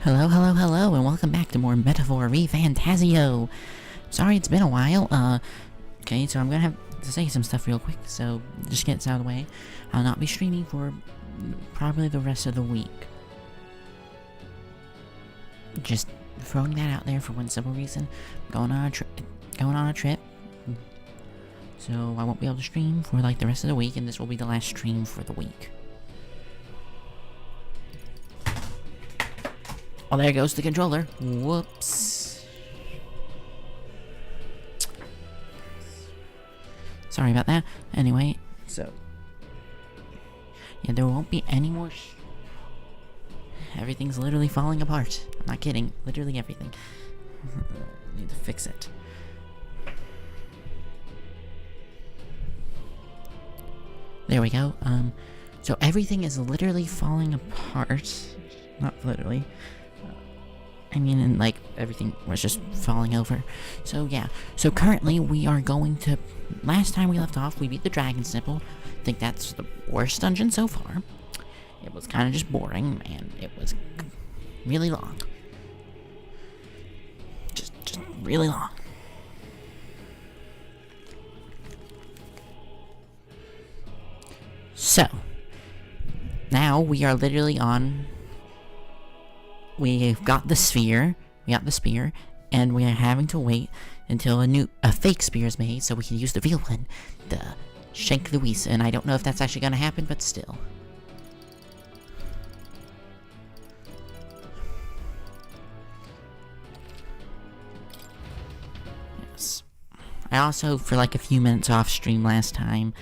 Hello, hello, hello, and welcome back to more Metaphor ReFantazio. Sorry it's been a while, okay, so I'm gonna have to say some stuff real quick, so just get this out of the way. I'll not be streaming for probably the rest of the week. Just throwing that out there for one simple reason. Going on a trip. So I won't be able to stream for like the rest of the week, and this will be the last stream for the week. Oh, there goes the controller. Whoops. Sorry about that. Anyway, so yeah, there won't be any more. Everything's literally falling apart. I'm not kidding. Literally everything. Need to fix it. There we go. So everything is literally falling apart. Not literally. I mean, and like, everything was just falling over. So, yeah. So, currently, we are going to... Last time we left off, we beat the Dragon Stipple. I think that's the worst dungeon so far. It was kind of just boring, and it was really long. Just really long. So, now we are literally on... We've got the sphere, and we are having to wait until a fake spear is made so we can use the real one, the Shank Louise, and I don't know if that's actually gonna happen, but still. Yes. I also, for like a few minutes off stream last time,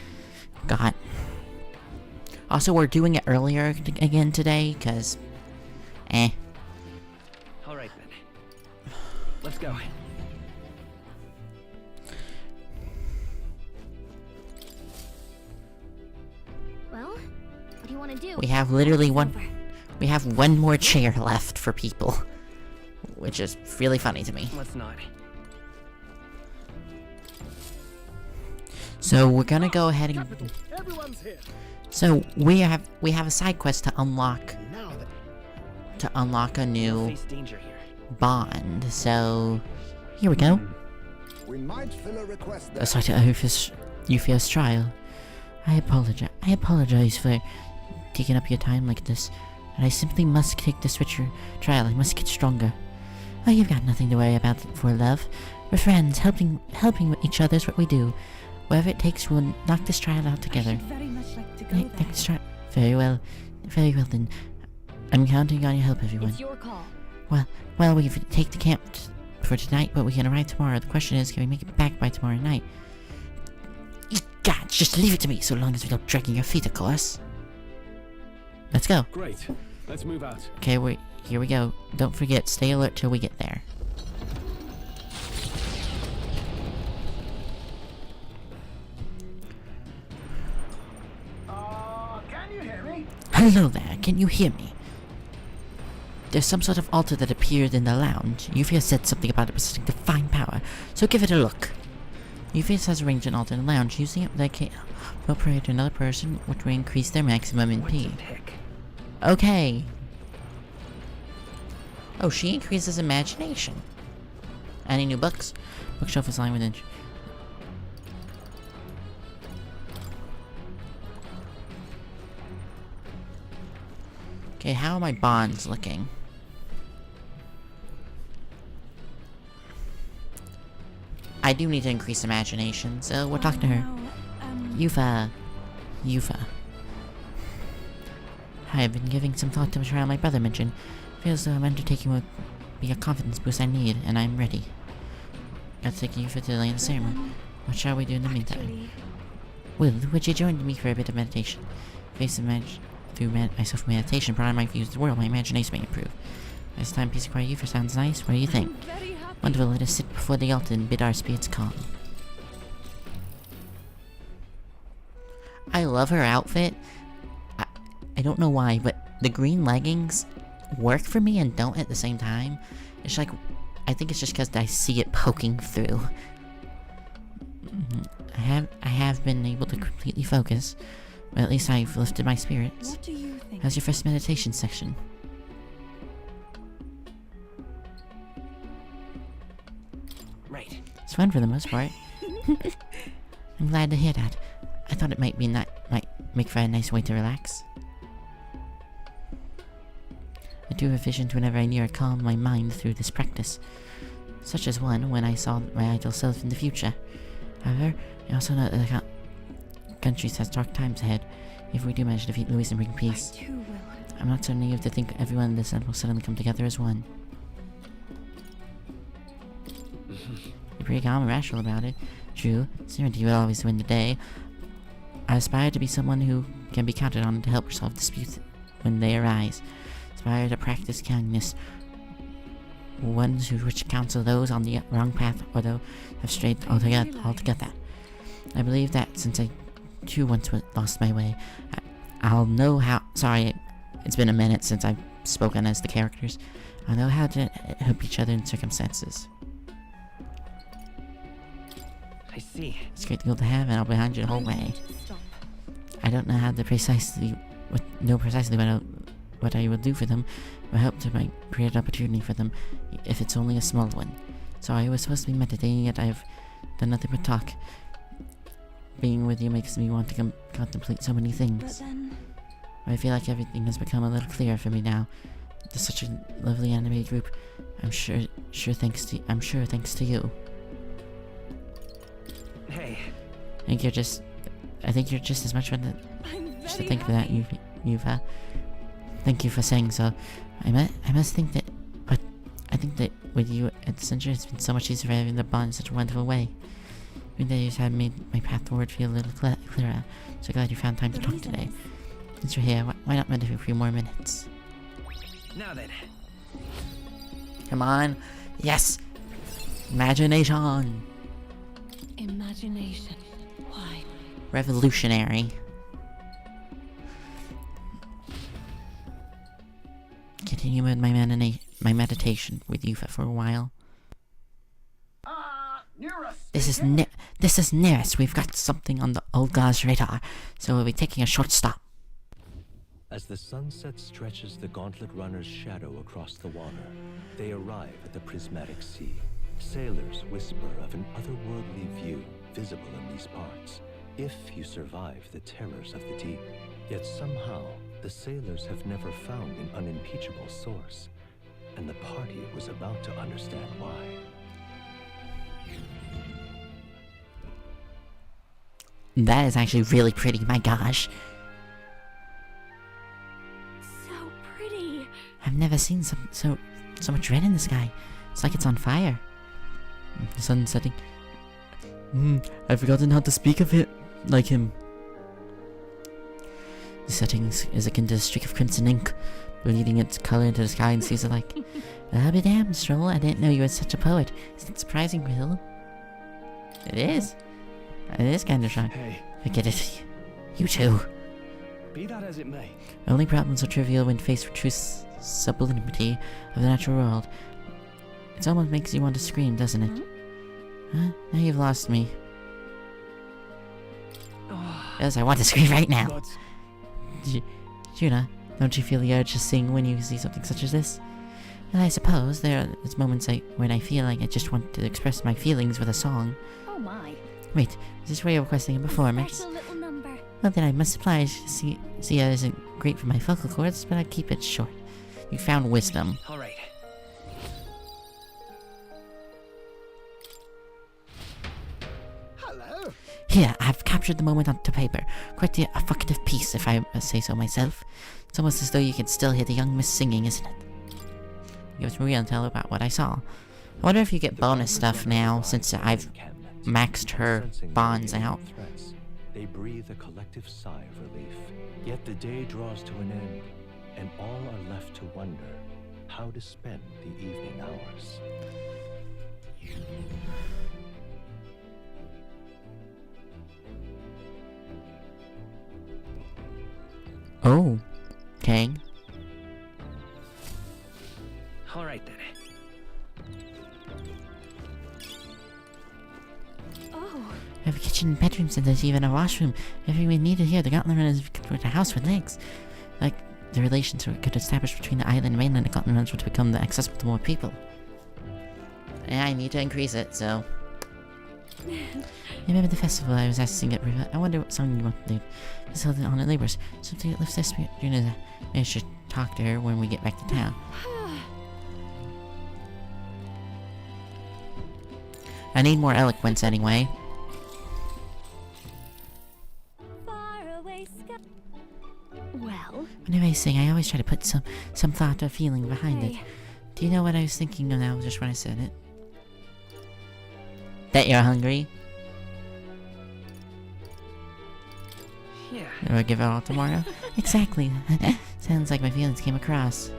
got... Also, we're doing it earlier again today, because... Alright then. Let's go. Well, what do you want to do? We have literally one more chair left for people. Which is really funny to me. Let's not. So we're gonna go ahead and... Everyone's here. So we have a side quest to unlock a new Face danger here. bond. So here we go. We might fill a request there. Aside to Euphia's trial. I apologize for taking up your time like this. And I simply must take this trial. I must get stronger. Oh, you've got nothing to worry about for love. We're friends, helping each other is what we do. Whatever it takes, we'll knock this trial out together. Very much like to go there. Very well then. I'm counting on your help, everyone. It's your call. Well, we can take the camp for tonight, but we can arrive tomorrow. The question is, can we make it back by tomorrow night? God, just leave it to me, so long as we don't drag your feet, of course. Let's go. Great. Let's move out. Okay, here we go. Don't forget, stay alert till we get there. Can you hear me? Hello there, can you hear me? There's some sort of altar that appeared in the lounge. Euphius said something about it possessing divine power, so give it a look. Euphius has arranged an altar in the lounge. Using it, they will pray to another person, which will increase their maximum MP. Okay. Oh, she increases imagination. Any new books? Bookshelf is lined with inch. Okay, how are my bonds looking? I do need to increase imagination, so we'll talk to her. Yufa. I have been giving some thought to the trial my brother mentioned. Feels I'm undertaking will be a confidence boost I need, and I'm ready. Got to take Yufa to the land of ceremony. What shall we do in the meantime? Would you join me for a bit of meditation? Through my self-meditation, broaden my views of the world, my imagination may improve. This time, peace and quiet Yufa sounds nice. What do you think? Wonderful, let us sit before the altar and bid our spirits calm. I love her outfit. I don't know why, but the green leggings work for me and don't at the same time. It's like, I think it's just because I see it poking through. I have been able to completely focus. But at least I've lifted my spirits. What do you think? How's your first meditation section? Right. It's fun for the most part. I'm glad to hear that. I thought it might make for a nice way to relax. I do envision whenever I near calm my mind through this practice, such as one when I saw my ideal self in the future. However, I also know that the country has dark times ahead. If we do manage to defeat Louis and bring peace, I too will. I'm not so naive to think everyone in this land will suddenly come together as one. You're pretty calm and rational about it. True, certainty will always win the day. I aspire to be someone who can be counted on to help resolve disputes when they arise. Aspire to practice kindness. Ones who which counsel those on the wrong path or those have strayed altogether. I believe that since I too once lost my way, I'll know how. Sorry, it's been a minute since I've spoken as the characters. I'll know how to help each other in circumstances. I see. It's a great goal to have, and I'll be behind you the whole way. Stop. I don't know how to precisely what I will do for them, but I hope to create an opportunity for them, if it's only a small one. So I was supposed to be meditating, yet I've done nothing but talk. Being with you makes me want to contemplate so many But things. then, I feel like everything has become a little clearer for me now. There's such a lovely animated group. I'm sure thanks to you. Hey. I think you're just as much fun I'm just to very think for that, happy. Yuva. Thank you for saying so. I must think that, but I think that with you at the center, it's been so much easier for having the bond in such a wonderful way. Even though you've had made my path forward feel a little clearer. So glad you found time to The talk reason today. is- Since you're here, why not meditate for a few more minutes? Now then. Come on. Yes! Imagination! Imagination. Why? Revolutionary. Continue with my meditation with you for a while. This is nearest. We've got something on the old guy's radar, so we'll be taking a short stop. As the sunset stretches the gauntlet runner's shadow across the water, they arrive at the prismatic sea. Sailors whisper of an otherworldly view visible in these parts, if you survive the terrors of the deep. Yet somehow, the sailors have never found an unimpeachable source, and the party was about to understand why. That is actually really pretty, my gosh. So pretty. I've never seen so much red in the sky. It's like it's on fire. The sun's setting. I've forgotten how to speak of it like him. The setting is akin to a streak of crimson ink, bleeding its color into the sky and seas alike. I'll be damned, Stroll. I didn't know you were such a poet. Isn't it surprising, Will? It is. It is kind of shy. Hey. Forget it. You too. Be that as it may. Only problems are trivial when faced with true sublimity of the natural world. It almost makes you want to scream, doesn't it? Huh? Now you've lost me. Yes, I want to scream right now. But Juna, don't you feel the urge to sing when you see something such as this? Well, I suppose there are moments when I feel like I just want to express my feelings with a song. Oh my. Wait, is this where you're requesting a performance? Special little number. Well, then I must oblige. See, it isn't great for my vocal cords, but I keep it short. You found wisdom. all right. Hello. Here, I've captured the moment onto paper. Quite the evocative piece, if I must say so myself. It's almost as though you can still hear the young miss singing, isn't it? Give me real tell about what I saw. I wonder if you get bonus stuff now, since I've maxed her bonds out. They breathe a collective sigh of relief. Yet the day draws to an end, and all are left to wonder how to spend the evening hours. Oh, okay. All right then. Oh. We have a kitchen and bedrooms, and there's even a washroom. Everything needed here. The Gauntlet Runners with a house with legs. Like the relations we could establish between the island and mainland, the Gauntlet Runners would become accessible to more people. And I need to increase it, so... Remember the festival I was asking at River? I wonder what song you want to do. It's held on at Labor's. Something that lifts their spirit. You know that. I should talk to her when we get back to town. I need more eloquence anyway. Faraway sky. Well, Whenever I sing, I always try to put some thought or feeling behind it. hey, Do you know what I was thinking of now, just when I said it? That you're hungry? Yeah. Or give it all tomorrow? Exactly. Sounds like my feelings came across.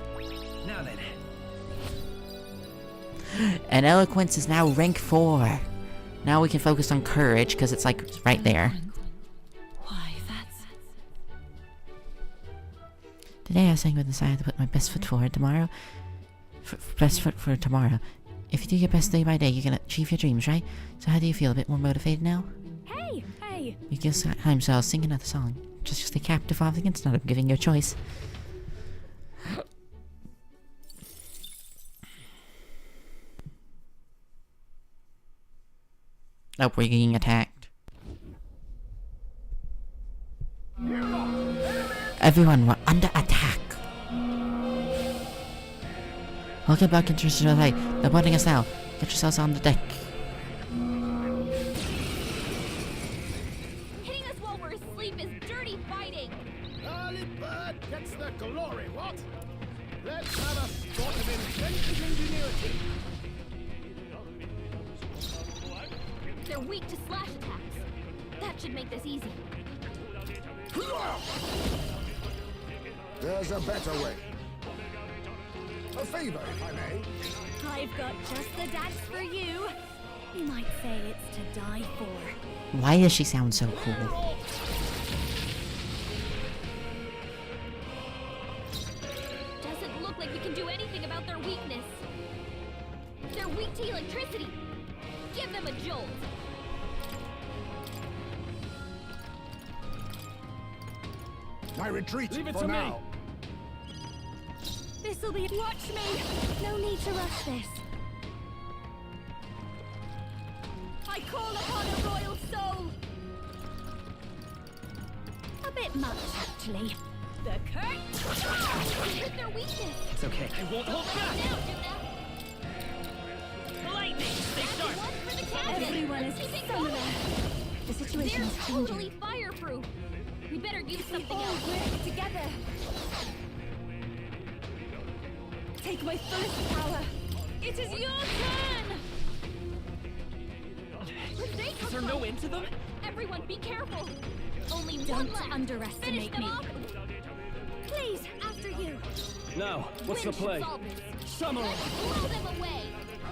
Now then. And eloquence is now rank 4. Now we can focus on courage, because it's like right there. Why, that's... Today I was saying I decided to put my best foot forward tomorrow. Best foot for tomorrow. If you do your best day by day, you can achieve your dreams, right? So how do you feel? A bit more motivated now? hey, hey. You guess time, so I'll sing another song. Just stay captive of against not giving you a choice. Oh, we're getting attacked. Everyone, we're under attack. I'll get back into the light. They're boarding us now. Get yourselves on the deck. Hitting us while we're asleep is dirty fighting. Early bird gets the glory, what? Let's have a spot of inventive ingenuity. They're weak to slash attacks. That should make this easy. There's a better way. A favor, if I may. I've got just the dance for you. You might say it's to die for. Why does she sound so cool? Doesn't look like we can do anything about their weakness. They're weak to electricity. Give them a jolt. My retreat Leave it for to me. now. This'll be. Watch me. No need to rush this. I call upon a royal soul. A bit much, actually. The curtain. Hit their weakness. It's okay. I won't hold back. Now, Juna. Lightning, stay sharp. One for the captain. Everyone is summoner. The situation is totally fireproof. We better use something else. Work together. Take my fullest power. It is your turn. Where'd they come Is there from? no end to them? Everyone, be careful. Only one Don't left. underestimate Finish them me. off. Please, after you. Now, what's the Win should play? solve this. Samurai. Let's blow them away.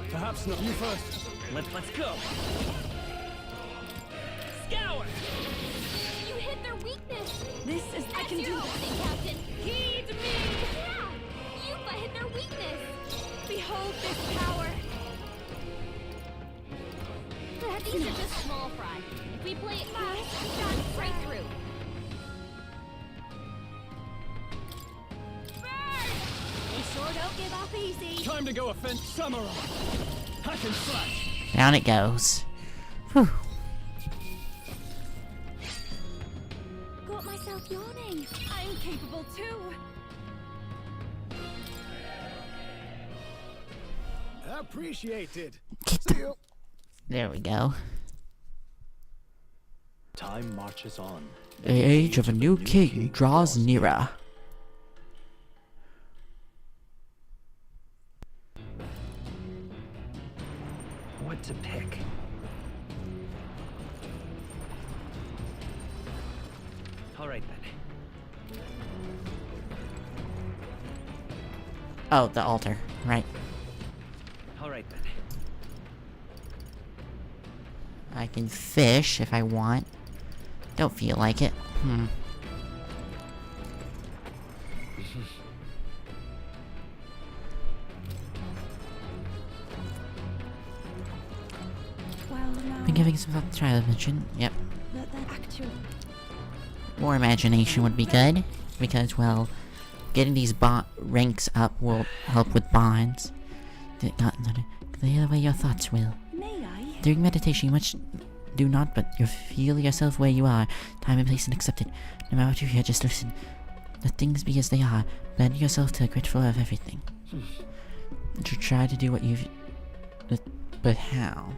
Perhaps not. You first. Let's go. Scour. You hit their weakness. This is... I That's can your do own this. thing, Captain. Heed me. Yeah. Yupa hit their weakness. Behold this power. These are just small fry. If we play it fast, we dance right through. Burn! We sure don't give up easy. Time to go offend Samurai. Hack and slash. Down it goes. Whew. Got myself yawning. I'm capable too. Appreciated. Get See the- you. There we go. Time marches on. The age of a new king draws nearer. What to pick? All right then. Oh, the altar. Right. All right then. I can fish if I want. Don't feel like it. Well, now... Been giving some thought to try to mention. Yep. That actual... More imagination would be good. Because, well, getting these ranks up will help with bonds. clear away your thoughts, Will. May I? During meditation, you must do not but you feel yourself where you are, time and place, and accept it. No matter what you hear, just listen. Let things be as they are. Blend yourself to a grateful of everything. To try to do what you've... But how?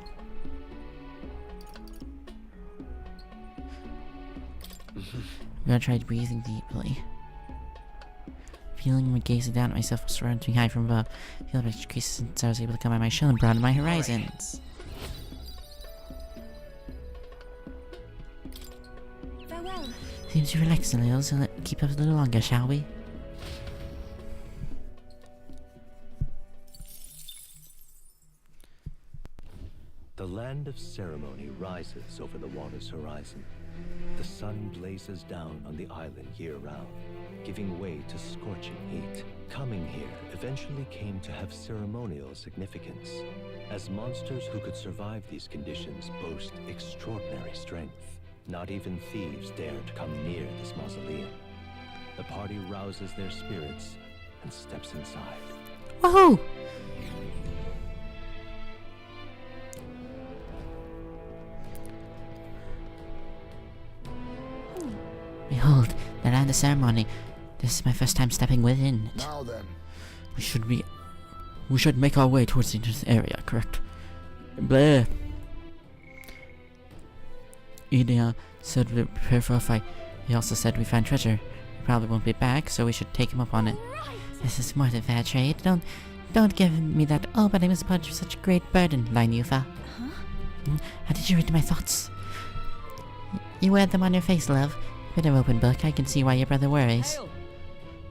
I'm gonna try breathing deeply. Feeling when gazing down at myself was surrounded me high from above. Feel like increases since I was able to come by my shell and broaden my horizons. Farewell. Seems you relaxed a little, so let's keep up a little longer, shall we? The land of ceremony rises over the water's horizon. The sun blazes down on the island year-round, giving way to scorching heat. Coming here eventually came to have ceremonial significance, as monsters who could survive these conditions boast extraordinary strength. Not even thieves dare to come near this mausoleum. The party rouses their spirits and steps inside. Woohoo! Behold, the land of ceremony. This is my first time stepping within it. Now then, We should make our way towards the entrance area, correct? Blair. Edea said we prepare for a fight. He also said we find treasure. We probably won't be back, so we should take him up on it. This is more than fair trade. Don't give me that "oh, but I must put such a great burden" line, Yufa. Huh? How did you read my thoughts? You wear them on your face, love. Bit of open book. I can see why your brother worries.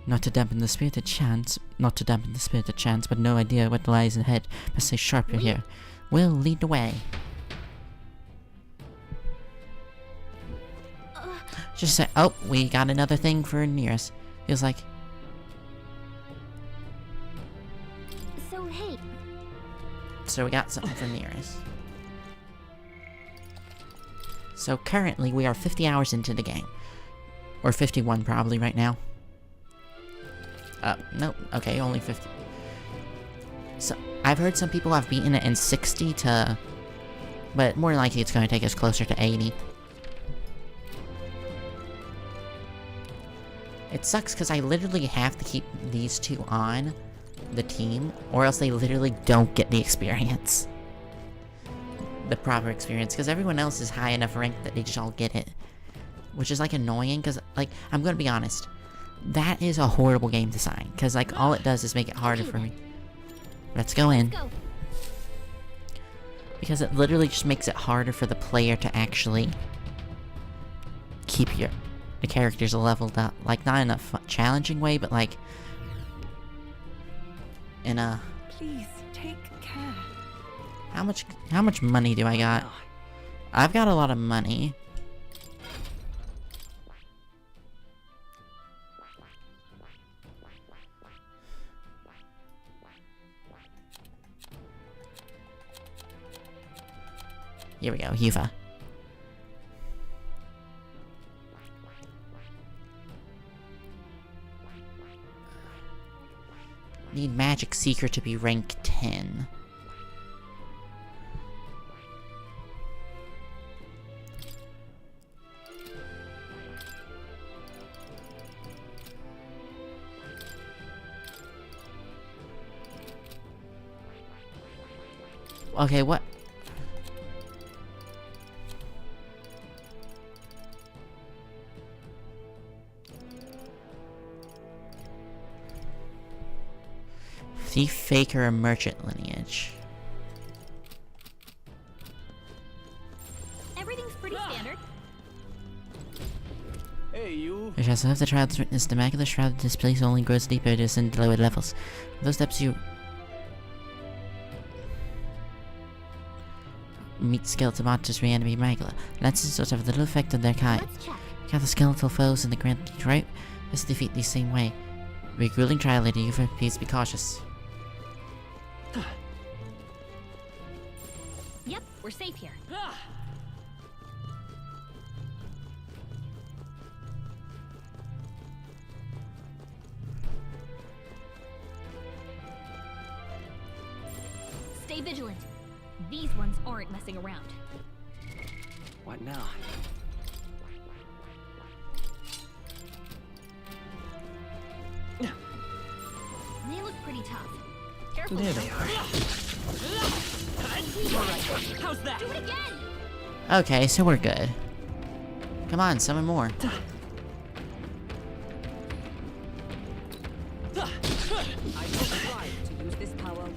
Not to dampen the spirit of chance, but no idea what lies ahead. Must stay sharp here. Will lead the way. Just say, oh, we got another thing for near us. Feels like. So, hey, So we got something for near us. So currently we are 50 hours into the game. Or 51 probably right now. Nope. Okay, only 50. So, I've heard some people have beaten it in 60 to... But more likely it's going to take us closer to 80. It sucks because I literally have to keep these two on the team, or else they literally don't get the experience. The proper experience, because everyone else is high enough ranked that they just all get it. Which is, like, annoying, because, like, I'm gonna be honest. That is a horrible game design, because, like, all it does is make it harder for me. Let's go in. go. Because it literally just makes it harder for the player to actually keep the characters leveled up. Like, not in a challenging way, but, like, in a... Please take care. How much money do I got? I've got a lot of money. Here we go, Yuva. Need Magic Seeker to be rank 10. Okay, what? Thief, Faker, or Merchant lineage. Everything's pretty standard. Hey, you. Which also have the Shroud's witness, the Macular Shroud of this place only grows deeper to ascend to lower levels. Those steps you meet skeletal monsters reanimate Magula. Lances sort of little effect on their kind. Let's check. Gather skeletal foes in the Grand Detroit. Let's defeat these same way. We're grueling trial later, you please be cautious. Yep, we're safe here. Stay vigilant. These ones aren't messing around. What now? They look pretty tough. Careful. There they are. Alright, How's that? do it again! Okay, so we're good. Come on, summon more. I will try to use this power.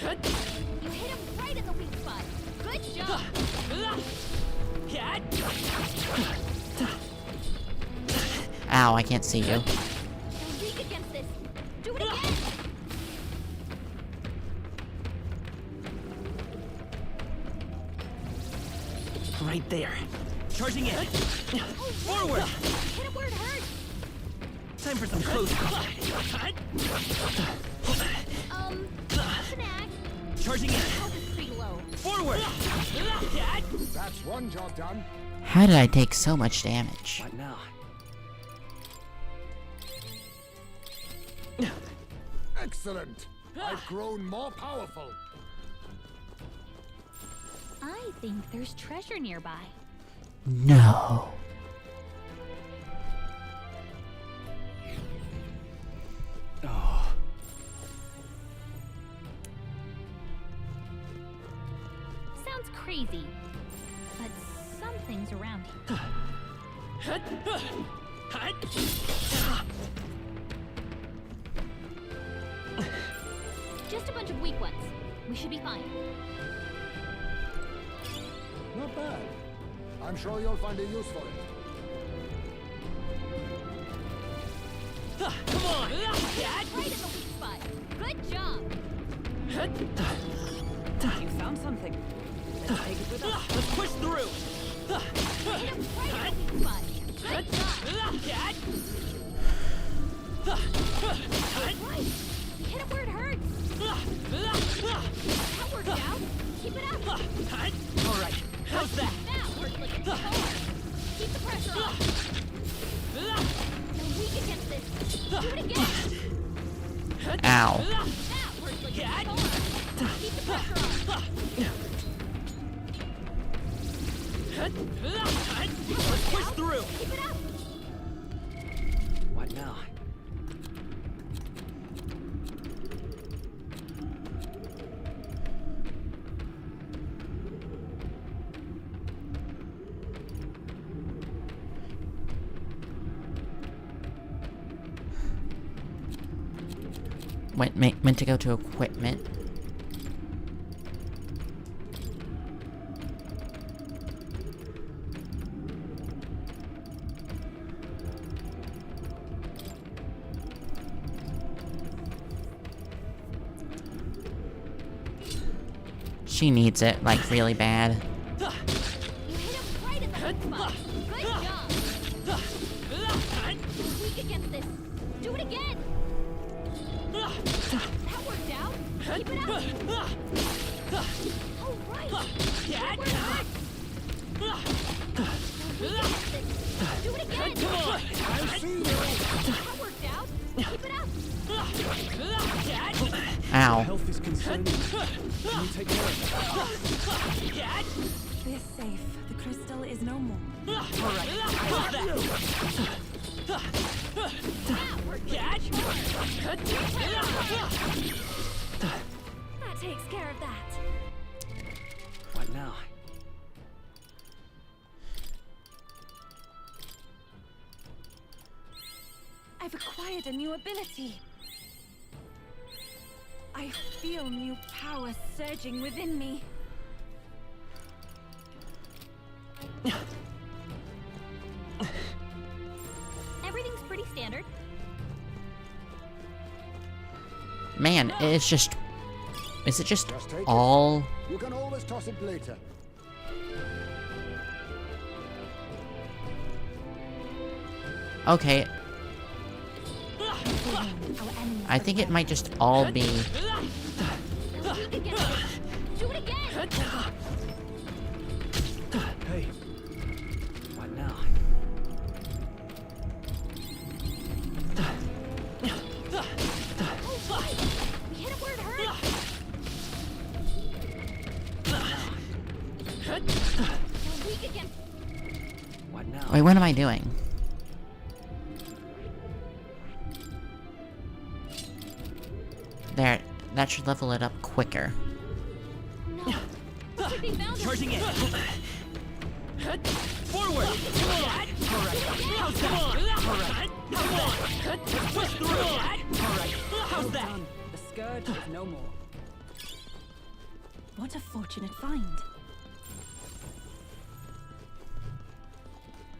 You hit him right in the weak spot. Good job! Ow, I can't see you. You're weak against this. Do it again! Right there. Charging in. Forward! Hit him where it hurts! Time for some close. Snack. Charging in. Health is pretty low. Forward! That's one job done. How did I take so much damage? What now? Excellent. I've grown more powerful. I think there's treasure nearby. No. Oh. Sounds crazy, but something's around here. Just a bunch of weak ones. We should be fine. Not bad. I'm sure you'll find a use for it. Come on! Right in the weak spot. Good job. You found something. Let's take it with us. Let's push through! Hit him right in the weak spot. Good job. Right. You hit him where it hurts. That worked out. Keep it up. All right, how's that? That worked like a charm. Keep the pressure on. You're weak against this. Do it again. Ow. That worked like a charm. Keep the pressure on. Let's push through! Keep it up. What now? Meant to go to equipment. She needs it, like, really bad. You hit him right in the weak spot. Good job. You're weak against this. Do it again. That worked out. Keep it up. Oh, right. Hit where it hurts. You're weak against this. Do it again. I see you. That worked out. Keep it up. Ow. Health is concerning me. Can you take care of it? We're safe. The crystal is no more. That worked out. That takes care of that. What now? I've acquired a new ability. I feel new power surging within me. Everything's pretty standard. Man, it's just... Is it just Just take it. all... You can always toss it later. Okay, Our enemies I think it might just all be... You're weak against it. Do it again. Hey, What now? Oh, right. We hit him where it hurts. They're weak against. What now? Wait, what am I doing? There, that should level it up quicker. No. Looks like they found us. Charging in. Forward. Alright. How's that? Alright. How's that? Push through. Alright. How's that? The scourge is no more. What a fortunate find.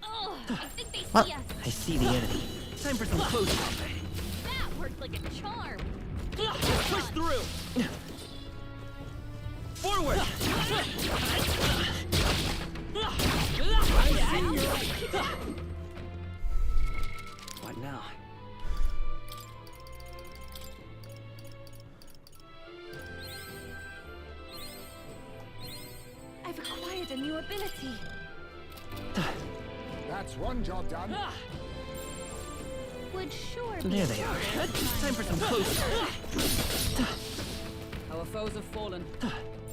Oh, I think they What? see us. I see the enemy. Time for some close up. That worked like a charm. Push through. Forward. What now? I've acquired a new ability. That's one job done. Would sure be. There they are. Time for some close up. Our foes have fallen.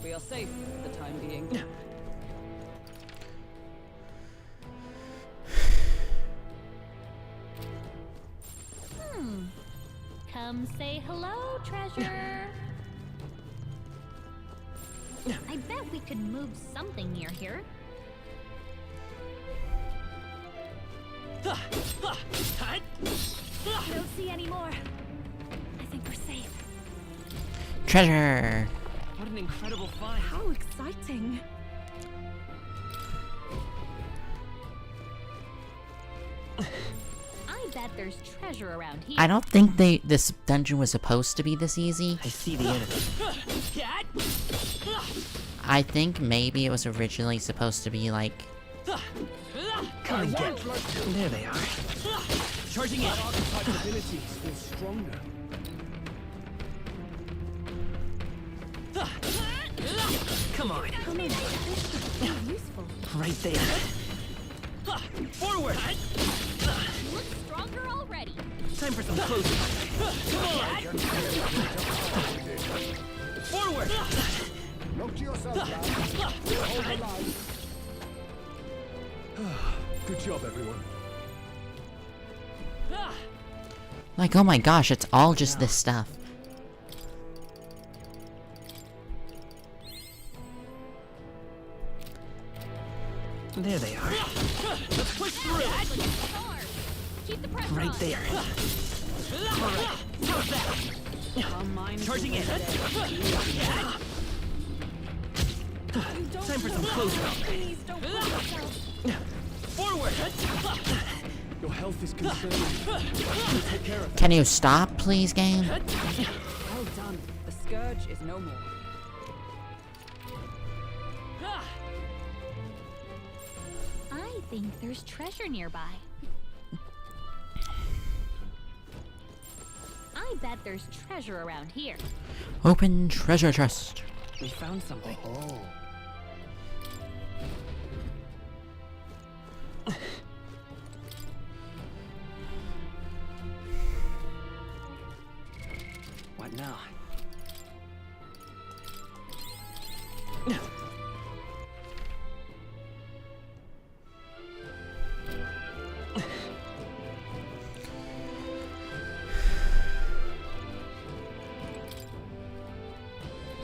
We are safe for the time being. Come say hello, treasure. I bet we could move something near here. Don't see any more. I think we're safe. Treasure! What an incredible find. How exciting. I bet there's treasure around here. I don't think this dungeon was supposed to be this easy. I see the enemy. I think maybe it was originally supposed to be like... Come and get. There they are. Charging in. Archetype abilities feel stronger. Come on. Come in. This could be useful. Right there. Forward. You look stronger already. Time for some close. Come on. Forward. Look to yourself, lad. We'll hold the line. Good job, everyone. Like, oh my gosh, it's all just this stuff. There they are. Let's push through. Charm. Keep the pressure Right on. there. Alright. How's that? Our minds Charging in. Time for some close up. Please don't push yourself. Forward. Your health is concerning. We'll take care of that. Can you stop, please, game? Well done. The scourge is no more. I think there's treasure nearby. I bet there's treasure around here. Open treasure chest. We found something. Oh. What now?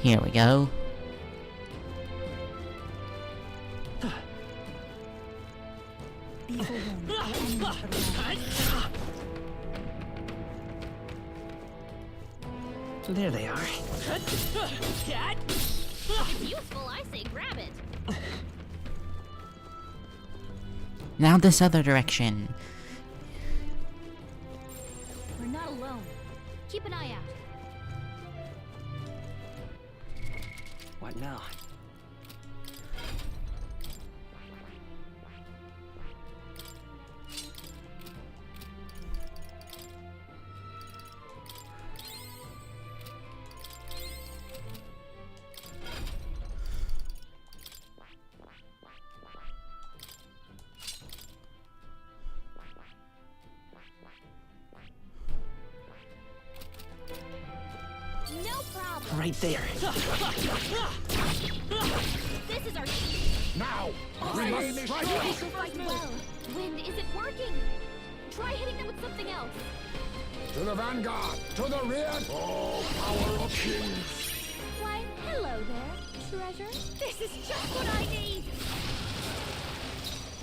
Here we go. Be forewarned. Our enemies are around. There they are. If it's useful, I say grab it. Now this other direction. We're not alone. Keep an eye out. What now? No problem. right there. This is our Now, we must strike chance to fight well. Wind isn't working. Try hitting them with something else. to the vanguard, to the rear. Oh, power of kings. Why, hello there, treasure. This is just what I need.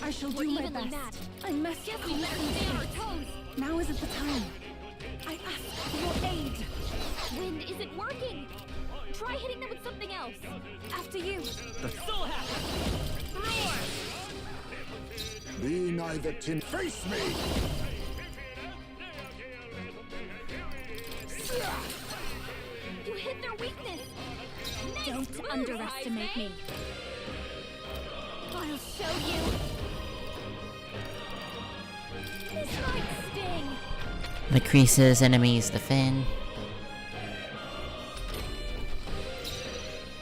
I shall We're do my evenly best. matched. I must Guess we better stay on our toes. Now isn't the time. I ask for your aid. Wind isn't working. Try hitting them with something else. After you. The soul hacker. Roar! Be neither tin. Face me. You hit their weakness. Nice Don't move, underestimate Jaime. me. I'll show you. This might sting. The creases enemies defend.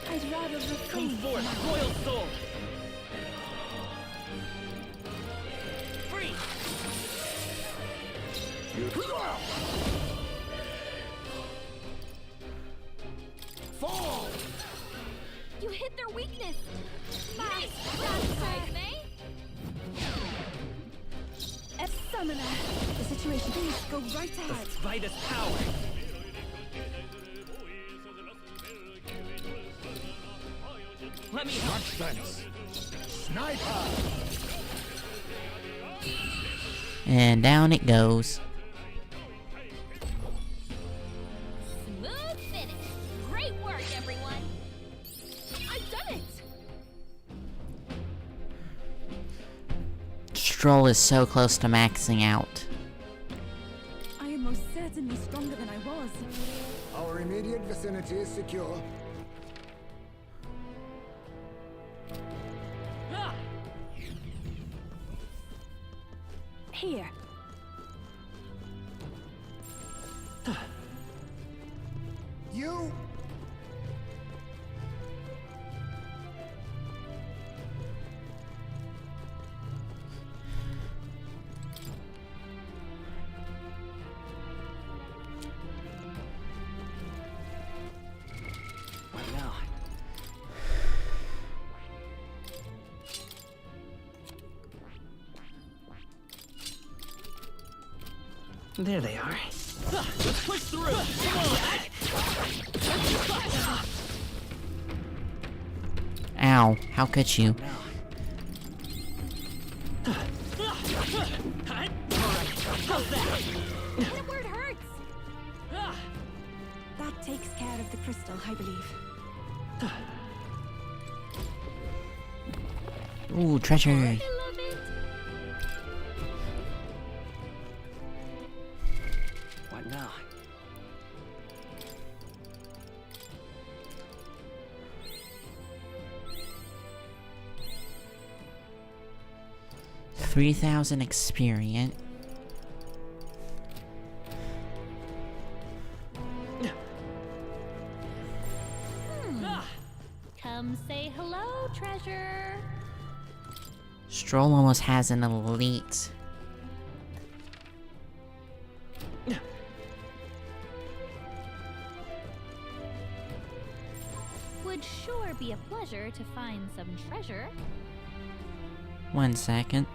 I'd rather Come refrain. forth, royal soul. Free. Fall. You hit their weakness. Nice grab, Jaime. A summoner. The situation. Please go right The ahead. Vitus power. Let me help. Much thanks. Sniper. And down it goes. Smooth finish. Great work, everyone. I've done it. Stroll is so close to maxing out. I am most certainly stronger than I was. Our immediate vicinity is secure. Ah! Here. You. What now? There they are. Let's push through. Come on. Ow, how could you? How's that? Hit it where it hurts. That takes care of the crystal, I believe. Ooh, treasure. I love it. What now? $3,000 experience. Come say hello, treasure. Stroll almost has an elite. Would sure be a pleasure to find some treasure. 1 second.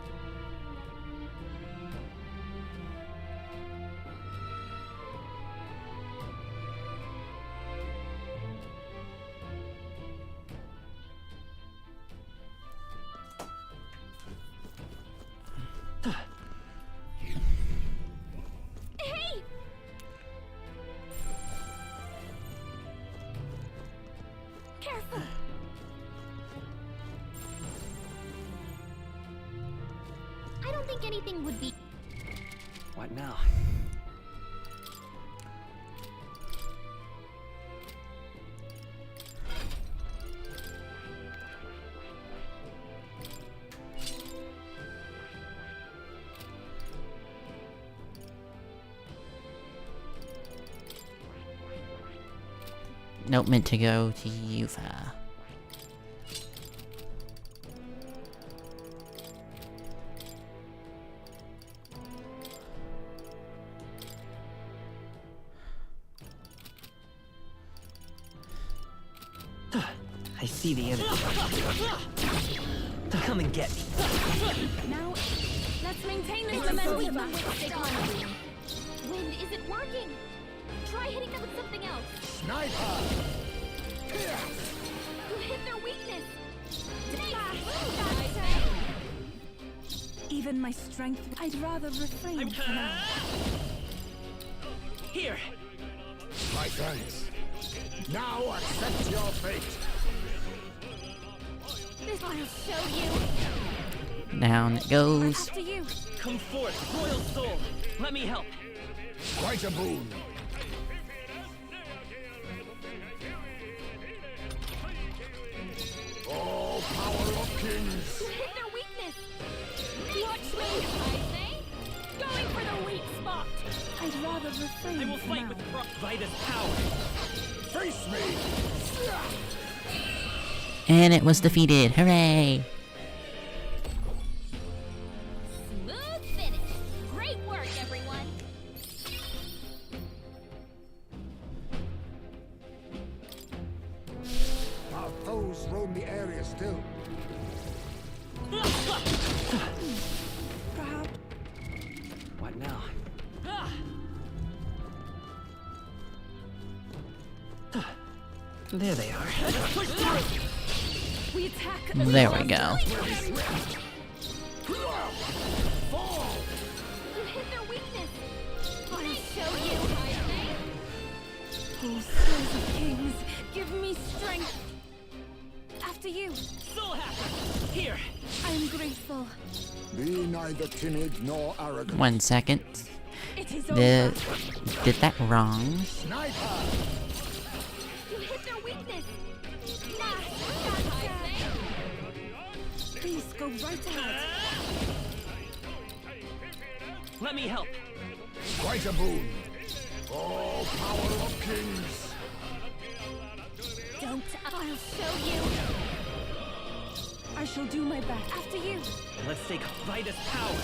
Hey! Careful! I don't think anything would be. What now? Nope, meant to go to Yufa. I see the enemy. Come and get me. Now, let's maintain this It's momentum. momentum. Wind isn't working. Try hitting them with something else. Sniper! You hit their weakness. Even my strength, I'd rather refrain for now. Here. My thanks. Now accept your fate. This I'll show you. Down it goes. After you. Come forth, royal soul. Let me help. Quite a boon. Oh, power of kings! You hit their weakness. Watch me, I say. Going for the weak spot. I'd rather refrain I will for fight now. with Vitus power. Face me! And it was defeated. Hooray! Smooth finish. Great work, everyone. Our foes roam the area still. Perhaps What now? There they are. Push through. we attack. There we go. Fall! You hit their weakness. I'll show you, I say. Oh, souls of kings, give me strength. After you. Soul hacker. Here. I am grateful. Be neither timid nor arrogant. 1 second. It is The, over. did that wrong. Sniper! You hit their weakness. Nice, I say. Please go right ahead. Let me help. Quite a boon. Oh, power of kings! Don't. I'll show you. I shall do my best. After you. Let's take Vitus power.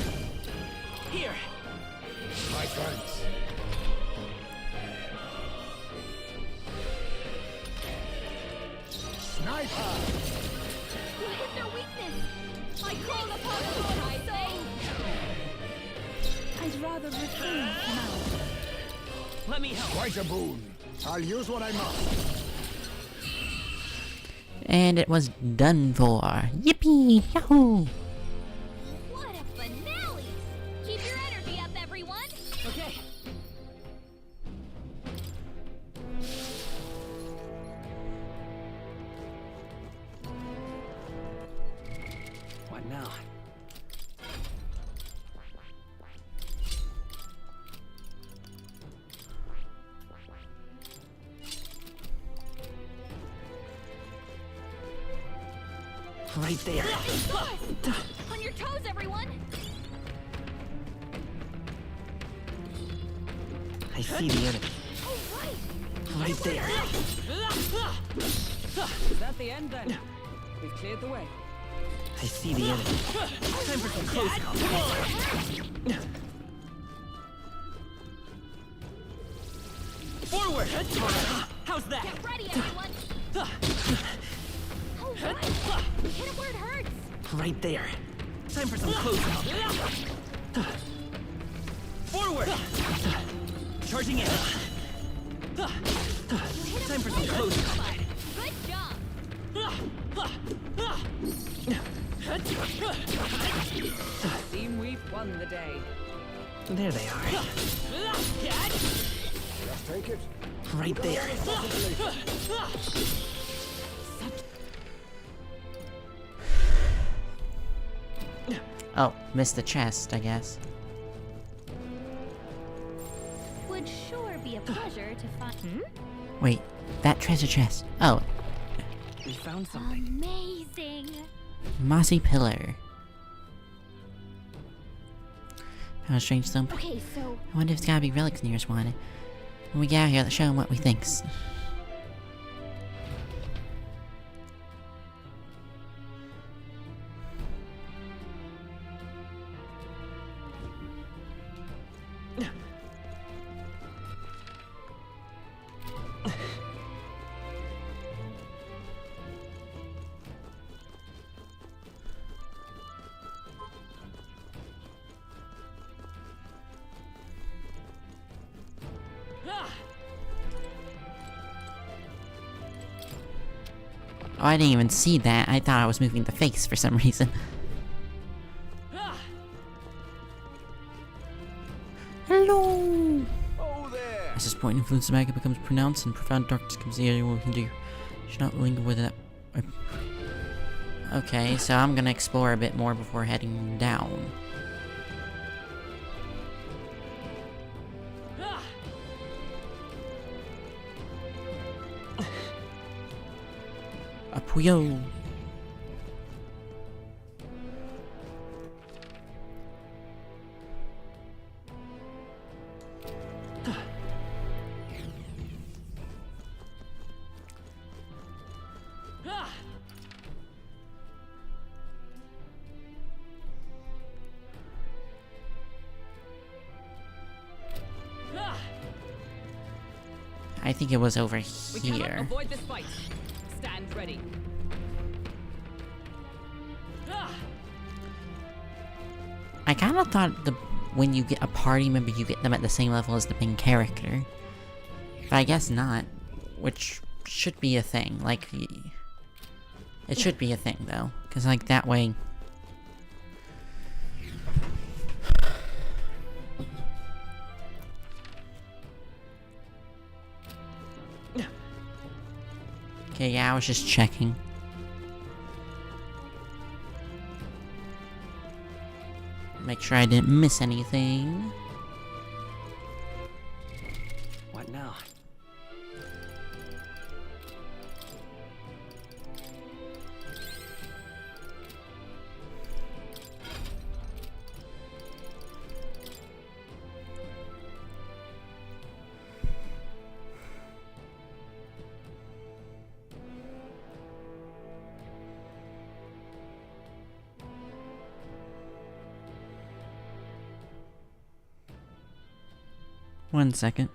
Here. My thanks. Sniper! You hit their weakness. I call upon you, I say. I'd rather refrain for now. Let me help. Quite a boon. I'll use what I must. And it was done for. Yippee! Yahoo! What a finale! Keep your energy up, everyone. Okay. What now? Right there. On your toes, everyone. I see the enemy. Oh, right. Right there. Is that the end then? We've cleared the way. I see the enemy. Time for some close combat. Forward! How's that? Get ready, everyone. Oh, right. Hit it where it hurts. Right there. Time for some close combat. Forward! Charging in. Time for some close combat. Good job. Seem we've won the day. There they are. Just take it. Right there. Oh, missed the chest, I guess. Would sure be a pleasure to find. Wait, that treasure chest. Oh, We found something. Amazing. mossy pillar. How strange though. Okay, so I wonder if there's gotta be relics near us one. When we get out here, let's show him what we thinks. Oh, I didn't even see that. I thought I was moving the face for some reason. Hello! Oh there! As this point influence the maggot becomes pronounced and profound darkness comes the area, what we can do. You should not linger with that. Okay, so I'm gonna explore a bit more before heading down. Up we go! I think it was over We cannot here. avoid this fight. Stand ready. I kind of thought when you get a party member, you get them at the same level as the main character. But I guess not. Which should be a thing. Like, it should be a thing, though. Because, like, that way... Okay, yeah, I was just checking. Make sure I didn't miss anything. What now? One second.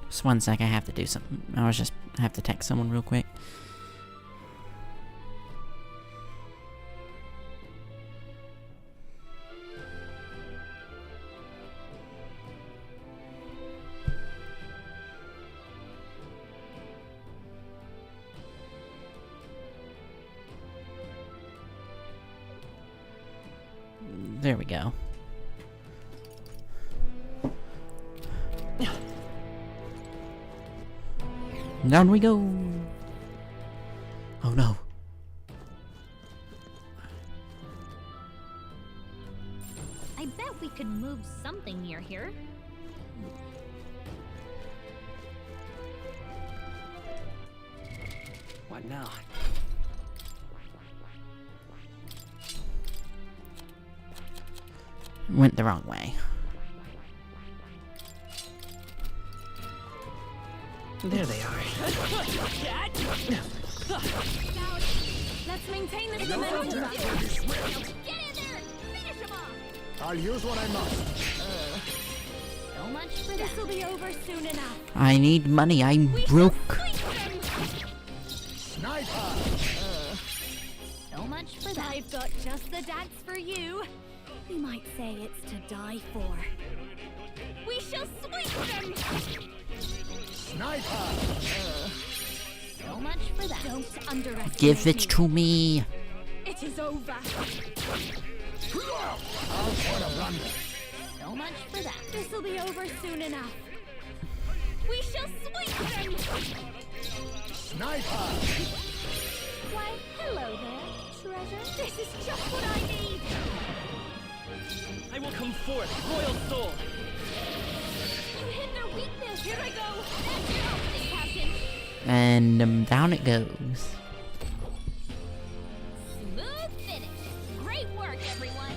Just one sec, I have to do something. I have to text someone real quick. There we go. Down we go! Oh no. I bet we could move something near here. What now? Went the wrong way. There they are. Let's maintain this momentum. Get in there! Finish him off! I'll use what I must. So much for that. This'll be over soon enough. I need money, I'm broke. Sniper! So much for that. I've got just the dance for you. You might say it's to die for. We shall sweep them! Sniper! So much for that. Don't underestimate Give it me. to me. It is over. Out for a blunder. So much for that. This'll be over soon enough. We shall sweep them! Sniper! Why, hello there, treasure. This is just what I need. I will come forth, royal soul. You hit their weakness. Here I go. That's your opening, Captain. And down it goes. Smooth finish. Great work, everyone.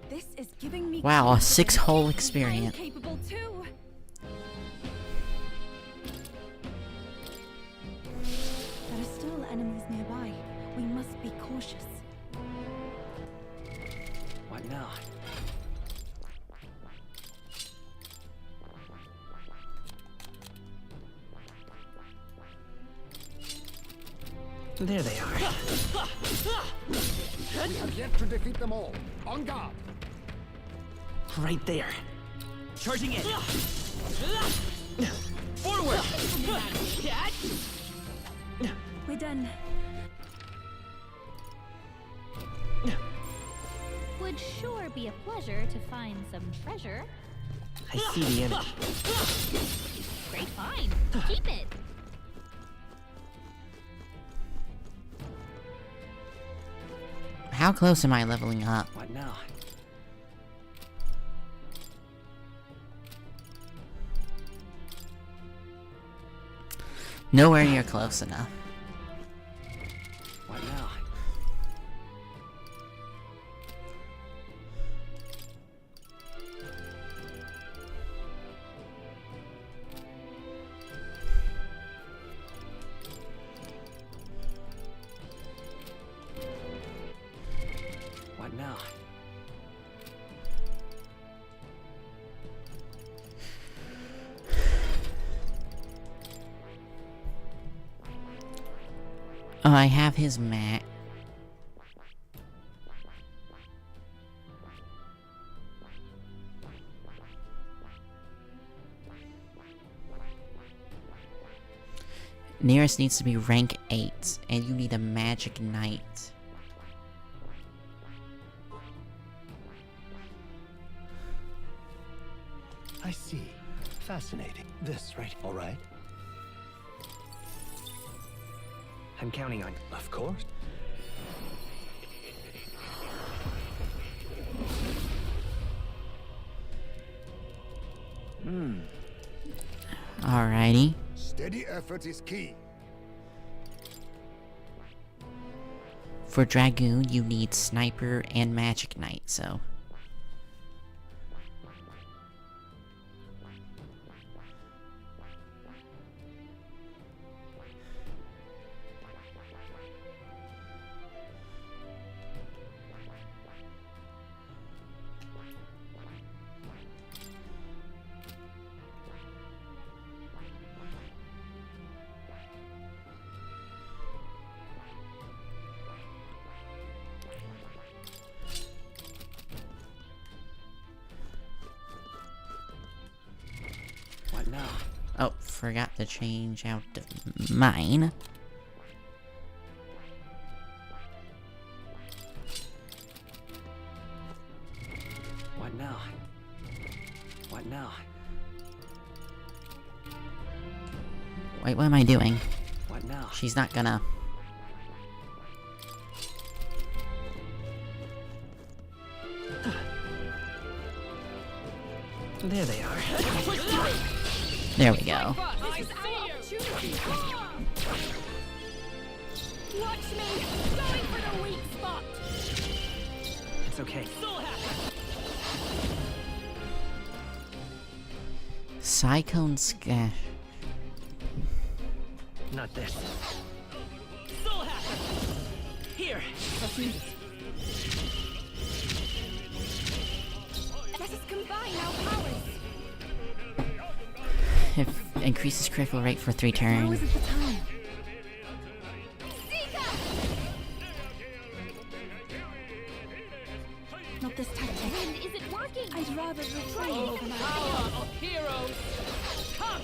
This is giving me Wow, a confidence. 6-hole I'm experience. capable too. There are still enemies nearby. We must be cautious. What now? There they are. We have yet to defeat them all. On guard. Right there. Charging in. Forward! We're done. Would sure be a pleasure to find some treasure. I see the enemy. Great find. Keep it. How close am I leveling up? What now? Nowhere near close enough. What now? What now? Oh, I have his mat. Nearest needs to be rank 8, and you need a magic knight. I see. Fascinating. This, right? All right. I'm counting on you. Of course. Alrighty. Steady effort is key. For Dragoon, you need Sniper and Magic Knight, so... What now? Oh, forgot to change out of mine. What now? What now? Wait, what am I doing? What now? She's not gonna... There they are. There we go. I see you! Watch me! Going for the weak spot! It's okay. Cyclone Scash. Not this. Here! Let us combine our powers! It increases critical rate for 3 Now turns. isn't the time. Not this tactic. And is it working? I'd rather refrain Oh, from power of heroes! Come!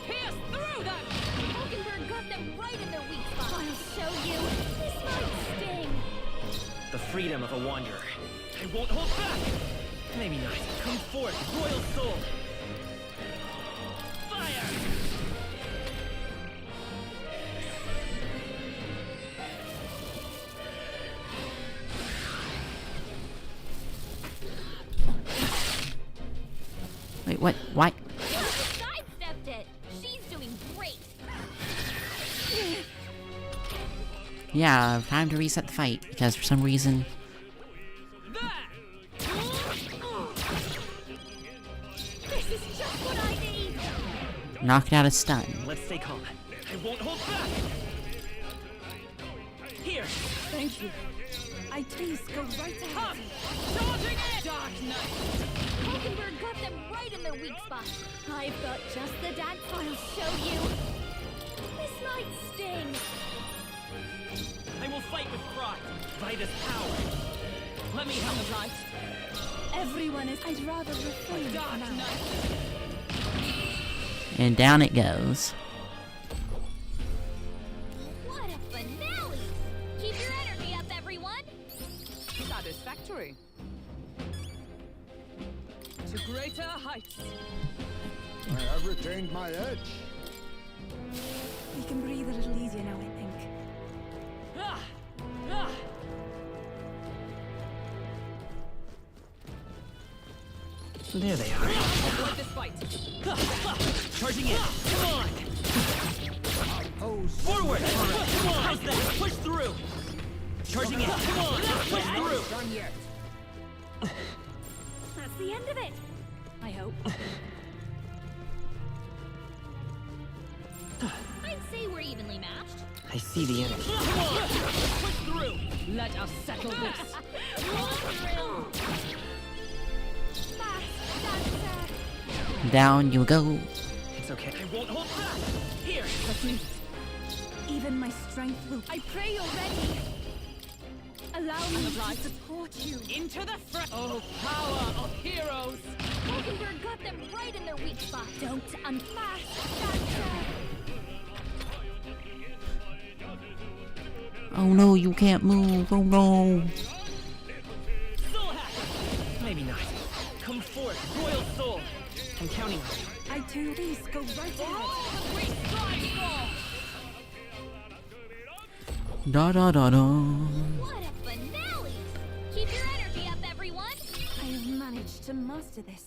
Pierce through them! Hulkenberg got them right in their weak spot. I'll show you. This might sting. The freedom of a wanderer. I won't hold back! Maybe not. Come forth, royal soul! Fire! Wait, what? Why? Side Yeah, time to reset the fight, because for some reason... This is just what I need! knocked out a stun. Let's stay calm. I won't hold back! Here! Thank you. I please go right ahead. Charging it! Dark Knight! Hulkenberg got them right in their weak spot. I've got just the dance I'll show you. This might sting. I will fight with pride. Fight as power. Let me help. Right. Everyone is. I'd rather refrain Dark now. Knight! And down it goes. What a finale! Keep your energy up, everyone! Satisfactory. To greater heights. I have retained my edge. We can breathe a little easier now, I think. Ah! Ah! There they are. Avoid this fight. Charging in. Come on! Forward! Come on! How's that? Push through! Charging in. Come on! Push through! Done yet. That's the end of it! I hope. I'd say we're evenly matched. I see the enemy. Come on! Push through! Let us settle this. Fast dancer! Down you go. It's okay. I won't hold back! Here! Let me. Even my strength will. I pray you're ready! Allow me Right. to support you. Into the front. Oh, power of heroes! Hulkenberg got them right in their weak spot. Don't unfast dancer! Oh no, you can't move. Oh no. Soul Hacker! Maybe not. Come forth, Royal Soul! I'm counting on you. I too. Please go right ahead. All the three strides fall! Da da da da. What a finale! Keep your energy up, everyone! I have managed to master this.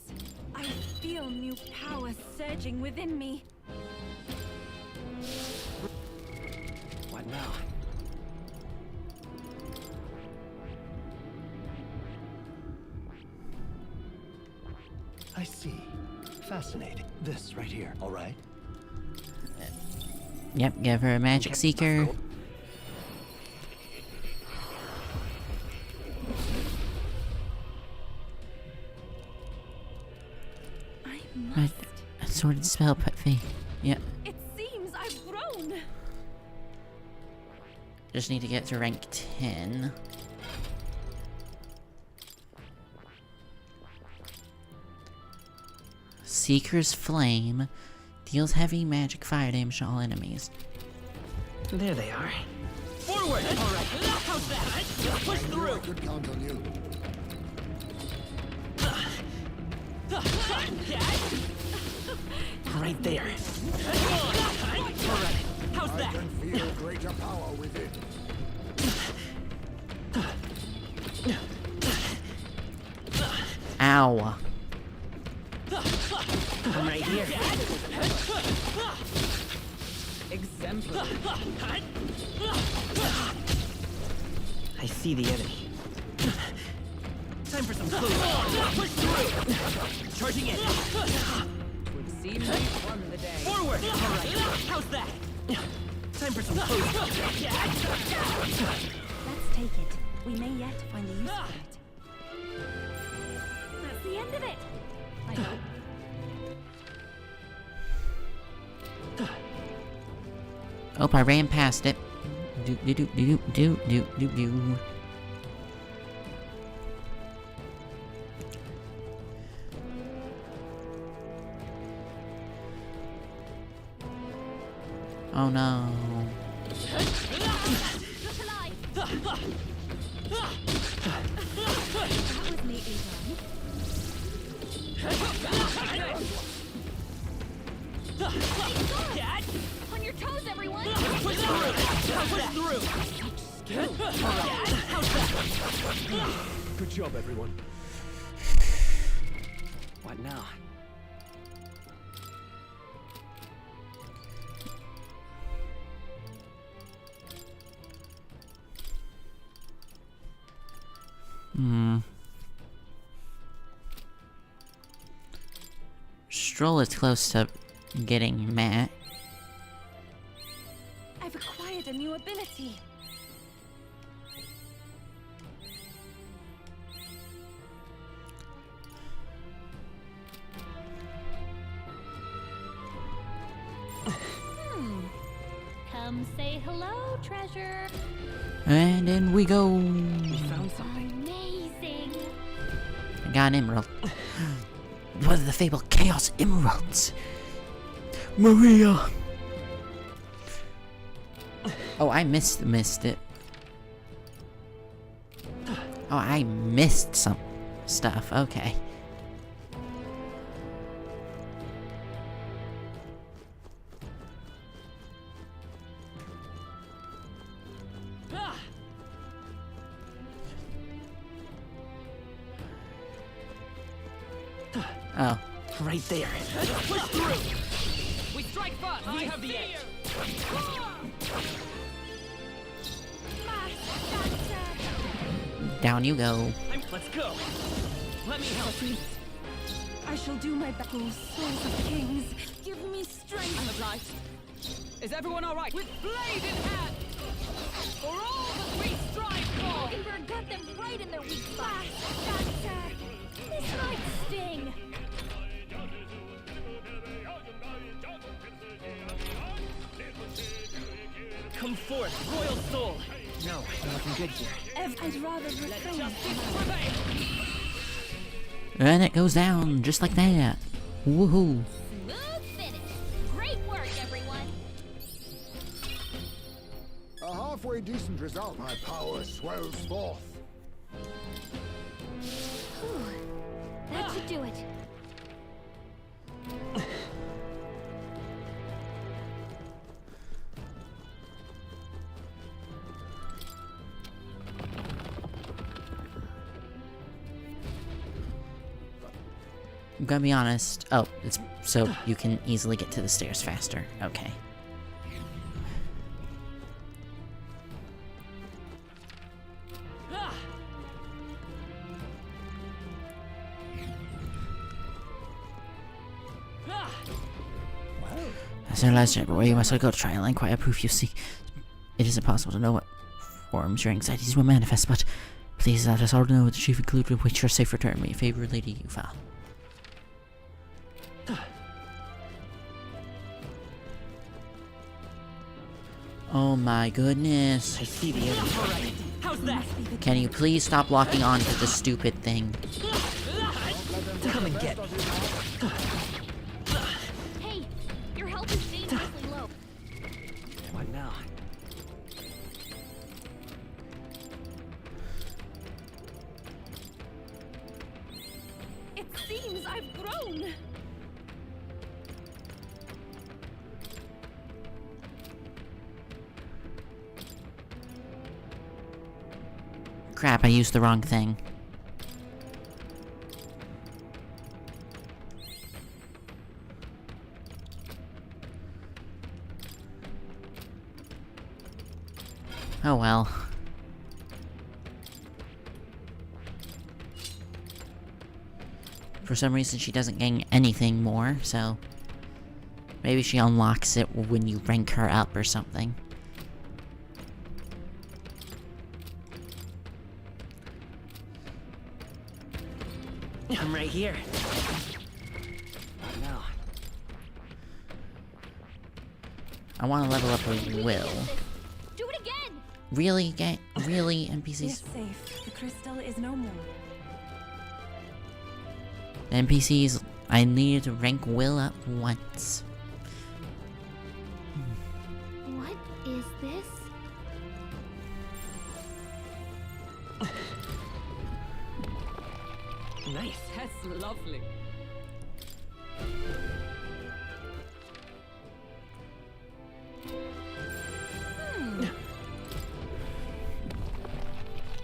I feel new power surging within me. What now? I see. Fascinating. This right here, all right? Yep, give her a magic seeker. I A, must. a sorted spell put fee. Yep. It seems I've grown. Just need to get to rank 10. Seeker's Flame deals heavy magic fire damage to all enemies. There they are. Forward! All right. How's that? Push I through! could count on you. Right there. All right. How's I that? can feel greater power within. Ow. I'm right here. Exemplary. I see the enemy. Time for some close. Push through! Charging in. Would seem we won the day. Forward! All right. How's that? Time for some close. Let's take it. We may yet find a use for it. That's the end of it! I hope. Oh, I ran past it. Do do do do do do do do. Oh no. Look alive! That was neatly done. On your toes, everyone! Push through! Good job, everyone. What now? Stroll is close to getting Matt. I've acquired a new ability. Come say hello, treasure. And in we go. We found something. Amazing. I got an emerald. What are the fabled Chaos Emeralds? Maria! Oh, I missed it. Oh, I missed some stuff. Okay. Ah! Oh. Right there. Push through! We strike first! We have the edge! Down you go. Let's go. Let me help you. I shall do my best. Oh, souls of kings, give me strength. I'm obliged. Is everyone alright? With blade in hand! For all that we strive for! Mockingbird got them right in their weak spot. This might sting. Come forth, royal soul. No, you're looking good here. I'd rather refrain. Justice prevail! And it goes down just like that. Woohoo. Smooth finish. Great work, everyone. A halfway decent result. My power swells forth. That should do it. I'm gonna be honest. Oh, it's so you can easily get to the stairs faster. Okay. Ah! Ah! As I realized it, but where you must go to try and land quiet proof you seek. It is impossible to know what forms your anxieties will manifest, but please let us all know the chief include with which your safe return may favor Lady Yufa. Oh my goodness. I see the enemy. Alright, how's that? Can you please stop locking on to the stupid thing? Come and get. Hey, your health is dangerously low. What now? It seems I've grown. Crap, I used the wrong thing. Oh well. For some reason she doesn't gain anything more, so maybe she unlocks it when you rank her up or something. I'm right here. Not now. I want to level up with Will. Do it again. Really, really, We're NPCs? safe. The crystal is no more. NPCs, I needed to rank Will up once. What is this? Nice. That's lovely.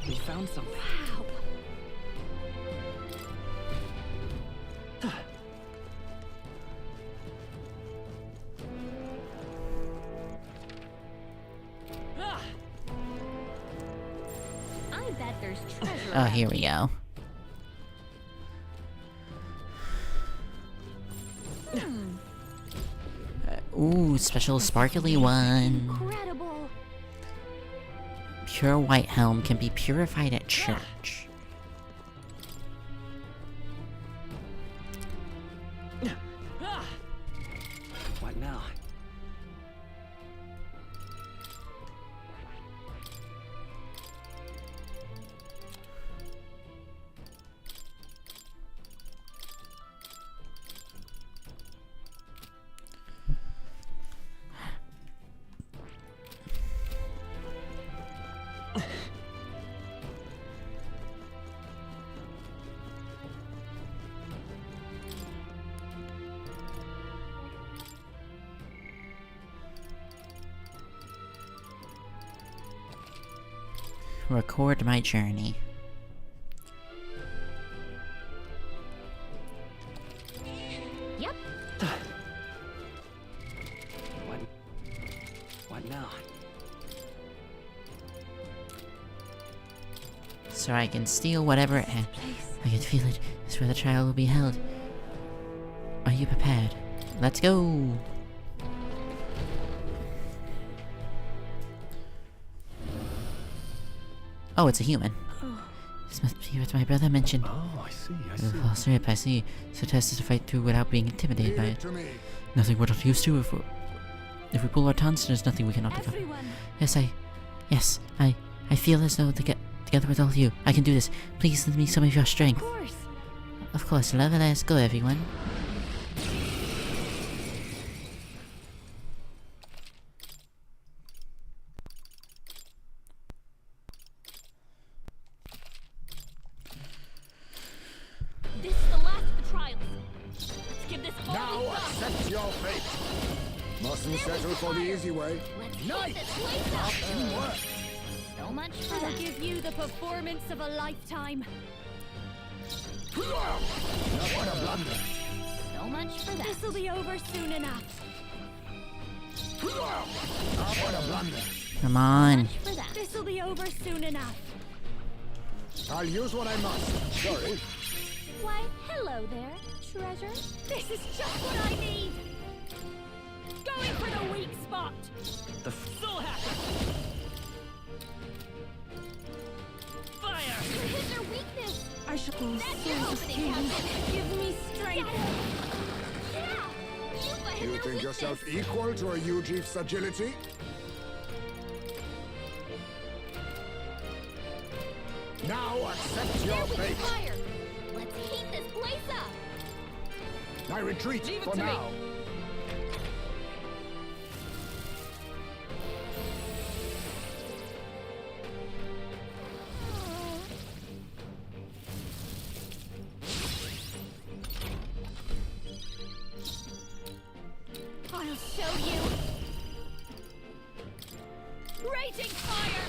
We found something. Wow. Ah! I bet there's treasure. Oh, around here we go. Ooh, special sparkly one. Incredible. Pure white helm can be purified at church. What now? Record my journey. Yep. What now? So I can steal whatever I can feel it. This is where the trial will be held. Are you prepared? Let's go! Oh, it's a human. This must be what my brother mentioned. Oh, I see, The false rip, I see. So test is to fight through without being intimidated by it. to me. Nothing we're not used to. If we pull our taunts, there's nothing we cannot overcome. Everyone, Yes, I feel as though to get together with all of you, I can do this. Please lend me some of your of strength. course. Of course, let's go, everyone. This is the last of the trials. Let's give this all Now we got. accept your fate. Mustn't settle for the easy way. Let's heat this place up. So much for I'll that. give you the performance of a lifetime. What a blunder. So much for that. This'll be over soon enough. What a blunder. Come on. Much for that. This'll be over soon enough. I'll use what I must. Sorry. Why, hello there, treasure. This is just what I need. Going for the weak spot. The soul hacker! Fire! You hit their weakness. I shall go That's your souls of opening, kings. Captain. Give me strength. Yeah. Yuba hit You their think weakness. yourself equal to a Ujief's agility? Now accept your There we fate. fire. Let's heat this place up. I retreat Leave it for to me. now. I'll show you. Raging fire.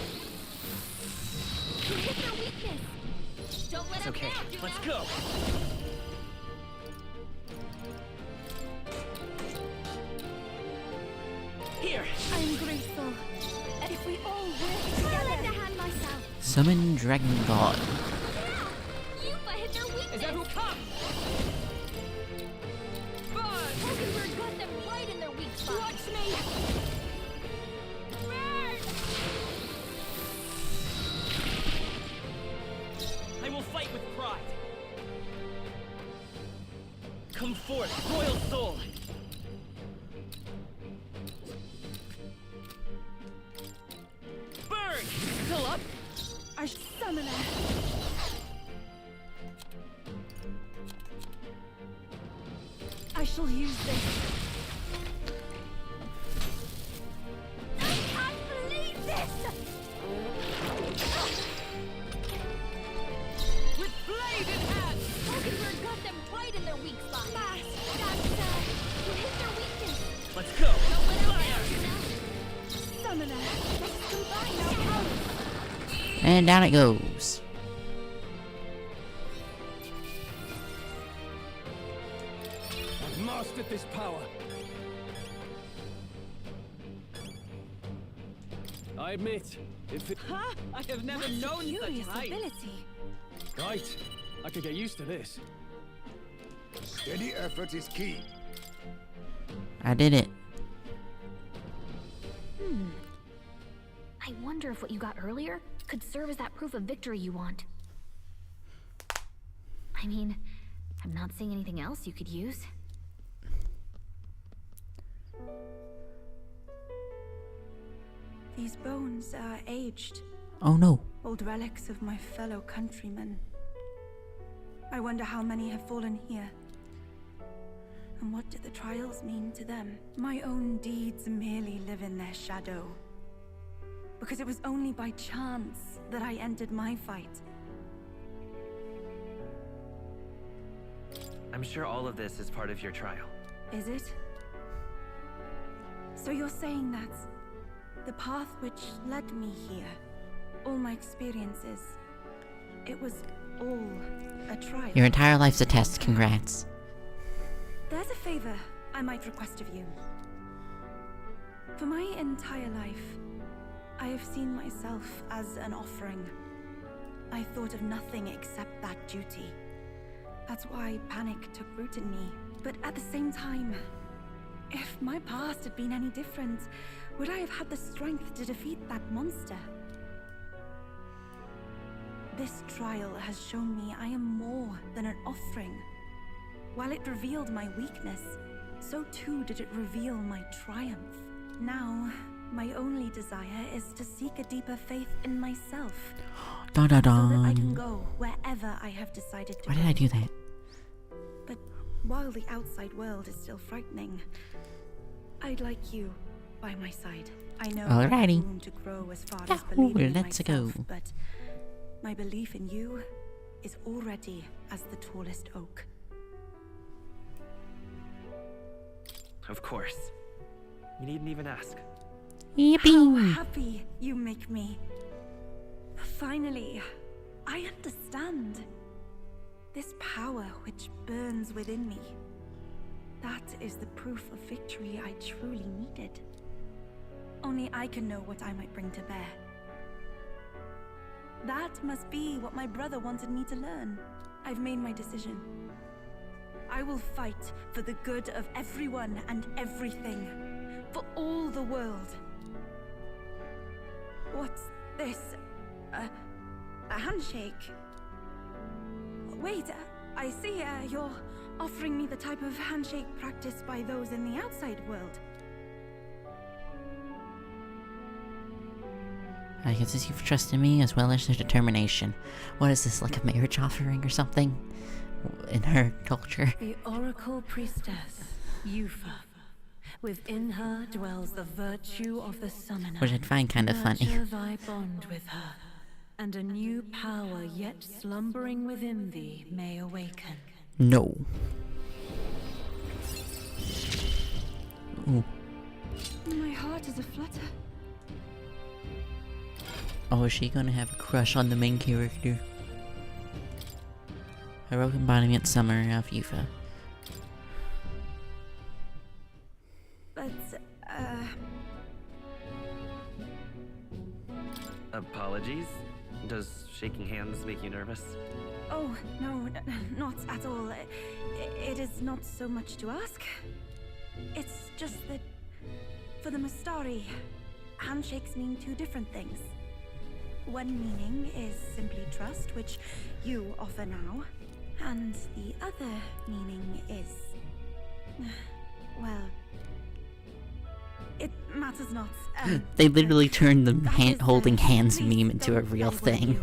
You hit their weakness. Don't let It's them okay. down, Juno. Let's go! Here! I'm grateful. If we all work together. I'll lend a hand myself. Summon Dragon God. Yuba hit their weakness. Is everyone come? Burn! Mockingbird got them right in their weak spot. Watch me. I will fight with pride! Come forth, royal soul! Burn! Still up? Our summoner. I shall use this. I can't believe this! With blade in hand! Mockingbird got them right in their weak spot. Fast, You hit their weakness. Let's go! Don't let them Fire! down, Juno. summoner. Let's combine our powers. And down it goes. I've mastered this power. I admit, if it... Huh? I have never That's a known curious such height. ability. Right. I could get used to this. Steady effort is key. I did it. I wonder if what you got earlier could serve as that proof of victory you want. I mean, I'm not seeing anything else you could use. These bones are aged. Oh no. Old relics of my fellow countrymen. I wonder how many have fallen here. And what do the trials mean to them? My own deeds merely live in their shadow. Because it was only by chance that I entered my fight. I'm sure all of this is part of your trial. Is it? So you're saying that the path which led me here, all my experiences, it was all a trial? Your entire life's a test. Congrats. There's a favor I might request of you. For my entire life, I have seen myself as an offering. I thought of nothing except that duty. That's why panic took root in me. But at the same time, if my past had been any different, would I have had the strength to defeat that monster? This trial has shown me I am more than an offering. While it revealed my weakness, so too did it reveal my triumph. Now, my only desire is to seek a deeper faith in myself. Da da da. So that I can go wherever I have decided to Why go. did I do that? But while the outside world is still frightening, I'd like you by my side. I know I have Alrighty. room to grow as far as Yahoo, believing in let's myself, go. but my belief in you is already as the tallest oak. Of course. You needn't even ask. How Yippee! happy you make me. Finally, I understand. This power which burns within me. That is the proof of victory I truly needed. Only I can know what I might bring to bear. That must be what my brother wanted me to learn. I've made my decision. I will fight for the good of everyone and everything. For all the world. What's this? A handshake? Wait, I see you're offering me the type of handshake practiced by those in the outside world. I can see you've trusted me as well as your determination. What is this, like a marriage offering or something? In her culture. The Oracle Priestess, Yufa. Within her dwells the virtue of the Summoner. Which I'd find kind of funny. Nurture thy bond with her, and a new power yet slumbering within thee may awaken. No. Ooh. My heart is aflutter. Oh, is she gonna have a crush on the main character? Heroic embodiment Summer of Yufa. But, Apologies? Does shaking hands make you nervous? oh, no, not at all. It is not so much to ask. It's just that, for the Mastari, handshakes mean two different things. One meaning is simply trust, which you offer now. And the other meaning is... well... it matters not. They literally turned the that is the holding hands least meme into a don't real play with thing. you.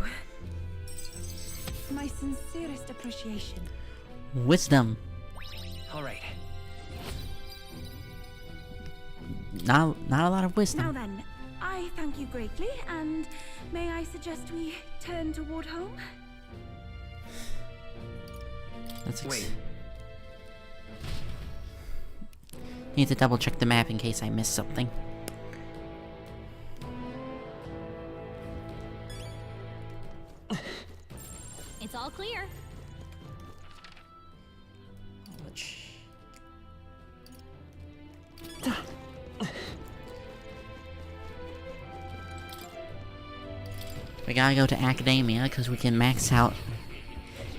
My sincerest appreciation. Wisdom. Alright. Not a lot of Now wisdom. then, I thank you greatly, and may I suggest we turn toward home? That's Wait. Need to double check the map in case I missed something. It's all clear. We gotta go to Academia because we can max out.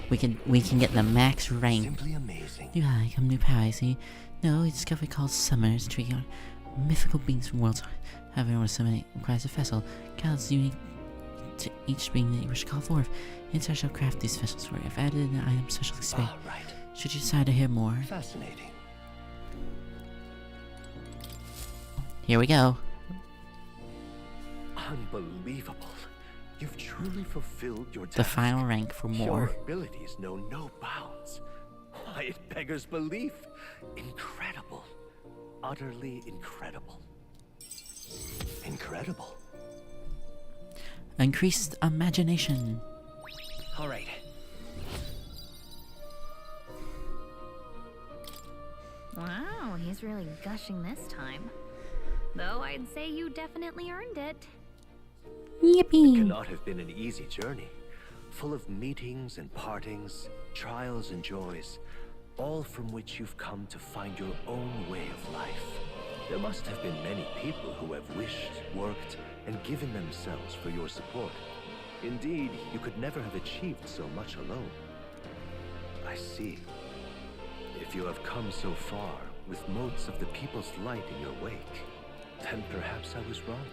We can get the max rank. Simply amazing. New high, come new power, see? No, we discovered called Summer's tree. Mythical beings from worlds have enormous summon requires a vessel. Counts unique to each being that you wish to call forth. Inside shall craft these vessels for you. I've added an item specially specific. Right. Should you decide to hear more, Fascinating. here we go. Unbelievable. You've truly fulfilled your task. The final rank for Your more. abilities know no bounds. Why, it beggars belief. Incredible. Utterly incredible. Incredible. Increased imagination. All right. Wow, he's really gushing this time. Though I'd say you definitely earned it. Yippee! Cannot have been an easy journey. Full of meetings and partings, trials and joys, all from which you've come to find your own way of life. There must have been many people who have wished, worked, and given themselves for your support. Indeed, you could never have achieved so much alone. I see. If you have come so far, with motes of the people's light in your wake, then perhaps I was wrong,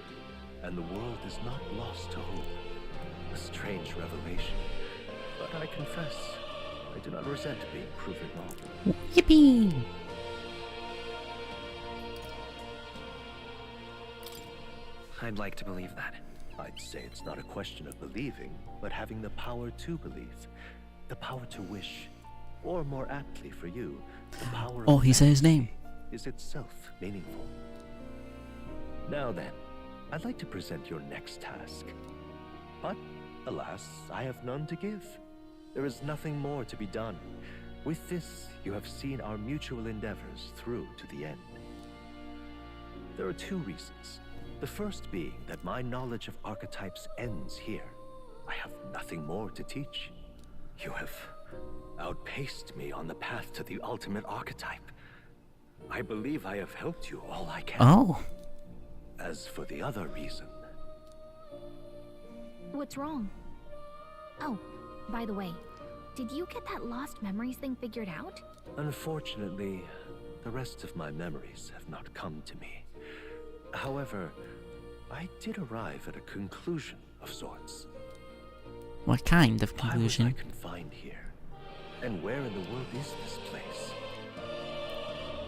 and the world is not lost to hope. A strange revelation, but I confess, I do not resent being proven wrong. Yippee! I'd like to believe that. I'd say it's not a question of believing, but having the power to believe. The power to wish. Or more aptly for you, the power Oh, of he said his name. fantasy is itself meaningful. Now then, I'd like to present your next task. But, alas, I have none to give. There is nothing more to be done. With this, you have seen our mutual endeavors through to the end. There are two reasons. The first being that my knowledge of archetypes ends here. I have nothing more to teach. You have outpaced me on the path to the ultimate archetype. I believe I have helped you all I can. Oh. As for the other reason, What's wrong? Oh, by the way, did you get that lost memories thing figured out? unfortunately, the rest of my memories have not come to me. However, I did arrive at a conclusion of sorts. What kind of Why was I conclusion? confined here? And where in the world is this place?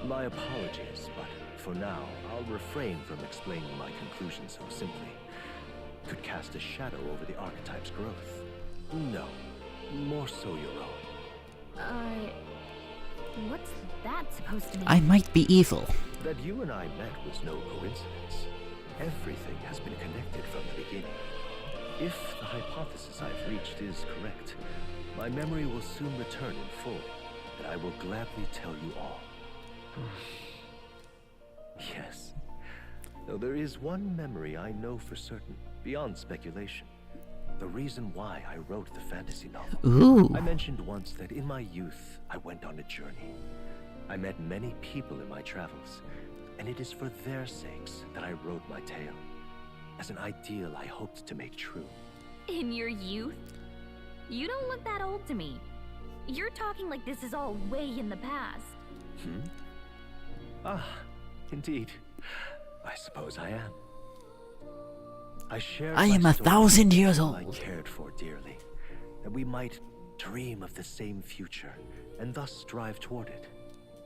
My apologies, but for now, I'll refrain from explaining my conclusion so simply. Could cast a shadow over the archetype's growth. No, more so your own. What's that supposed to mean? I might be evil. That you and I met was no coincidence. Everything has been connected from the beginning. If the hypothesis I've reached is correct, my memory will soon return in full, and I will gladly tell you all. Yes. Though there is one memory I know for certain, beyond speculation. The reason why I wrote the fantasy novel. Ooh. I mentioned once that in my youth, I went on a journey. I met many people in my travels, and it is for their sakes that I wrote my tale, as an ideal I hoped to make true. In your youth? You don't look that old to me. You're talking like this is all way in the past. Ah, indeed. I suppose I am. I shared I my am 1,000 story with years people I old. cared for dearly, that we might dream of the same future, and thus strive toward it.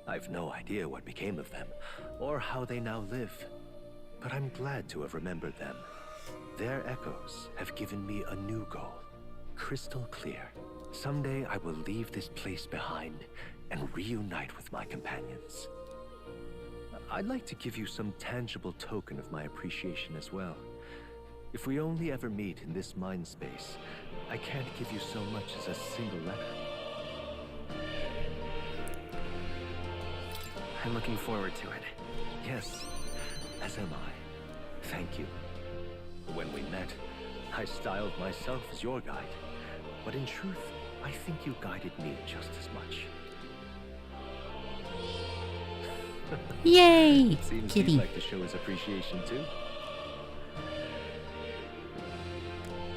I've no idea what became of them, or how they now live, but I'm glad to have remembered them. Their echoes have given me a new goal, crystal clear. Someday I will leave this place behind and reunite with my companions. I'd like to give you some tangible token of my appreciation as well. If we only ever meet in this mind space, I can't give you so much as a single letter. I'm looking forward to it. Yes, as am I. Thank you. When we met, I styled myself as your guide, but in truth, I think you guided me just as much. Yay! Seems Kitty. he'd like to show his appreciation too.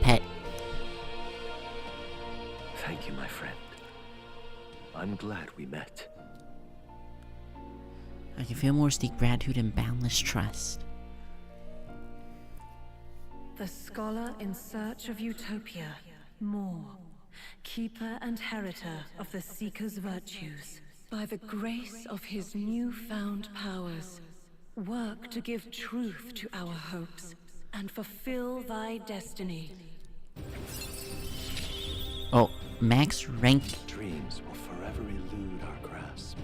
Pet. Thank you, my friend. I'm glad we met. I can feel more deep gratitude and boundless trust. The scholar in search of utopia, more. Keeper and heriter of the Seeker's virtues. By the grace of his newfound powers, work to give truth to our hopes and fulfill thy destiny. Oh, max rank Dreams will forever elude our grasp.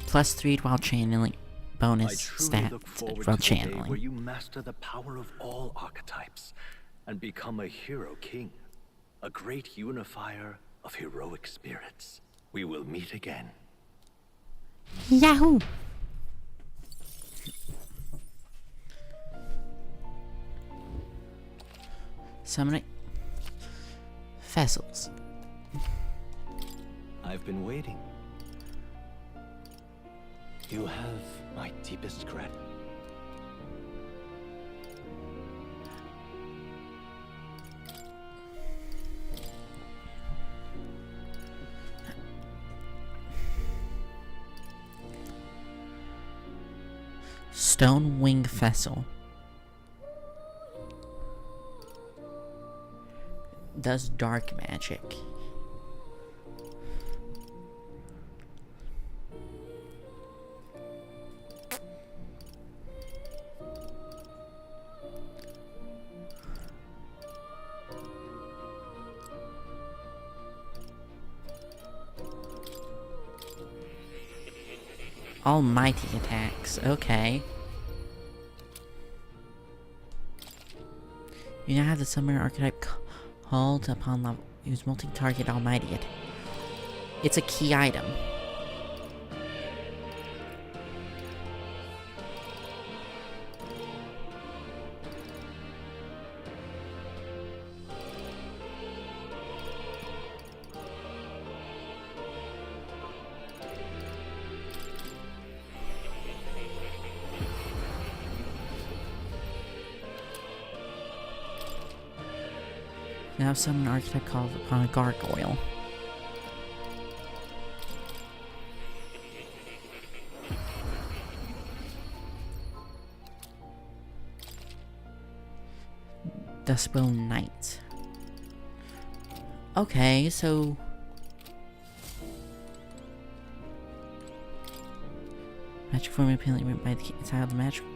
+3 while channeling. I Bonus truly look stat forward while to the day channeling. where you master the power of all archetypes and become a hero king, a great unifier of heroic spirits. We will meet again. Yahoo! Summoning vessels. I've been waiting. You have my deepest gratitude. Stone Wing Vessel. Does dark magic. Almighty attacks, okay. You now have the summoner archetype called upon level. Use multi-target almighty attack. It's a key item. Now summon an archetype called upon a gargoyle. Dustbone Knight. Okay, so magic form apparently written by the child of magical.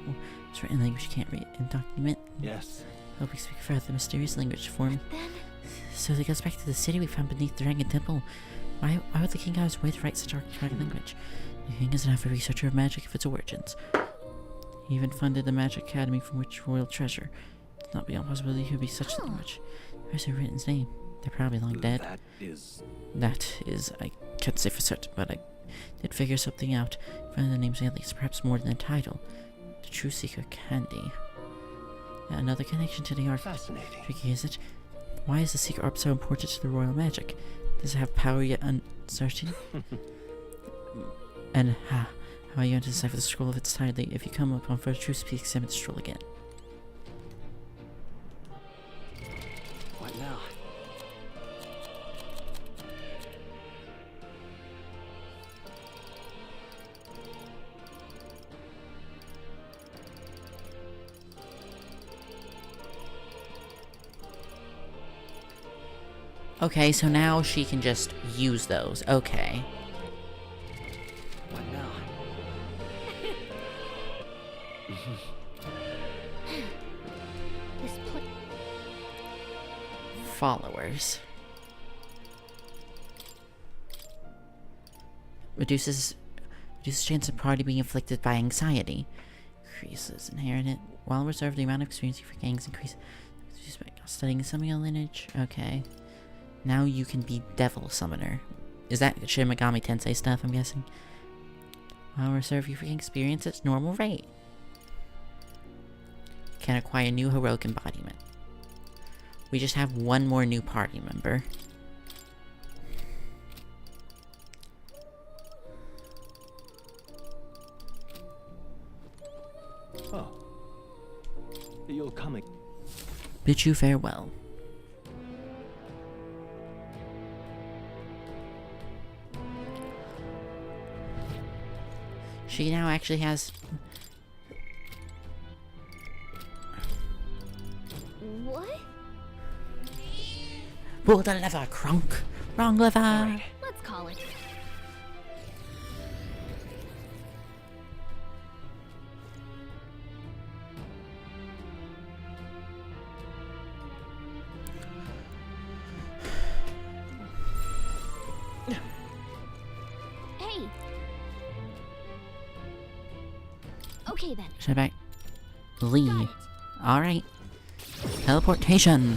It's written in language you can't read in document. Yes. Hope we speak further the mysterious language form. So it goes back to the city we found beneath the Dragon Temple. Why would the king have his way to write such archaic language? The king is enough a researcher of magic of its origins. He even funded the Magic Academy from which royal treasure. It's not beyond possibility he would be such a language. Where's who written his name? They're probably long dead. That is, I can't say for certain, but I did figure something out. One of the names at least, perhaps more than the title. The True Seeker Candy. Another connection to the arc. Fascinating. Tricky, is it? Why is the secret orb so important to the royal magic? Does it have power yet uncertain? And how are you going to decipher the scroll if it's tidy? If you come upon first truth, please examine the scroll again. What now? Okay, so now she can just use those. Okay. What now? This place. Followers. Reduces chance of party being afflicted by anxiety. Increases inherent. While reserved, the amount of experience for gangs increases. Studying Summoning lineage. Okay. Now you can be Devil Summoner. Is that Shin Megami Tensei stuff, I'm guessing? While reserve you for experience its normal rate. Can acquire new heroic embodiment. We just have one more new party member. Oh. You'll come again. Bid you farewell. She now actually has... What? Pull the lever, Kronk! Wrong lever! Let's call it. Hey. Okay then. Should I back? Lee. Alright. Teleportation!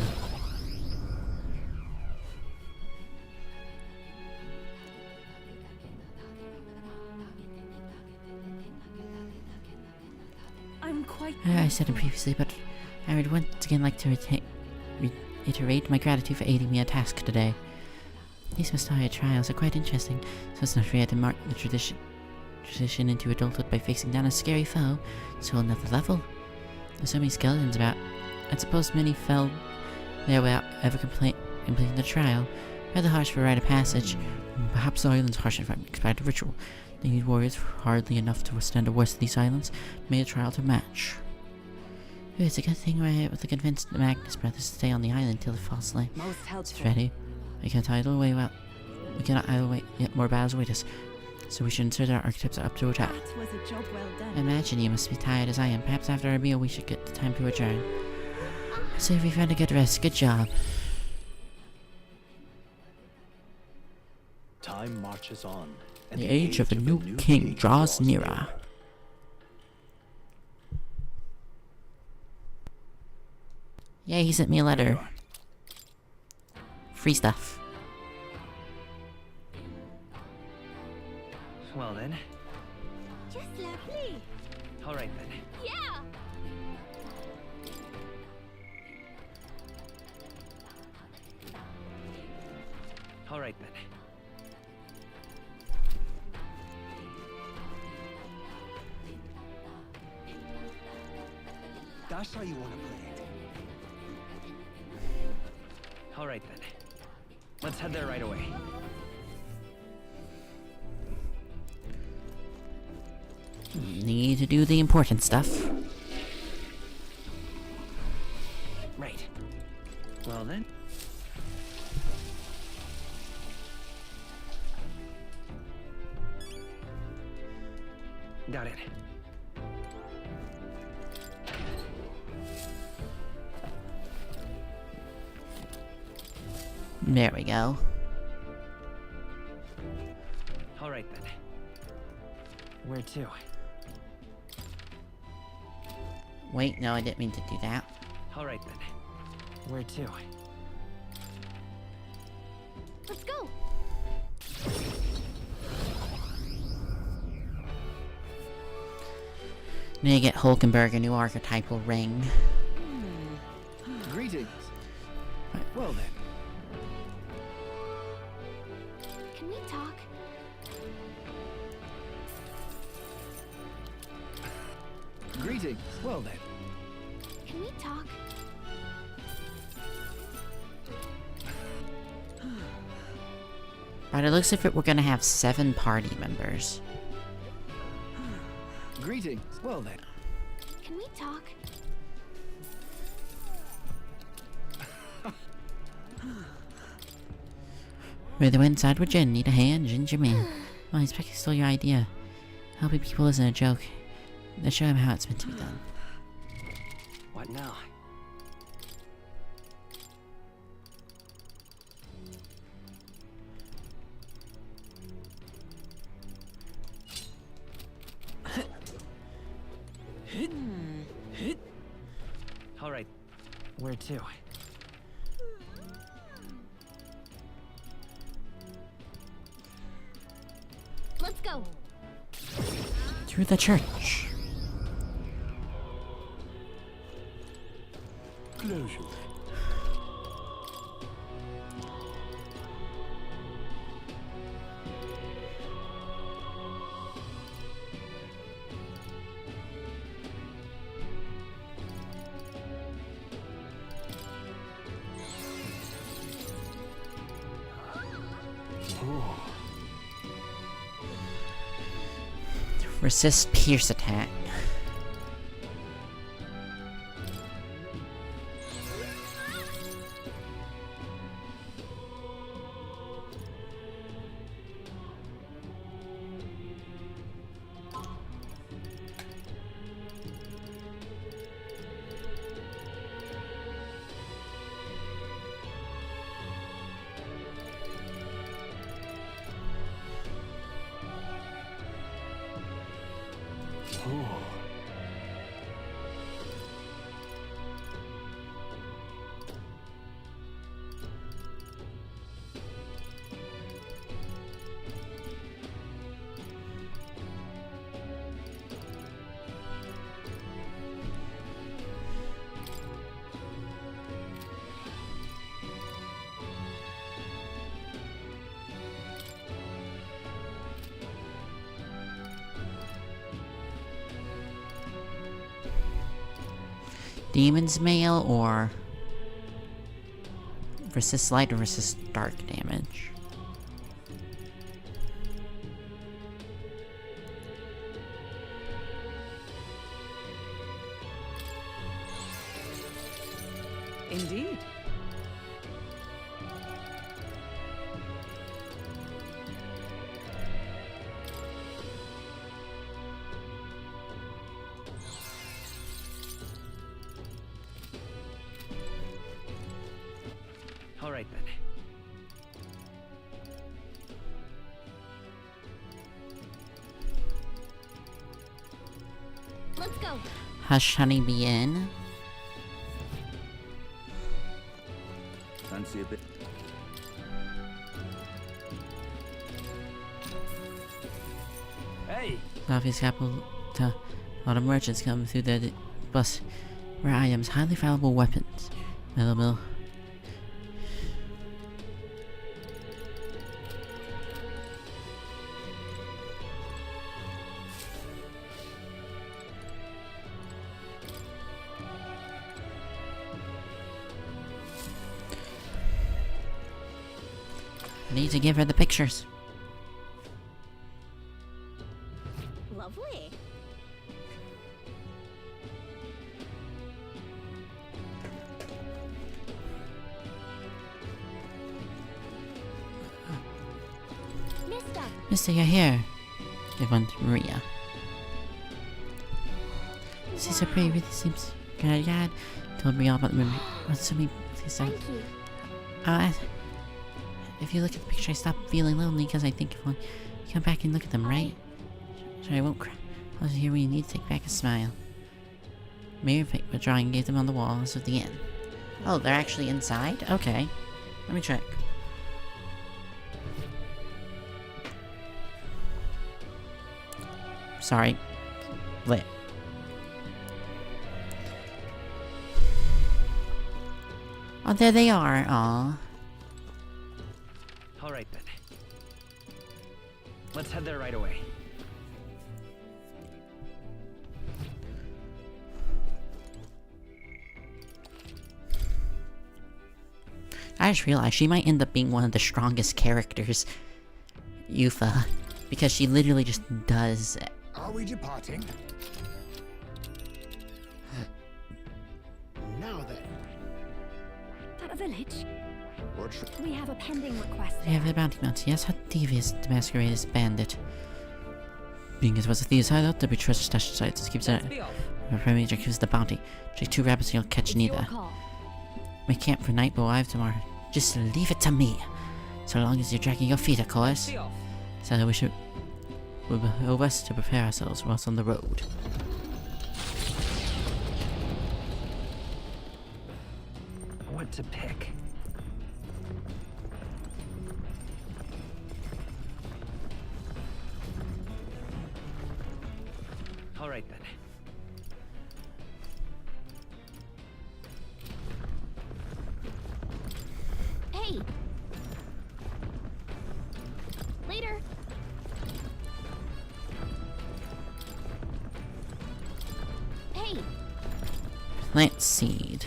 I'm quite. I said it previously, but I would once again like to reiterate my gratitude for aiding me in a task today. These Messiah trials are quite interesting, so it's not fair to mark the transition into adulthood by facing down a scary foe to another level. There's so many skeletons about. I suppose many fell there without ever completing the trial. Rather harsh for a rite of passage. Perhaps the island's harsh if I expect a ritual. They need warriors hardly enough to withstand the worst of these islands. Made a trial to match. Ooh, it's a good thing we're able to convince the Magnus brothers to stay on the island till the false light is ready. We cannot idle away yet more battles await us. So we should ensure that our archetypes are up to attack. That was a job well done. I imagine you must be tired as I am. Perhaps after our meal we should get the time to adjourn. So if we found a good rest, good job. Time marches on. And The age of a new king draws nearer. Yeah, he sent me a letter. Free stuff. Well then. Just lovely. Alright then. Yeah. Alright then. That's how you want to play it. Alright then. Let's head there right away. Need to do the important stuff. Right. Well then. Got it. There we go. Alright then. Where to? Wait, no, I didn't mean to do that. Alright then. Where to? Let's go. Need to get Hulkenberg a new archetypal ring. Greetings. Well then. Can we talk? Greetings. Well then. Can we talk? Right, it looks as if we're gonna have 7 party members. Greetings. Well then. Can we talk? Where the wind side with Jin, need a hand, Ginger Man. Well, I expect it's still your idea. Helping people isn't a joke. Let's show him how it's meant to be done. What now? Alright. Where to? Let's go. Through the church. Closure. Resist pierce attack. Demon's Mail or resist light or resist dark damage. Indeed. All right then. Let's go. Hush Honey be in. Fancy a bit. Hey! Coffee's capital. A lot of merchants come through there to bust rare items, highly valuable weapons. Metal mill. I need to give her the pictures. Lovely. Mister. Mister, you're here. Give one to Maria. She's so pretty, really seems good. Dad told me all about the movie. What's me, please say? Thank you. If you look at the picture, I stop feeling lonely because I think if I come back and look at them, right? So I won't cry. I was here when you need to take back a smile. Mary picked the drawing and gave them on the walls of the inn. Oh, they're actually inside? Okay. Let me check. Sorry. Lit. Oh, there they are. Aw. All right then. Let's head there right away. I just realized she might end up being one of the strongest characters, Yufa, because she literally just does. Are we departing? Now then. At a village. What should We have a pending request. They have the bounty mounts. Yes, how devious to masquerade as bandit. Being as was a thieves' hideout, there'll be treasure stashed inside. Just keeps it. Be off. Prime Minister gives the bounty. Take 2 rabbits and you'll catch It's neither. your call. We camp for night, but we'll arrive tomorrow. Just leave it to me. So long as you're dragging your feet, of course. Be off. So we should. We'll behove us to prepare ourselves whilst on the road. What to pick? All right then. Hey. Later. Hey. Plant seed.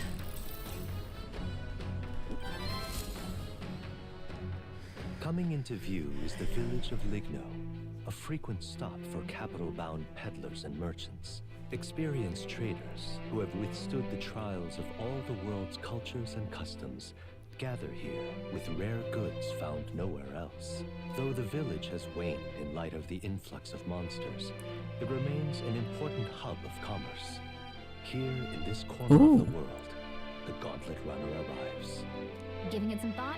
Coming into view is the village of Ligno. a frequent stop for capital-bound peddlers and merchants. Experienced traders who have withstood the trials of all the world's cultures and customs gather here with rare goods found nowhere else. Though the village has waned in light of the influx of monsters, it remains an important hub of commerce. Here in this corner of the world, the Gauntlet Runner arrives. Giving it some thought?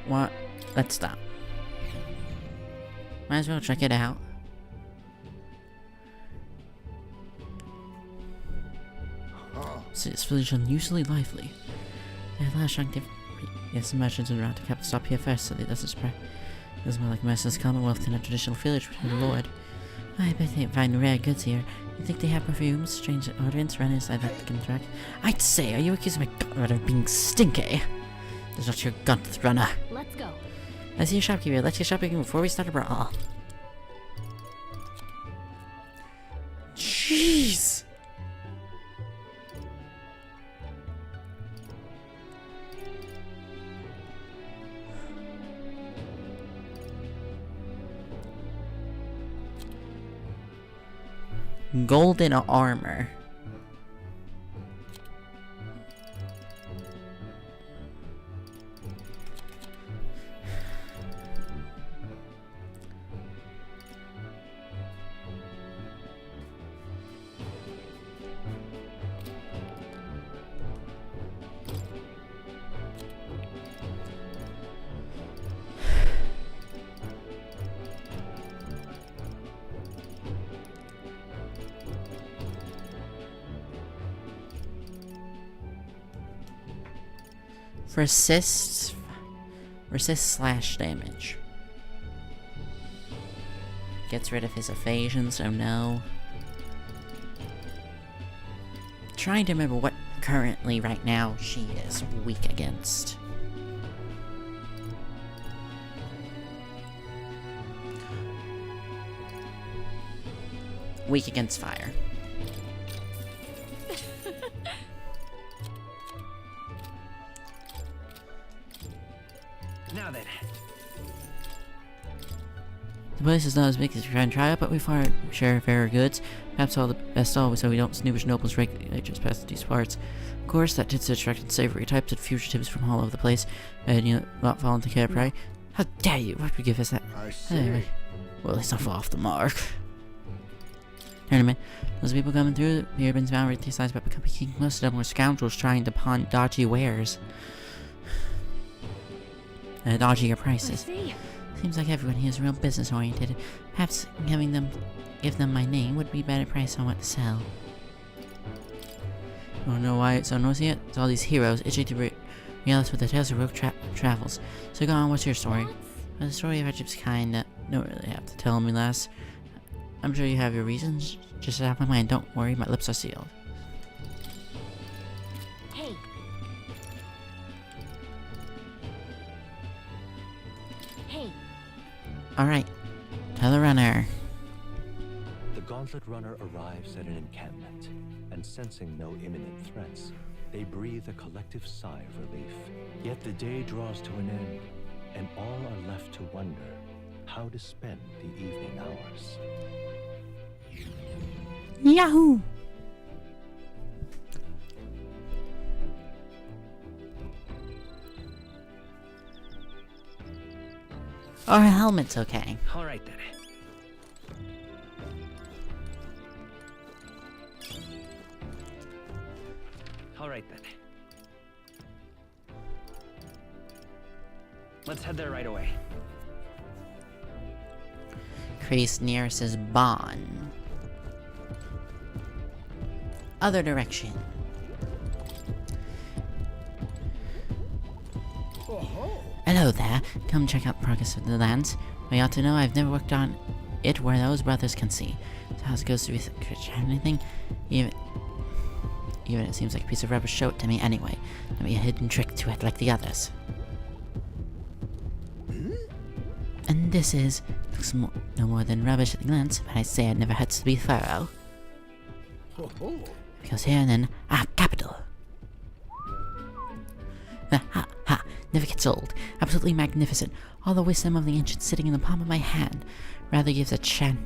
What? Let's stop. Might as well check it out. See, this village is unusually lively. They have large activity. Yes, the merchants and around the capital stop here first, so that doesn't spread. It was more like Mercer's Commonwealth than a traditional village with a lord. I bet they find rare goods here. You think they have perfumes, strange odorants, runners I'd like to interact? I'd say, are you accusing my Gauntlet Runner of being stinky? There's not your Gauntlet Runner. Let's go. I see your shopkeeper. Let's get shopping before we start a brawl. Jeez! Golden armor. Resist slash damage. Gets rid of his evasion, so no. Trying to remember what currently right now she is weak against. Weak against fire. Now then. The place is not as big as we try and try it, but we far share fair goods. Perhaps all the best always, so we don't snoobish nobles regularly just past these parts. Of course, that tends to attract savory types and fugitives from all over the place, and you know, not fall into care prey. How dare you? What would you give us that? I see. Anyway, well, let's not fall off the mark. Tournament. Those people coming through the urban's bound with size about becoming king. Most of them were scoundrels trying to pawn dodgy wares. Dodgier prices. Seems like everyone here is real business oriented. Perhaps give them my name would be a better price on what to sell. I don't know why it's so noisy yet. It's all these heroes itching to realize with the tales of rogue travels. So go on, what's your story? Well, the story of Egypt's kinda don't really have to tell me less. I'm sure you have your reasons. Just out of my mind, don't worry, my lips are sealed. Hey. Hey. Alright. Tell the runner. The Gauntlet Runner arrives at an encampment, and sensing no imminent threats, they breathe a collective sigh of relief. Yet the day draws to an end, and all are left to wonder how to spend the evening hours. Yahoo! Our helmet's okay. All right then. All right then. Let's head there right away. Crease nearest is Bon. Other direction. Hello there. Come check out the progress of the lands. We ought to know I've never worked on it where those brothers can see. So how's it goes to research anything? Even it seems like a piece of rubbish, show it to me anyway. There'll be a hidden trick to it like the others. And this looks no more than rubbish at a glance, but I say it never hurts to be thorough. Because here and then, capital. Ha ha! Never gets old. Absolutely magnificent. All the wisdom of the ancients sitting in the palm of my hand. Rather gives a chap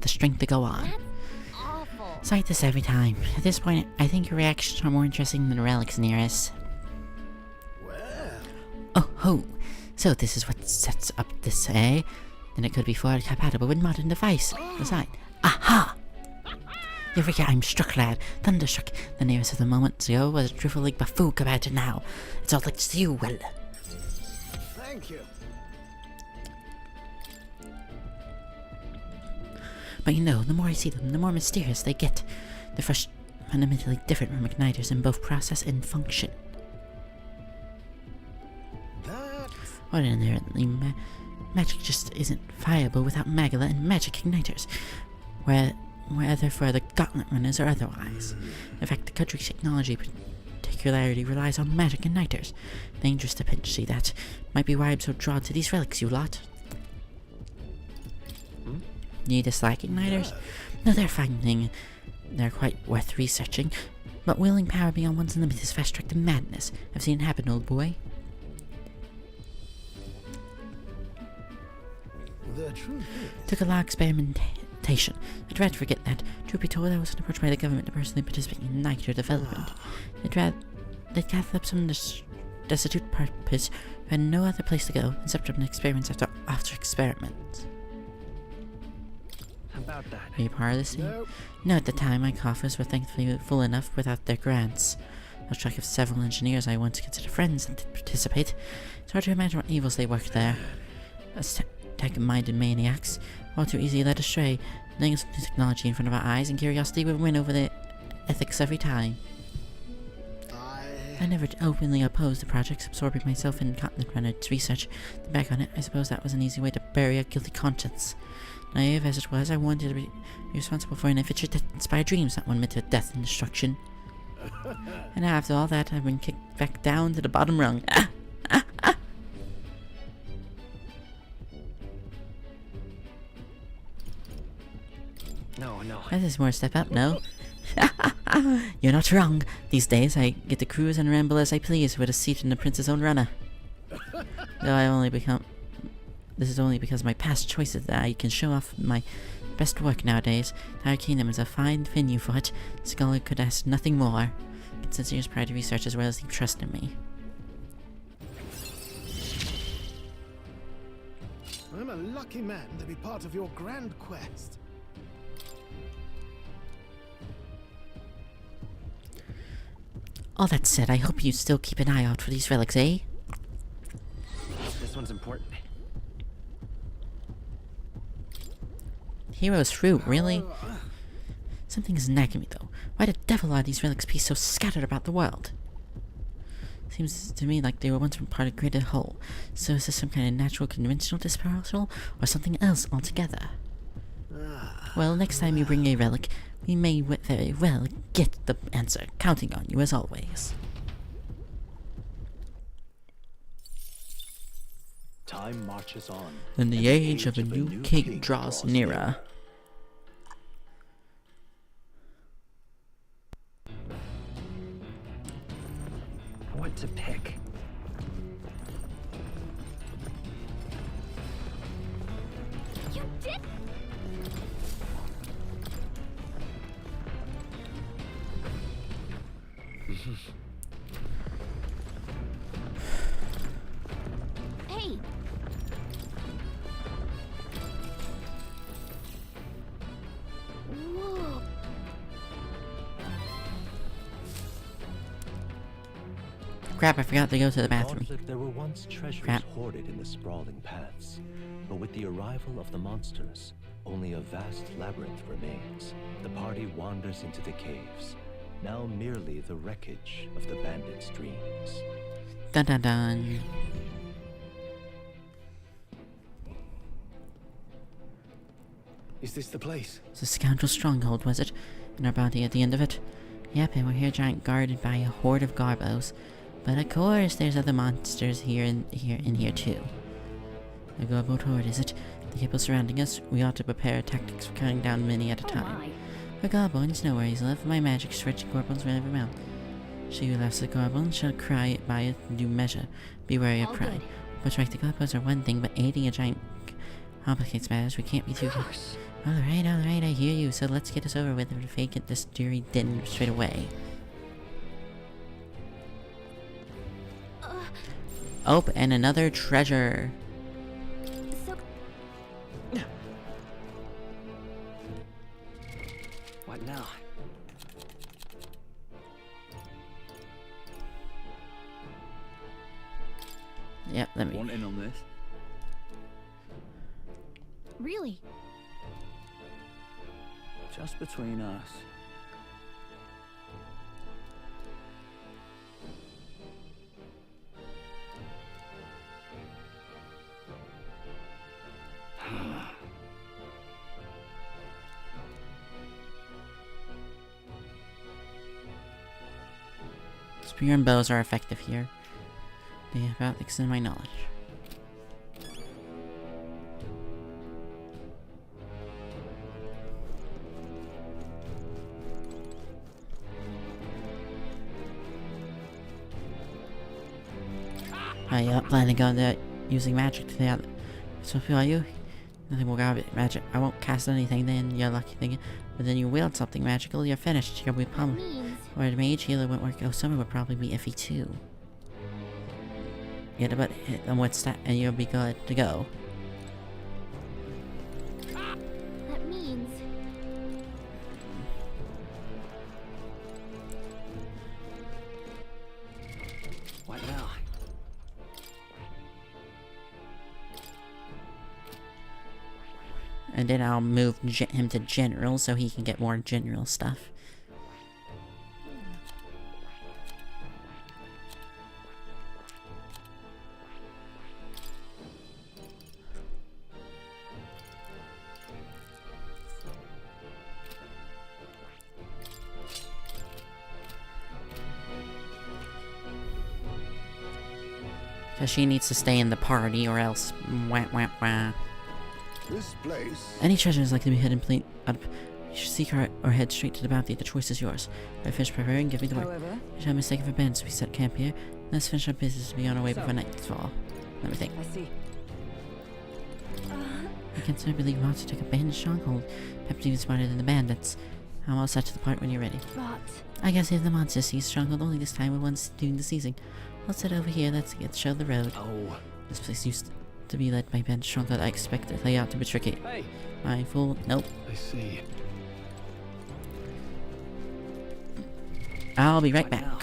the strength to go on. Awful. Cite this every time. At this point, I think your reactions are more interesting than the relics near us. Oh ho! So this is what sets up this, eh? Then it could be forward compatible with modern device design. Aha! Eureka, I'm struck, lad. Thunderstruck. The nearest of the moments ago was a drivel-like buffoon compared to now. It's all thanks to you, Will. Thank you. But you know, the more I see them, the more mysterious they get. They're fundamentally different from igniters in both process and function. Ordinarily, magic just isn't viable without Magilla and magic igniters, whether for the gauntlet runners or otherwise. In fact, the country's technology particularly relies on magic igniters. Dangerous to pinch, see that? Might be why I'm so drawn to these relics, you lot. You dislike igniters? No, they're fine. They're quite worth researching. But wielding power beyond one's limit is fast track to madness. I've seen it happen, old boy. The truth is, Took a lot of experimentation. I dread to forget that. Truth be told, I wasn't approached by the government to personally participate in igniter development. They'd gathered up some destitute purpose who had no other place to go except from experiments after experiments. How about that? Are you part of this team? Nope. No, at the time, my coffers were thankfully full enough without their grants. I lost track of several engineers I once considered friends and did participate. It's hard to imagine what evils they worked there. As tech-minded maniacs, all too easily led astray, laying some new technology in front of our eyes, and curiosity would win over the ethics every time. I never openly opposed the projects, absorbing myself in Continent Runner's research. Then back on it, I suppose that was an easy way to bury a guilty conscience. Naive as it was, I wanted to be responsible for an adventure that inspired dreams, not one meant to death and destruction. And after all that, I've been kicked back down to the bottom rung. No. That is more a step up, no? You're not wrong. These days, I get to cruise and ramble as I please with a seat in the prince's own runner. Though this is only because of my past choices that I can show off my best work nowadays. The Higher Kingdom is a fine venue for it. The scholar could ask nothing more. It's sincere pride to research as well as deep trust in me. I'm a lucky man to be part of your grand quest. All that said, I hope you still keep an eye out for these relics, eh? This one's important. Hero's fruit, really? Something's nagging me, though. Why the devil are these relics so scattered about the world? Seems to me like they were once part of a greater whole. So is this some kind of natural conventional dispersal, or something else altogether? Well, next time you bring a relic, we may very well get the answer. Counting on you as always. Time marches on. And the age of a new king draws nearer. What to pick? You did. Hey. Whoa. Crap, I forgot to go to the bathroom. Gauntlet, there were once treasures Crap. hoarded in the sprawling paths, but with the arrival of the monsters, only a vast labyrinth remains. The party wanders into the caves, now merely the wreckage of the bandits' dreams. Dun dun dun. Is this the place? It's a scoundrel stronghold, was it? And our bounty at the end of it? Yep, and we're here giant guarded by a horde of garbos. But of course, there's other monsters here too. A garbo horde, is it? The people surrounding us, we ought to prepare tactics for cutting down many at a time. For garboins, no worries, left. My magic stretch gorbons whenever around. She who laughs at goblins shall cry by its due measure. Be wary of All pride. good. Protecting goblins are one thing, but aiding a giant complicates matters. We can't be too good. Alright, I hear you. So let's get this over with and vacate this dreary den straight away. Oh, and another treasure. So What now? Yep, let me. Want in on this? really, Just between us. Spear and bows are effective here. They about extend my knowledge. I plan to go there using magic to the other. So who are you? Nothing will grab it. Magic. I won't cast anything then, you're lucky thing. But then you wield something magical, you're finished. You'll be pummeled. means Or a mage healer won't work. Oh, summer would probably be iffy too. Yeah, but hit them with stat and you'll be good to go. that means What now? And then I'll move him to general so he can get more general stuff. Because she needs to stay in the party or else wah wah wah. This place. Any treasure is likely to be hidden plain up. You should seek her or head straight to the bounty. The choice is yours. I finish preparing, give me the word. However, I shall mistake for Ben, so we set camp here. Let's finish our business and be on our way before nightfall. Let me think. I see. I can't say I believe monster took a abandoned stronghold. Perhaps even smarter than the bandits. I'm all set to the part when you're ready. but I guess if the monster sees stronghold only this time, we're ones doing the seizing. Let's head over here. Let's get show the road. Oh. This place used to be led by Ben Stronghold. I expect the layout to be tricky. Hey, My fool. Nope. I see. I'll be right What back. now?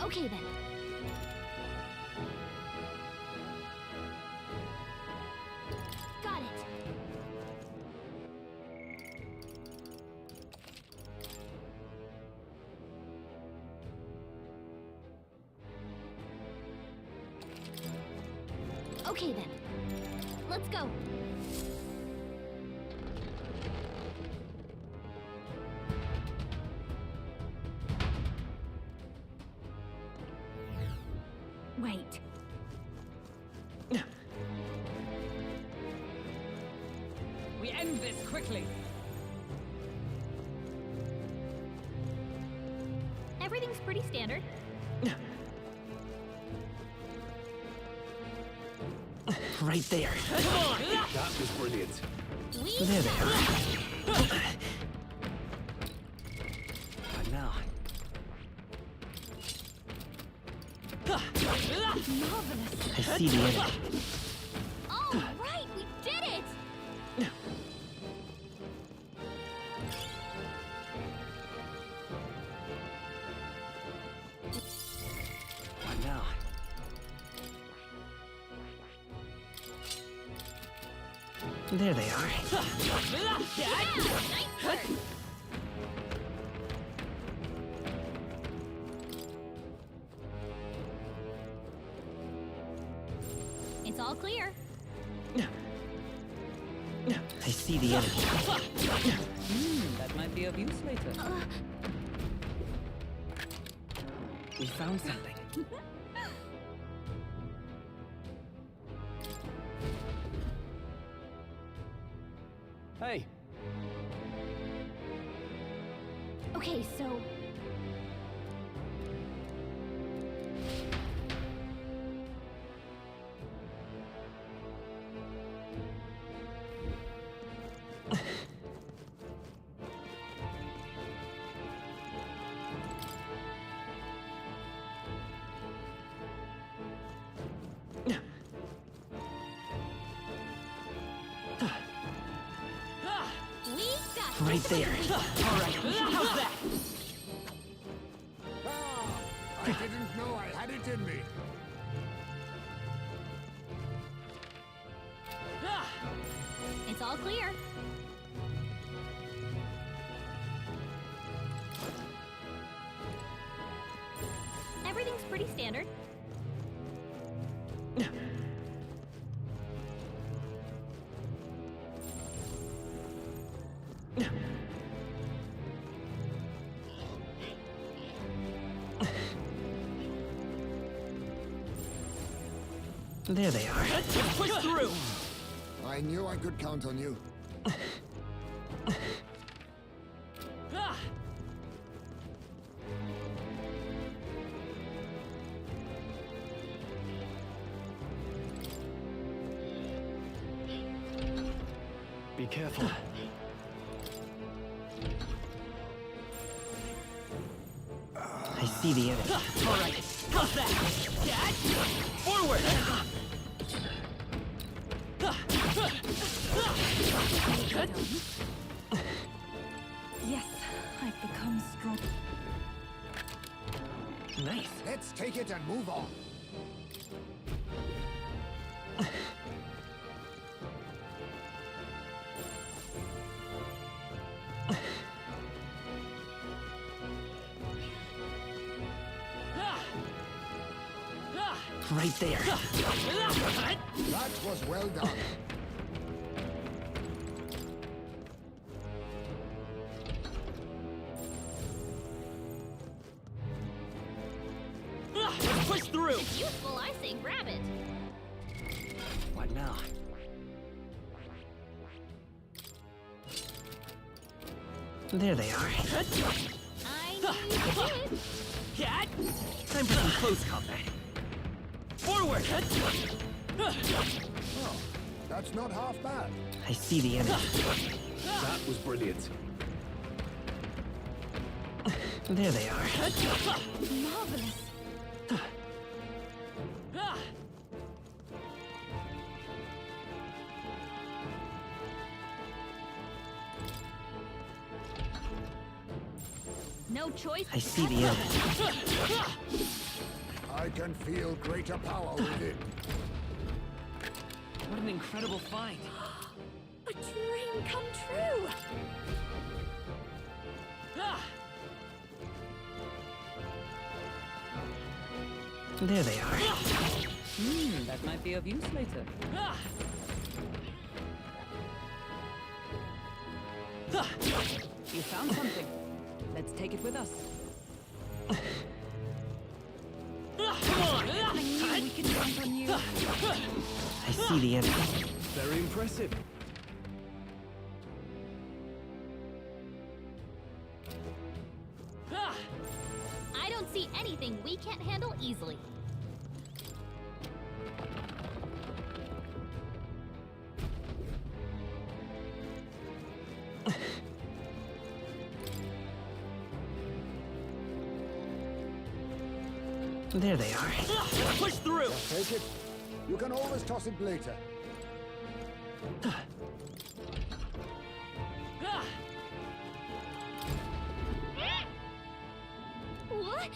okay then. Okay then. Let's go. Wait. We end this quickly. Everything's pretty standard. Right there. Come on! That was brilliant. We There they got are. What now? marvelous. I see the enemy. All right, we did it. What now? There they are. Yeah, nice work. It's all clear. I see the enemy. That might be of use later. We found something. Hey, Okay, so we got Right this. there. All right. How's that? Ah, I didn't know I had it in me. It's all clear. Everything's pretty standard. There they are. Push through. I knew I could count on you. Be careful. I see the enemy. All right. How's that? Dad? Forward. Yes, I've become strong. Nice. Let's take it and move on. Right there. That was well done. Push through. It's useful, I say grab it. What now? There they are. I knew you did. Cat. Time for some close combat. Forward. Oh, that's not half bad. I see the enemy. That was brilliant. There they are. Marvelous. No choice. I see the enemy. I can feel greater power within. What an incredible find. A dream come true. There they are. That might Might be of use later. You found something. Let's take it with us. Come on! I knew we could count on you. I see the enemy. Very impressive. I don't see anything we can't handle easily. There they are. Push through! Take it. You can always toss it later. What?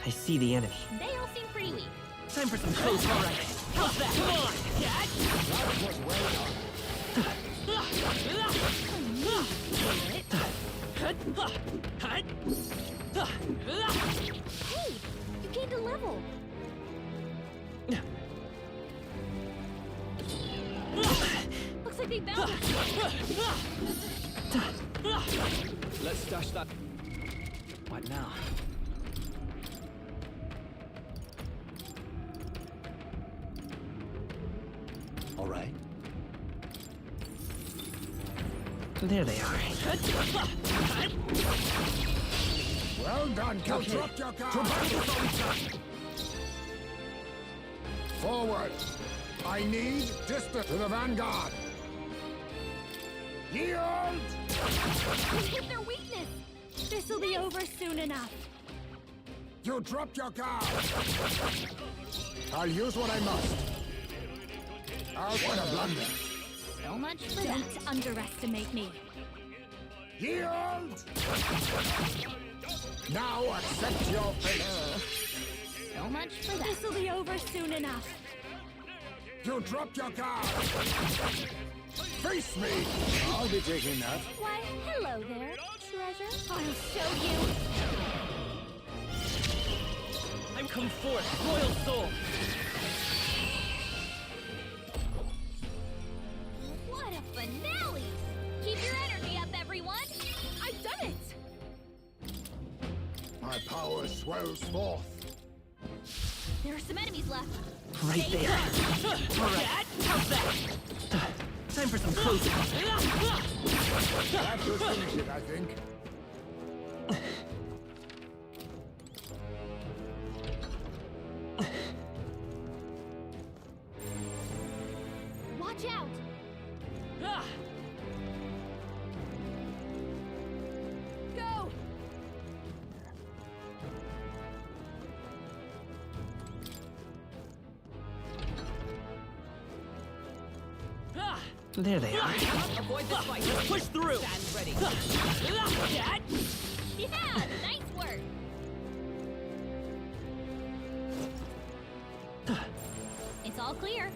I see the enemy. They all seem pretty weak. Time for some close alright. How's that? Come on! Dad! That was well done. Hey, you gained a level. Looks like they bounced. Let's stash that. What now? All right. There they are. Well done, Cal. Drop your guard. Forward. I need distance to the vanguard. Yield! We hit their weakness. This'll be over soon enough. You dropped your guard. I'll use what I must. What a blunder. So much for that. Don't underestimate me. Yield! Now accept your fate. So much for that. This'll be over soon enough. You dropped your guard. Face me. I'll be taking that. Why, hello there, treasure. I'll show you. I'm come forth, royal soul. What a finale! Keep your energy up, everyone. I've done it. My power swells forth. There are some enemies left. Right Stay there. firm. Alright, how's that? Time for some closing. That will finish it, I think. Watch out! Go! There they are. Avoid this fight. Push through. Stand ready. Dad! Yeah, nice work. It's all clear.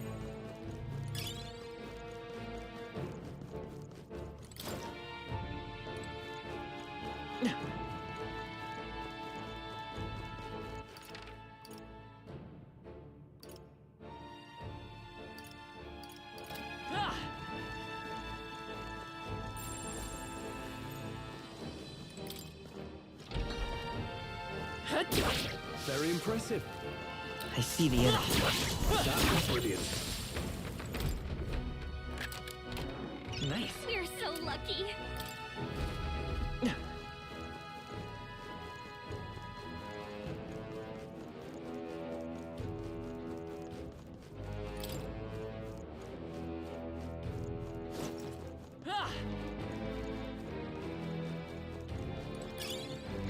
Very impressive. I see the enemy. That was brilliant. Nice. We're so lucky.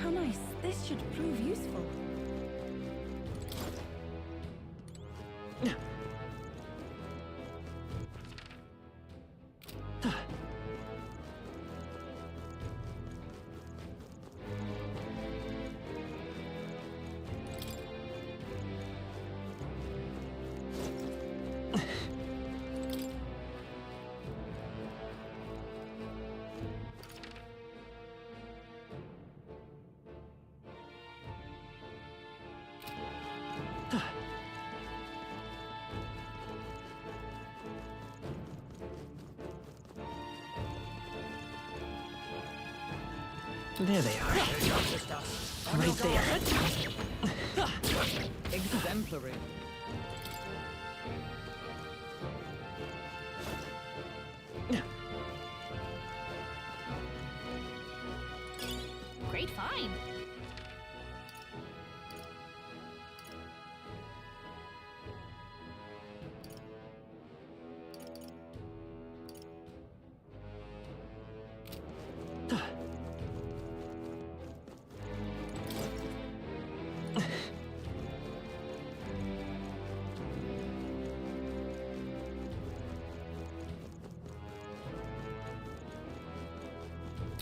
How nice. This should prove useful. There they are. Right there. Exemplary. Great find.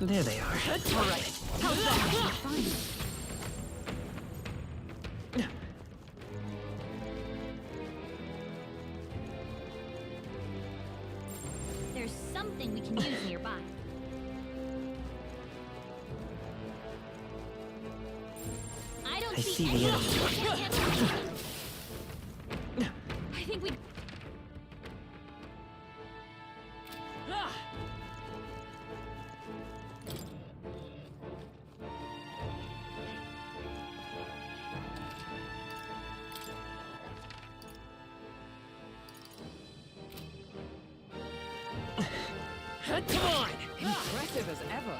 There they are. All right. How's that? There's something we can use nearby. I don't I see the enemy. I think we. Come on! Impressive as ever.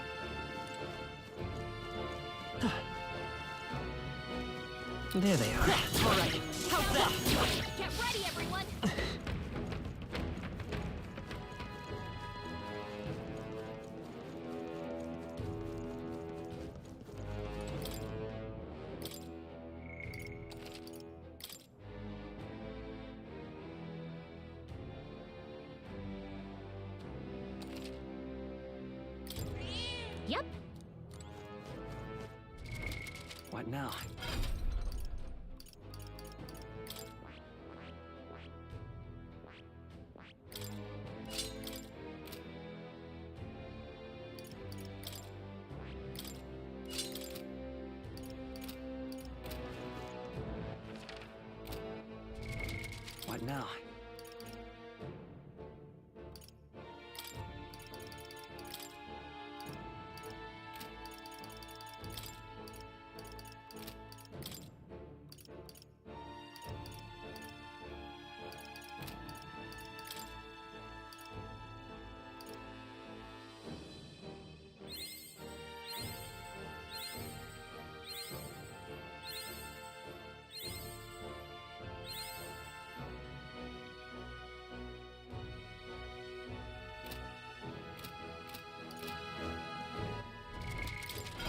There they are. All right. How's that? Get ready, everyone! Yep. What now? What now?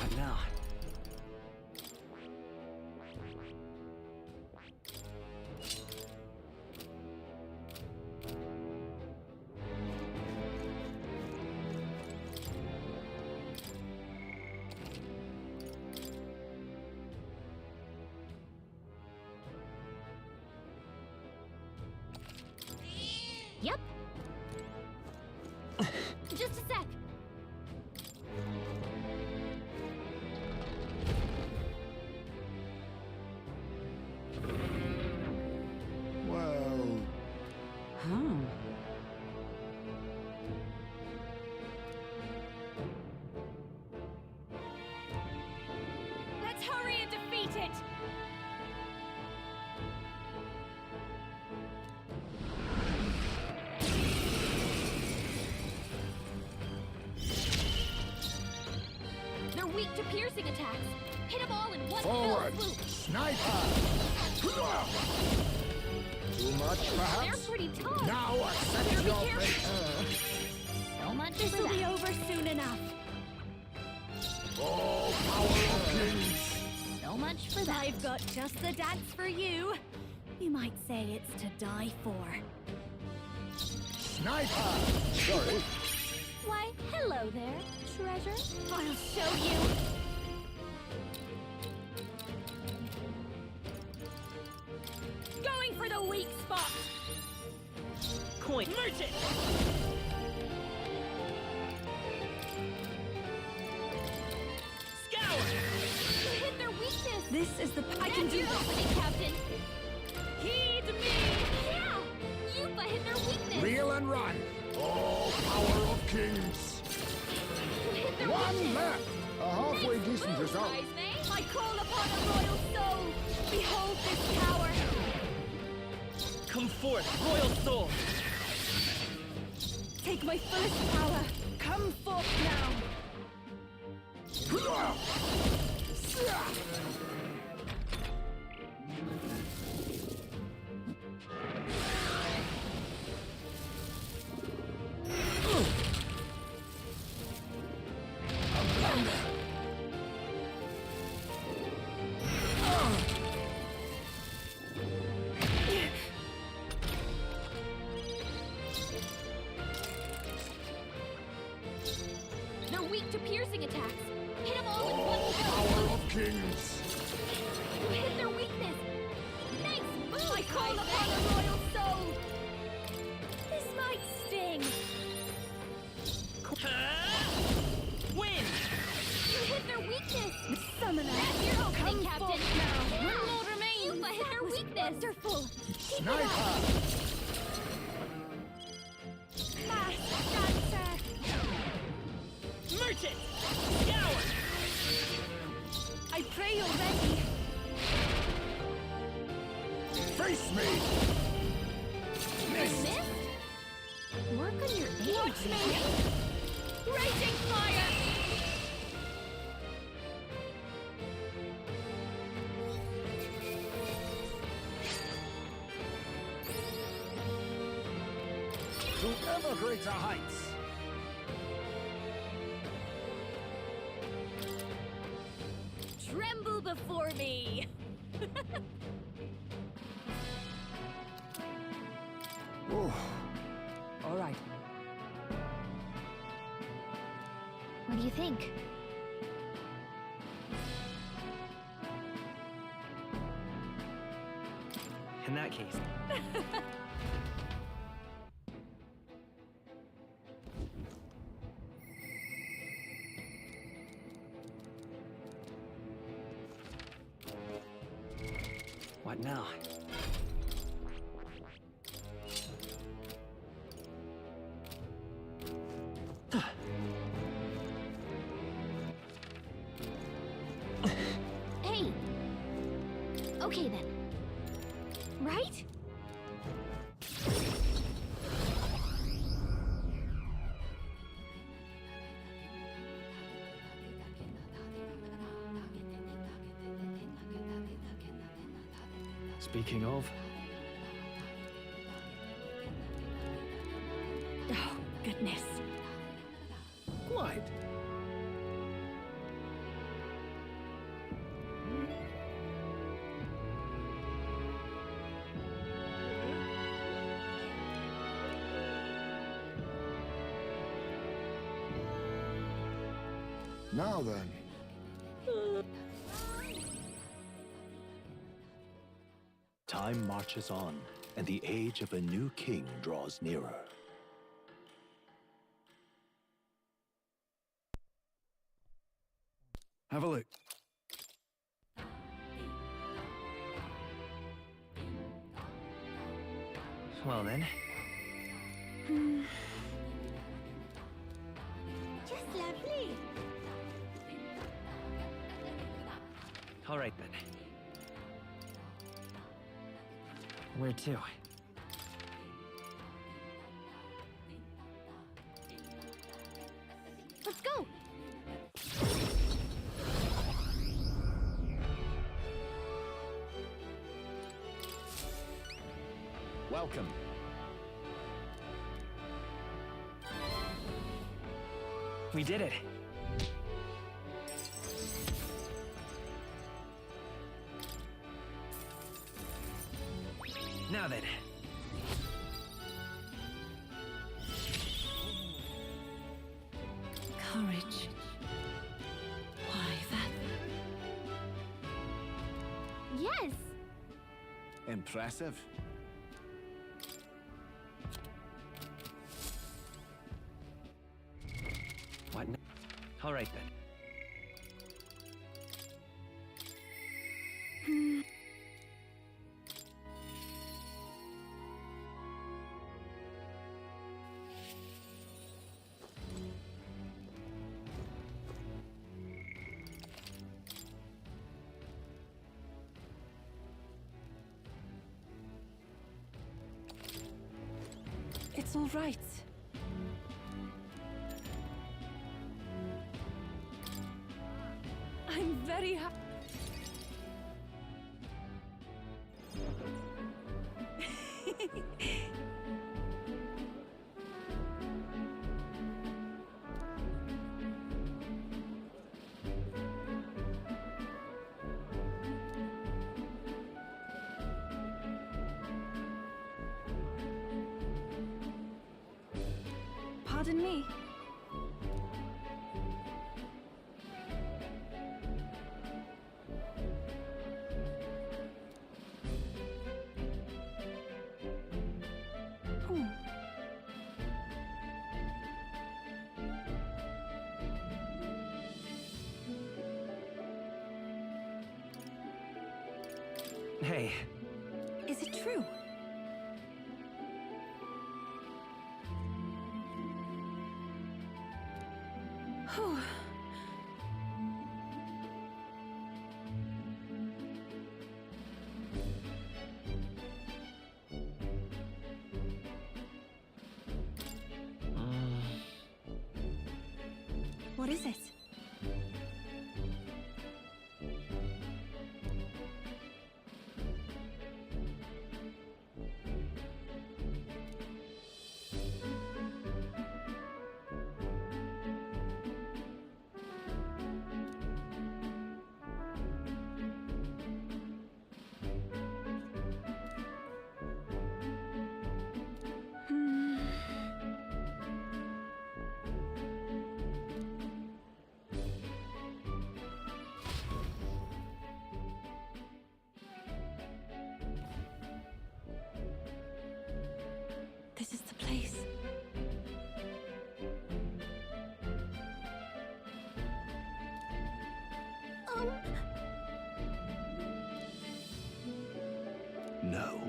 What now? Yep. Just a sec. Well, Let's hurry and defeat it! They're weak to piercing attacks. Hit them all in one forward! fell swoop. Sniper! Too much, They're perhaps? pretty tough. Now accept Better be your careful. fate. So much for that. This'll be over soon enough. Oh, power of kings! So much for that. I've got just the dance for you. You might say it's to die for. Sniper! Sorry. Why, hello there, treasure. I'll show you. Going for the weak spot. Coin. Merchant! Scour! You hit their weakness. This is the... I can do your opening, Captain. Heed me. Yeah, Yupa hit their weakness. Reel and run! Oh, power of kings! You hit their One weakness. left! A halfway decent result. I call upon a royal soul. Behold this power. Come forth, royal soul! Take my fullest power. Come forth now. They're weak to piercing attacks. Hit them all with Oh, one power blow. of kings! You hit their weakness. Nice move! I call upon a royal soul. This might sting. Win! You hit their weakness. Summoner. That's your opening, Come Captain. forth now. Yeah. One more remains. You hit their weakness. Wonderful. Keep it Sniper! up. Fast dancer. Merchant! Scour! I pray you're ready. Face me! Missed! Missed? Work on your aim. Watch me. Raging fire. To ever greater heights! Tremble before me. Oh, All right. What do you think? In that case, what now? Hey. Okay then. Right? Speaking of, Oh, goodness. quite. Now then. Time marches on, and the age of a new king draws nearer. Have a look. well then, Just lovely. all right then. Where to? Let's go. Welcome. We did it. Now then, Courage. Why, that... Yes. Impressive. what now? All right then. That's all right. I'm very happy. Pardon me. Oh. Hey, Is it true? Oh. What is it? This is the place. No.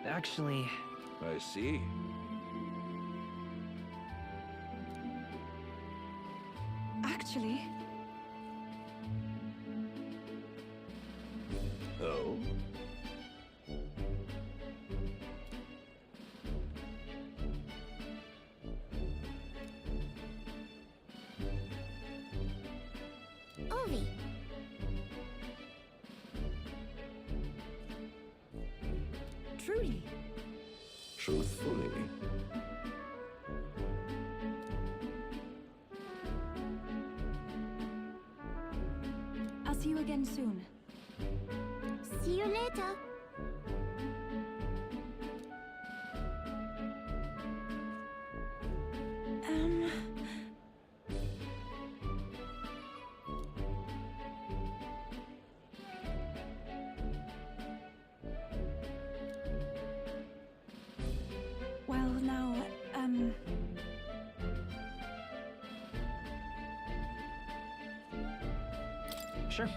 actually, I see. Actually, Oh? Ovi. truly. Truthfully. I'll see you again soon. See you later. Um... Well, now, sure.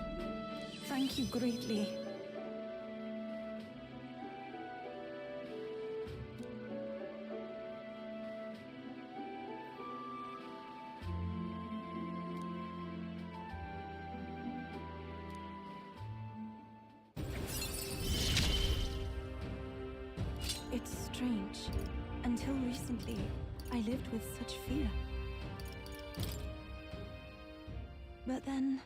thank you greatly. It's strange. Until recently, I lived with such fear. But then...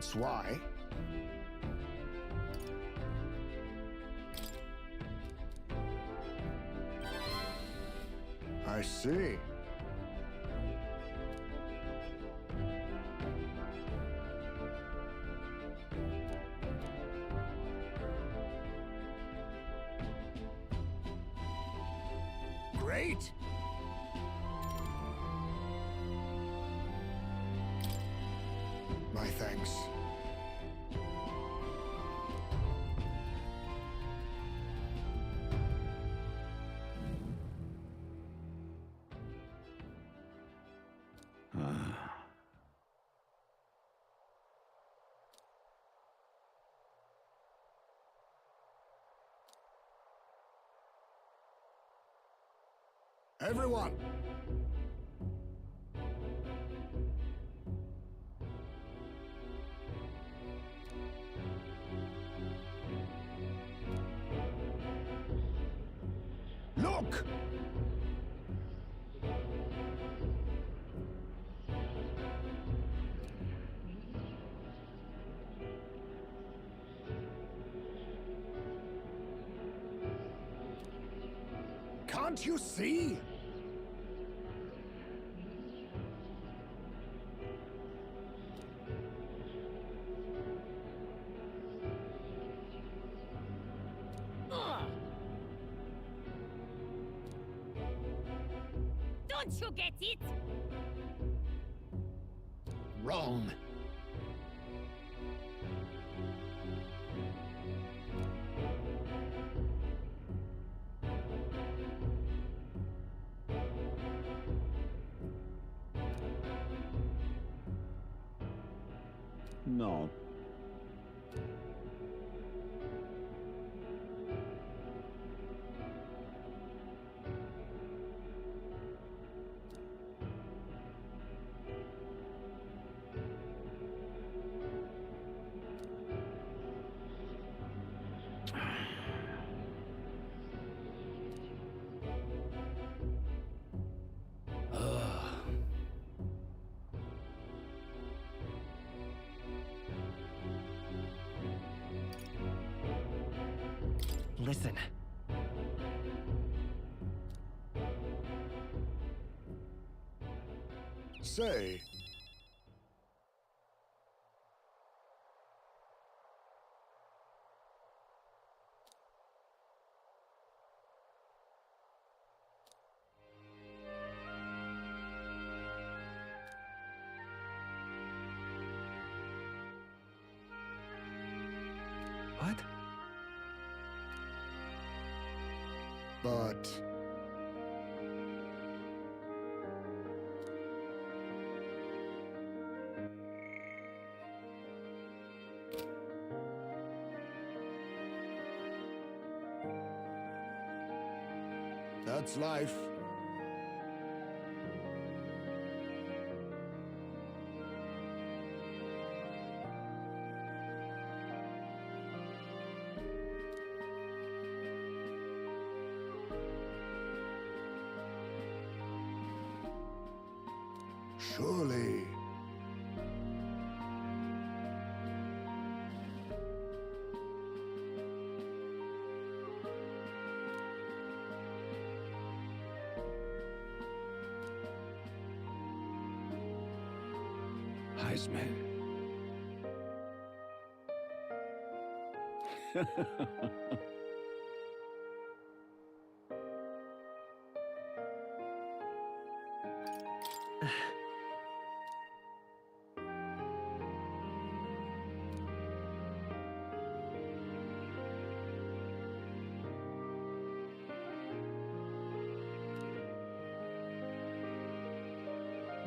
That's why. I see. Great. My thanks. Everyone! Look! Can't you see? Don't you get it? Wrong. No. Listen. Say. What? But... that's life. Surely. Heisman.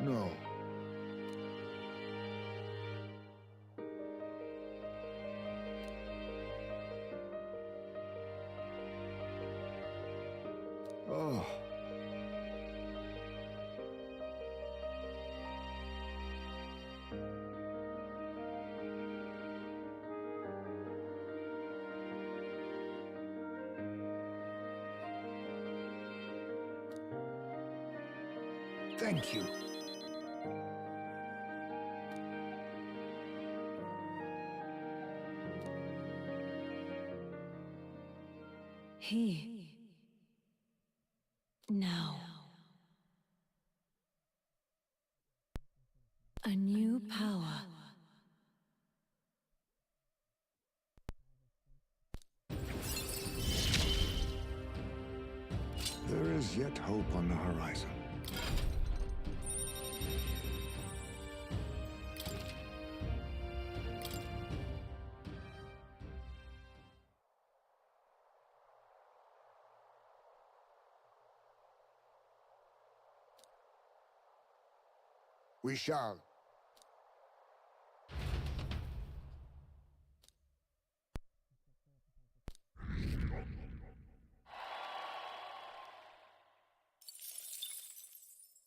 No. Oh. Thank you. He. Now. A new power. There is yet hope on the horizon. We shall.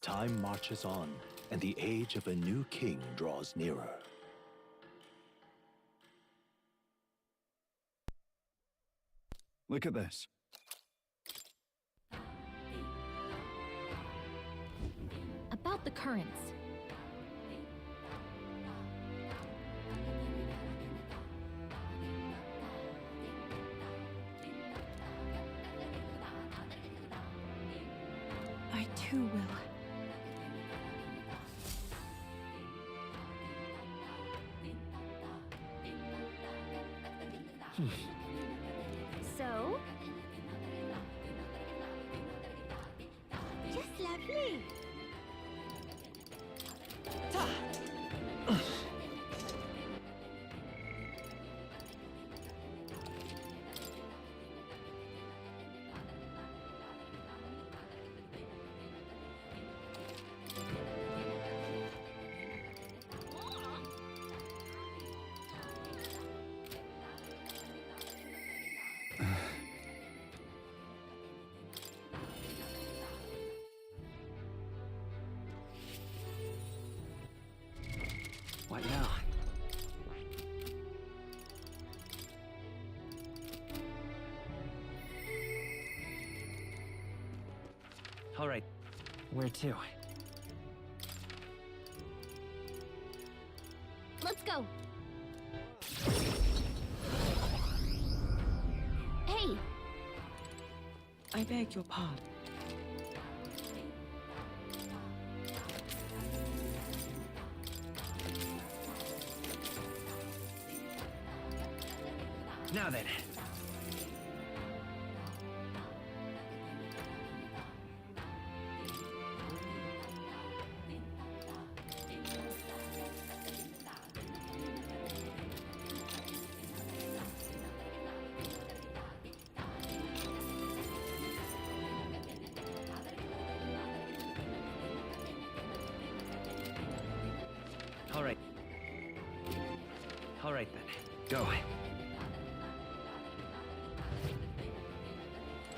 Time marches on, and the age of a new king draws nearer. Look at this. About the currents. I too will. So? Just lovely. What now? All right. Where to? Let's go. Hey, I beg your pardon. Now then. All right. All right then. Go.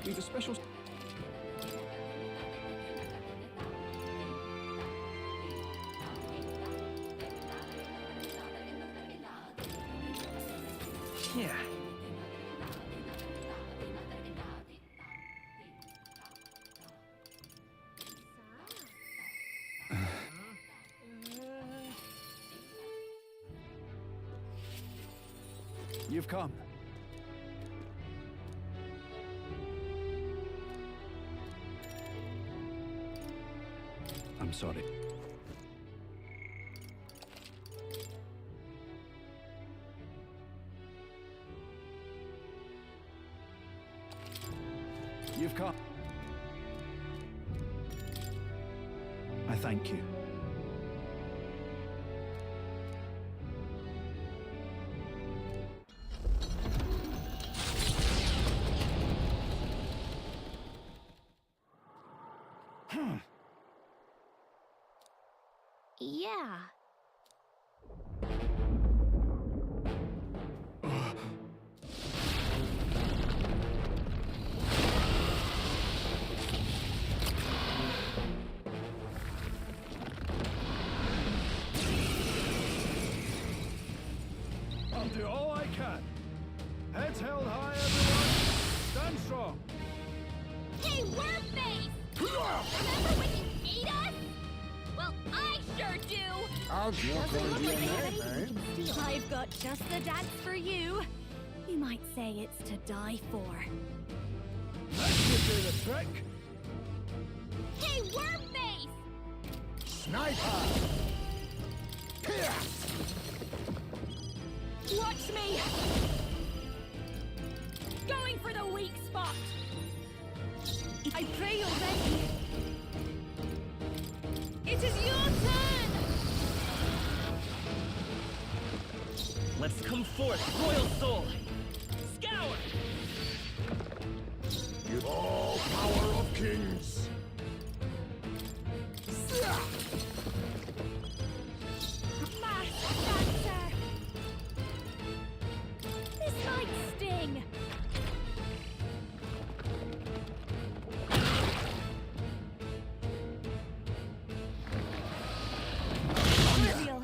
Leave a special... Yeah. You've come. I'm sorry. You've come. I thank you. yeah. I'll do all I can. Heads held high, everyone. Stand strong. Hey, Wormface! Remember when you ate us? Well, I sure do! I'll Doesn't going look to be like a they have name, anything we can steal. I've got just the dance for you. You might say it's to die for. That should do the trick. Hey, Wormface! Sniper! Pierce! Watch me! Going for the weak spot! I pray you're ready. It is your turn! Let's come forth, Royal Soul! Scour! With all power of kings! Mass Dancer! This might sting! Trivial.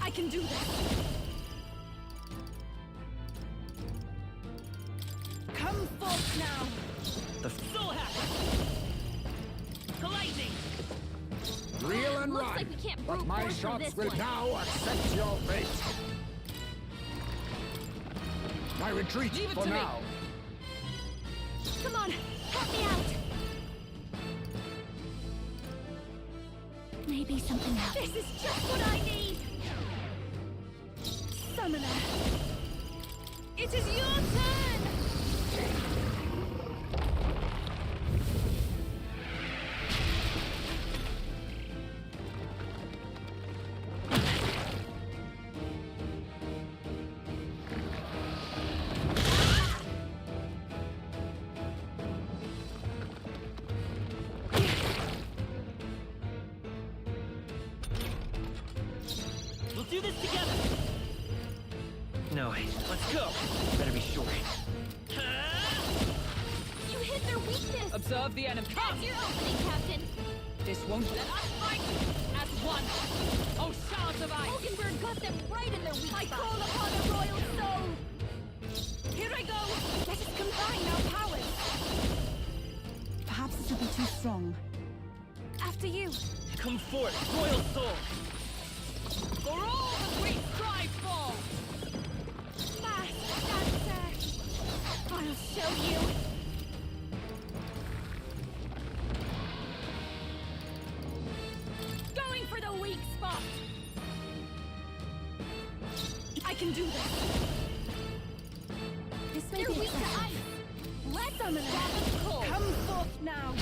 I can do this! Come forth now! The Soul Hacker! Colliding! Real and Looks right, like we can't but brute my force from shots this will one. now accept your fate. I retreat Leave it for to me. now. Come on, help me out! Maybe something else. This is just what I need! Summoner! It is your turn! We'll do this together! No, let's go! Better be sure. You hit their weakness! Observe the enemy. That's your opening, Captain! This won't let us fight as one. Oh, shards of ice! Hulkenberg got them right in their weak spot! I call upon a royal soul! Here I go! Let us combine our powers! Perhaps this will be too strong. After you! Come forth, Royal Soul! For all that we strive for! Mass Dancer! I'll show you! Going for the weak spot! I can do this! This may They're be weak to excessive. ice! Let's summon Rapid Cold! Come forth now!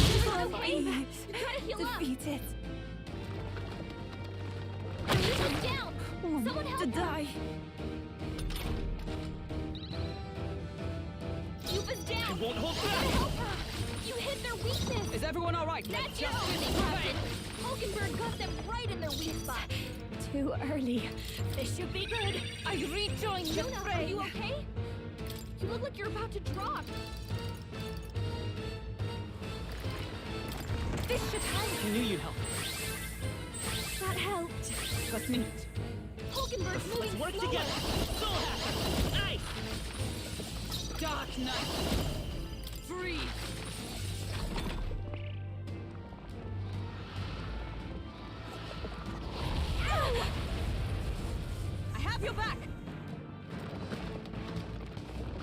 You gotta heal up! Defeat it. He's down! Want Someone help to her! die. Yuba's down! I won't hold You gotta back! help her! You hit their weakness! Is everyone all right? Let That's your justice opening, prevail! Captain! Hulkenberg got them right in their weak spot! Too early. This should be good! I rejoin the Yuna, are fray. you okay? You look like you're about to drop! This should help. I knew you'd help. That helped! Just minute. Hulkenberg's Let's moving work slower! together! Soul Hacker! Ice! Dark Knight! Freeze! I have your back!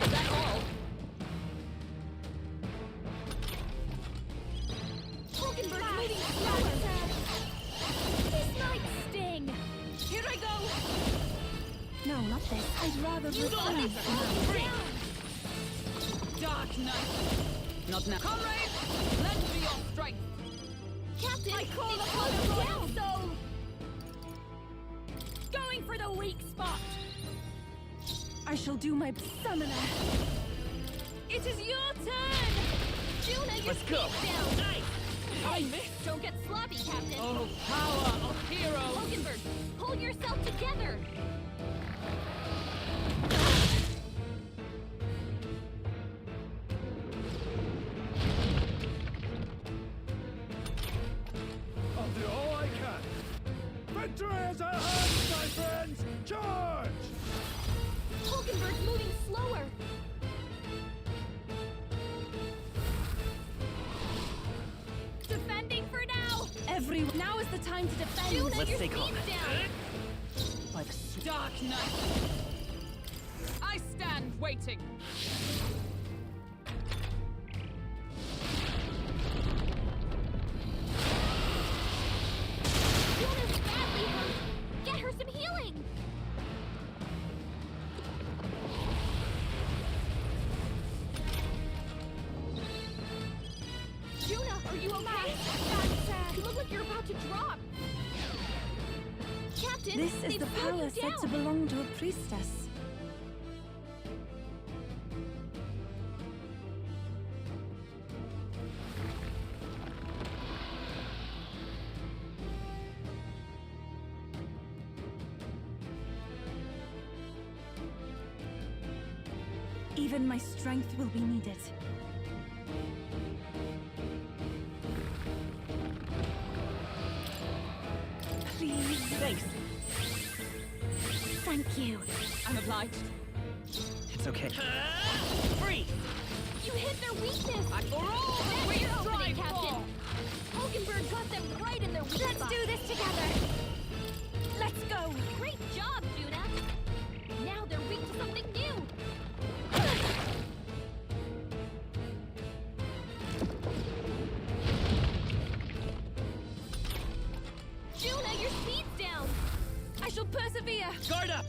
Is that all? Hulkenberg's moving slower! This might sting! Here I go! No, not this. I'd rather You got refrain. this! Down! Dark Knight! Not now. Comrades, lend me your strength! Captain, I call it's upon slowing the royal down. soul! Going for the weak spot! I shall do my Summoner! It is your turn! Juna, your Let's go! speed's down! Ice! I missed! Don't get sloppy, Captain! Oh, power of heroes! Hulkenberg, pull yourself together! I'll do all I can. Victory is at hand, my friends! Charge! Hulkenberg's moving slower. Defending for now. Now is the time to defend. Juna, Let's your stay calm. speed's down. By the Dark Knight. I stand waiting. Juna's badly hurt. Get her some healing. Juna, are you okay? You look like you're about to drop. Captain, This is they've the slowed power you said to down. belong to a priestess. Even my strength will be needed. Please. Thanks. Thank you. I'm obliged. It's okay. Freeze! You hit their weakness. For all that That's we your opening, strive Captain. for! Hulkenberg got them right in their weak Let's spot. do this together. Let's go. Great job, Juna. Now they're weak to something new. Juna, your speed's down. I shall persevere. Guard up!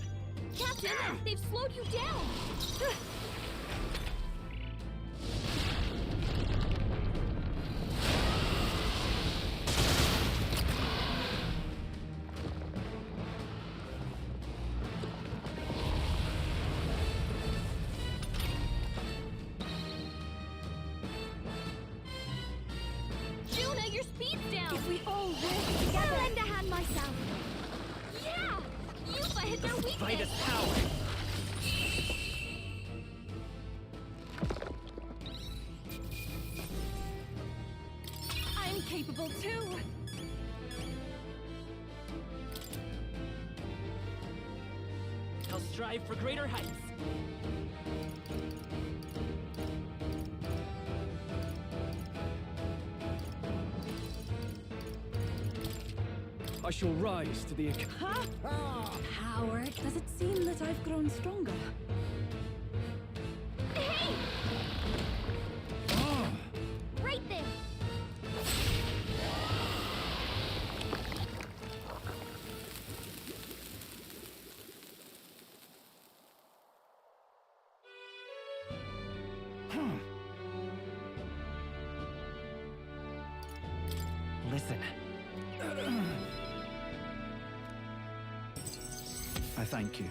Captain, they've slowed you down. Juna, your speed's down. If we all work I'll together. lend a hand myself. Yeah! Yufa hit their weakness. Fight is power! I'm capable too. I'll strive for greater heights. I shall rise to the occasion. Power. Does it seem that I've grown stronger? Hey! Right there. Listen. I thank you.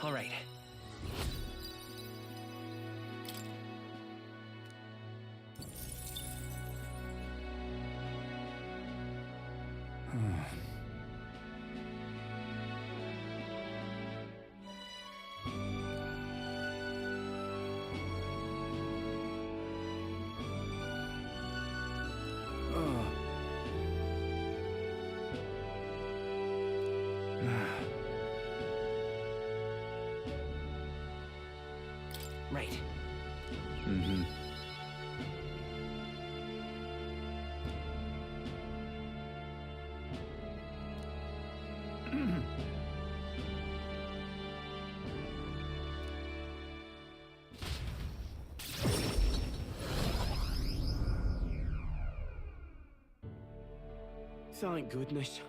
All right. Right. Mm-hmm. Thank goodness.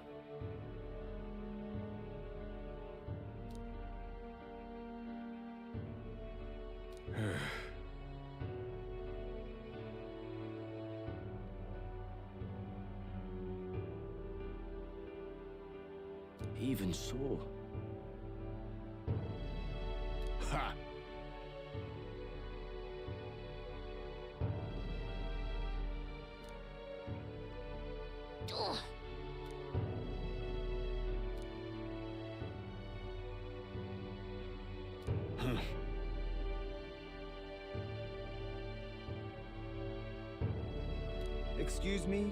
Even so. Ha! Ugh. Excuse me?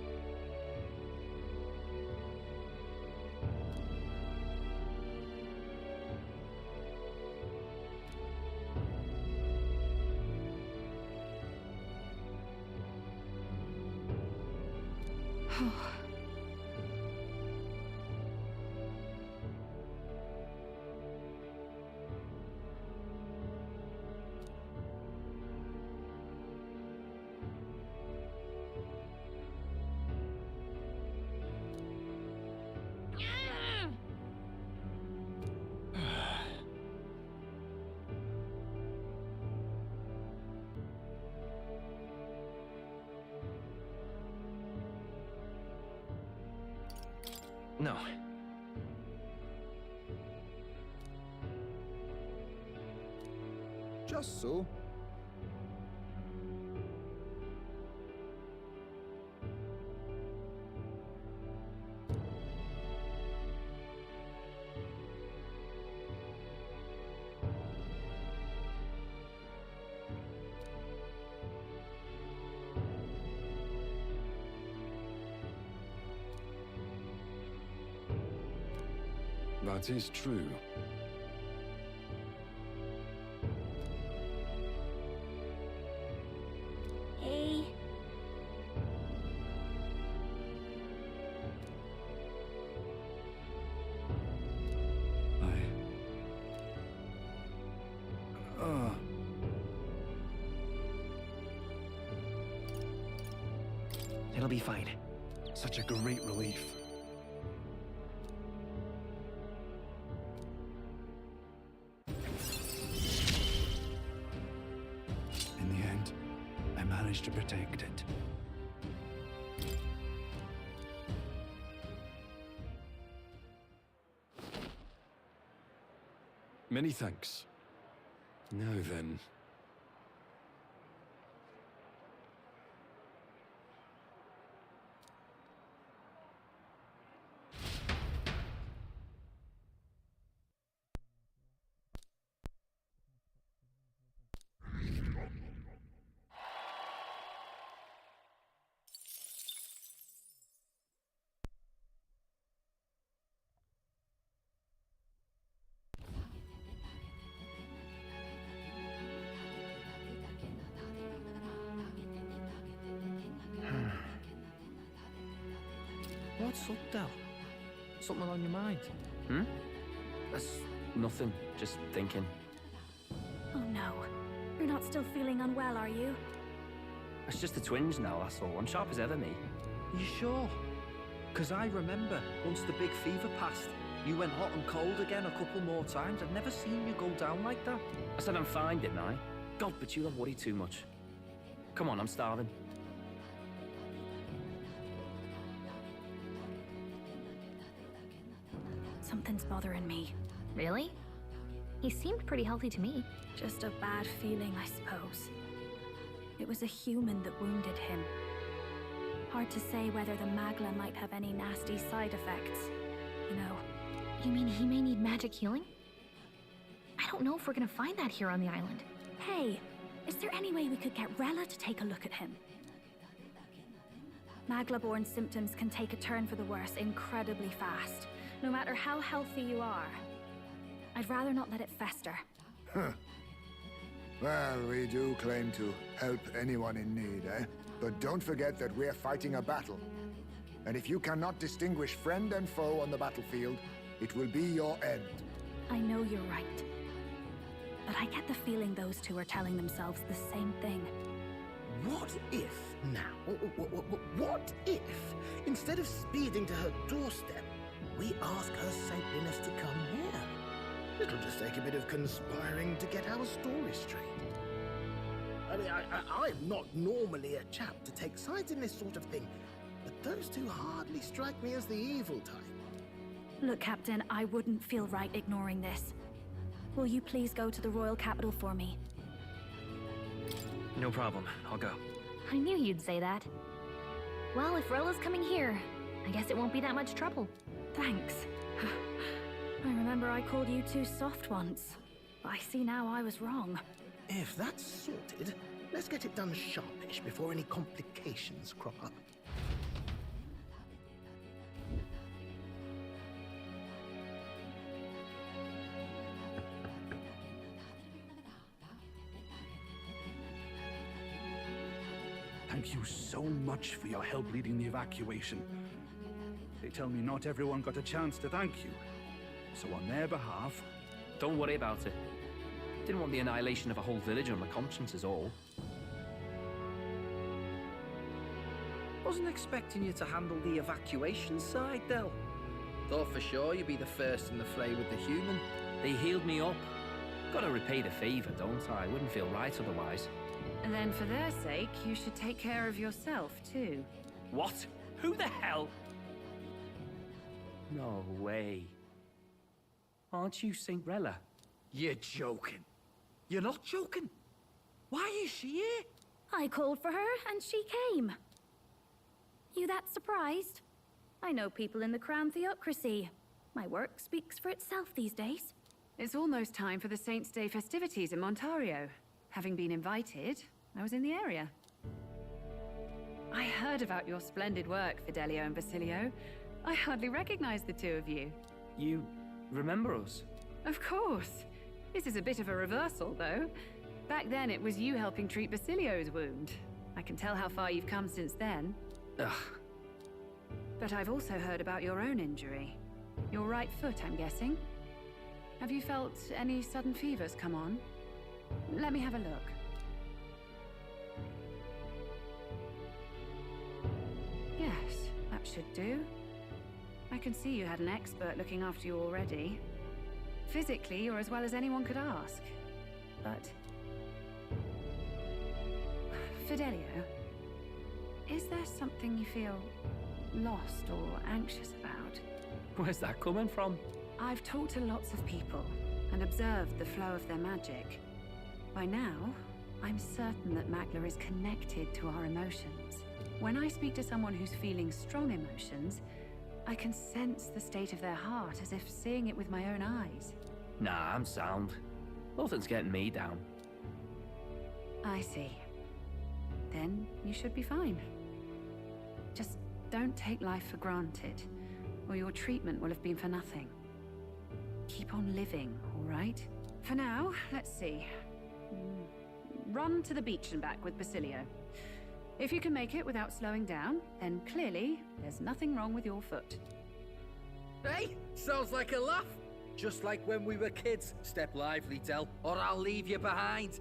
No. Just so. That is true. Hey. It'll be fine. Such a great relief. In the end, I managed to protect it. Many thanks. Now then. What's up, Del? Something on your mind? Hmm? That's nothing. Just thinking. Oh no. You're not still feeling unwell, are you? It's just the twinge now, that's all. I'm sharp as ever, me. You sure? Because I remember, once the big fever passed, you went hot and cold again a couple more times. I've never seen you go down like that. I said I'm fine, didn't I? God, but you don't worry too much. Come on, I'm starving. Something's bothering me. Really? He seemed pretty healthy to me. Just a bad feeling, I suppose. It was a human that wounded him. Hard to say whether the Magla might have any nasty side effects. You know. You mean he may need magic healing? I don't know if we're gonna find that here on the island. Hey, is there any way we could get Rella to take a look at him? Magla-born symptoms can take a turn for the worse incredibly fast, no matter how healthy you are. I'd rather not let it fester. Huh. Well, we do claim to help anyone in need, eh? But don't forget that we're fighting a battle. And if you cannot distinguish friend and foe on the battlefield, it will be your end. I know you're right. But I get the feeling those two are telling themselves the same thing. What if now? What if, instead of speeding to her doorstep, we ask her saintliness to come here? It'll just take a bit of conspiring to get our story straight. I mean, I'm not normally a chap to take sides in this sort of thing, but those two hardly strike me as the evil type. Look, Captain, I wouldn't feel right ignoring this. Will you please go to the royal capital for me? No problem. I'll go. I knew you'd say that. Well, if Rella's coming here, I guess it won't be that much trouble. Thanks. I remember I called you too soft once. I see now I was wrong. If that's sorted, let's get it done sharpish before any complications crop up. Thank you so much for your help leading the evacuation. They tell me not everyone got a chance to thank you. So on their behalf... Don't worry about it. Didn't want the annihilation of a whole village on my conscience is all. Wasn't expecting you to handle the evacuation side, Del. Thought for sure you'd be the first in the fray with the human. They healed me up. Gotta repay the favor, don't I? Wouldn't feel right otherwise. And then for their sake, you should take care of yourself, too. What? Who the hell? No way. Aren't you Cinderella? You're joking. You're not joking. Why is she here? I called for her, and she came. You that surprised? I know people in the Crown Theocracy. My work speaks for itself these days. It's almost time for the Saints' Day festivities in Montario. Having been invited, I was in the area. I heard about your splendid work, Fidelio and Basilio. I hardly recognize the two of you. You remember us? Of course. This is a bit of a reversal, though. Back then, it was you helping treat Basilio's wound. I can tell how far you've come since then. Ugh. But I've also heard about your own injury. Your right foot, I'm guessing. Have you felt any sudden fevers come on? Let me have a look. Yes, that should do. I can see you had an expert looking after you already. Physically, you're as well as anyone could ask. But... Fidelio, is there something you feel lost or anxious about? Where's that coming from? I've talked to lots of people and observed the flow of their magic. By now, I'm certain that Magla is connected to our emotions. When I speak to someone who's feeling strong emotions, I can sense the state of their heart as if seeing it with my own eyes. Nah, I'm sound. Nothing's getting me down. I see. Then you should be fine. Just don't take life for granted, or your treatment will have been for nothing. Keep on living, all right? For now, let's see. Run to the beach and back with Basilio. If you can make it without slowing down, then clearly there's nothing wrong with your foot. Hey, sounds like a laugh. Just like when we were kids. Step lively, Del, or I'll leave you behind.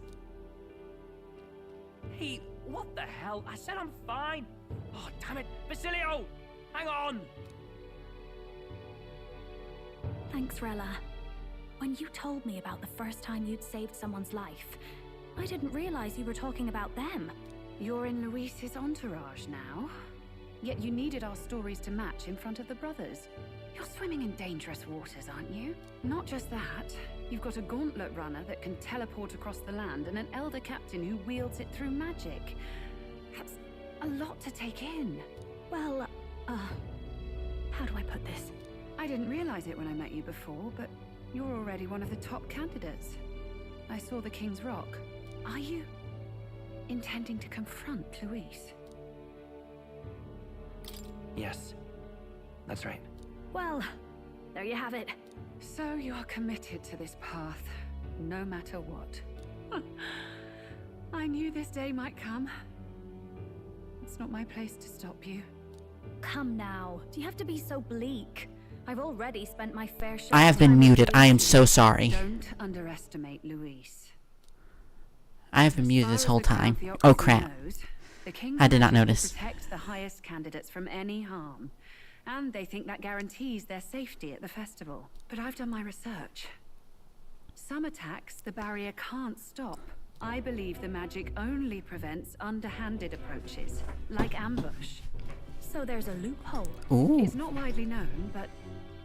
Hey, what the hell? I said I'm fine. Oh, damn it. Basilio! Hang on! Thanks, Rella. When you told me about the first time you'd saved someone's life, I didn't realize you were talking about them. You're in Luis's entourage now. Yet you needed our stories to match in front of the brothers. You're swimming in dangerous waters, aren't you? Not just that, you've got a gauntlet runner that can teleport across the land and an elder captain who wields it through magic. That's a lot to take in. Well, how do I put this? I didn't realize it when I met you before, but you're already one of the top candidates. I saw the King's Rock. Are you intending to confront Luis? Yes, that's right. Well, there you have it. So you are committed to this path, no matter what. I knew this day might come. It's not my place to stop you. Come now, do you have to be so bleak? I've already spent my fair share. I have been muted. I am so sorry. Don't underestimate Luis. I have been muted this whole time. Oh crap. I did not notice. Protect the highest candidates from any harm. And they think that guarantees their safety at the festival. But I've done my research. Some attacks the barrier can't stop. I believe the magic only prevents underhanded approaches, like ambush. So there's a loophole. Ooh. It's not widely known, but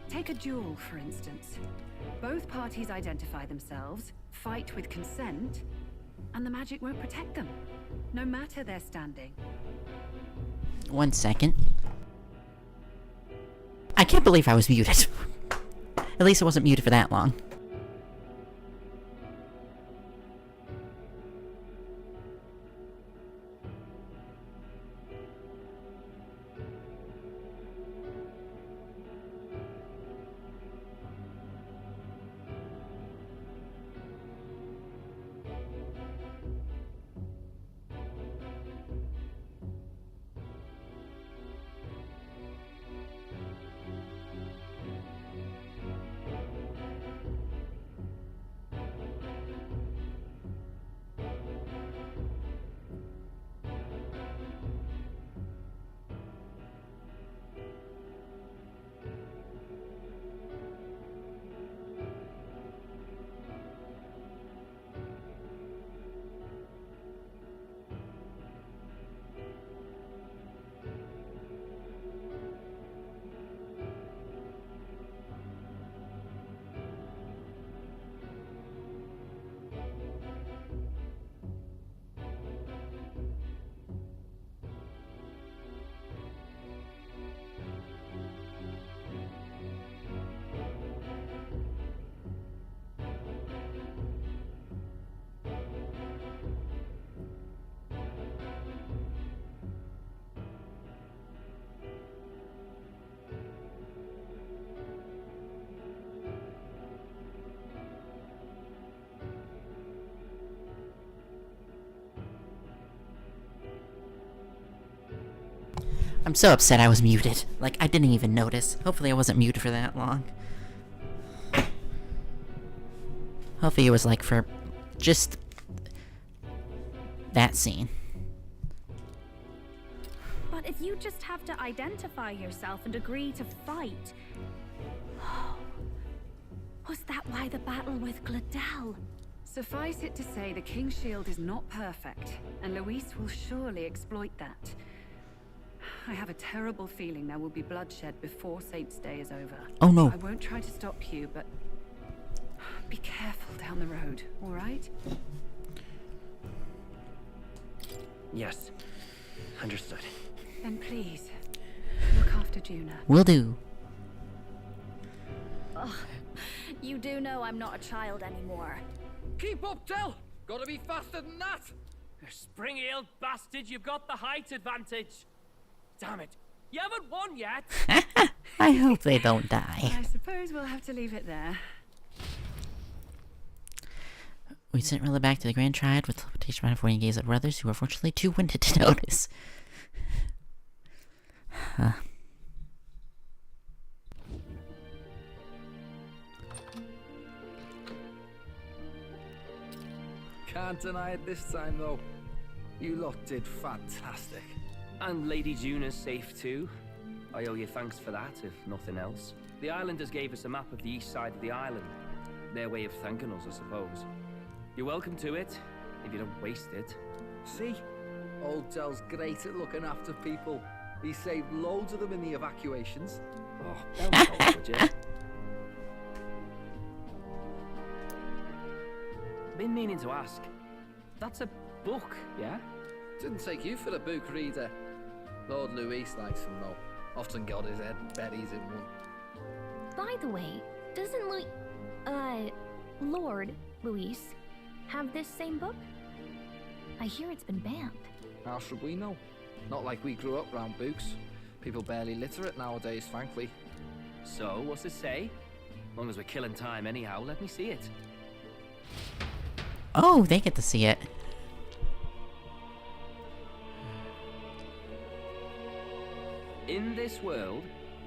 take a duel, for instance. Both parties identify themselves, fight with consent, and the magic won't protect them, no matter their standing. 1 second. I can't believe I was muted. At least I wasn't muted for that long. I'm so upset I was muted. Like, I didn't even notice. Hopefully I wasn't muted for that long. Hopefully it was like for just that scene. But if you just have to identify yourself and agree to fight... Was that why the battle with Gladel? Suffice it to say, the King's Shield is not perfect, and Luis will surely exploit that. I have a terrible feeling there will be bloodshed before Saint's Day is over. Oh no. I won't try to stop you, but be careful down the road, all right? Yes. Understood. Then please, look after Juna. Will do. Ugh. You do know I'm not a child anymore. Keep up, Del! Gotta be faster than that! You spring-heeled bastard, you've got the height advantage. Damn it. You haven't won yet! I hope they don't die. I suppose we'll have to leave it there. We sent Rilla back to the Grand Triad with teleportation before we engaged the brothers, who were fortunately too winded to notice. Can't deny it this time, though. You lot did fantastic. And Lady Juna's safe too. I owe you thanks for that, if nothing else. The islanders gave us a map of the east side of the island. Their way of thanking us, I suppose. You're welcome to it, if you don't waste it. See? Old Del's great at looking after people. He saved loads of them in the evacuations. Oh, don't hold, would you? Been meaning to ask. That's a book, yeah? Didn't take you for a book reader. Lord Luis likes them, though. Often got his head buried in one. By the way, doesn't Lord Luis have this same book? I hear it's been banned. How should we know? Not like we grew up round books. People barely litter it nowadays, frankly. So, what's it say? As long as we're killing time anyhow, let me see it. Oh, they get to see it. In this world,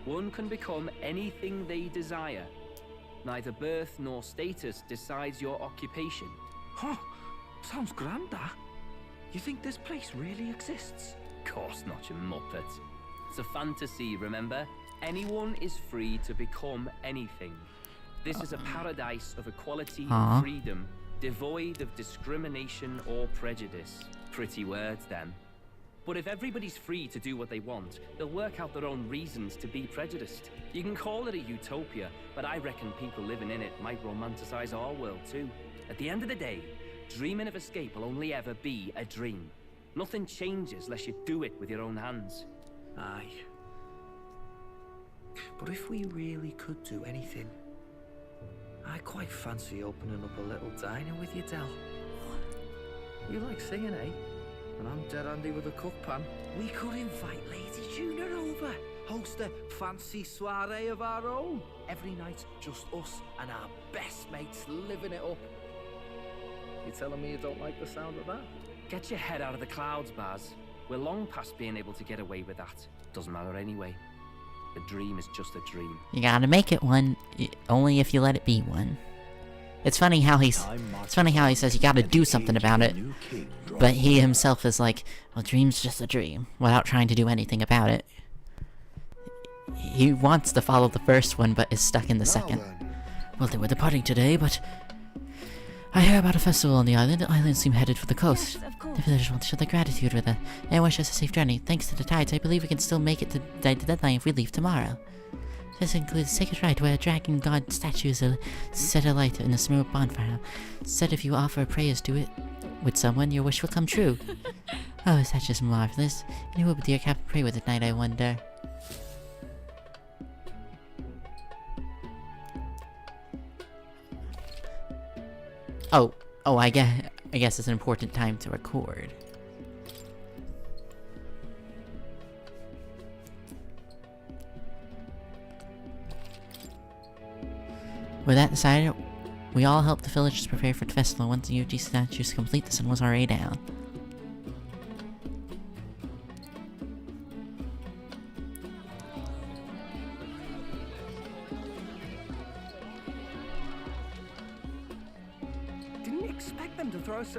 one can become anything they desire. Neither birth nor status decides your occupation. Huh. Sounds grand, that. You think this place really exists? Of course not, you muppet. It's a fantasy, remember? Anyone is free to become anything. This is a paradise of equality and freedom, devoid of discrimination or prejudice. Pretty words, then. But if everybody's free to do what they want, they'll work out their own reasons to be prejudiced. You can call it a utopia, but I reckon people living in it might romanticize our world too. At the end of the day, dreaming of escape will only ever be a dream. Nothing changes unless you do it with your own hands. Aye. But if we really could do anything, I quite fancy opening up a little diner with you, Del. You like singing, eh? And I'm dead handy with a cook pan. We could invite Lady Juna over. Host a fancy soiree of our own. Every night, just us and our best mates living it up. You telling me you don't like the sound of that? Get your head out of the clouds, Baz. We're long past being able to get away with that. Doesn't matter anyway. The dream is just a dream. You gotta make it one, only if you let it be one. It's funny how he says you gotta do something about it, but he himself is like, well, dream's just a dream, without trying to do anything about it. He wants to follow the first one, but is stuck in the second. Well, they were departing today, but I hear about a festival on the island. The island seem headed for the coast. Yes, of course. The villagers want to show their gratitude with it. They wish us a safe journey. Thanks to the tides, I believe we can still make it to the deadline if we leave tomorrow. This includes a sacred rite where dragon god statues are set alight in a smoke bonfire. Said if you offer prayers to it with someone, your wish will come true. Oh, is that just marvelous? And who will dear Captain pray with at night, I wonder? Oh, I guess it's an important time to record. With that decided, we all helped the villagers prepare for the festival. Once the UG statues complete, the sun was already down.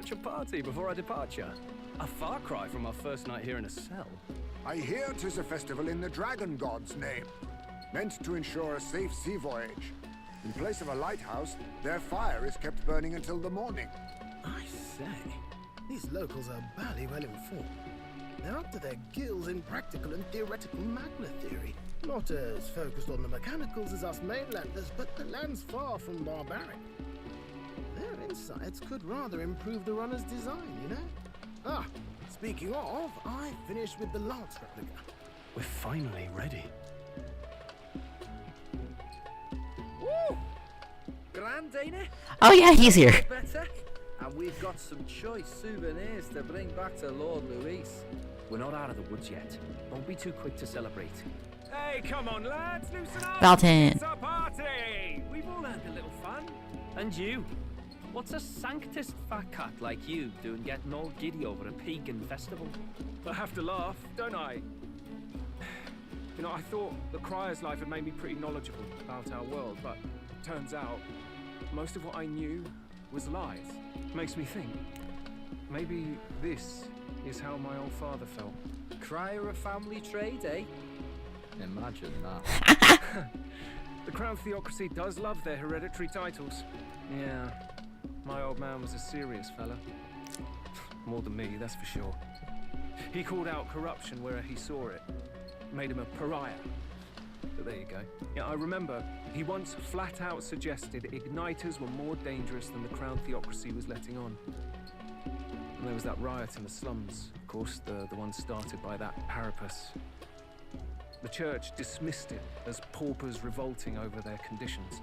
such a party before our departure. A far cry from our first night here in a cell. I hear 'tis a festival in the dragon god's name, meant to ensure a safe sea voyage. In place of a lighthouse, their fire is kept burning until the morning. I say, these locals are bally well informed. They're up to their gills in practical and theoretical magna theory. Not as focused on the mechanicals as us mainlanders, but the land's far from barbaric. Their insights could rather improve the runner's design, you know? Ah, speaking of, I finished with the lance replica. We're finally ready. Woo! Grand, ain't it? Oh yeah, he's here. Better. And we've got some choice souvenirs to bring back to Lord Luis. We're not out of the woods yet. Don't be too quick to celebrate. Hey, come on, lads, loosen up! Valten. It's a party! We've all had a little fun. And you? What's a sanctist fat cat like you doing getting all giddy over a pagan festival? I have to laugh, don't I? You know, I thought the Crier's life had made me pretty knowledgeable about our world, but turns out most of what I knew was lies. Makes me think, maybe this is how my old father felt. Crier a family trade, eh? Imagine that. The Crown Theocracy does love their hereditary titles. Yeah, my old man was a serious fella. More than me, that's for sure. He called out corruption where he saw it. Made him a pariah. But there you go. Yeah, I remember he once flat out suggested igniters were more dangerous than the Crown Theocracy was letting on. And there was that riot in the slums, of course, the one started by that Parapus. The church dismissed it as paupers revolting over their conditions.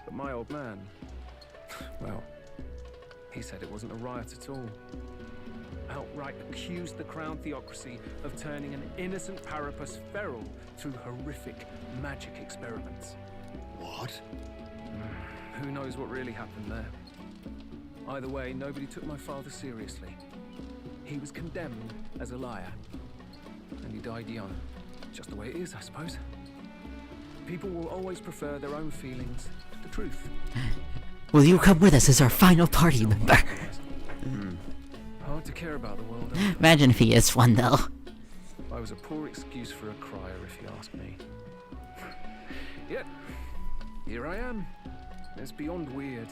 But my old man, well, he said it wasn't a riot at all. Outright accused the Crown Theocracy of turning an innocent Parapus feral through horrific magic experiments. What? Who knows what really happened there? Either way, nobody took my father seriously. He was condemned as a liar. And he died young. Just the way it is, I suppose. People will always prefer their own feelings to the truth. Will you come with us as our final party member? Hard to care about the world. Imagine if he is one, though. I was a poor excuse for a crier, if you ask me. Yet, here I am. It's beyond weird.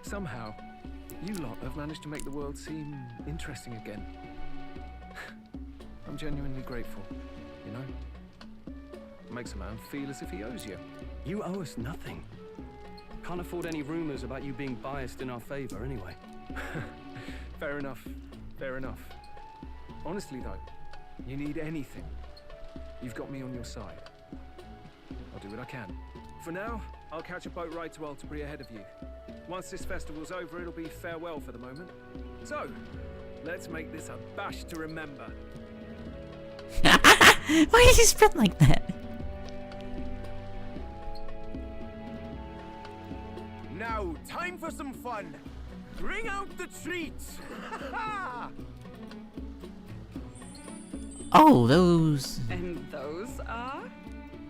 Somehow, you lot have managed to make the world seem interesting again. I'm genuinely grateful, you know? Makes a man feel as if he owes you. You owe us nothing. Can't afford any rumors about you being biased in our favor, anyway. Fair enough. Fair enough. Honestly, though, you need anything, you've got me on your side. I'll do what I can. For now, I'll catch a boat ride to Altabury ahead of you. Once this festival's over, it'll be farewell for the moment. So, let's make this a bash to remember. Why is he spread like that? Now, time for some fun. Bring out the treats. Oh, those. And those are?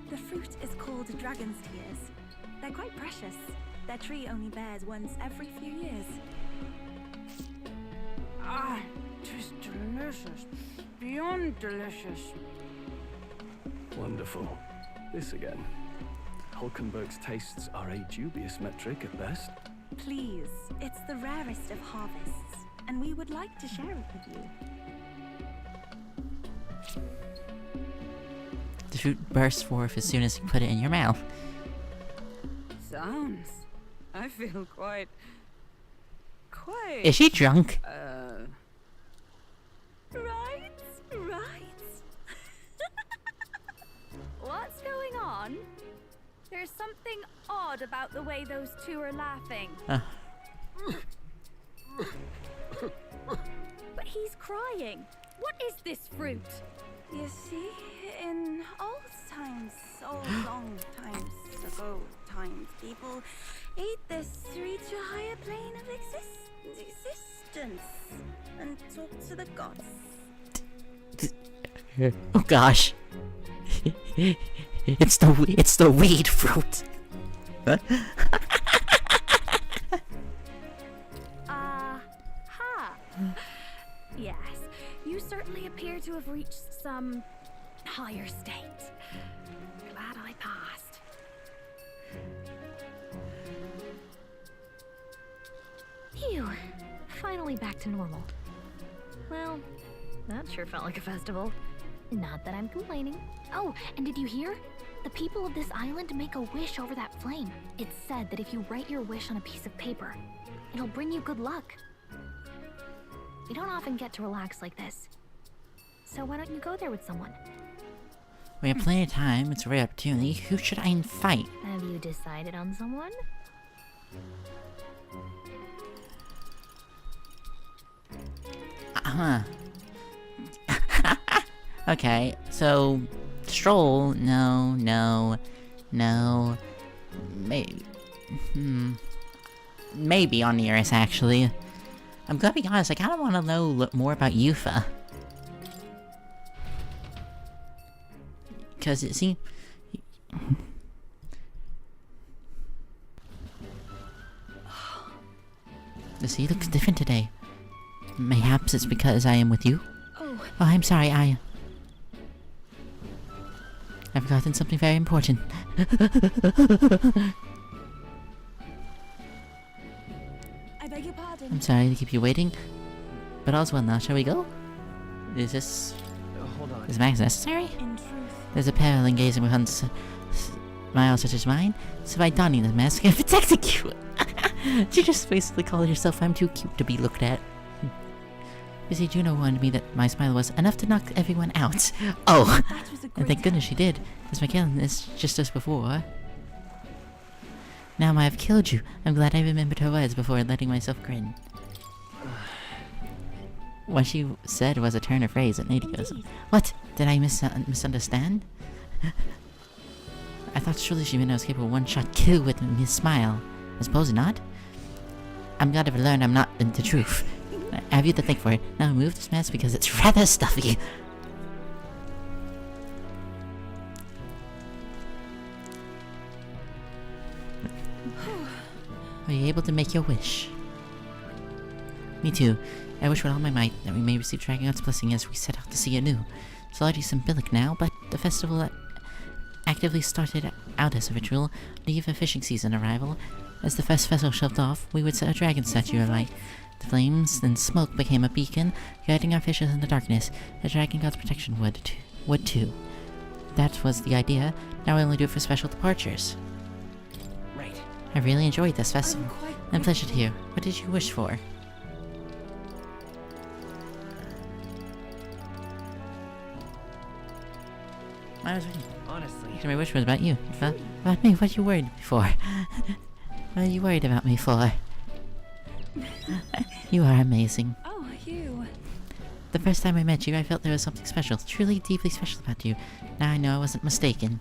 The fruit is called dragon's tears. They're quite precious. Their tree only bears once every few years. Ah, 'tis delicious. Beyond delicious. Wonderful. This again. Hulkenberg's tastes are a dubious metric at best. Please, it's the rarest of harvests, and we would like to share it with you. The fruit bursts forth as soon as you put it in your mouth. Sounds. I feel quite. Is she drunk? Right? What's going on? There's something odd about the way those two are laughing. But he's crying. What is this fruit? You see, in old times, so long times ago, people ate this to reach a higher plane of existence and talk to the gods. Oh gosh. It's the weed fruit. certainly appear to have reached some higher state. Glad I passed. Phew. Finally back to normal. Well, that sure felt like a festival. Not that I'm complaining. Oh, and did you hear? The people of this island make a wish over that flame. It's said that if you write your wish on a piece of paper, it'll bring you good luck. You don't often get to relax like this. So why don't you go there with someone? We have plenty of time. It's a rare opportunity. Who should I invite? Have you decided on someone? Uh-huh. Okay, so... Stroll? No. Maybe... Maybe on Nearest, actually. I'm gonna be honest, I kinda wanna know more about Yufa. Because it seems... He looks different today. Mayhaps it's because I am with you? Oh, I'm sorry, I've forgotten something very important. I beg your pardon. I'm sorry to keep you waiting, but all's well now. Shall we go? Is this... Hold on. Is Max necessary? In truth. There's a peril in gazing with smile such as mine, so by donning the mask, I'm protecting you! You just basically call yourself I'm too cute to be looked at. You see, Juno warned me that my smile was enough to knock everyone out. Oh! And thank goodness she did, as my killing is just as before. Now I have killed you. I'm glad I remembered her words before letting myself grin. What she said was a turn of phrase at Nadio's. What? Did I misunderstand? I thought surely she meant I was capable of one-shot kill with a smile. I suppose not. I'm glad I've learned I'm not the truth. I have you to thank for it. Now remove this mask because it's rather stuffy. Are you able to make your wish? Me too. I wish with all my might that we may receive Dragon God's blessing as we set out to see anew. It's already symbolic now, but the festival actively started out as a ritual, the eve of fishing season arrival. As the first vessel shoved off, we would set a dragon statue alight. The flames and smoke became a beacon, guiding our fishes in the darkness. The Dragon God's protection would too. That was the idea. Now we only do it for special departures. Right. I really enjoyed this festival. I'm pleasured here. What did you wish for? Honestly. My wish was about you. About me? What are you worried for? What are you worried about me for? You are amazing. Oh, you. The first time I met you, I felt there was something special, truly deeply special about you. Now I know I wasn't mistaken.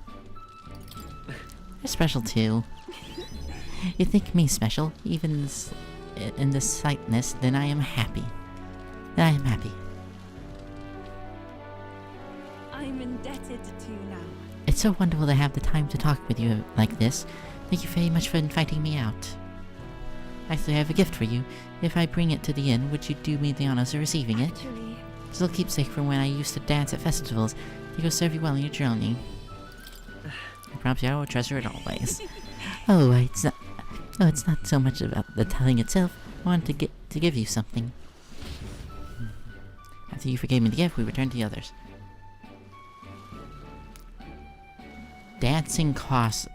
You're special too. You think me special, even in this slightness, then I am happy. Then I am happy. I'm indebted to you now. It's so wonderful to have the time to talk with you like this. Thank you very much for inviting me out. Actually, I have a gift for you. If I bring it to the inn, would you do me the honors of receiving it? Actually... It's a little keepsake from when I used to dance at festivals. It will serve you well in your journey. I promise you I will treasure it always. Oh, it's not so much about the telling itself. I wanted to give you something. After you forgave me the gift, we returned to the others. Dancing costs.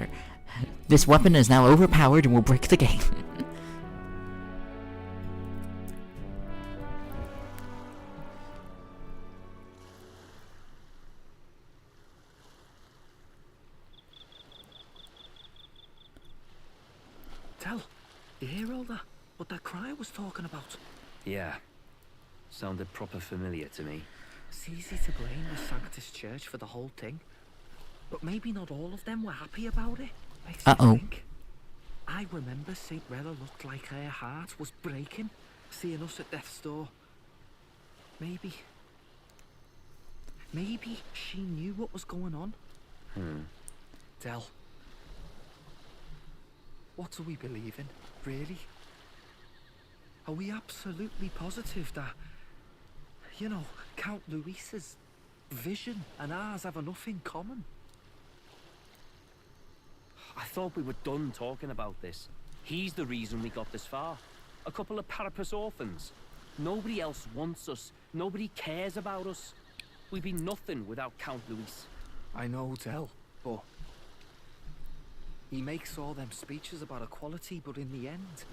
This weapon is now overpowered and will break the game. Tell, you hear all that? What that cry was talking about? Yeah. Sounded proper familiar to me. It's easy to blame the Sanctus Church for the whole thing. But maybe not all of them were happy about it. Makes me think. I remember St. Rella looked like her heart was breaking, seeing us at death's door. Maybe she knew what was going on. Del, what do we believe in, really? Are we absolutely positive that, You know, Count Luis's vision and ours have enough in common. I thought we were done talking about this. He's the reason we got this far. A couple of Parapus orphans. Nobody else wants us. Nobody cares about us. We'd be nothing without Count Luis. I know, Del, but he makes all them speeches about equality, but in the end,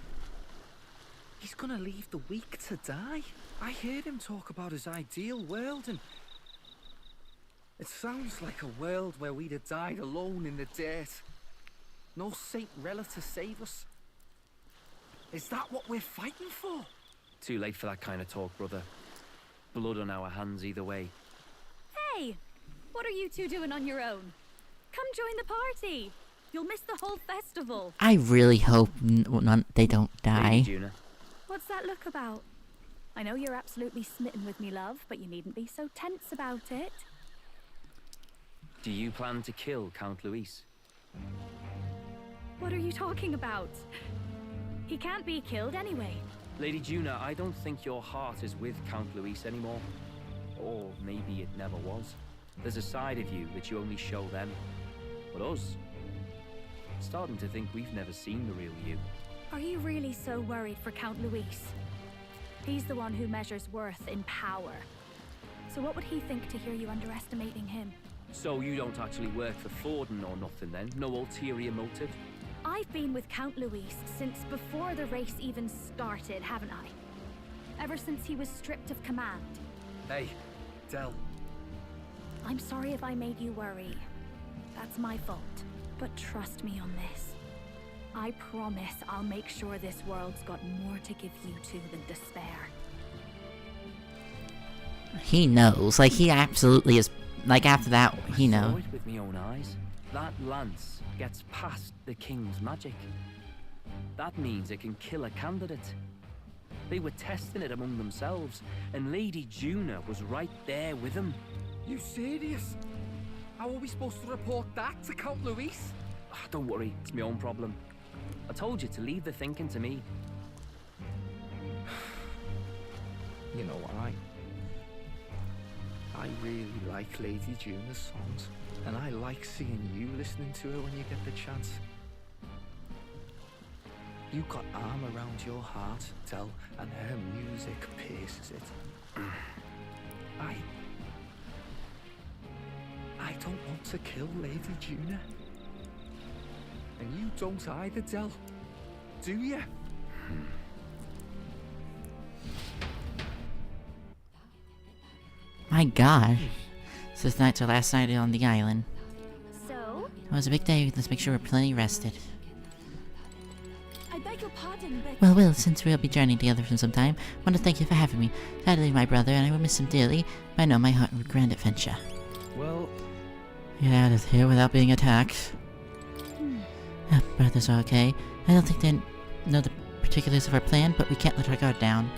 he's gonna leave the weak to die. I heard him talk about his ideal world, and it sounds like a world where we'd have died alone in the dirt. No Saint Rella to save us. Is that what we're fighting for? Too late for that kind of talk, brother. Blood on our hands either way. Hey! What are you two doing on your own? Come join the party! You'll miss the whole festival. I really hope they don't die. Juna. What's that look about? I know you're absolutely smitten with me, love, but you needn't be so tense about it. Do you plan to kill Count Luis? What are you talking about? He can't be killed anyway. Lady Juna, I don't think your heart is with Count Luis anymore. Or maybe it never was. There's a side of you that you only show them. But us, starting to think we've never seen the real you. Are you really so worried for Count Luis? He's the one who measures worth in power. So what would he think to hear you underestimating him? So you don't actually work for Forden or nothing then? No ulterior motive? I've been with Count Luis since before the race even started, haven't I? Ever since he was stripped of command. Hey, Del. I'm sorry if I made you worry. That's my fault. But trust me on this. I promise I'll make sure this world's got more to give you two than despair. He knows. Like, he absolutely is. Like, after that, he knows. I saw it with my own eyes. That lance gets past the king's magic. That means it can kill a candidate. They were testing it among themselves, and Lady Juna was right there with them. You serious? How are we supposed to report that to Count Luis? Don't worry, it's my own problem. I told you to leave the thinking to me. You know what, I really like Lady Juna's songs, and I like seeing you listening to her when you get the chance. You got arm around your heart, Del, and her music pierces it. I don't want to kill Lady Juna. And you don't either, Del. Do you? My gosh. So tonight's our last night on the island. So? It was a big day. Let's make sure we're plenty rested. I beg your pardon, but... Well, Will, since we'll be journeying together for some time, I want to thank you for having me. Sadly, my brother, and I will miss him dearly, but I know my heart would grand adventure. Well... Get out of here without being attacked. Brothers are okay. I don't think they know the particulars of our plan, but we can't let our guard down.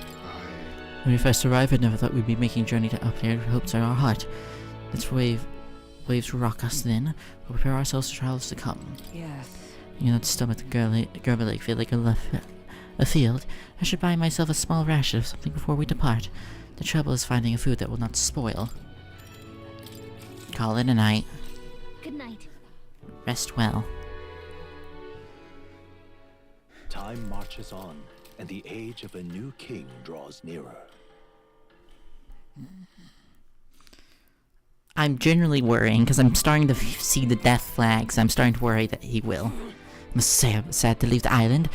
When we first arrived, I never thought we'd be making a journey to up here. Hopes are our heart. Let's waves will rock us then. We'll prepare ourselves for trials to come. Yes. You know, to stomach the Gerber Lake feel like a field. I should buy myself a small ration of something before we depart. The trouble is finding a food that will not spoil. Call it a night. Good night. Rest well. Time marches on, and the age of a new king draws nearer. I'm generally worrying because I'm starting to see the death flags. I'm starting to worry that he will. I must say I'm sad to leave the island.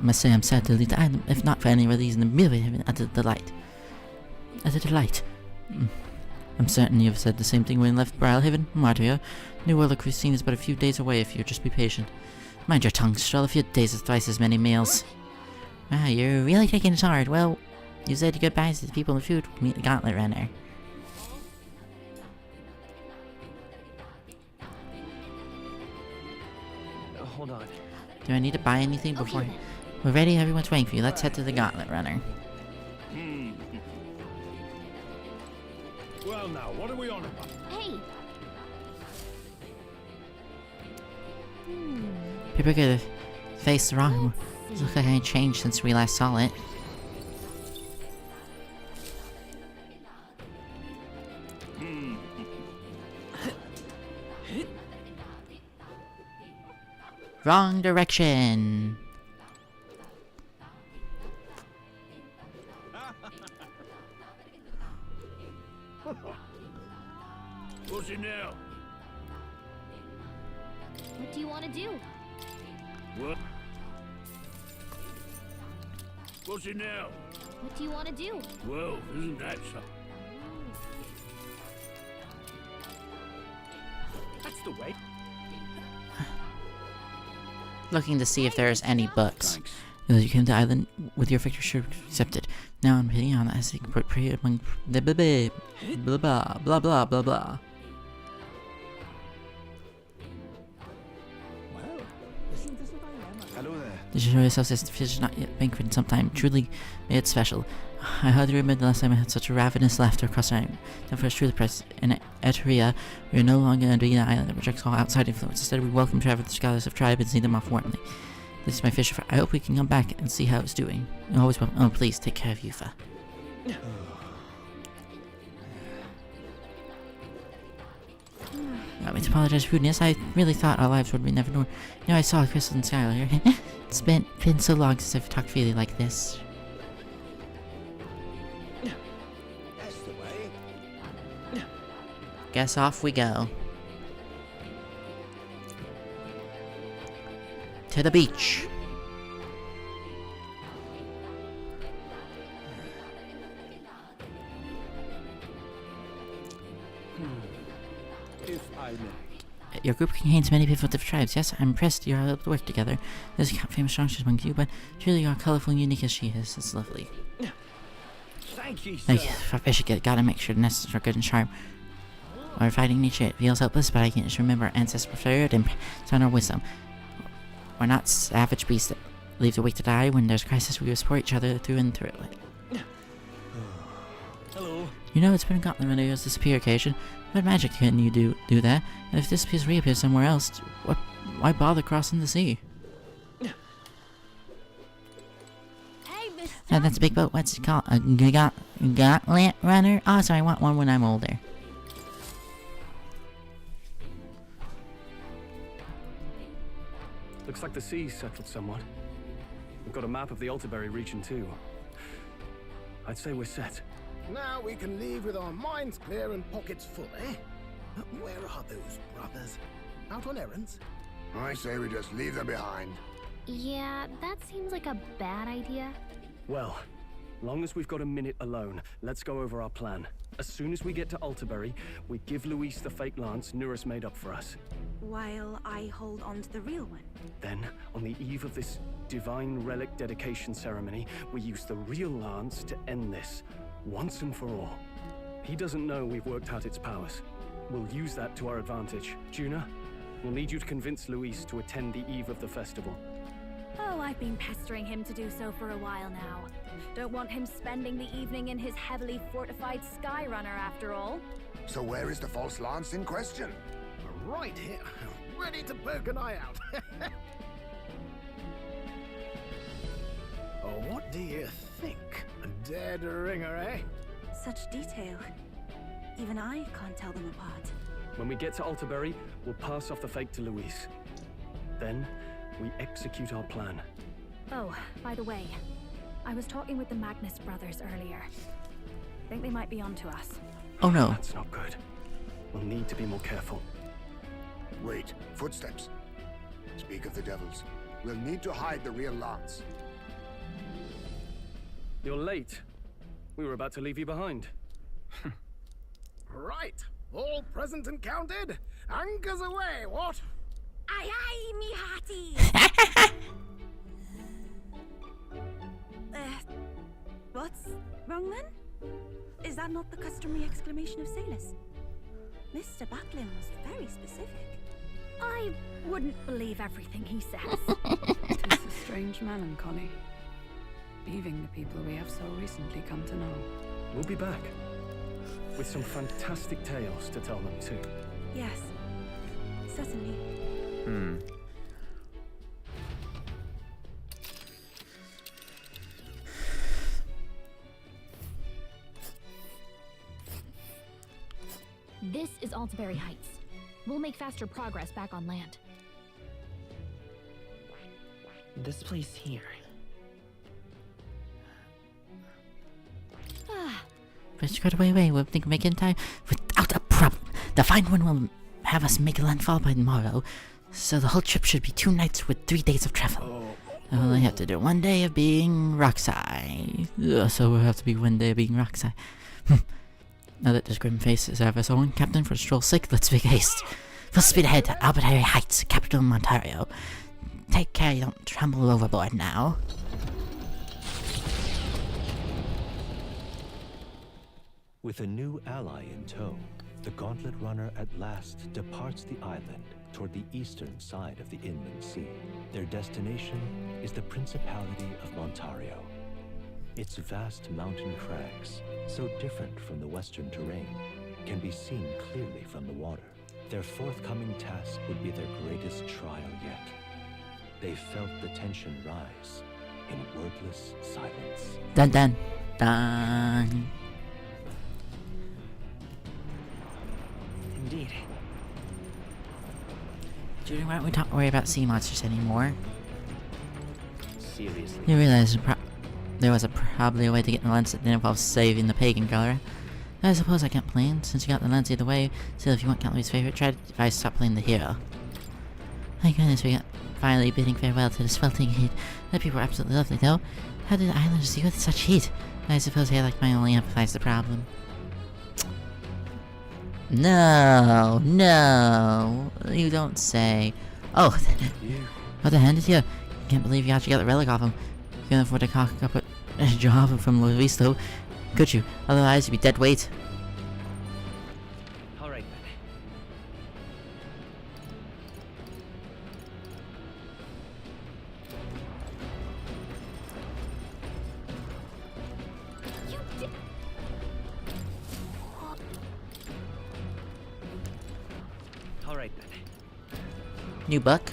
If not for any reason, at the delight. As a delight. I'm certain you've said the same thing when you left Brilehaven, Martyr. New World of Christine is but a few days away if you'll just be patient. Mind your tongue, Stroll. A few days is twice as many meals. Ah, you're really taking it hard. Well, you said goodbyes to the people in the food. Meet the Gauntlet Runner. Hold on. Do I need to buy anything before? Okay. We're ready. Everyone's waiting for you. Let's head to the Gauntlet Runner. Well, now, what are we on about? Hey. People could face the wrong. It looks like I ain't changed since we last saw it. Wrong direction. What's it now? What do you want to do? What? What's it now? What do you want to do? Well, isn't that something? That's the way. Looking to see if there's any books. You came to the island with your victory sure accepted. Now I'm hitting on as I pray among the blah blah blah blah blah blah. Hello there. Did you show yourself this fish not yet banquet sometime? Truly made it special. I hardly remember the last time I had such a ravenous laughter across time. Now for us truly press in Eteria, we are no longer under an island that rejects all outside influence. Instead we welcome travelers scholars of tribe and see them off warmly. This is my fish. I hope we can come back and see how it's doing. You always welcome. Oh, please take care of Yufa. I mean to apologize for rudeness. I really thought our lives would be never known. You know, I saw Crystal and Skylar here. It's been so long since I've talked freely like this. That's the way. Guess off we go. To the beach. If I may. Your group contains many people of different tribes. Yes, I'm impressed you're all able to work together. There's a famous strongest among you, but truly you are colorful and unique as she is. It's lovely. Thank you, sir. Thank you. For fish, gotta make sure the nests are good and sharp. While fighting nature, it feels helpless, but I can just remember our ancestors preferred and on our wisdom. We're not savage beasts that leave the weak to die. When there's a crisis, we support each other through and through. Hello. You know, it's been a gauntlet when it disappear occasion. What magic can you do that? And if this piece reappears somewhere else, why bother crossing the sea? Hey, Mister. That's a big boat. What's it called? A gauntlet runner? Oh, sorry, I want one when I'm older. Looks like the sea's settled somewhat. We've got a map of the Altaberry region too. I'd say we're set. Now we can leave with our minds clear and pockets full, eh? Where are those brothers? Out on errands? I say we just leave them behind. Yeah, that seems like a bad idea. Well, long as we've got a minute alone, let's go over our plan. As soon as we get to Altaberry, we give Luis the fake lance Nuris made up for us. While I hold on to the real one. Then, on the eve of this divine relic dedication ceremony, we use the real lance to end this, once and for all. He doesn't know we've worked out its powers. We'll use that to our advantage. Juna, we'll need you to convince Luis to attend the eve of the festival. Oh, I've been pestering him to do so for a while now. Don't want him spending the evening in his heavily fortified Skyrunner after all. So where is the false lance in question? Right here, ready to poke an eye out. Oh, what do you think? A dead ringer, eh? Such detail. Even I can't tell them apart. When we get to Altaberry, we'll pass off the fake to Luis. Then, we execute our plan. Oh, by the way, I was talking with the Magnus brothers earlier. Think they might be onto us. Oh no. That's not good. We'll need to be more careful. Wait, footsteps. Speak of the devils. We'll need to hide the real lance. You're late. We were about to leave you behind. Right, all present and counted. Anchors away, what? Aye aye, me hearty! What's wrong then? Is that not the customary exclamation of sailors? Mr. Batlin was very specific. I wouldn't believe everything he says. Tis a strange melancholy, leaving the people we have so recently come to know. We'll be back. With some fantastic tales to tell them too. Yes, certainly. This is Altaberry Heights. We'll make faster progress back on land. this place here. First got away, we'll think of making time without a problem. The fine one will have us make landfall by tomorrow, so the whole trip should be 2 nights with 3 days of travel. I only have to do 1 day of being Roxai. So we'll have to be 1 day of being Roxai. Now that this grim face is of us own captain for stroll's sake, let's make haste. Full speed ahead to Arbitrary Heights, capital of Ontario. Take care you don't tumble overboard now. With a new ally in tow, the Gauntlet Runner at last departs the island toward the eastern side of the inland sea. Their destination is the Principality of Ontario. Its vast mountain crags, so different from the western terrain, can be seen clearly from the water. Their forthcoming task would be their greatest trial yet. They felt the tension rise in wordless silence. Dun dun dun. Indeed. Judy, why don't we worry about sea monsters anymore? Seriously. You realize there was probably a way to get in the lens that didn't involve saving the pagan girl. I suppose I can't plan, since you got the lens either way. Still, if you want Catelyn's favorite, try to advise stop playing the hero. Thank goodness we got finally bidding farewell to the sweltering heat. The people were absolutely lovely, though. How did the islanders deal with such heat? I suppose they like my only empathize the problem. No, no, you don't say. Oh, what the hand is you? Can't believe you actually got the relic off him. You couldn't afford to cock up a job from Luis, though, could you? Otherwise, you'd be dead weight. All right then. You did. All right then. New buck.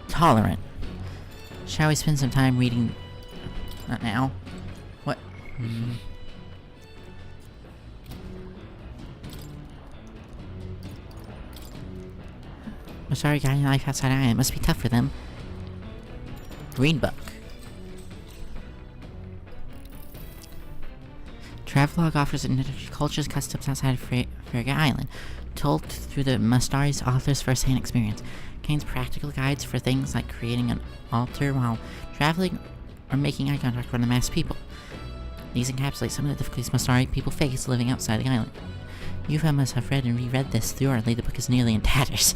Tolerant. Shall we spend some time reading? Not now. What? I'm sorry, guiding life outside Iron. It must be tough for them. Green book. Travelogue offers cultures, customs outside of Frigga Island, told through the Mustari's author's first-hand experience. Contains practical guides for things like creating an altar while traveling or making eye contact with the mass people. These encapsulate some of the difficulties Mustari people face living outside the island. You must have read and reread this thoroughly. The book is nearly in tatters.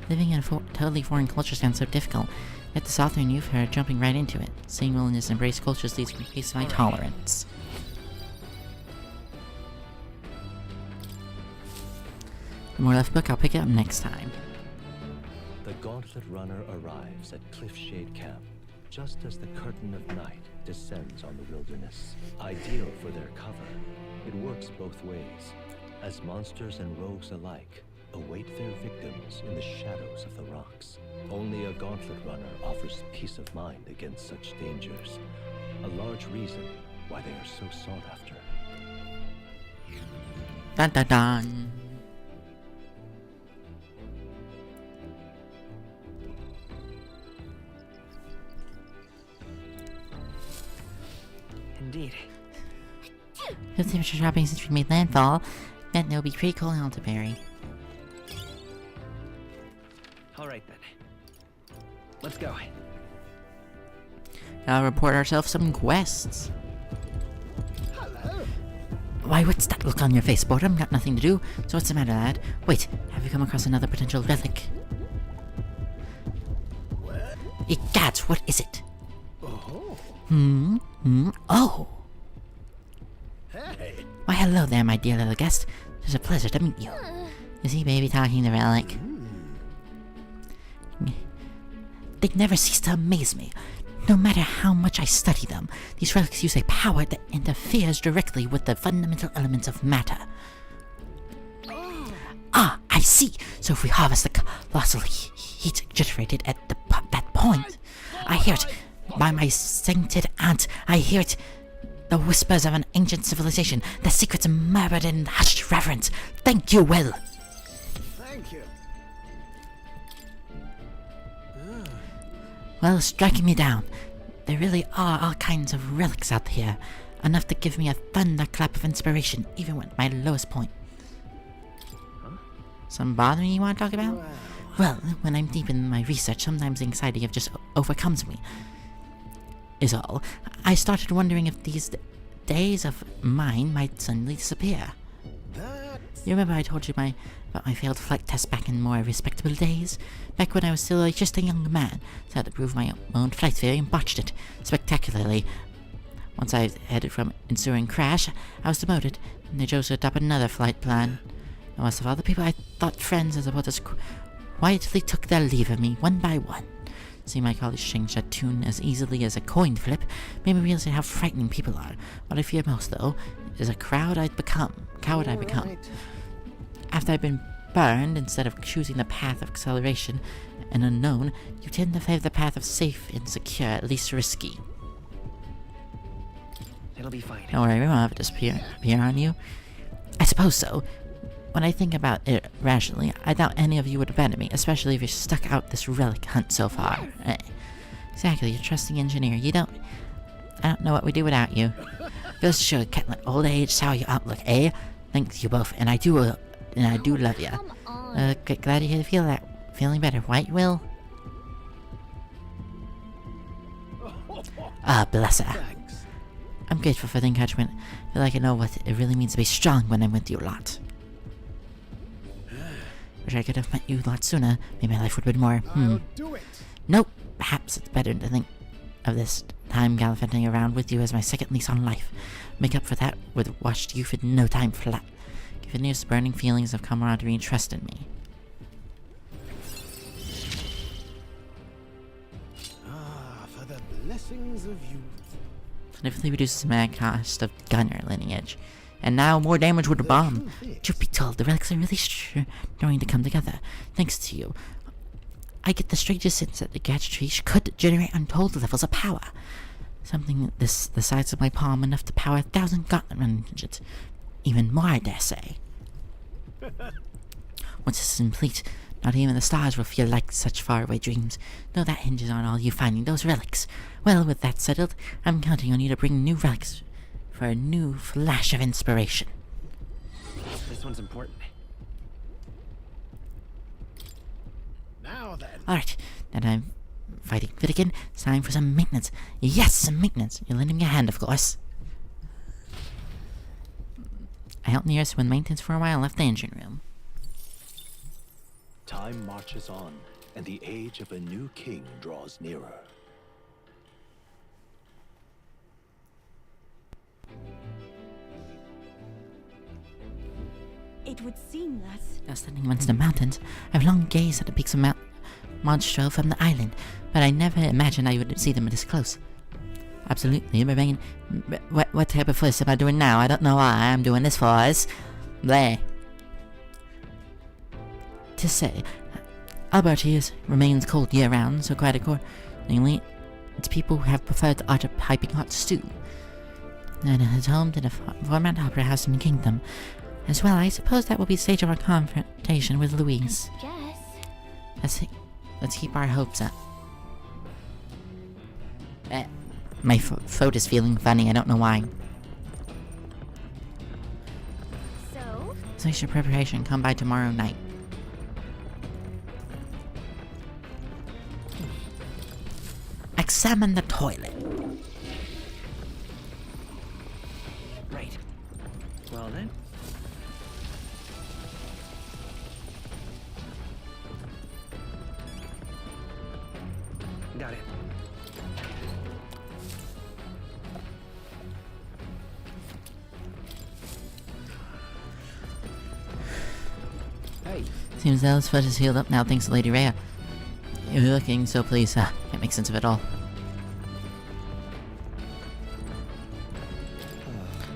Living in a totally foreign culture sounds so difficult, yet this author and you've heard jumping right into it. Seeing willingness to embrace cultures leads to increase my tolerance. The more left book, I'll pick it up next time. The Gauntlet Runner arrives at Cliffshade Camp, just as the curtain of night descends on the wilderness. Ideal for their cover, it works both ways, as monsters and rogues alike await their victims in the shadows of the rocks. Only a Gauntlet Runner offers peace of mind against such dangers, a large reason why they are so sought after. Dun dun dun! Indeed. Good temperature dropping since we made landfall. Meant it'll be pretty cold in Altaberry. All right then. Let's go. I'll report ourselves some quests. Hello. Why, what's that look on your face, boredom? Got nothing to do. So what's the matter, lad? Wait, have you come across another potential relic? What? Egads, what is it? Oh. Oh! Hey. Why, hello there, my dear little guest. It's a pleasure to meet you. Is he baby talking the relic? They never cease to amaze me. No matter how much I study them, these relics use a power that interferes directly with the fundamental elements of matter. Ah, I see! So if we harvest the colossal heat generated at that point, I hear it. By my sainted aunt, I hear it. The whispers of an ancient civilization, the secrets murmured in hushed reverence. Thank you, Will. Thank you. Well, striking me down. There really are all kinds of relics out here. Enough to give me a thunderclap of inspiration, even at my lowest point. Some bothering you want to talk about? Well, when I'm deep in my research, sometimes the anxiety just overcomes me. Is all. I started wondering if these days of mine might suddenly disappear. You remember I told you about my failed flight test back in more respectable days? Back when I was still just a young man, so I had to prove my own flight theory and botched it spectacularly. Once I headed from ensuing crash, I was demoted, and they chose to adopt another flight plan. And most of all the people I thought friends as about as quietly took their leave of me, one by one. Seeing my colleagues change that tune as easily as a coin flip made me realize how frightening people are. What I fear most, though, is a coward I'd become. After I've been burned, instead of choosing the path of acceleration and unknown, you tend to favor the path of safe and secure, at least risky. It'll be fine. Don't worry, we won't have it disappear on you. I suppose so. When I think about it rationally, I doubt any of you would abandon me, especially if you stuck out this relic hunt so far. Exactly, you're a trusting engineer. I don't know what we'd do without you. Goes to show you can't let old age sour your outlook, eh? Thanks you both, and I do love you. Glad you feeling better, right, Will? Bless her. I'm grateful for the encouragement. I feel like I know what it really means to be strong when I'm with you a lot. Wish I could have met you a lot sooner. Maybe my life would have been more, I'll do it. Nope. Perhaps it's better to think of this time gallivanting around with you as my second lease on life. Make up for that with washed youth in no time flat. Give news burning feelings of camaraderie and trust in me. For the blessings of youth. Significantly reduces the mag cost of gunner lineage. And now more damage with the bomb. Truth be told, the relics are really starting to come together. Thanks to you. I get the strangest sense that the gadgetry could generate untold levels of power. Something the size of my palm, enough to power 1,000 gauntlet engines. Even more, I dare say. Once this is complete, not even the stars will feel like such faraway dreams. Though that hinges on all you finding those relics. Well, with that settled, I'm counting on you to bring new relics for a new flash of inspiration. This one's important. Now then. Alright, now that I'm fighting fit again, it's time for some maintenance. Yes, some maintenance. You're lending me a hand, of course. I helped Nearest with maintenance for a while and left the engine room. Time marches on, and the age of a new king draws nearer. It would seem that... Now standing amongst the mountains, I've long gazed at the peaks of Mount Monstro from the island, but I never imagined I would see them this close. Absolutely, but I mean, what type of voice am I doing now? I don't know why I'm doing this voice. Bleh. To say, Alberti remains cold year-round, so quite accordingly, its people have preferred the art of piping hot stew. And it is home to the format opera house in the kingdom. As well, I suppose that will be the stage of our confrontation with Louise. Let's keep our hopes up. My throat is feeling funny, I don't know why. So? Finish your preparation, come by tomorrow night. Examine the toilet. Right. Well then. Got it. Hey. Seems Zella's foot is healed up now thanks to Lady Rhea. You're looking so pleased, can't make sense of it all.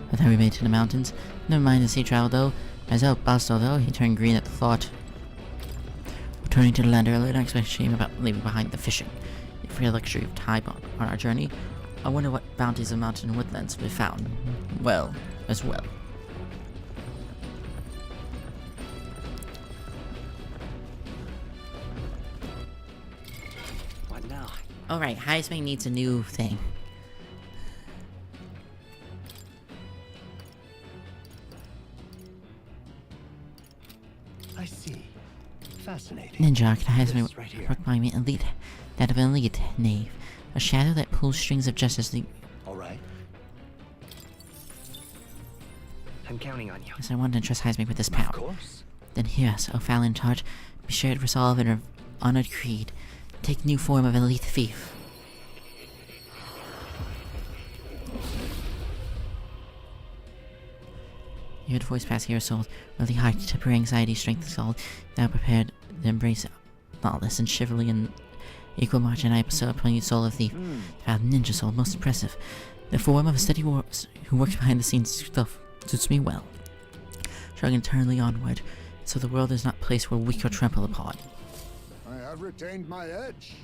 With how we made it to the mountains, never mind the sea travel though. As El Basto though, he turned green at the thought. Returning to the land earlier, I expect shame about leaving behind the fishing. For your luxury of time on our journey, I wonder what bounties of mountain woodlands we found. Well, as well. What now? Alright, Heisman needs a new thing. I see. Fascinating. Ninja Arcanized This right here. proclaim it elite, that of an elite knave. A shadow that pulls strings of justice. All right. I'm counting on you. Yes, I want to entrust Heisman with this power. Of course. Then hear us, O Fallon Tart. Be sure to resolve in our honored creed. Take new form of elite thief. You heard voice pass here, soul. Really hard to temper anxiety, strength, soul. Now prepared to embrace lawless and chivalry and equal march, and I bestow upon you, soul of thief. Found ninja soul, most impressive. The form of a steady warrior who works behind the scenes stuff suits me well. Trudging eternally onward, so the world is not a place where we could trample upon. I have retained my edge.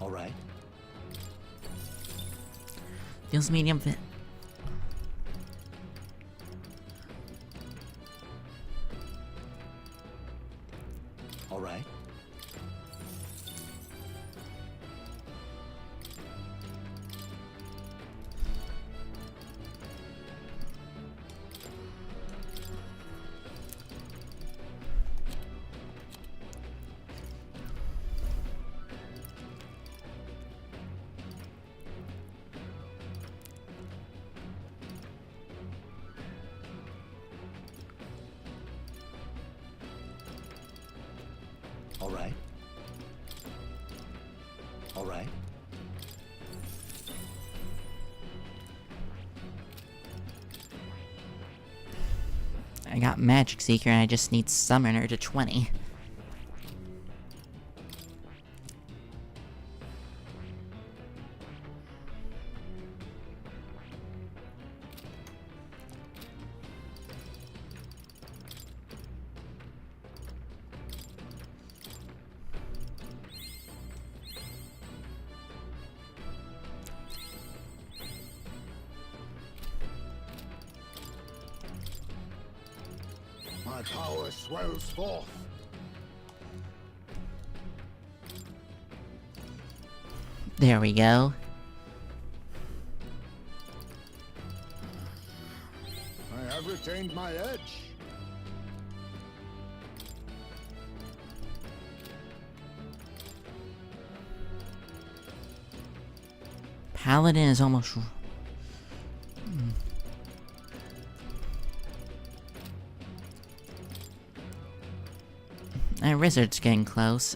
All right. Deals medium fit. All right. All right. All right. I got Magic Seeker and I just need Summoner to 20. My power swells forth. There we go. I have retained my edge. Paladin is almost... Wizard's getting close.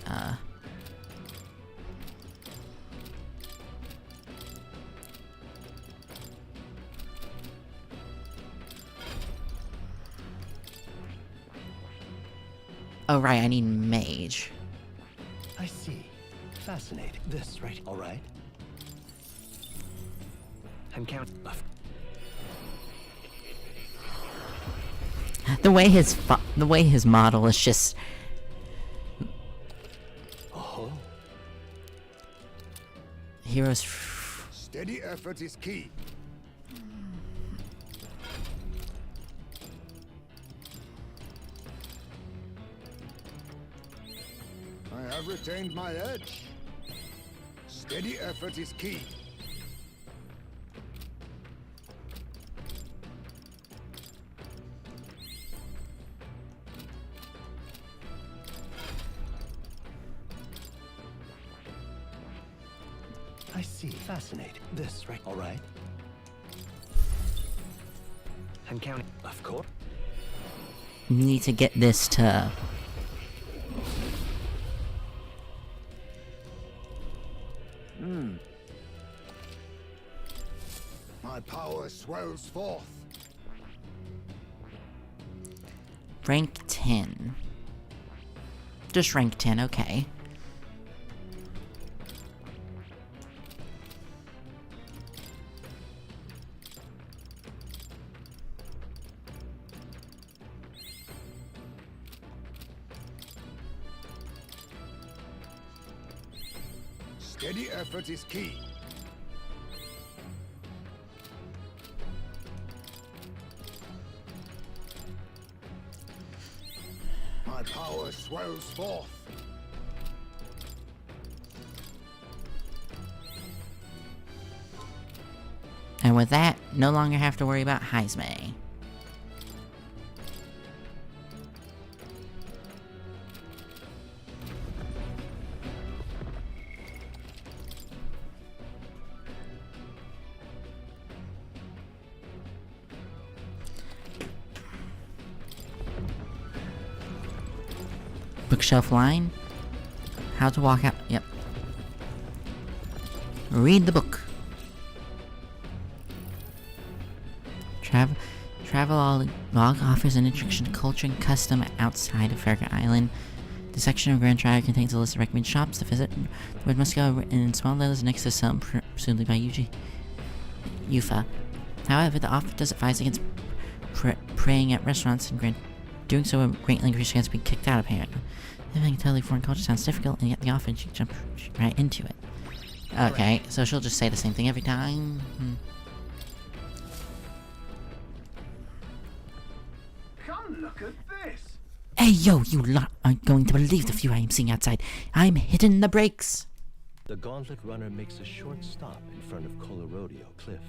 Oh right, I need Mage. I see. Fascinating. This right. All right. I'm counting. The way his model is just... Oh. Heroes... Steady effort is key. I have retained my edge. Steady effort is key. I see. Fascinating. This right. All right. I'm counting. Of course. Need to get this to... My power swells forth. Rank 10. Just rank 10, okay. Steady effort is key. My power swells forth. And with that, no longer have to worry about Heisme. Bookshelf line. How to walk out. Yep. Read the book. Travel log offers an introduction to culture and custom outside of Farragut Island. The section of Grand Triad contains a list of recommended shops to visit. The word must go in small letters next to some, presumably by Yufa. However, the offer does advise against praying at restaurants, and doing so would greatly increase your chance of being kicked out, apparently. Living in a totally foreign culture sounds difficult, and yet the offer, she jumped right into it. Okay, so she'll just say the same thing every time. Come look at this. Hey yo, you lot aren't going to believe the view I am seeing outside. I'm hitting the brakes. The Gauntlet Runner makes a short stop in front of Colorodeo Cliff,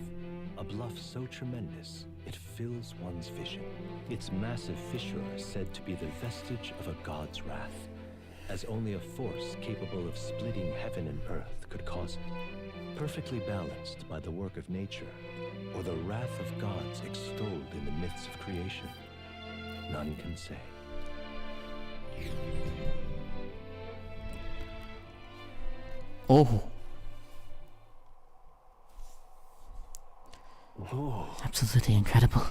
a bluff so tremendous it fills one's vision. Its massive fissure is said to be the vestige of a god's wrath, as only a force capable of splitting heaven and earth could cause it. Perfectly balanced by the work of nature, or the wrath of gods extolled in the myths of creation, none can say. Oh. Whoa. Absolutely incredible.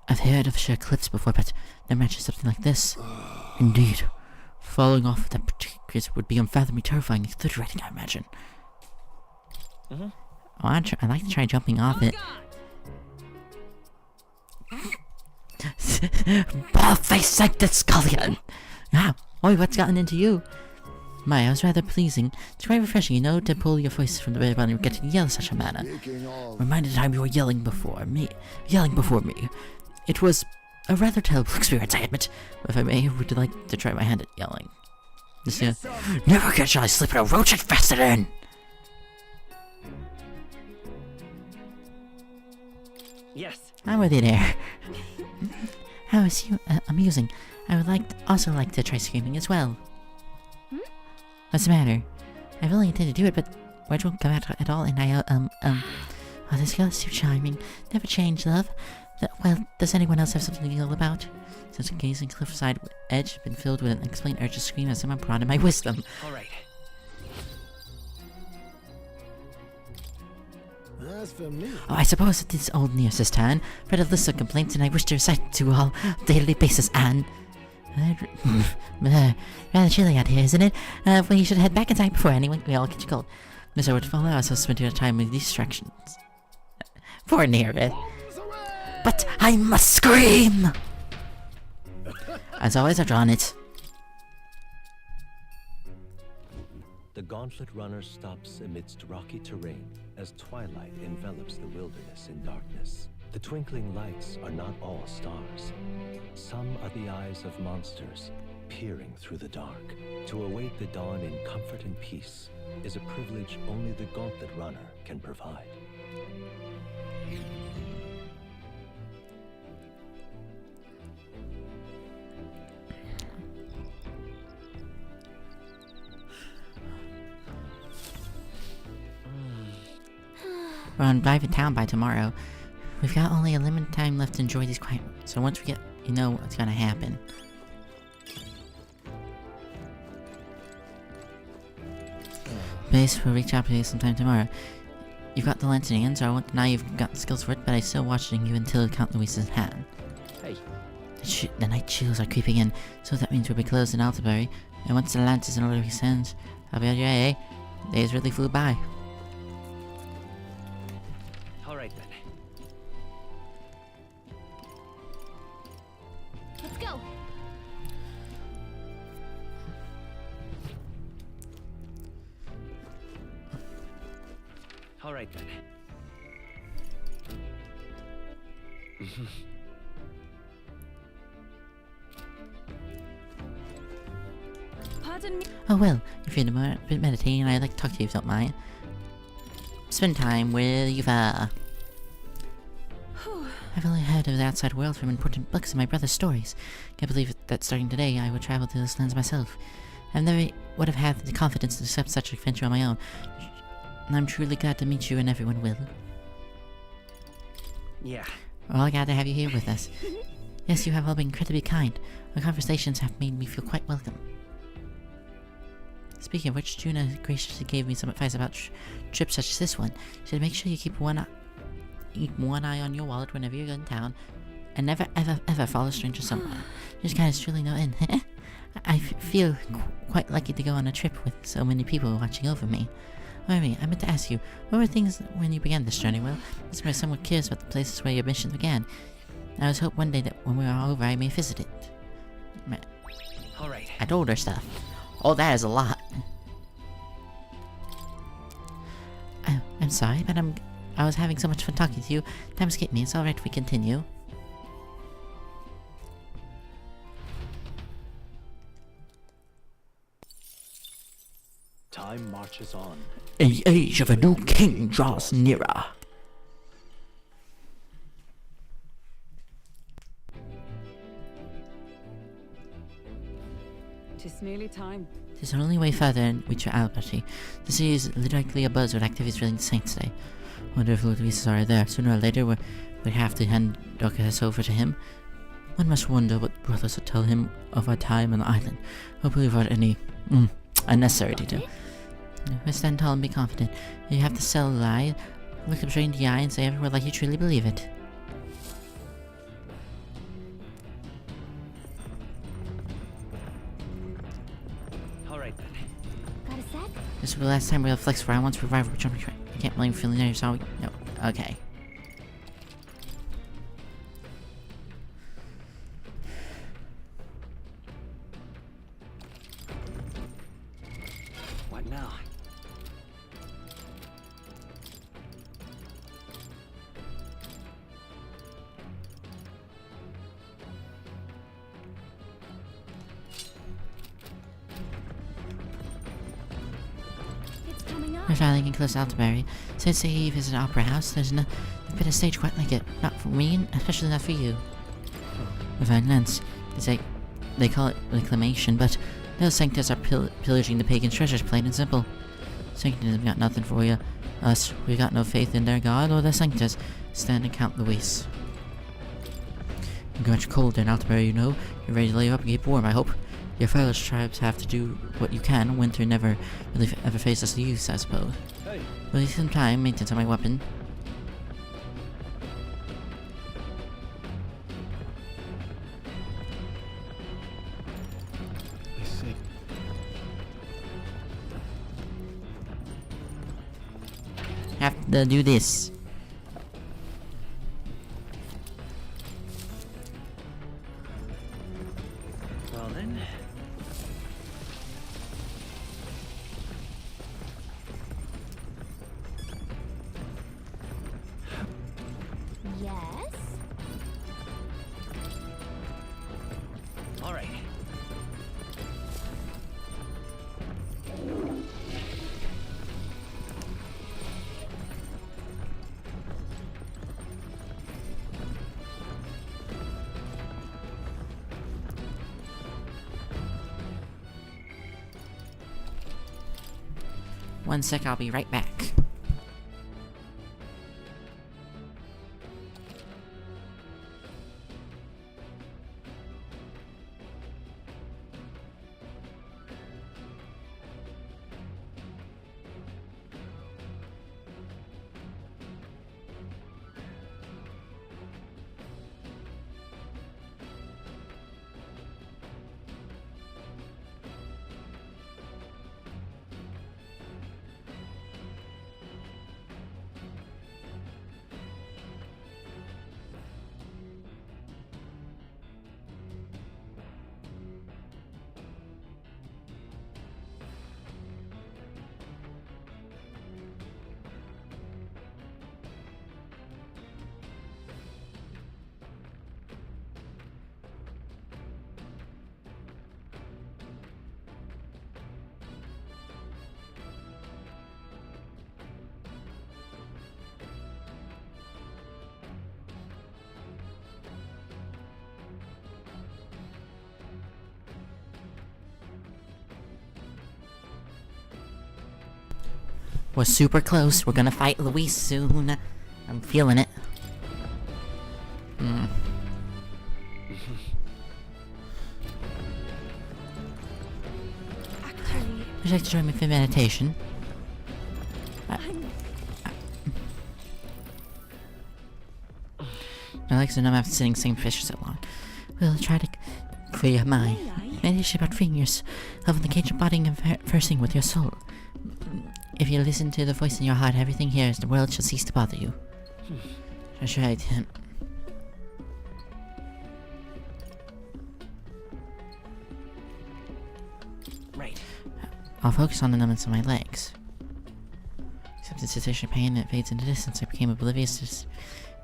I've heard of sheer cliffs before, but never imagined something like this. Indeed. Falling off that particular would be unfathomably terrifying and exhilarating, I imagine. Oh, I'd like to try jumping off it. Bald-faced Sanctus Scullion! Ah, oi, what's gotten into you? My, I was rather pleasing. It's quite refreshing, you know, to pull your voice from the very bottom and get to yell in such a manner. Reminded the time you were yelling before me. It was a rather terrible experience, I admit. If I may, would you like to try my hand at yelling? Yes, never again shall I slip in a roach infested in! Yes. I'm with you there. How is you amusing? I would also like to try screaming as well. What's the matter? I really intended to do it, but words won't come out at all, and oh, this girl is too charming. Never change, love. Well, does anyone else have something to yell about? Since a gazing cliffside edge had been filled with an unexplained urge to scream as someone prodded my wisdom. Alright. As for me... Oh, I suppose it is old Neos's turn. Read a list of complaints, and I wish to recite to all daily basis, and... rather chilly out here, isn't it? Well, you should head back inside before we all catch cold. Mr. would follow us, so spend your time with distractions. For near. But I must scream! As always, I've drawn it. The Gauntlet Runner stops amidst rocky terrain as twilight envelops the wilderness in darkness. The twinkling lights are not all stars. Some are the eyes of monsters, peering through the dark. To await the dawn in comfort and peace is a privilege only the Gauntlet Runner can provide. We're on Private Town by tomorrow. We've got only a limited time left to enjoy these quiet moments, so once we get, you know what's gonna happen. Base will reach out to you sometime tomorrow. You've got the lens in your hand, so I won't deny you've got the skills for it, but I still watching you until Count Luis's hand. Hey, The night chills are creeping in, so that means we'll be closed in Altabury. And once the lance is in order to send, I'll be on your way. Days really flew by. All right then. Let's go. All right then. Pardon me. Oh well, if you're meditating, I'd like to talk to you if you don't mind. Spend time with Yuva. I've only heard of the outside world from important books and my brother's stories. Can't believe that starting today I will travel to this lands myself. I never would have had the confidence to accept such an adventure on my own. And I'm truly glad to meet you and everyone will. Yeah. We're all glad to have you here with us. Yes, you have all been incredibly kind. Our conversations have made me feel quite welcome. Speaking of which, Juna graciously gave me some advice about trips such as this one. She said make sure you keep one eye on your wallet whenever you're in town, and never ever follow a stranger somewhere. This guy is truly no end. I feel quite lucky to go on a trip with so many people watching over me. Wait, I meant to ask you, what were things when you began this journey? Well, this way someone curious about the places where your mission began. I was hoping one day that when we are all over, I may visit it. Alright. I told her stuff. Oh, that is a lot. I'm sorry, but I was having so much fun talking to you. Time escaped me. It's alright if we continue. Time marches on. The age of a new king draws nearer. Tis nearly time. Tis only way further and reach Alberty. The city is literally abuzz with activities relating to Saints' Day. Wonder if Luis are there. Sooner or later, we'd have to hand Dorcas over to him. One must wonder what brothers would tell him of our time on the island. Hopefully without any unnecessary detail. We stand tall and be confident. You have to sell a lie, look him straight in the eye and say every word like you truly believe it. Alright then. Got a sec? This will be the last time we'll flex for once revive jumping train. I can't blame feeling nervous, so no. Okay. What now? It's coming up. We're finally getting close to Altabury. Since Eve is an opera house, there's no been a stage quite like it. Not for me, and especially not for you. Divine Lance. They call it reclamation, but those sanctors are pillaging the pagan's treasures, plain and simple. Sanctors have got nothing for you. Us, we got no faith in their god or their sanctors. Stand and count, Luis. You got much colder in Altabury, you know. You're ready to lay up and keep warm, I hope. Your fellow tribes have to do what you can. Winter never really ever faced us use, I suppose. Hey. Will you some time, maintenance on my weapon? I see. Have to do this. Well then. Yes? Alright. One sec, I'll be right back. We're super close. We're gonna fight Luis soon. I'm feeling it. Actually, Would you like to join me for meditation? My legs are numb after sitting same fish so long. We'll try to free your mind. Meditation about freeing yourself in the cage of body and conversing with your soul. If you listen to the voice in your heart, everything here is the world shall cease to bother you. That's right. Right. I'll focus on the numbness of my legs. Except the sensation of pain, it fades into distance. I became oblivious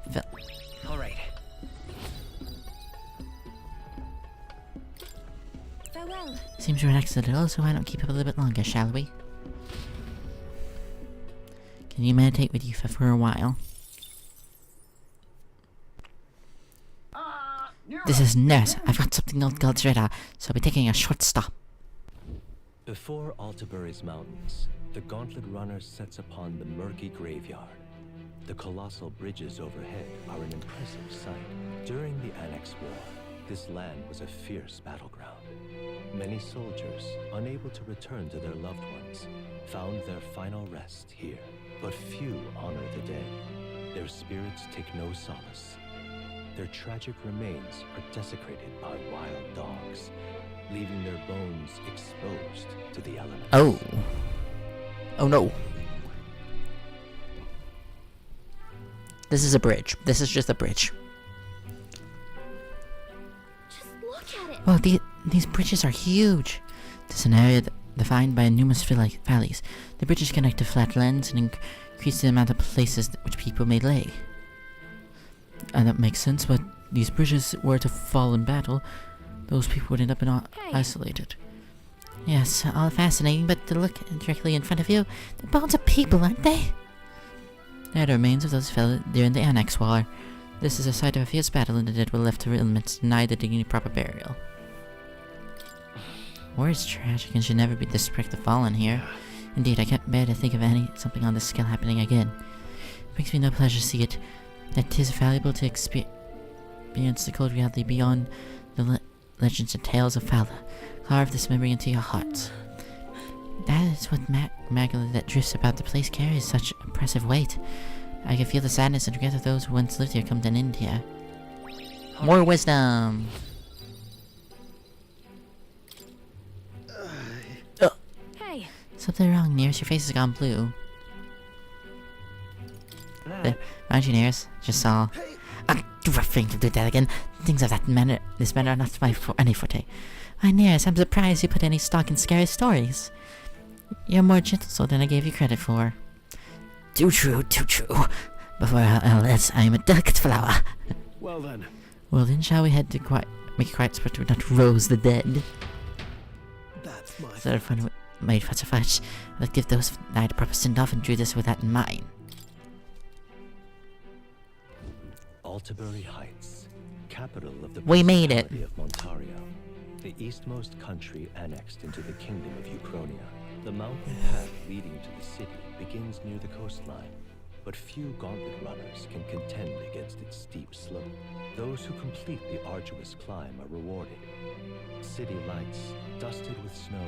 to All right. farewell. Seems you're relaxed a little, so why not keep up a little bit longer, shall we? Can you meditate with you for a while? This is Nurse. I've got something on God's radar, so I'll be taking a short stop. Before Altabury's mountains, the Gauntlet Runner sets upon the murky graveyard. The colossal bridges overhead are an impressive sight. During the Annex War, this land was a fierce battleground. Many soldiers, unable to return to their loved ones, found their final rest here. But few honor the dead. Their spirits take no solace. Their tragic remains are desecrated by wild dogs, leaving their bones exposed to the elements. Oh. Oh no. This is a bridge. This is just a bridge. Just look at it. Well, these bridges are huge. This is an area defined by numerous valleys. The bridges connect to flat lands and increase the amount of places which people may lay. And that makes sense, but these bridges were to fall in battle, those people would end up isolated. Yes, all fascinating, but to look directly in front of you, the bones of people, aren't they? They are the remains of those fell during the Annex War. This is a site of a fierce battle, and the dead were left to elements denied the dignity of proper burial. War is tragic and should never be disrespect the fallen here. Indeed, I can't bear to think of something on this scale happening again. It brings me no pleasure to see it, that 'tis valuable to experience the cold reality beyond the legends and tales of Fala. Carve this memory into your hearts. That is what magma that drifts about the place carries such oppressive weight. I can feel the sadness and regret of those who once lived here come to an end here. More wisdom! Hey. Something wrong, Nearest. Your face has gone blue. Aren't you, Nearest? Just saw. I'm too refrain to do that again. Things of this manner are not any forte. Why, Nearest, I'm surprised you put any stock in scary stories. You're more gentle soul than I gave you credit for. Too true, too true. Before all else, I am a delicate flower. Well then. Well then, shall we head to make a quiet spot to not rose the dead? That's my Instead of fun made for fudge, let's give those night a proper send-off and do this with that in mind. Altabury Heights, capital of the We made it. Principality of Montario, the eastmost country annexed into the Kingdom of Uchronia. The mountain path leading to the city begins near the coastline, but few gauntlet runners can contend against its steep slope. Those who complete the arduous climb are rewarded. City lights, dusted with snow,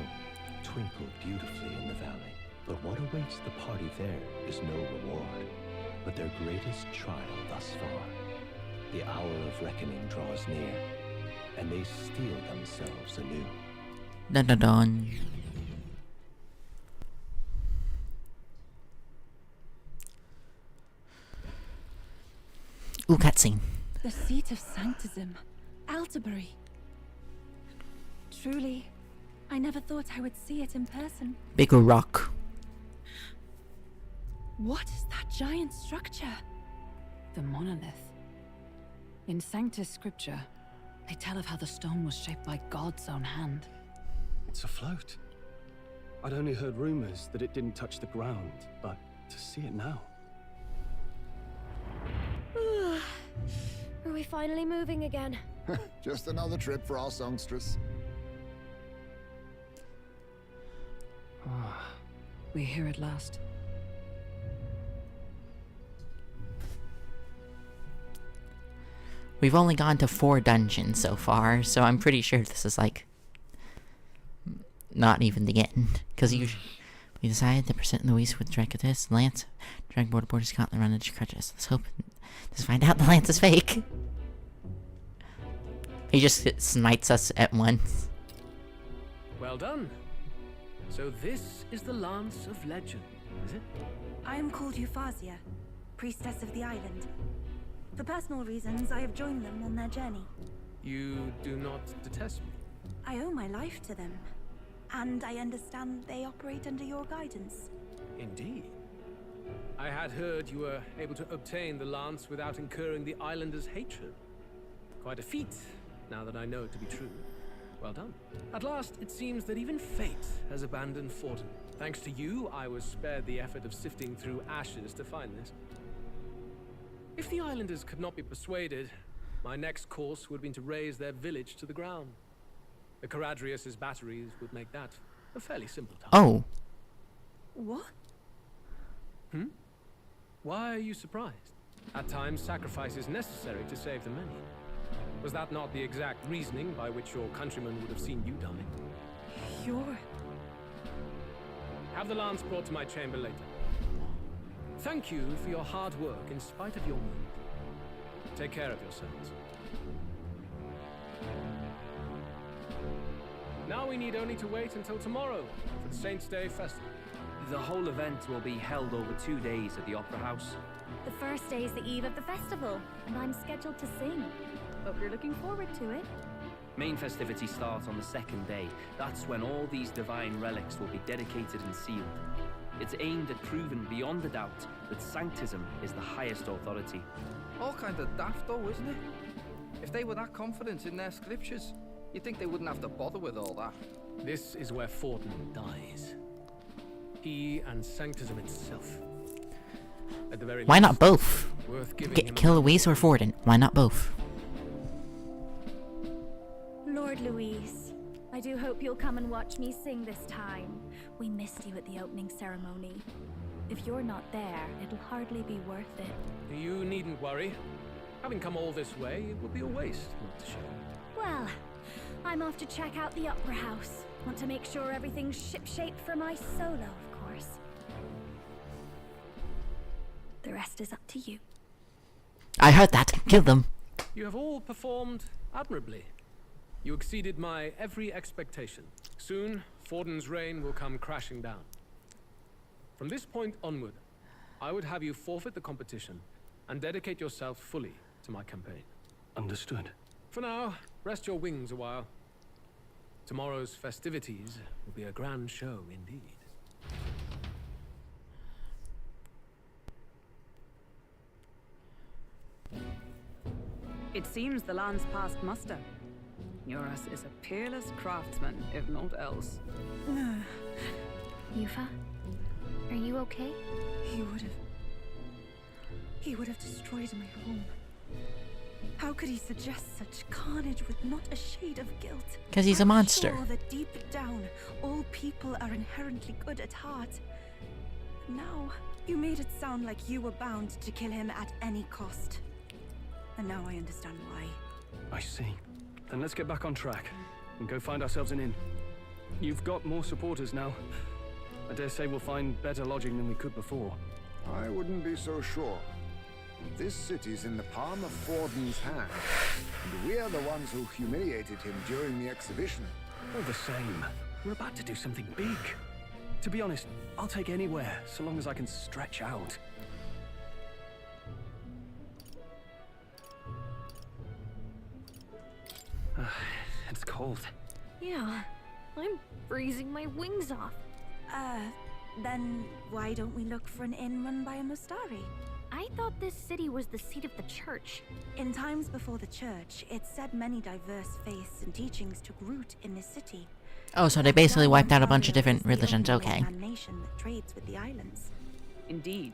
twinkle beautifully in the valley. But what awaits the party there is no reward, but their greatest trial thus far. The hour of reckoning draws near, and they steel themselves anew. Dun dun dun. Ooh, cutscene. The seat of Sanctism, Altabury. Truly, I never thought I would see it in person. Big rock. What is that giant structure? The monolith. In Sanctus scripture, they tell of how the stone was shaped by God's own hand. It's afloat. I'd only heard rumors that it didn't touch the ground, but to see it now. Are we finally moving again? Just another trip for our songstress. We're here at last. We've only gone to 4 dungeons so far, so I'm pretty sure this is like not even the end. Because we decided to present Luis with Dracatus, Lance, drag border Scotland run into crutches. Let's hope to find out the Lance is fake. He just smites us at once. Well done. So this is the Lance of Legend, is it? I am called ReFantazio, priestess of the island. For personal reasons, I have joined them on their journey. You do not detest me? I owe my life to them, and I understand they operate under your guidance. Indeed. I had heard you were able to obtain the lance without incurring the islanders' hatred. Quite a feat, now that I know it to be true. Well done. At last, it seems that even fate has abandoned Fortin. Thanks to you, I was spared the effort of sifting through ashes to find this. If the islanders could not be persuaded, my next course would have been to raise their village to the ground. The Caradrius' batteries would make that a fairly simple task. Oh. What? Why are you surprised? At times, sacrifice is necessary to save the many. Was that not the exact reasoning by which your countrymen would have seen you die? You're... Have the lance brought to my chamber later. Thank you for your hard work in spite of your wound. Take care of yourselves. Now we need only to wait until tomorrow for the Saints' Day festival. The whole event will be held over 2 days at the Opera House. The first day is the eve of the festival, and I'm scheduled to sing. Hope you're looking forward to it. Main festivities start on the 2nd day. That's when all these divine relics will be dedicated and sealed. It's aimed at proving beyond a doubt that Sanctism is the highest authority. All kind of daft though, isn't it? If they were that confident in their scriptures, you'd think they wouldn't have to bother with all that. This is where Fortin dies. He and Sanctism itself. At the very Why least, not both? worth giving him Kill Luis or Fortin. Why not both? Lord Luis, I do hope you'll come and watch me sing this time. We missed you at the opening ceremony. If you're not there, it'll hardly be worth it. You needn't worry. Having come all this way, it would be a waste not to show. Well, I'm off to check out the Opera House. Want to make sure everything's shipshape for my solo, of course. The rest is up to you. I heard that. Kill them. You have all performed admirably. You exceeded my every expectation. Soon, Fortin's reign will come crashing down. From this point onward, I would have you forfeit the competition and dedicate yourself fully to my campaign. Understood. For now, rest your wings a while. Tomorrow's festivities will be a grand show indeed. It seems the lance passed muster. Eurus is a peerless craftsman, if not else. Yufa, are you okay? He would have destroyed my home. How could he suggest such carnage with not a shade of guilt? 'Cause he's a monster. I'm sure that deep down, all people are inherently good at heart. Now, you made it sound like you were bound to kill him at any cost. And now I understand why. I see. Then let's get back on track and go find ourselves an inn. You've got more supporters now. I dare say we'll find better lodging than we could before. I wouldn't be so sure. This city's in the palm of Fortin's hand, and we're the ones who humiliated him during the exhibition. All the same, we're about to do something big. To be honest, I'll take anywhere, so long as I can stretch out. It's cold. Yeah, I'm freezing my wings off. Then why don't we look for an inn run by a Mustari? I thought this city was the seat of the church. In times before the church, it said many diverse faiths and teachings took root in this city. Oh, so they basically wiped out a bunch of different religions, okay. Nation that trades with the islands. Indeed.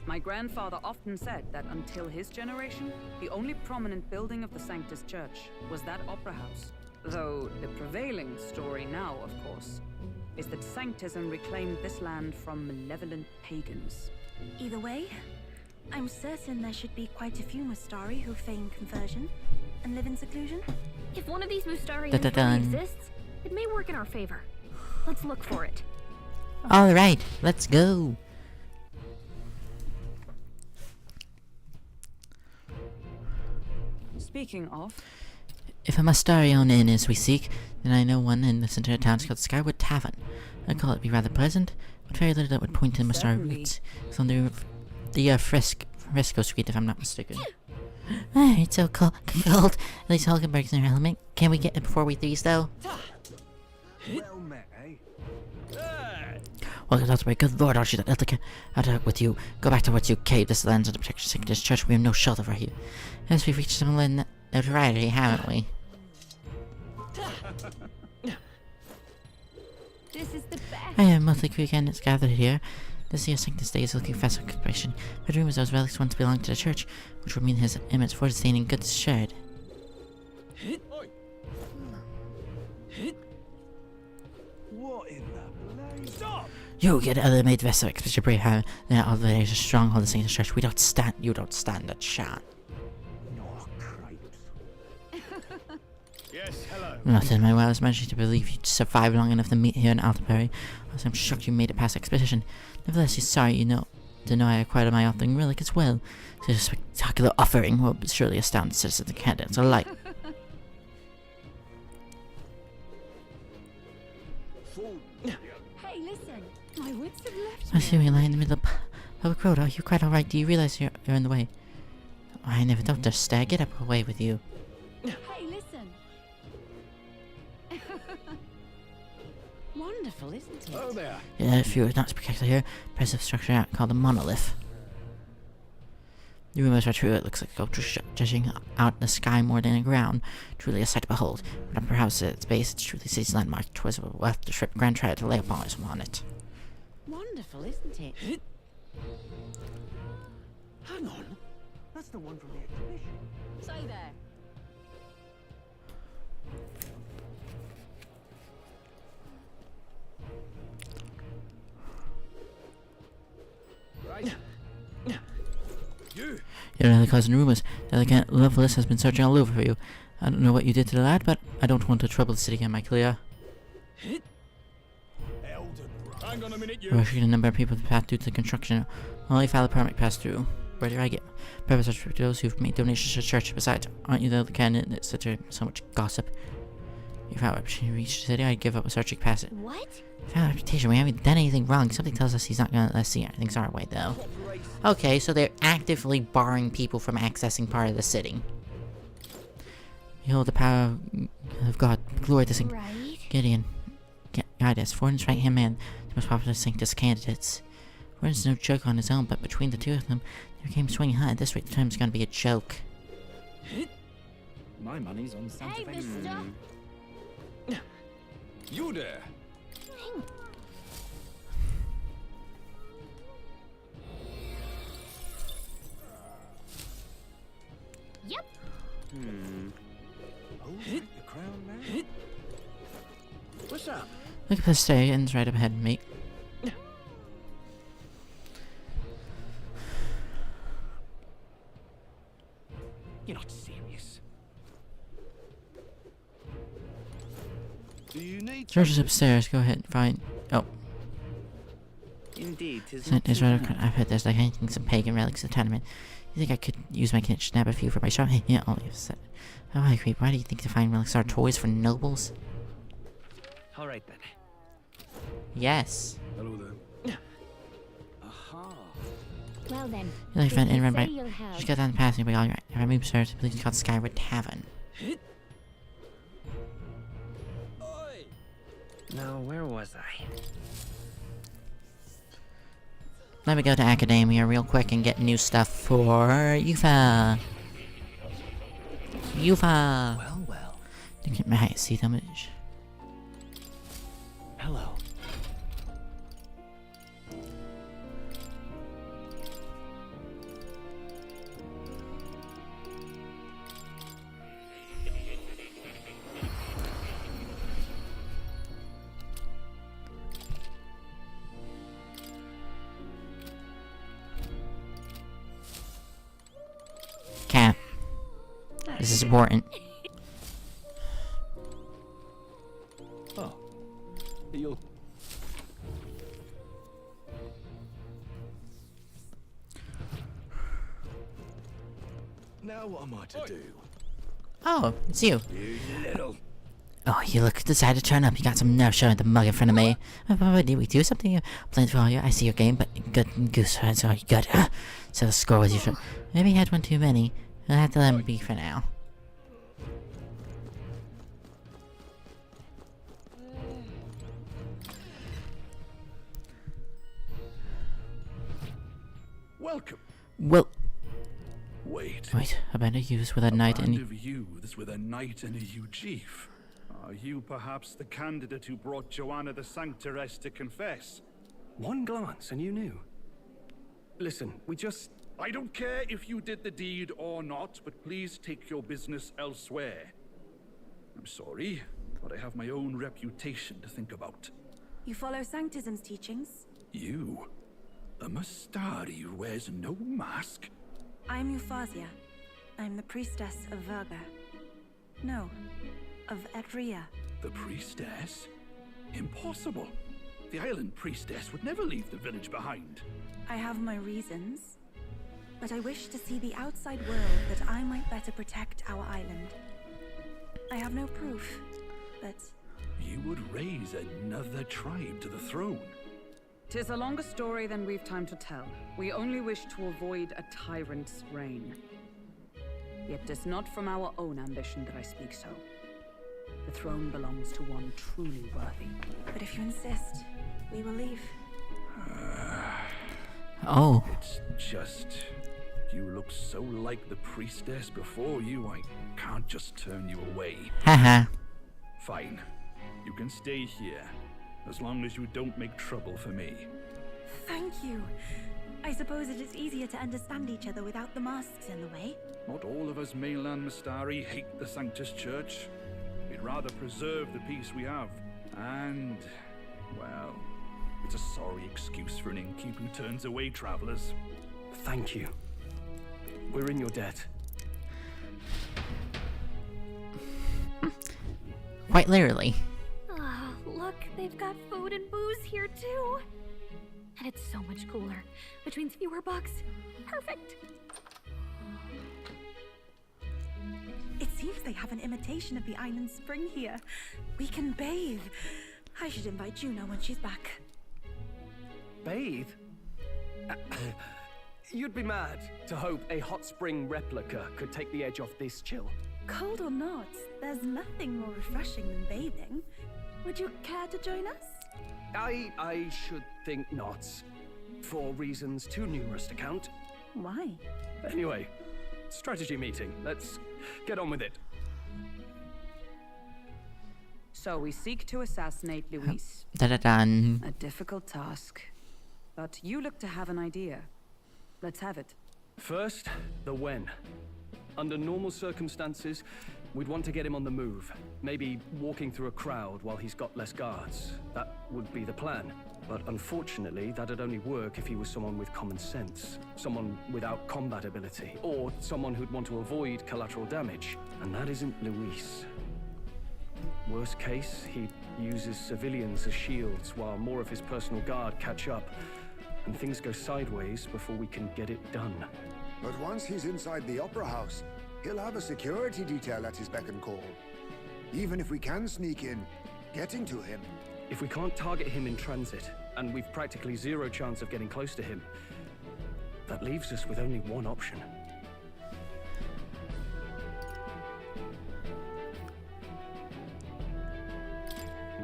My grandfather often said that until his generation, the only prominent building of the Sanctus Church was that opera house. Though the prevailing story now, of course, is that Sanctism reclaimed this land from malevolent pagans. Either way, I'm certain there should be quite a few Mustari who feign conversion and live in seclusion. If one of these Mustari Dun-dun-dun. really exists, it may work in our favor. Let's look for it. Alright, let's go. Speaking of, If a Mustarion inn is we seek, then I know one in the center of town called Skyward Tavern. I call it be rather pleasant, but very little that would point to Mustari Certainly. roots. It's on the Fresco Suite, if I'm not mistaken. It's so cold. At least Hulkenberg's in her element. Can we get it before we freeze, though? Well met, eh? Well, that's right. Good lord, I'll shoot that out with you. Go back towards you, cave. This lands under protection of this church. We have no shelter for you. As we've reached some notoriety, haven't we? This is the best. I have monthly crew candidates gathered here. This year's Sanctus Day is looking festival celebration. But rumors those relics once belonged to the church, which would mean his immense fortune staying in good shared. What in the blade? Stop! You get other made vessel expedition brave hand. Then all the days a stronghold of Sanctus Church. You don't stand a chance. Yes, hello. Not in my wildest imagination to believe you'd survive long enough to meet here in Altaperry. I'm shocked you made it past expedition. Nevertheless, you're sorry to know I acquired my offering relic as well. Such a spectacular offering will surely astound citizens and candidates alike. Hey, listen. My wits have left I see we lie in the middle of public road. Are you quite alright? Do you realize you're in the way? I never thought to stare. Get up away with you. Hey, listen. Wonderful, isn't it? Oh there. Yeah, if you're not spectacular here, impressive structure out called a monolith. The rumors are true. It looks like a sculpture judging out in the sky more than the ground. Truly a sight to behold. But perhaps at its base, it's truly city's landmark. 'Twas left the trip Grand tried to lay upon it. Wonderful, isn't it? Hang on. That's the one from the exhibition. Say there. Right. You. You're really causing rumors. The elegant Lovelace has been searching all over for you. I don't know what you did to the lad, but I don't want to trouble the city. Am I clear? Hang on a minute, you. We're restricting the number of people to pass due to the construction. Only valid permit pass through. Where do I get? Purpose are to those who've made donations to the church. Besides, aren't you the other candidate that sits there so much gossip? If I were to reach the city, I'd give up a searching pass. What? Found reputation. We haven't done anything wrong. Something tells us he's not gonna let us see things our way, though. Okay, so they're actively barring people from accessing part of the city. Behold the power of God. Glory to Saint Gideon. Guide us. Fortin's right-hand man. The most popular Sanctus candidates. Fortin's no joke on his own, but between the two of them, they became swinging high. At this rate, the time's gonna be a joke. My money's on Santa Fe. You there. Yep. Oh, the crown man. What's up? Look at the stations right up ahead, mate. You're not serious. Do you need George is upstairs. Go ahead. Fine. Oh. Indeed, tis Is right up. I've heard there's like anything some pagan relics in the tournament. You think I could use my connection to snap a few for my shop? Yeah, all you've said. Oh, I agree. Why do you think the fine relics are toys for nobles? All right then. Yes. Hello there. Aha. Well then. You like found in run by. you'll have. Just got down the path and we all right. If I move upstairs, I believe it's called Skyward Tavern. Now, where was I? Let me go to Academia real quick and get new stuff for Yufa. Yufa. Well. Look at my seat image. Hello. This is important. Oh. You'll... Now what am I to do? Oh, it's you. You little... Oh, you decided to turn up. You got some nerve showing the mug in front of me. Did we do something? Playing for all you. I see your game, but good goose. So you good. So the score was usual. Maybe you had one too many. I'll have to let him be for now. Welcome. Well. Wait. A band of youths with a knight and... A band of youths with a knight and a yew chief. Are you perhaps the candidate who brought Joanna the Sanctoress to confess? One glance and you knew. Listen, we just... I don't care if you did the deed or not, but please take your business elsewhere. I'm sorry, but I have my own reputation to think about. You follow Sanctism's teachings? You? A Mastari who wears no mask? I'm Euphazia. I'm the priestess of Verga. No, of Etria. The priestess? Impossible. The island priestess would never leave the village behind. I have my reasons, but I wish to see the outside world that I might better protect our island. I have no proof, but... You would raise another tribe to the throne. 'Tis a longer story than we've time to tell. We only wish to avoid a tyrant's reign. Yet 'tis not from our own ambition that I speak so. The throne belongs to one truly worthy. But if you insist, we will leave. Oh. It's just... You look so like the priestess before you, I can't just turn you away. Haha. Fine. You can stay here, as long as you don't make trouble for me. Thank you. I suppose it is easier to understand each other without the masks in the way. Not all of us mainland Mastari hate the Sanctus Church. We'd rather preserve the peace we have. And, well, it's a sorry excuse for an innkeep who turns away travelers. Thank you. We're in your debt. Quite literally. Ah, look, they've got food and booze here too. And it's so much cooler, which means fewer bugs. Perfect. It seems they have an imitation of the island spring here. We can bathe. I should invite Juno when she's back. Bathe? You'd be mad to hope a hot spring replica could take the edge off this chill. Cold or not, there's nothing more refreshing than bathing. Would you care to join us? I should think not. For reasons too numerous to count. Why? Anyway, strategy meeting. Let's get on with it. So we seek to assassinate Luis. Da-da-dun. A difficult task. But you look to have an idea. Let's have it. First, the when. Under normal circumstances, we'd want to get him on the move. Maybe walking through a crowd while he's got less guards. That would be the plan. But unfortunately, that'd only work if he was someone with common sense. Someone without combat ability. Or someone who'd want to avoid collateral damage. And that isn't Luis. Worst case, he uses civilians as shields while more of his personal guard catch up. And things go sideways before we can get it done. But once he's inside the Opera House, he'll have a security detail at his beck and call. Even if we can sneak in, getting to him. If we can't target him in transit, and we've practically zero chance of getting close to him, that leaves us with only one option.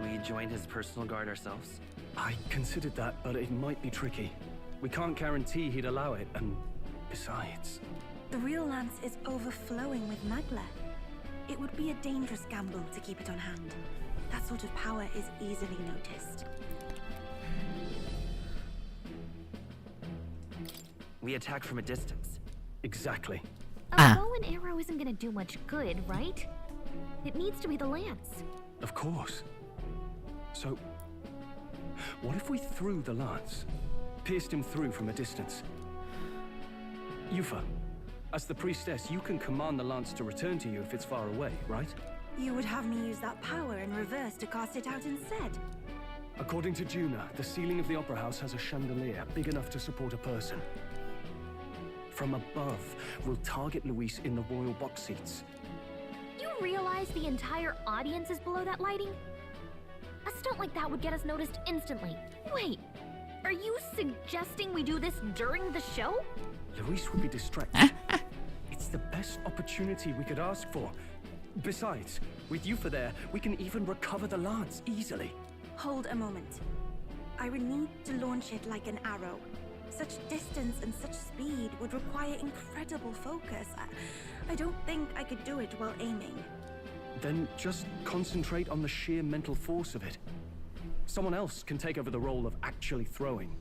We join his personal guard ourselves? I considered that, but it might be tricky. We can't guarantee he'd allow it, and besides... The real lance is overflowing with Magla. It would be a dangerous gamble to keep it on hand. That sort of power is easily noticed. We attack from a distance. Exactly. A bow and arrow isn't gonna do much good, right? It needs to be the lance. Of course. So, what if we threw the lance? Pierced him through from a distance? Yufa, As the priestess, you can command the lance to return to you if it's far away, right? You would have me use that power in reverse to cast it out instead? According to Juna, the ceiling of the Opera House has a chandelier big enough to support a person. From above, we'll target Luis in the royal box seats. You realize the entire audience is below that lighting? A stunt like that would get us noticed instantly. Wait, are you suggesting we do this during the show? Luis would be distracted. It's the best opportunity we could ask for. Besides, with Yufa there, we can even recover the lance easily. Hold a moment. I would need to launch it like an arrow. Such distance and such speed would require incredible focus. I don't think I could do it while aiming. Then just concentrate on the sheer mental force of it. Someone else can take over the role of actually throwing.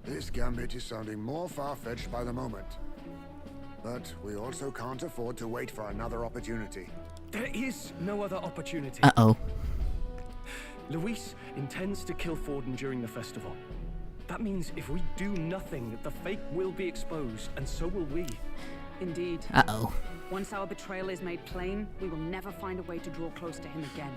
This gambit is sounding more far-fetched by the moment. But we also can't afford to wait for another opportunity. There is no other opportunity. Uh-oh. Luis intends to kill Forden during the festival. That means if we do nothing, the fake will be exposed, and so will we. Indeed. Uh-oh. Once our betrayal is made plain, we will never find a way to draw close to him again.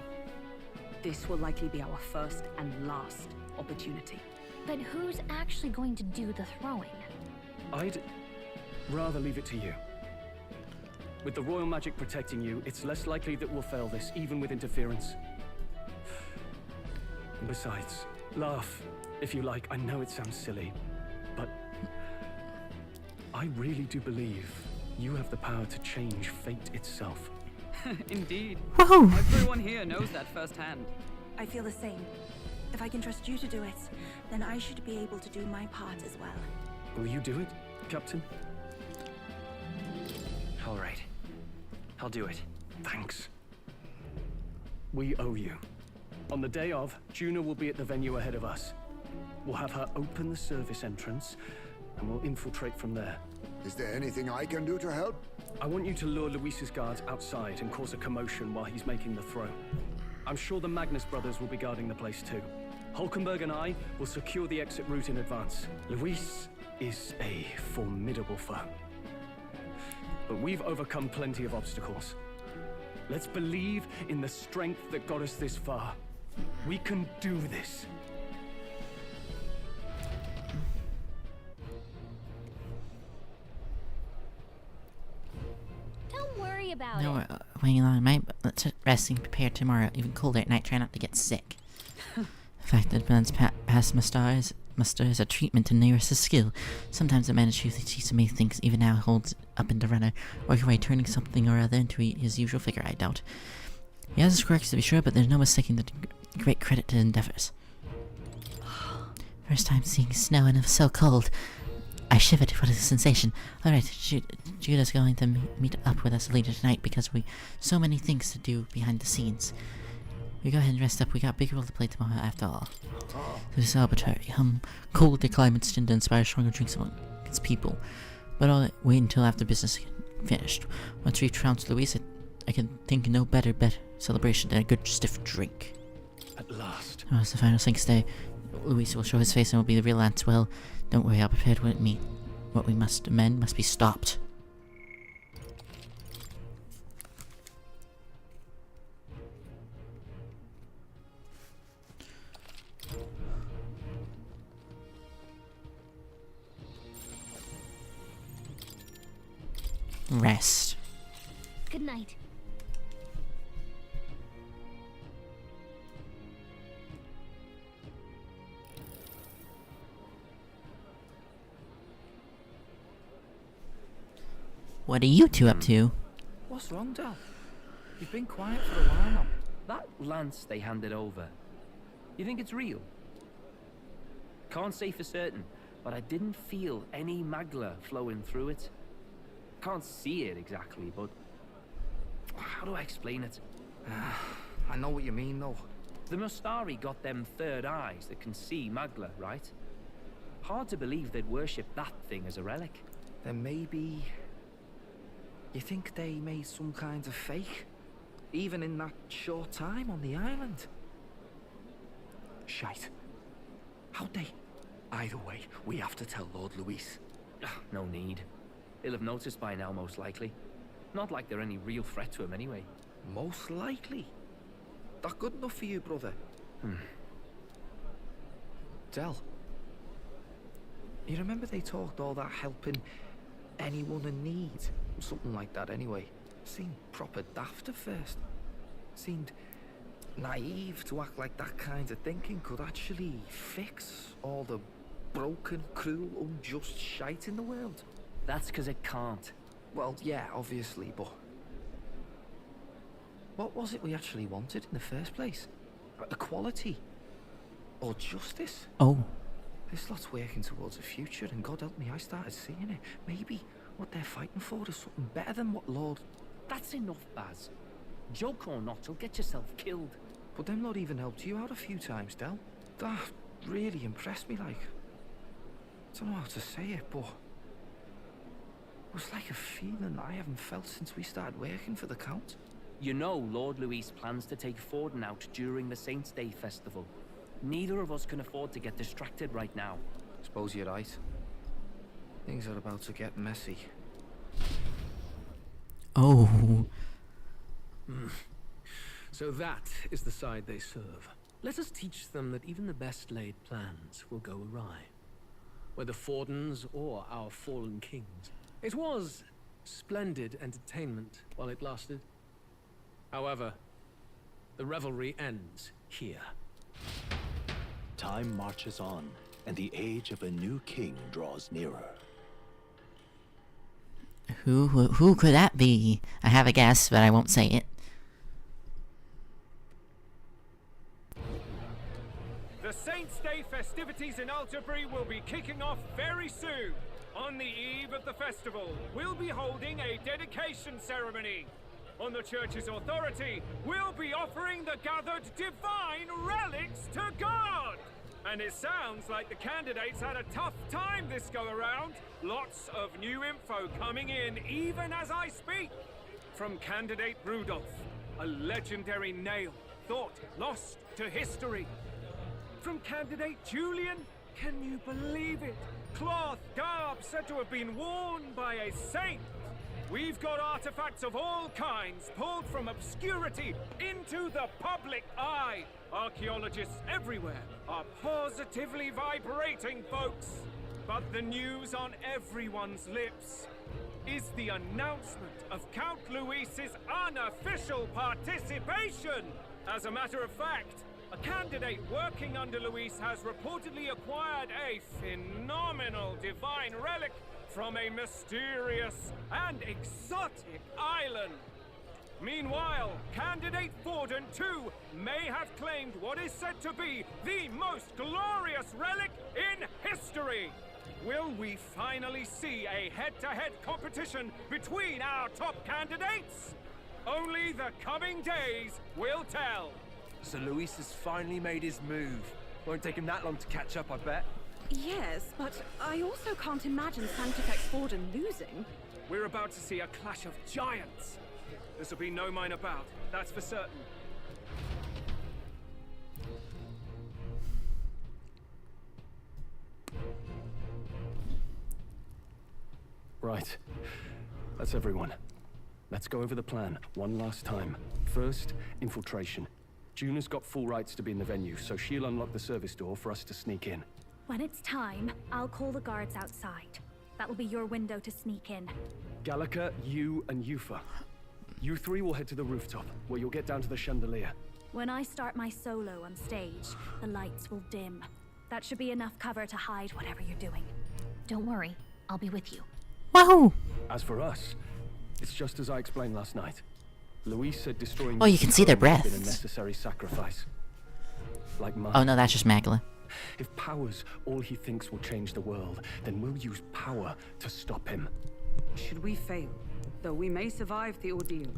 This will likely be our first and last opportunity. But who's actually going to do the throwing? I'd rather leave it to you. With the royal magic protecting you, it's less likely that we'll fail this, even with interference. And besides, laugh, if you like. I know it sounds silly, but I really do believe you have the power to change fate itself. Indeed. Whoa. Everyone here knows that firsthand. I feel the same. If I can trust you to do it, then I should be able to do my part as well. Will you do it, Captain? All right. I'll do it. Thanks. We owe you. On the day of, Juna will be at the venue ahead of us. We'll have her open the service entrance, and we'll infiltrate from there. Is there anything I can do to help? I want you to lure Luis's guards outside and cause a commotion while he's making the throw. I'm sure the Magnus brothers will be guarding the place too. Hulkenberg and I will secure the exit route in advance. Luis is a formidable foe. But we've overcome plenty of obstacles. Let's believe in the strength that got us this far. We can do this. Don't worry about No, it. waiting on mate. Let's rest and prepare tomorrow. Even colder at night. Try not to get sick. The fact that Burns past muster is a treatment to Neris's skill. Sometimes the man truly sees amazing things. Even now holds up in the runner, working away, turning something or other into his usual figure. I doubt. He has his quirks to be sure, but there's no mistaking the great credit to his endeavors. First time seeing snow and it was so cold. I shivered. What a sensation. Alright, Judah's going to meet up with us later tonight because we so many things to do behind the scenes. We go ahead and rest up. We got a big role to play tomorrow after all. This is arbitrary. Cold climates tend to inspire stronger drinks among its people. But I'll wait until after business is finished. Once we've trounced Luis, I can think no better celebration than a good stiff drink. At last. Oh, it's the final things day. Luis will show his face and will be the real Lance. Well, don't worry, I'll prepare to meet. What we must amend must be stopped. Rest. Good night. What are you two up to? What's wrong, Dal? You've been quiet for a while now. That lance they handed over, you think it's real? Can't say for certain, but I didn't feel any magla flowing through it. Can't see it exactly, but how do I explain it? I know what you mean, though. The Mustari got them third eyes that can see magla, right? Hard to believe they'd worship that thing as a relic. Then maybe... You think they made some kind of fake? Even in that short time on the island? Shite. How'd they? Either way, we have to tell Lord Luis. No need. He'll have noticed by now, most likely. Not like they're any real threat to him anyway. Most likely? That good enough for you, brother? Del, you remember they talked all that helping anyone in need? Something like that anyway. Seemed proper daft at first. Seemed naive to act like that kind of thinking could actually fix all the broken, cruel, unjust shite in the world. That's because it can't. Well, yeah, obviously, but what was it we actually wanted in the first place? Equality? Or justice? Oh. This lot's working towards a future, and God help me, I started seeing it. Maybe what they're fighting for is something better than what Lord... That's enough, Baz. Joke or not, you'll get yourself killed. But them lot even helped you out a few times, Del. That really impressed me, like... I don't know how to say it, but... It was like a feeling I haven't felt since we started working for the Count. You know Lord Luis plans to take Forden out during the Saints' Day festival. Neither of us can afford to get distracted right now. Suppose you're right. Things are about to get messy. Oh. So that is the side they serve. Let us teach them that even the best laid plans will go awry. Whether Fordens or our fallen kings. It was splendid entertainment while it lasted. However, the revelry ends here. Time marches on, and the age of a new king draws nearer. Who could that be? I have a guess, but I won't say it. The Saints' Day festivities in Alderbury will be kicking off very soon. On the eve of the festival, we'll be holding a dedication ceremony. On the church's authority, we'll be offering the gathered divine relics to God. And it sounds like the candidates had a tough time this go around. Lots of new info coming in even as I speak. From candidate Rudolph, a legendary nail thought lost to history. From candidate Julian, can you believe it? Cloth garb said to have been worn by a saint. We've got artifacts of all kinds pulled from obscurity into the public eye. Archaeologists everywhere are positively vibrating, folks. But the news on everyone's lips is the announcement of Count Luis's unofficial participation. As a matter of fact, a candidate working under Luis has reportedly acquired a phenomenal divine relic from a mysterious and exotic island. Meanwhile, candidate Forden too may have claimed what is said to be the most glorious relic in history. Will we finally see a head-to-head competition between our top candidates? Only the coming days will tell. So Luis has finally made his move. Won't take him that long to catch up, I bet. Yes, but I also can't imagine Sanctifex Forden losing. We're about to see a clash of giants. This will be no minor bout, that's for certain. Right. That's everyone. Let's go over the plan one last time. First, infiltration. Juna's got full rights to be in the venue, so she'll unlock the service door for us to sneak in. When it's time, I'll call the guards outside. That'll be your window to sneak in. Gallica, you, and Yufa. You three will head to the rooftop, where you'll get down to the chandelier. When I start my solo on stage, the lights will dim. That should be enough cover to hide whatever you're doing. Don't worry, I'll be with you. Wahoo! As for us, it's just as I explained last night. Luis said destroying... Oh, you can see their breath. Been a breaths. necessary sacrifice. Like mine. Oh no, that's just Magla. If power's all he thinks will change the world, then we'll use power to stop him. Should we fail, though we may survive the ordeal,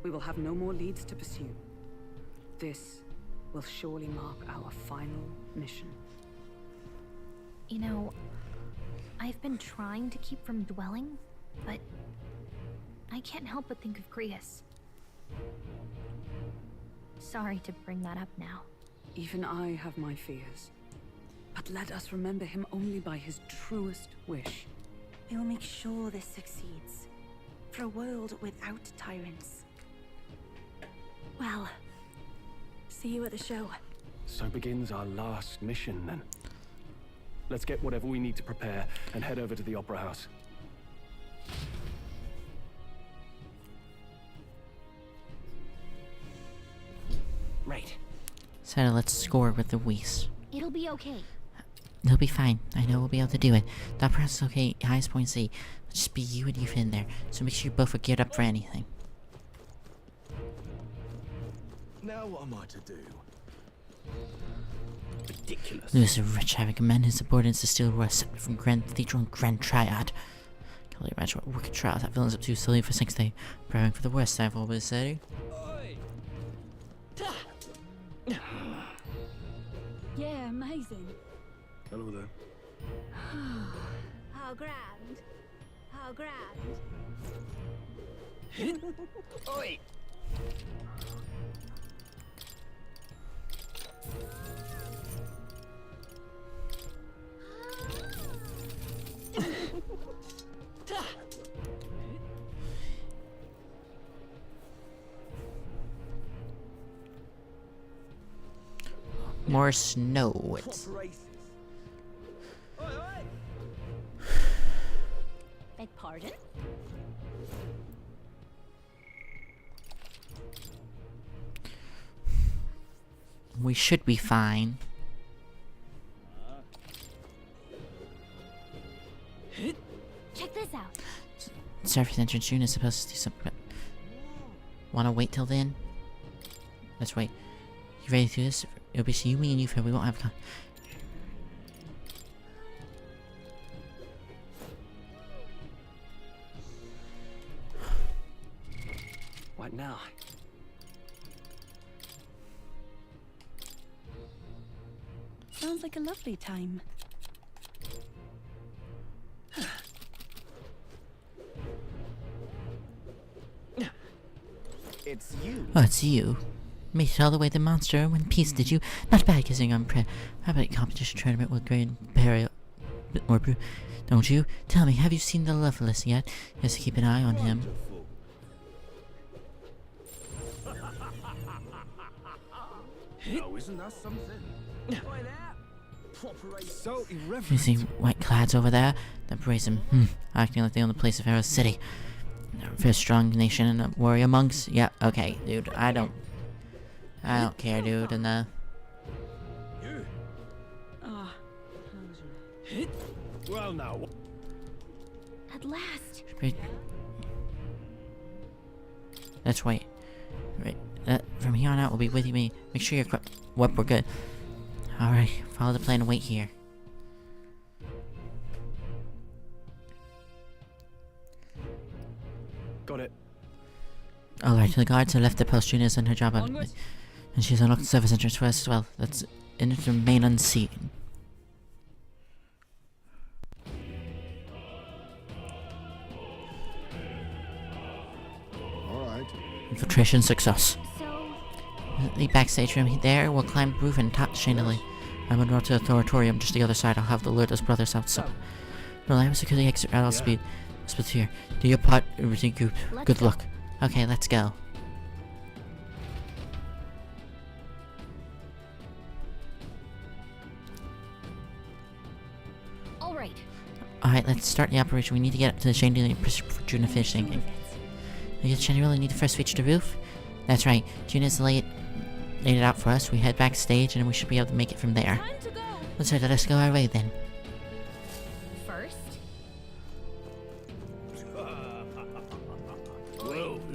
we will have no more leads to pursue. This will surely mark our final mission. You know, I've been trying to keep from dwelling, but I can't help but think of Creus. Sorry to bring that up now. Even I have my fears. But let us remember him only by his truest wish. I will make sure this succeeds. For a world without tyrants. Well, see you at the show. So begins our last mission, then. Let's get whatever we need to prepare and head over to the Opera House. Right. So let's score with the Whis. It'll be okay. It'll be fine. I know we'll be able to do it. The Opera House is okay. Highest point C. Let's just be you and Ethan in there. So make sure you both are geared up for anything. Now what am I to do? Ridiculous. Lewis is rich, having command his subordinates to steal royal scepter from Grand Cathedral and Grand Triad. Can't really imagine what wicked trials that villain's up to, so leave for 6 days. Preparing for the worst, I've always said. Yeah, amazing. Hello there. How grand. How grand. Oi! More snow. It's Beg pardon? we should be fine. Check this out. Surface entrance June is supposed to do something. Wanna wait till then? Let's wait. You ready to do this? It'll be you, me, and you, Phil. We won't have time. What now? Sounds like a lovely time. It's you. Oh, it's you. Made it all the way to the monster in one piece, did you? Not bad, kissing on prayer. How about a competition tournament with Grand Imperial? Or don't you? Tell me, have you seen the Loveless yet? Yes, keep an eye on him. Oh, isn't that something? So irreverent. You see white clads over there? That brazen, acting like they own the place of Arrow City. For a strong nation and a warrior monks? Yeah, okay, dude. I don't care, dude. And Well, now. At last. let's wait. Right, from here on out, we'll be with you. Make sure you're equipped. What? We're good. All right, follow the plan and wait here. Got it. Alright, the guards have left the post. June is on her job, and she's unlocked the service entrance for us as well. Let's enter to remain unseen. Alright. Infiltration success. So, The backstage room there, we'll climb the roof and top the chandelier. I'm on road to the auditorium, just the other side. I'll have the Lourdes brothers outside. Reliable security exit at all speed. Split here. Do your part, everything group. Good luck. Okay, let's go. alright. Alright, let's start the operation. We need to get up to the chandelier for June to finish thinking. You really need to first reach the roof? That's right. June has laid it out for us. We head backstage and we should be able to make it from there. Let's go our way then. First?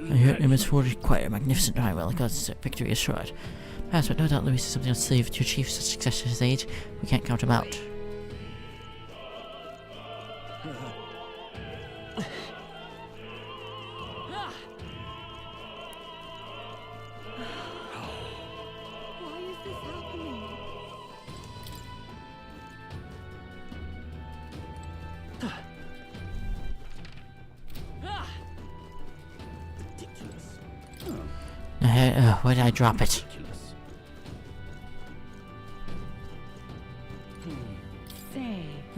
I heard it must require a magnificent ride. Well, because victory is short. Perhaps, but no doubt Louis has something else to say. To achieve such success at his age, we can't count him out. Where did I drop it?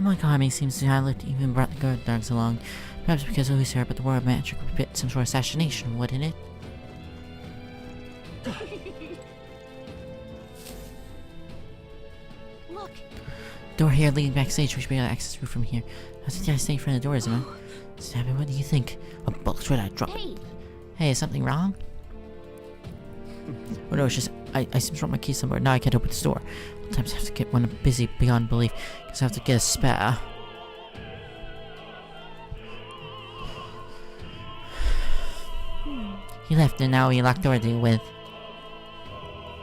Like army seems to have even brought the guard dogs along. Perhaps because Louis heard about the war of magic would fit some sort of assassination, wouldn't it? Look. Door here leading backstage. We should be able to access through from here. I think I stay in front of the door, isn't it? Stabby, what do you think? A box where I drop it. Hey, is something wrong? Oh no, it's just I seem to drop my key somewhere. Now I can't open the door. Sometimes I have to get one busy beyond belief because I have to get a spare. He left and now he locked the door to deal with.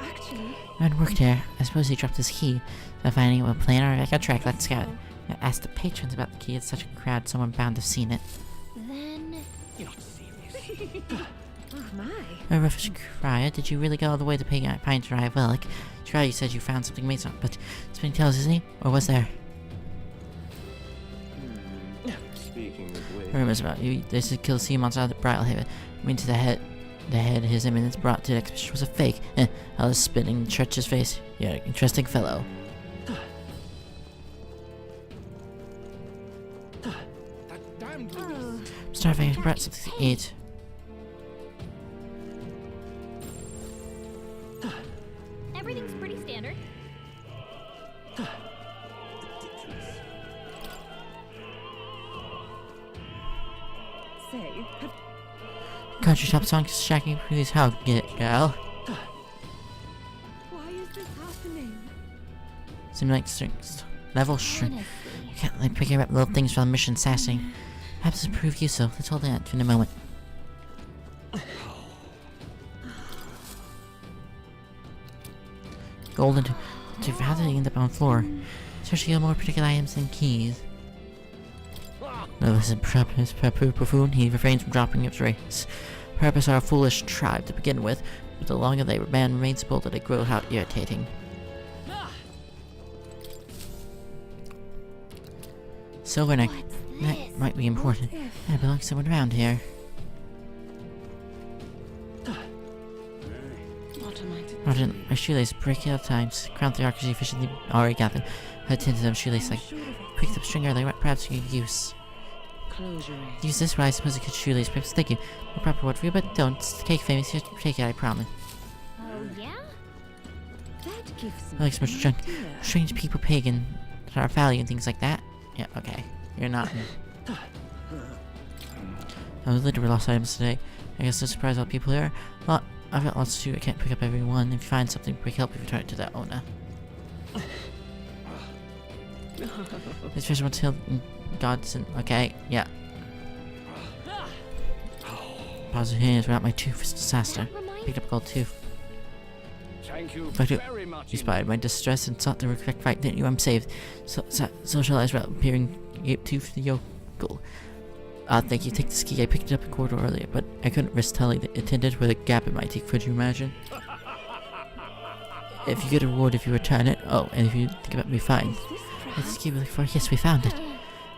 Actually, Man worked here. I suppose he dropped his key. So if I find anyone playing our record track, let's scout it. Ask the patrons about the key. It's such a crowd, someone bound to have seen it. Then... You're not serious. oh my. Oh, Rufus Crier, did you really go all the way to Pine Drive? Well, like, Crier, you said you found something amazing, but Spinning Tails, isn't he? Or was there? Speaking of which... Rumors about you. There's a kill sea monster out of Bridlehaven. I mean, to the head, his eminence brought to the exhibition was a fake. I was spitting in Church's face. You're an interesting fellow. Starving, brought something to eat. Everything's pretty standard. Say, Country top song shacking please how get it, girl. why is this happening? Seem like strings. Level shrink. You can't like picking up little things from the mission sassing. Perhaps it's prove useful. Let's hold that in a moment. Golden to how did it end up on the floor? Searching more particular items than keys. No, this is Papu Buffoon. He refrains from dropping his race. Purpose are a foolish tribe to begin with, but the longer they man remains bold, they grow out irritating. Silver neck. That might be important. That belongs to someone around here. Rotten, my shoelace break out times. Crown theocracy efficiently already gathered. I attended them shoelace like picked up string earlier, perhaps you could use. Use this right, I suppose it could shoelace perhaps. Thank you. No proper word for you, but don't. It's the cake famous, you have to take it, I promise. Oh, yeah? That gives I like so much junk. Strange people pagan that are value and things like that. Yeah, okay. You're not. I was literally lost items today. I guess no surprise all people here. Well, I've got lots to do. I can't pick up every one. If you find something, quick help if you return it to the owner. This treasure wants healed in Godson. Okay, yeah. Positive hands without my tooth is disaster. Picked up a gold tooth. Thank you But very much. you spied my distress and sought the correct fight, didn't you? I'm saved. Socialized without appearing tooth the yokel. Thank you. Take this key. I picked it up in the corridor earlier, but I couldn't risk telling the attendant with a gap in my teeth. Could you imagine? If you get a reward if you return it. Oh, and if you think about me, fine. Let's keep looking for. Yes, we found it.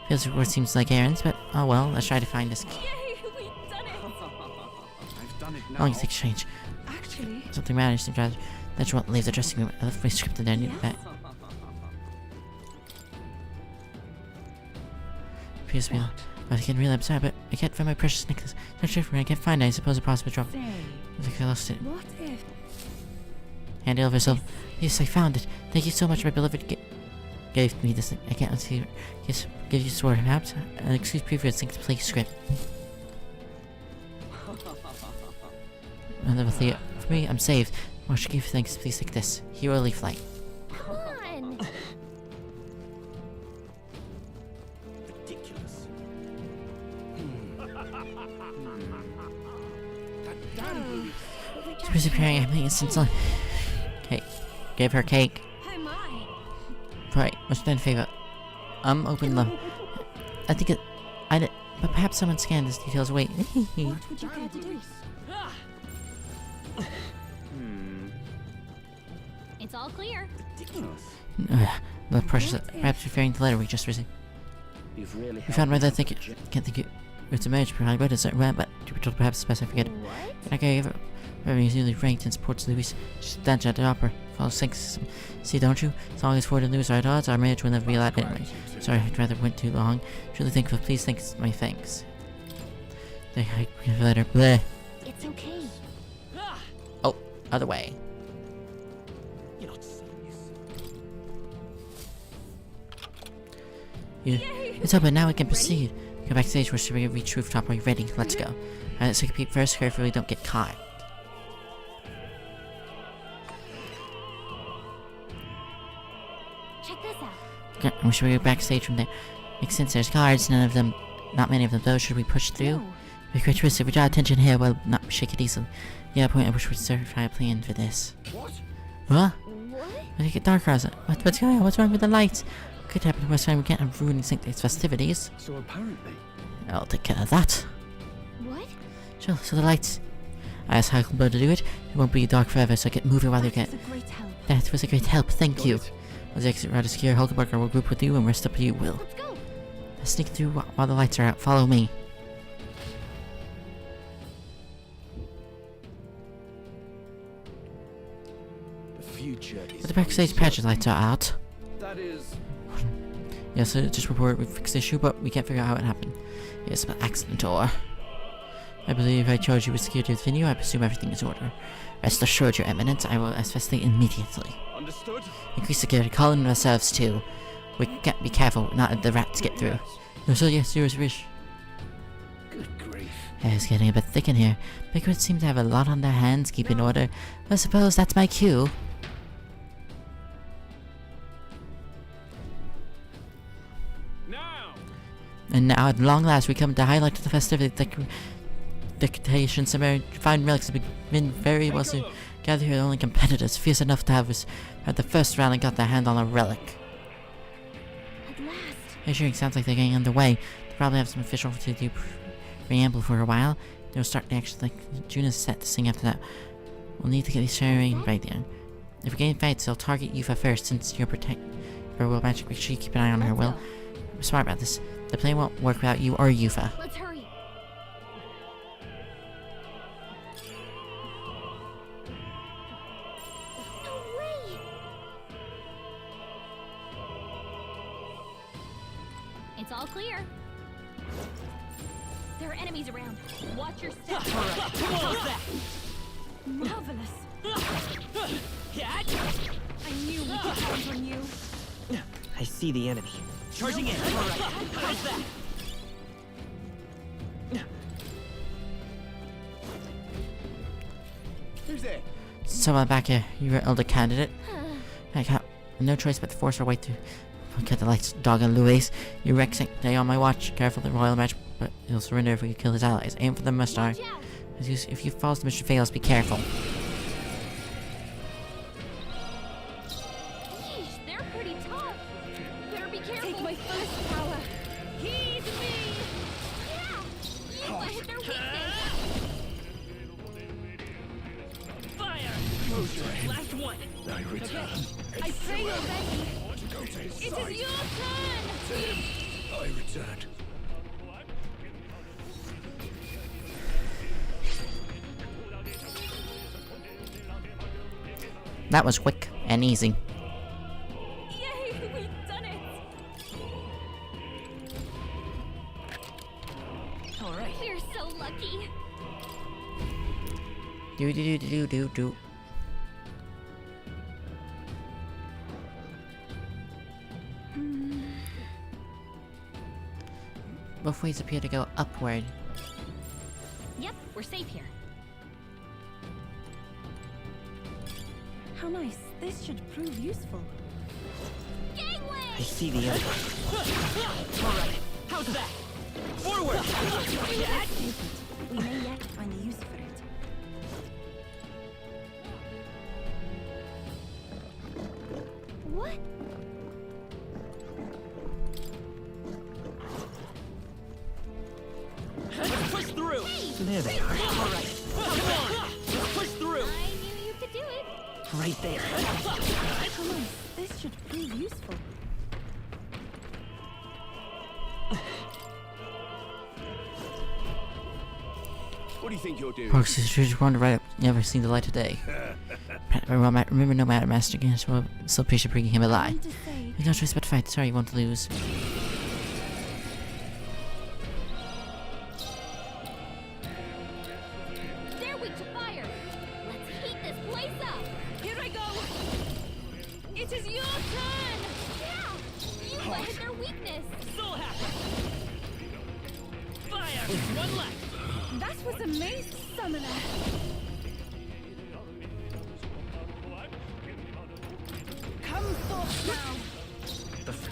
Feels reward seems like errands, but oh well. Let's try to find this key. Oh, you think strange. Actually, Something managed to drive. That's what leave the dressing room. I left my script in there. I need it back. Appears to be. I can't really absurd, but I can't find my precious necklace. Not sure if I can't find it. I suppose a possible drop. I think I lost it. what if? Hand it over yourself. Yes, I found it. Thank you so much, my beloved. Gave me this thing. I can't unsee it. Yes, give you sword. Perhaps an excuse previous thing to play script. Another theater. For me, I'm saved. More should give thanks. Please take this. Hero Leaf Light. Come on! Ridiculous. She's preparing everything instantly. Cake. Give her cake. Oh my! Right, what's been favor? Open them. I think it. I did. But perhaps someone scanned these details. Wait. What would you care to do? It's all clear. The precious. Perhaps referring to the letter we just received. You've really We found rather think it. Can't think it. It's a marriage behind but a certain way, but to be told perhaps the best I forget. What? I gave it. Revenue is newly ranked and supports Louis. Stanch at the opera. Follow sync system. See, don't you? As long as 4 to lose our odds, our marriage will never be allowed anyway. Sorry, I'd rather went too long. Truly thankful. Please thank my thanks. They letter bleh. It's okay. Oh, other way. You're not serious. Yeah. It's open, now we can proceed. Go backstage where should we reach rooftop. Are you ready? Let's go. Let's take a peek first, carefully don't get caught. Check this out. Okay, we should go backstage from there. Makes sense, there's guards, not many of them though. Should we push through? Be quite risky. If we draw attention here, we'll not shake it easily. Yeah, point. I wish we'd certify a plan for this. What? Huh? What? When you get dark, Rosa. What's going on? What's wrong with the lights? Could happen to us. We can't have ruining St. Dave's festivities. So apparently... I'll take care of that. What? Sure, so the lights. I asked Huckleberry to do it. It won't be dark forever, so get moving while you get. That's a great help. That was a great help, thank you. Got it. As the exit route is secure, Huckleberry will group with you and rest up you will. Let's go. Let's sneak through while the lights are out. Follow me. The future is... But the backstage pageant lights are out. That is... Yes, so just report we fixed the issue, but we can't figure out how it happened. Yes, but accident or... I believe I charge you with security of the venue. I presume everything is in order. Rest assured, Your Eminence, I will investigate immediately. Understood? Increase security, call in ourselves too. We can't be careful, not let the rats get through. No, so yes, yours wish. Good grief. It's getting a bit thick in here. Bigwoods seem to have a lot on their hands, keep in order. I suppose that's my cue. Now! And now, at long last, we come to highlight the festivity dictation. Some fine relics have been very well suited. Gather here, only competitors fierce enough to have us at the first round and got their hand on a relic. At last. Measuring sounds like they're getting underway. They probably have some official to do preamble for a while. They'll start the action like June is set to sing after that. We'll need to get these sharing right there. If we get in fights, they'll target Yufa first since you're protect her will magic. Make sure you keep an eye on her will. I'm smart about this. The plan won't work without you or Yufa. Let's hurry. No way. It's all clear. There are enemies around. Watch your step. Marvelous. I knew we could count on you. I see the enemy. Charging in. Alright, how's that? Who's there? Someone back here. You're an elder candidate. I got no choice but to force our way through. Look at the lights, dog and Louise. You're Rexing. Stay on my watch. Careful, the royal match, but he'll surrender if we kill his allies. Aim for the Mustar. If you falls, the mission fails. Be careful. Yeesh, they're pretty tough. Better be careful. Take my fullest power. Heed me. Yeah. Yufa hit their weakness. Fire! Last one! I return. I pray you're ready. To go take It sight. is your turn. I return. That was quick and easy. Yay, we've done it. All right. We're so lucky. Do. Both ways appear to go upward. Yep, we're safe here. How nice. This should prove useful. Gangway! I see the enemy. Alright, how's that? Forward! Take it. We may yet find a use for it. What? Let's push through! Hey! There they are. Alright, come on! Let's push through! I knew you could do it. Right there. How nice. This should prove useful. What do you think you're doing? Proxy should wander right up, never seen the light of day. Remember, no matter, Master Games will still appreciate bringing him alive. We don't choice but fight. Sorry, you won't lose. They're weak to fire. Let's heat this place up. Here I go! It is your turn! Yeah! You let hit their weakness. So happy. Fire! One left. That was amazing, Summoner! Come forth now!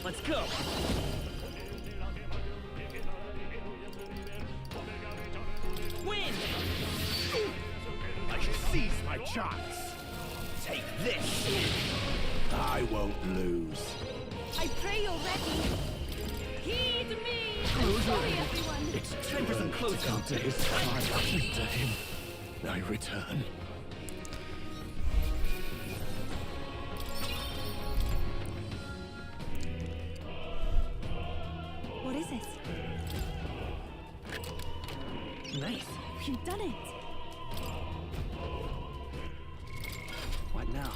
Let's go. Win! I should seize my chance. Take this. I won't lose. I pray you're ready. Heed me! I'm sorry, everyone. It's 10% closer. Come to his side. To him, I return. What is it? Nice. You've done it. What now?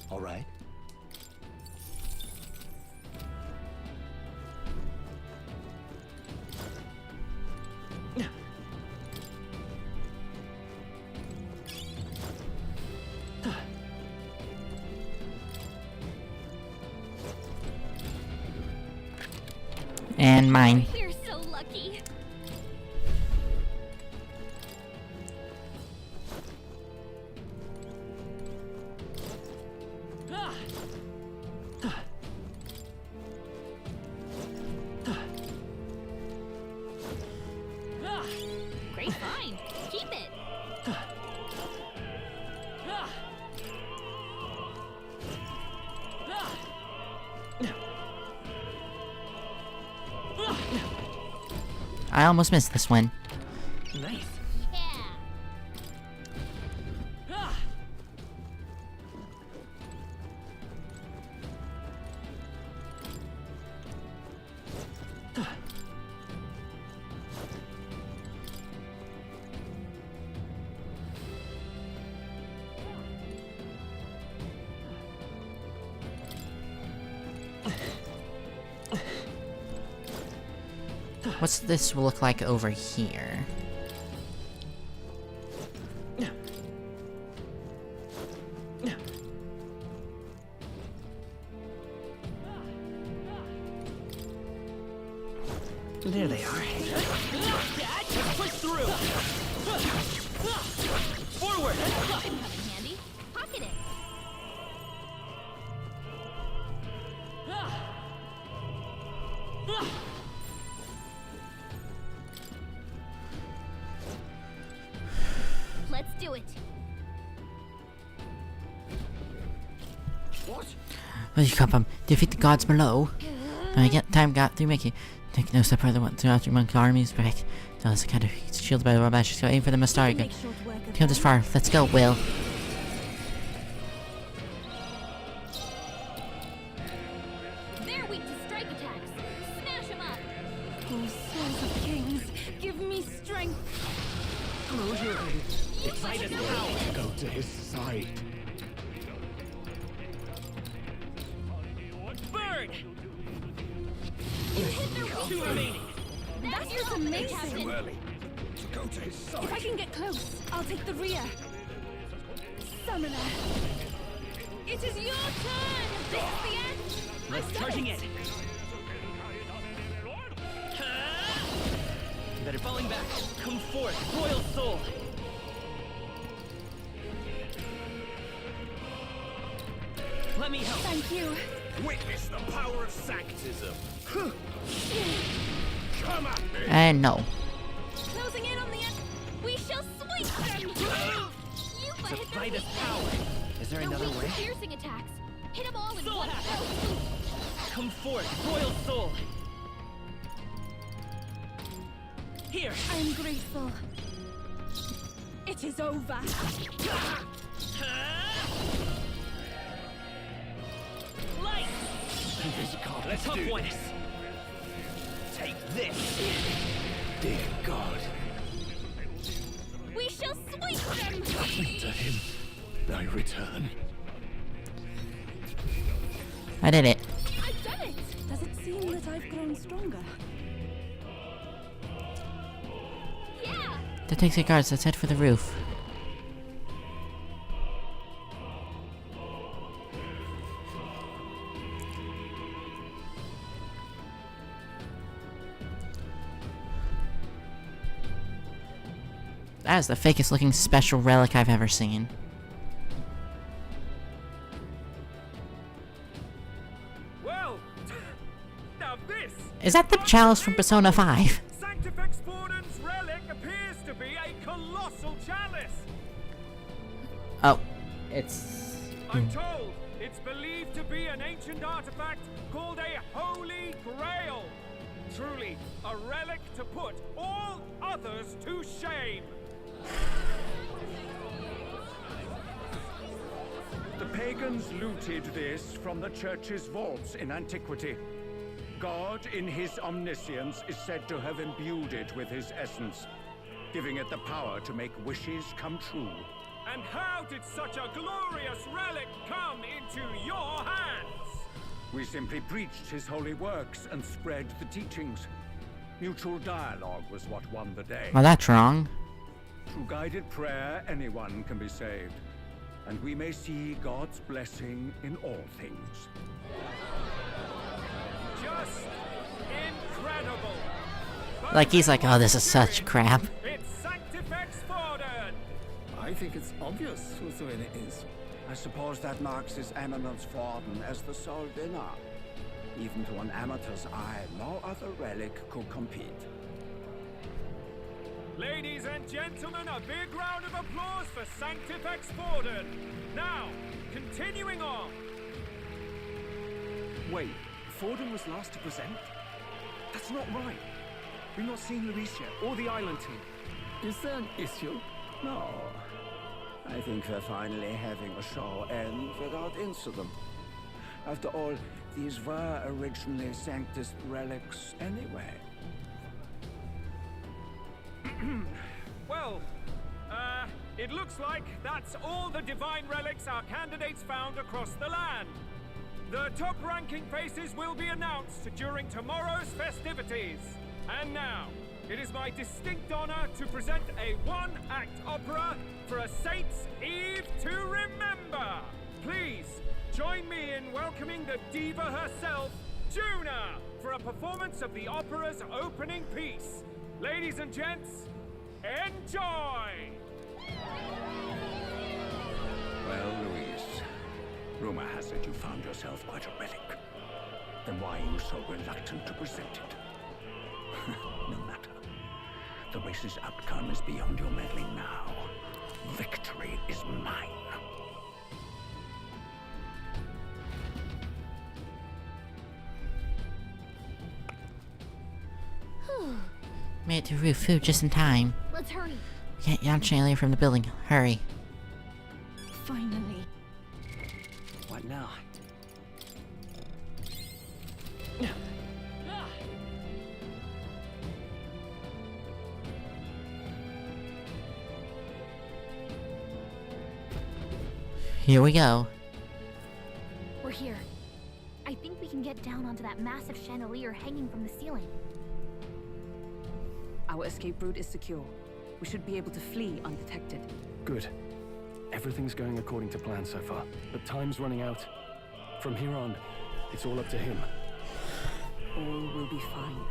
All right. And mine. You're so lucky. Great find. Keep it. I almost missed this one. Nice. What's this look like over here? There they are. Let's push through. Forward. Coming handy. Pocket it. Let's do it. What? Will you come from? Defeat the gods below. When I get time got through Mickey. Take no step further throughout your monkey armies. Back. Tell us kind of shielded by the robot. Just go aim for the Mastariga. Come this far. Let's go, Will. They're weak to strike attacks. Smash them up. Oh, souls of kings, give me strength. Closure. Excited power. Go to his side. Bird. You hit their weakness. Two remaining. That was amazing. Too early. To go to his side. If I can get close, I'll take the rear. Summoner. It is your turn. This is the end. Let's charging it. Better falling back. Come forth, royal soul. Let me help. Thank you. Witness the power of sanctism. Come at me. And no. Closing in on the end. We shall sweep them. You but hit their Fight us weakness. power. Is there They're another weak way? to piercing attacks. Hit them all in Soul one hack. fell swoop. Come forth, royal soul. Here. I am grateful. It is over. Light. This can't Let's do hop one. this. Take this. Dear God. We shall sweep them! To him, I return. I did it. I've done it! Does it seem that I've grown stronger? The taxi guards, let's head for the roof. That is the fakest looking special relic I've ever seen. Well, now this. Is that the chalice from Persona 5? Sanctifex Forden's relic appears to be a colossal chalice. Oh, it's... I'm told it's believed to be an ancient artifact called a Holy Grail. Truly, a relic to put all others to shame. The pagans looted this from the church's vaults in antiquity. God, in his omniscience, is said to have imbued it with his essence, giving it the power to make wishes come true. And how did such a glorious relic come into your hands? We simply preached his holy works and spread the teachings. Mutual dialogue was what won the day. Well, that's wrong. Through guided prayer, anyone can be saved, and we may see God's blessing in all things. Just incredible. Like, he's like, oh, this is such crap. It's Sanctifex Forden. I think it's obvious whose doing it is. I suppose that marks His Eminence Forden as the sole winner. Even to an amateur's eye, no other relic could compete. Ladies and gentlemen, a big round of applause for Sanctifex Forden. Now, continuing on. Wait, Forden was last to present? That's not right. We've not seen Luis yet, or the island team. Is there an issue? No. I think we're finally having a show end without incident. After all, these were originally Sanctus relics anyway. Well, it looks like that's all the divine relics our candidates found across the land. The top-ranking faces will be announced during tomorrow's festivities. And now, it is my distinct honor to present a one-act opera for a Saint's Eve to remember. Please, join me in welcoming the diva herself, Juna, for a performance of the opera's opening piece. Ladies and gents, enjoy! Well, Luis, rumor has it you found yourself quite a relic. Then why are you so reluctant to present it? No matter. The race's outcome is beyond your meddling now. Victory is mine. Made it to roof food just in time. Let's hurry. Get Jan Chandelier from the building. Hurry. Finally. What now? Here we go. We're here. I think we can get down onto that massive chandelier hanging from the ceiling. Our escape route is secure. We should be able to flee undetected. Good. Everything's going according to plan so far, but time's running out. From here on, it's all up to him. All will be fine.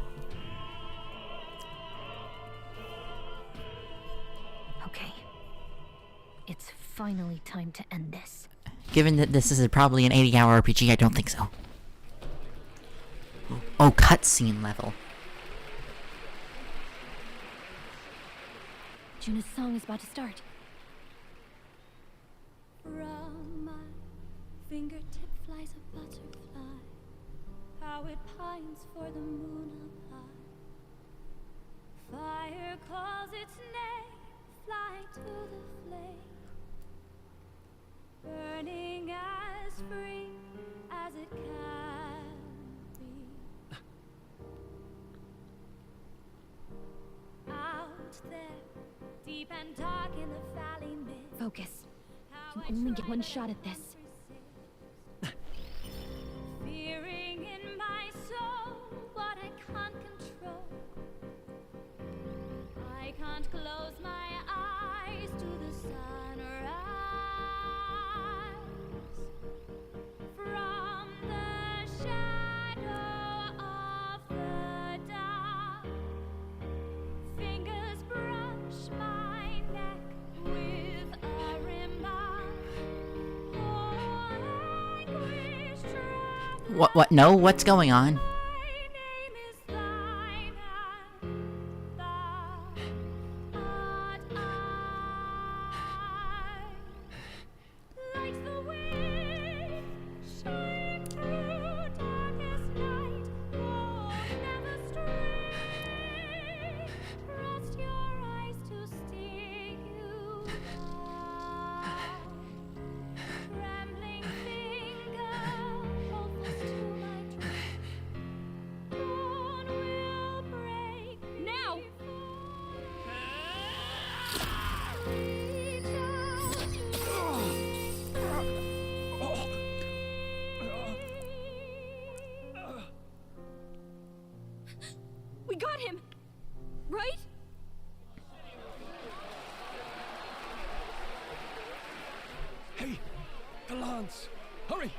Okay. It's finally time to end this. Given that this is probably an 80-hour RPG, I don't think so. Oh, cutscene level. Juna's song is about to start. From my fingertip flies a butterfly, how it pines for the moon up high. Fire calls its name, flying to the flame, burning as free as it can there, deep and dark in the valley mid. Focus. You only get one shot at this. Fearing in my soul what I can't control. I can't close my eyes to the sunrise. From the shadow of the dark, fingers brush my neck with a remark. Oh, anguish trembles. What? No? What's going on? We got him, right? Hey, the lance! Hurry!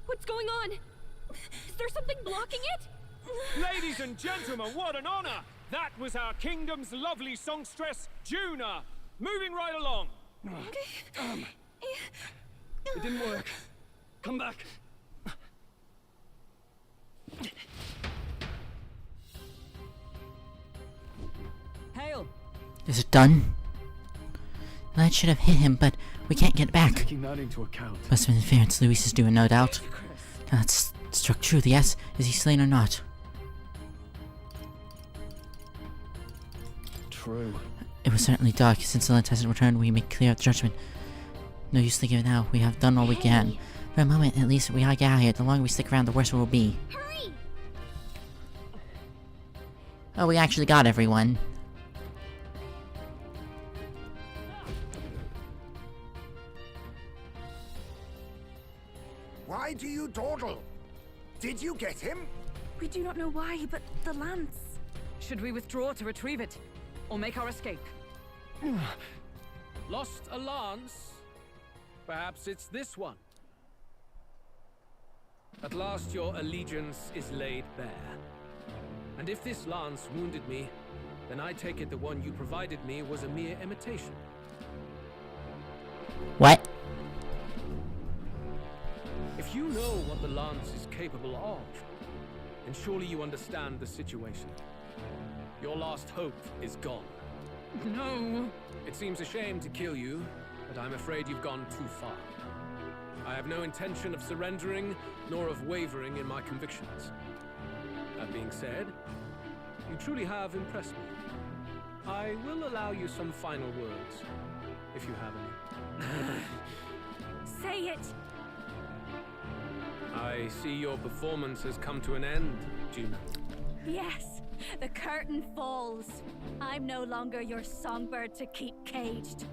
What's going on? Is there something blocking it? Ladies and gentlemen, what an honor! That was our kingdom's lovely songstress, Juna. Moving right along. It didn't work. Come back. Hail! Is it done? That should have hit him, but we can't get it back. Taking that into account. Must have been interference Luis is doing, no doubt. That's struck true. Yes, is he slain or not? True. It was certainly dark. Since the lens hasn't returned, we may clear up the judgment. No use thinking of it now. We have done all we can. For a moment, at least, we gotta get out of here. The longer we stick around, the worse it will be. Hurry! Oh, we actually got everyone. Why do you dawdle? Did you get him? We do not know why, but the lance. Should we withdraw to retrieve it? Or make our escape? Lost a lance? Perhaps it's this one. At last your allegiance is laid bare. And if this lance wounded me, then I take it the one you provided me was a mere imitation. What? If you know what the lance is capable of, then surely you understand the situation. Your last hope is gone. No! It seems a shame to kill you, but I'm afraid you've gone too far. I have no intention of surrendering, nor of wavering in my convictions. That being said, you truly have impressed me. I will allow you some final words, if you have any. Say it! I see your performance has come to an end, Juna. Yes, the curtain falls. I'm no longer your songbird to keep caged.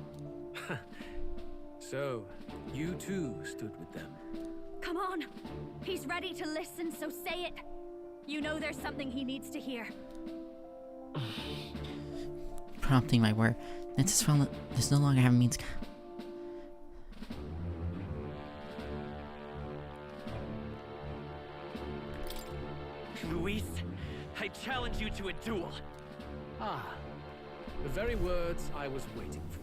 So, you too stood with them. Come on. He's ready to listen, so say it. You know there's something he needs to hear. Prompting my word. This no longer have means. Luis, I challenge you to a duel. Ah, the very words I was waiting for.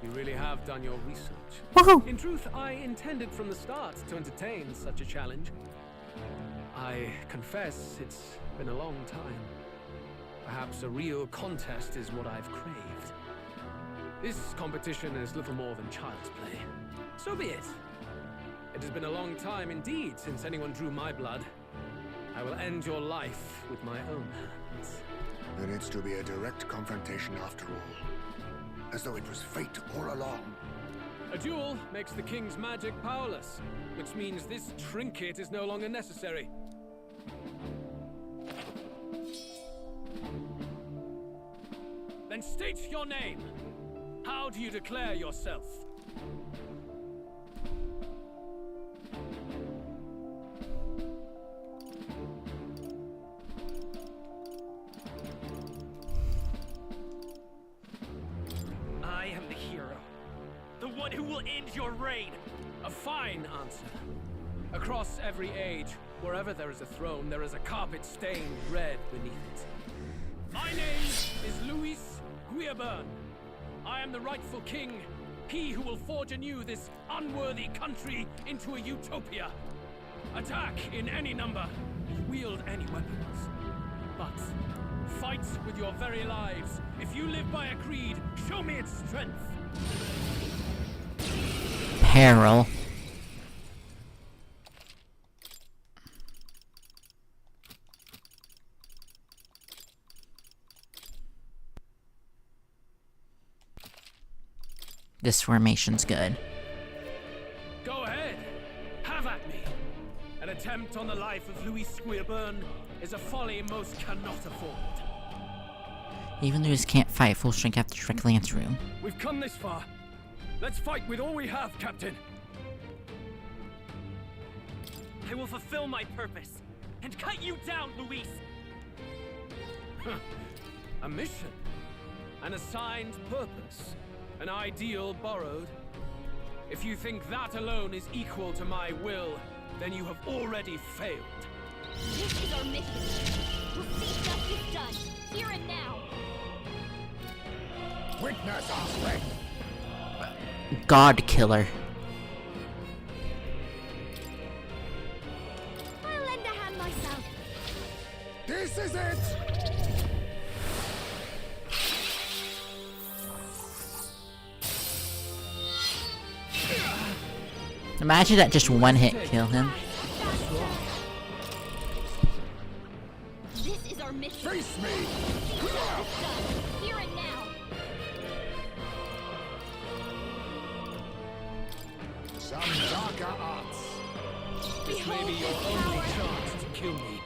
You really have done your research. Woohoo! In truth, I intended from the start to entertain such a challenge. I confess it's been a long time. Perhaps a real contest is what I've craved. This competition is little more than child's play. So be it. It has been a long time indeed since anyone drew my blood. I will end your life with my own hands. Then it's to be a direct confrontation after all. As though it was fate all along. A duel makes the king's magic powerless, which means this trinket is no longer necessary. Then state your name. How do you declare yourself? I am the hero. The one who will end your reign. A fine answer. Across every age, wherever there is a throne, there is a carpet stained red beneath it. My name is Luis Guiaburn. I am the rightful king, he who will forge anew this unworthy country into a utopia. Attack in any number, wield any weapons. But fight with your very lives. If you live by a creed, show me its strength. Peril. This formation's good. Go ahead. Have at me. An attempt on the life of Louis Squeerburn is a folly most cannot afford. Even Louis can't fight full strength after directly into him. We've come this far. Let's fight with all we have, Captain. I will fulfill my purpose and cut you down, Luis. A mission. An assigned purpose. An ideal borrowed. If you think that alone is equal to my will, then you have already failed. This is our mission. We'll see justice done, here and now. Witness our strength. God killer. I'll lend a hand myself. This is it! Imagine that just one hit kill him. This is our mission. Face me! See justice done, here and now. Some darker arts. This may be your only chance to kill me.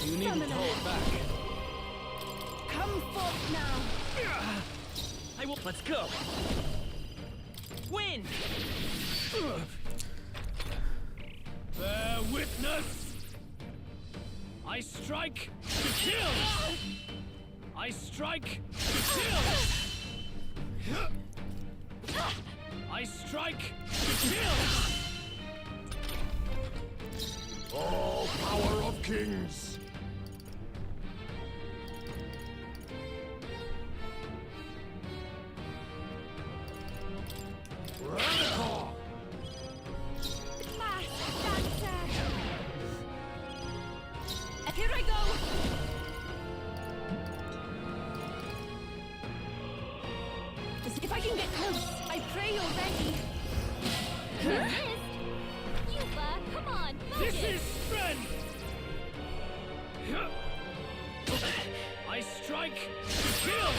You needn't hold back. Come forth now. I will. Let's go. Win. Bear witness. I strike to kill. I strike to kill. I strike to kill. Oh, power of kings. Radical. Here I go! If I can get close, I pray you're ready. Resist? Yuba, come on, This focus. is strength. I strike to kill.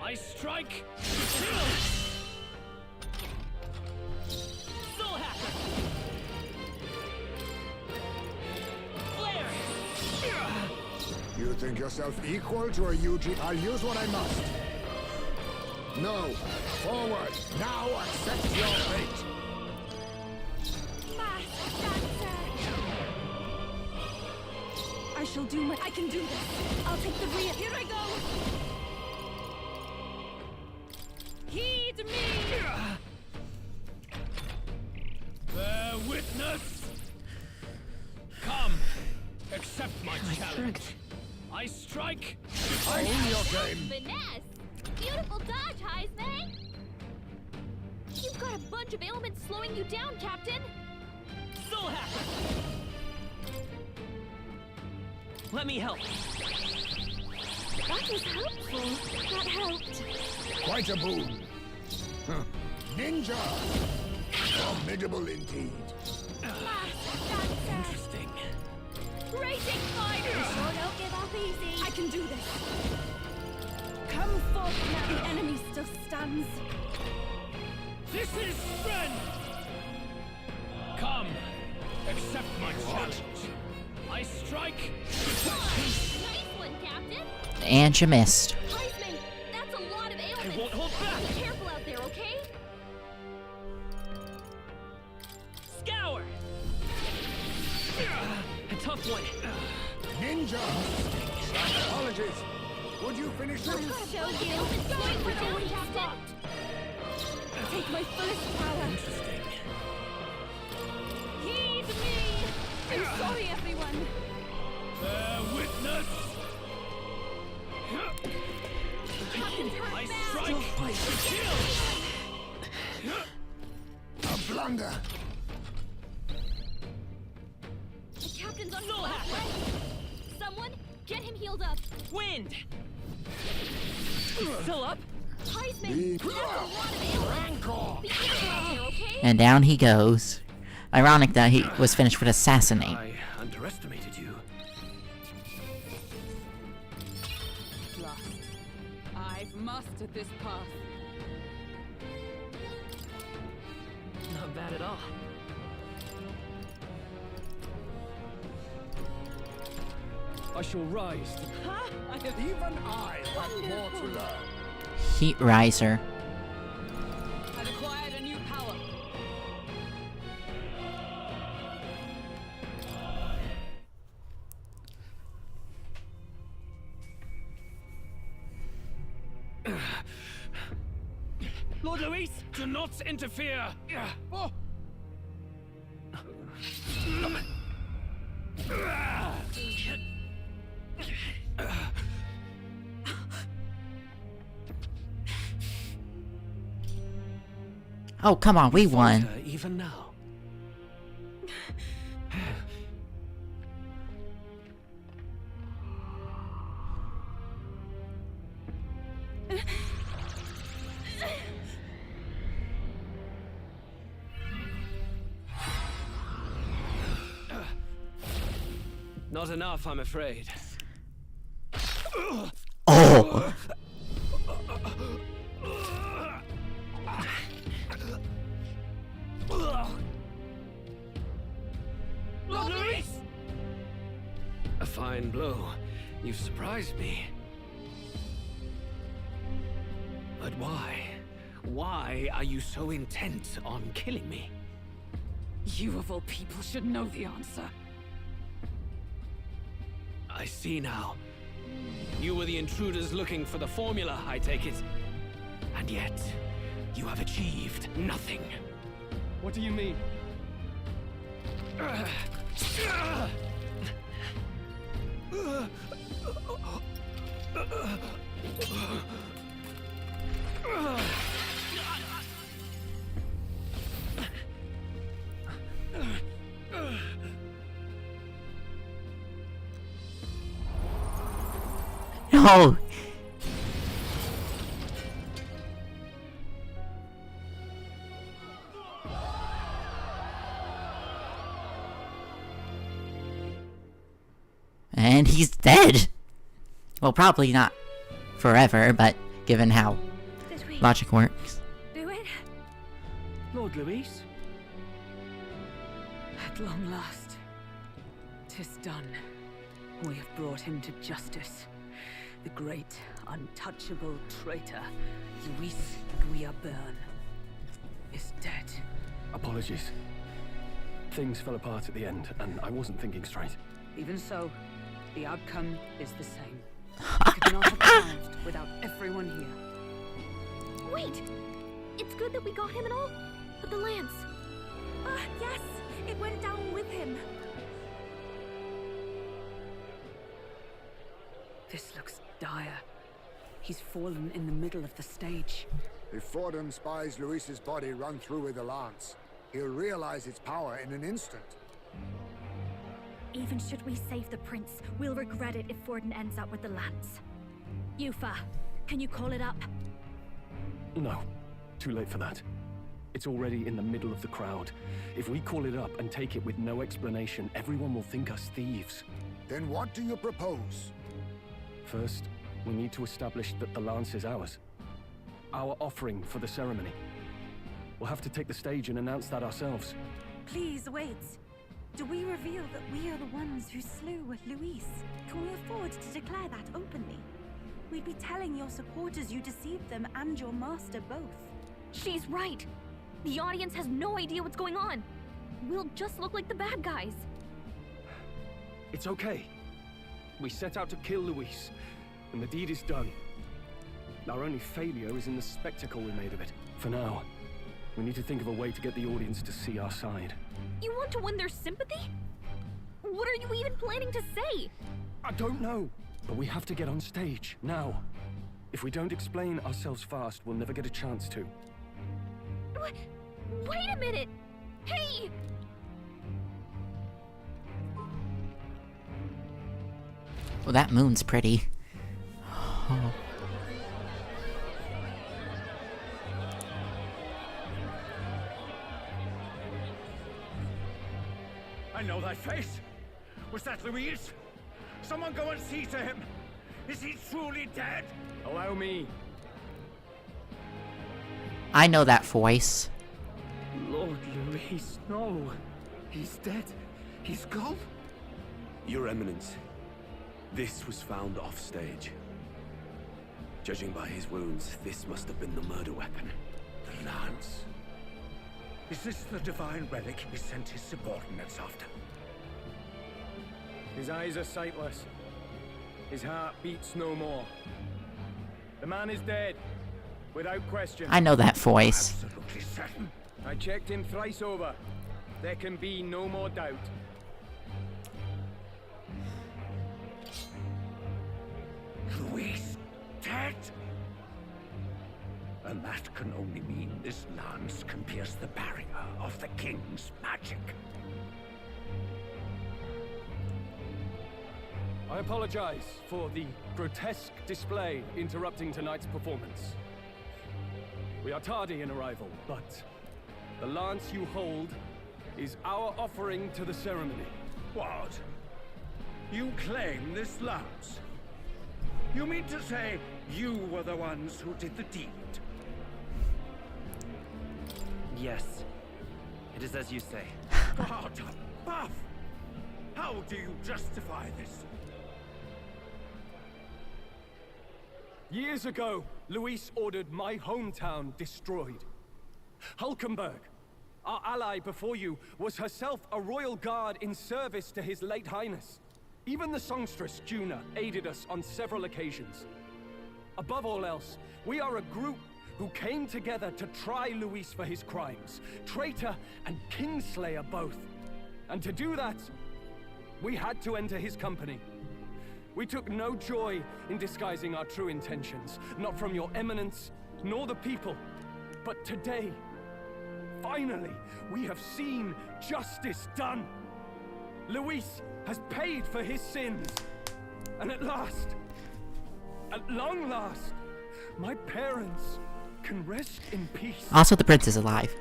I strike to kill. Soul Hacker. Flare. You think yourself equal to a UG? I'll use what I must. No. Forward. Now accept your fate. I shall do my... I can do this. I'll take the rear. Here I go! Heed me! Bear witness. Come. Accept my challenge. I strike. I own your game. Finesse. Beautiful dodge, Heisman. You've got a bunch of ailments slowing you down, Captain. Soul Hacker. Let me help. That was helpful. That helped. Quite a boon. Huh. Ninja. Formidable indeed. Interesting. Come forth now, the enemy still stands. This is strength! Come, accept my challenge. I strike. Nice one, Captain. And you missed. Heisman, that's a lot of ailments. I won't hold back. Be careful out there, okay? Scour! A tough one. Ninja! Apologies. Would you finish this? Let's show you. It's going for doing, Captain. Take my fullest power. Interesting. Heed me. I'm sorry, everyone. Bear witness. Captain's hurt I bad. strike. Kill. A blunder. The captain's on his last leg. Someone, get him healed up. Wind. Still up? Heisman, that's a lot of ailments. Be careful out there, okay? And down he goes. Ironic that he was finished with assassinate. I underestimated you. Lost. I've mastered this path. Not bad at all. I shall rise. Huh? Even I have more to learn. Heat riser. I've acquired a new power. Lord Luis, do not interfere. Oh. Oh, come on, we won. Even now. Not enough, I'm afraid. Oh! Lord Luis! A fine blow. You've surprised me. But why? Why are you so intent on killing me? You of all people should know the answer. I see now. You were the intruders looking for the formula, I take it. And yet, you have achieved nothing. What do you mean? No! And he's dead! Well, probably not forever, but given how logic works. Do it? Lord Luis? At long last, 'tis done. We have brought him to justice. The great, untouchable traitor, Luis Guillaburn, is dead. Apologies. Things fell apart at the end, and I wasn't thinking straight. Even so, the outcome is the same. I could not have triumphed without everyone here. Wait! It's good that we got him and all, but the lance. Ah, yes! It went down with him. This looks dire. He's fallen in the middle of the stage. If Fordham spies Luis's body run through with a lance, he'll realize its power in an instant. Even should we save the prince, we'll regret it if Forden ends up with the lance. Yufa, can you call it up? No, too late for that. It's already in the middle of the crowd. If we call it up and take it with no explanation, everyone will think us thieves. Then what do you propose? First, we need to establish that the lance is ours. Our offering for the ceremony. We'll have to take the stage and announce that ourselves. Please wait. Do we reveal that we are the ones who slew Luis? Can we afford to declare that openly? We'd be telling your supporters you deceived them and your master both. She's right. The audience has no idea what's going on. We'll just look like the bad guys. It's okay. We set out to kill Luis, and the deed is done. Our only failure is in the spectacle we made of it. For now, we need to think of a way to get the audience to see our side. You want to win their sympathy? What are you even planning to say? I don't know, but we have to get on stage, now. If we don't explain ourselves fast, we'll never get a chance to. Wait a minute! Hey! Well, that moon's pretty. Oh. I know that face. Was that Luis? Someone go and see to him. Is he truly dead? Allow me. I know that voice. Lord Luis, no. He's dead. He's gone. Your Eminence, this was found off stage. Judging by his wounds, this must have been the murder weapon. The lance? Is this the divine relic he sent his subordinates after? His eyes are sightless. His heart beats no more. The man is dead, without question. I know that voice. Absolutely certain. I checked him thrice over. There can be no more doubt. Luis dead? And that can only mean this lance can pierce the barrier of the king's magic. I apologize for the grotesque display interrupting tonight's performance. We are tardy in arrival, but the lance you hold is our offering to the ceremony. What? You claim this lance? You mean to say you were the ones who did the deed? Yes. It is as you say. God, Buff! How do you justify this? Years ago, Luis ordered my hometown destroyed. Hulkenberg, our ally before you, was herself a royal guard in service to his late highness. Even the songstress, Juna, aided us on several occasions. Above all else, we are a group who came together to try Luis for his crimes. Traitor and Kingslayer both. And to do that, we had to enter his company. We took no joy in disguising our true intentions, not from your eminence, nor the people. But today, finally, we have seen justice done. Luis has paid for his sins. And at last, at long last, my parents can rest in peace. Also, the prince is alive.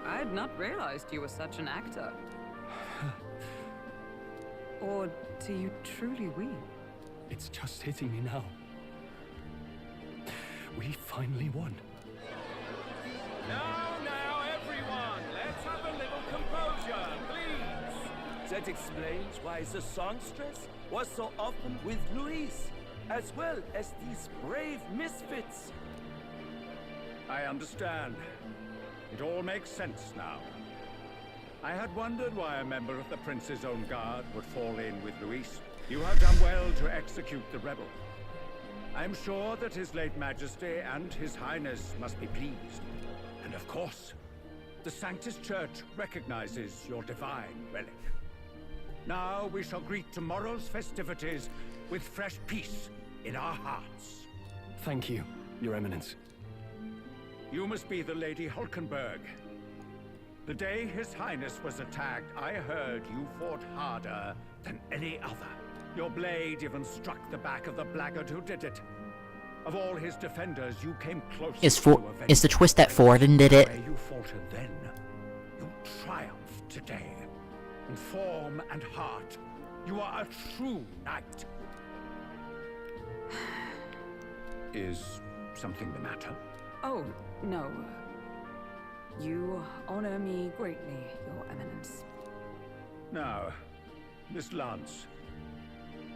I had not realized you were such an actor. Or do you truly weep? It's just hitting me now. We finally won. Now, everyone, let's have a little composure, please. That explains why the songstress was so often with Luis, as well as these brave misfits. I understand. It all makes sense now. I had wondered why a member of the Prince's own guard would fall in with Luis. You have done well to execute the rebel. I am sure that His late Majesty and His Highness must be pleased. And of course, the Sanctus Church recognizes your divine relic. Now we shall greet tomorrow's festivities with fresh peace in our hearts. Thank you, Your Eminence. You must be the Lady Hulkenberg. The day His Highness was attacked, I heard you fought harder than any other. Your blade even struck the back of the blackguard who did it. Of all his defenders, you came closest to avenge. Is the twist that Forden did it? Where you faltered then, you triumph today. In form and heart, You are a true knight. Is something the matter? Oh, no. You honor me greatly, Your Eminence. Now, Miss Lance,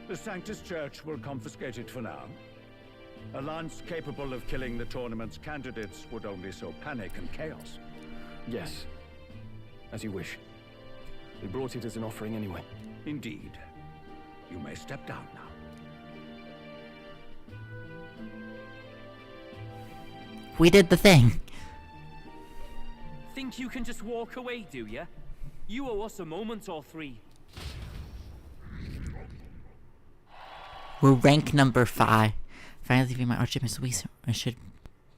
the Sanctus Church will confiscate it for now. A lance capable of killing the tournament's candidates would only sow panic and chaos. Yes. As you wish. We brought it as an offering anyway. Indeed. You may step down now. We did the thing. Think you can just walk away, do ya? You owe us a moment or three. We're rank number 5. Finally leaving my Archmistress Louise, I should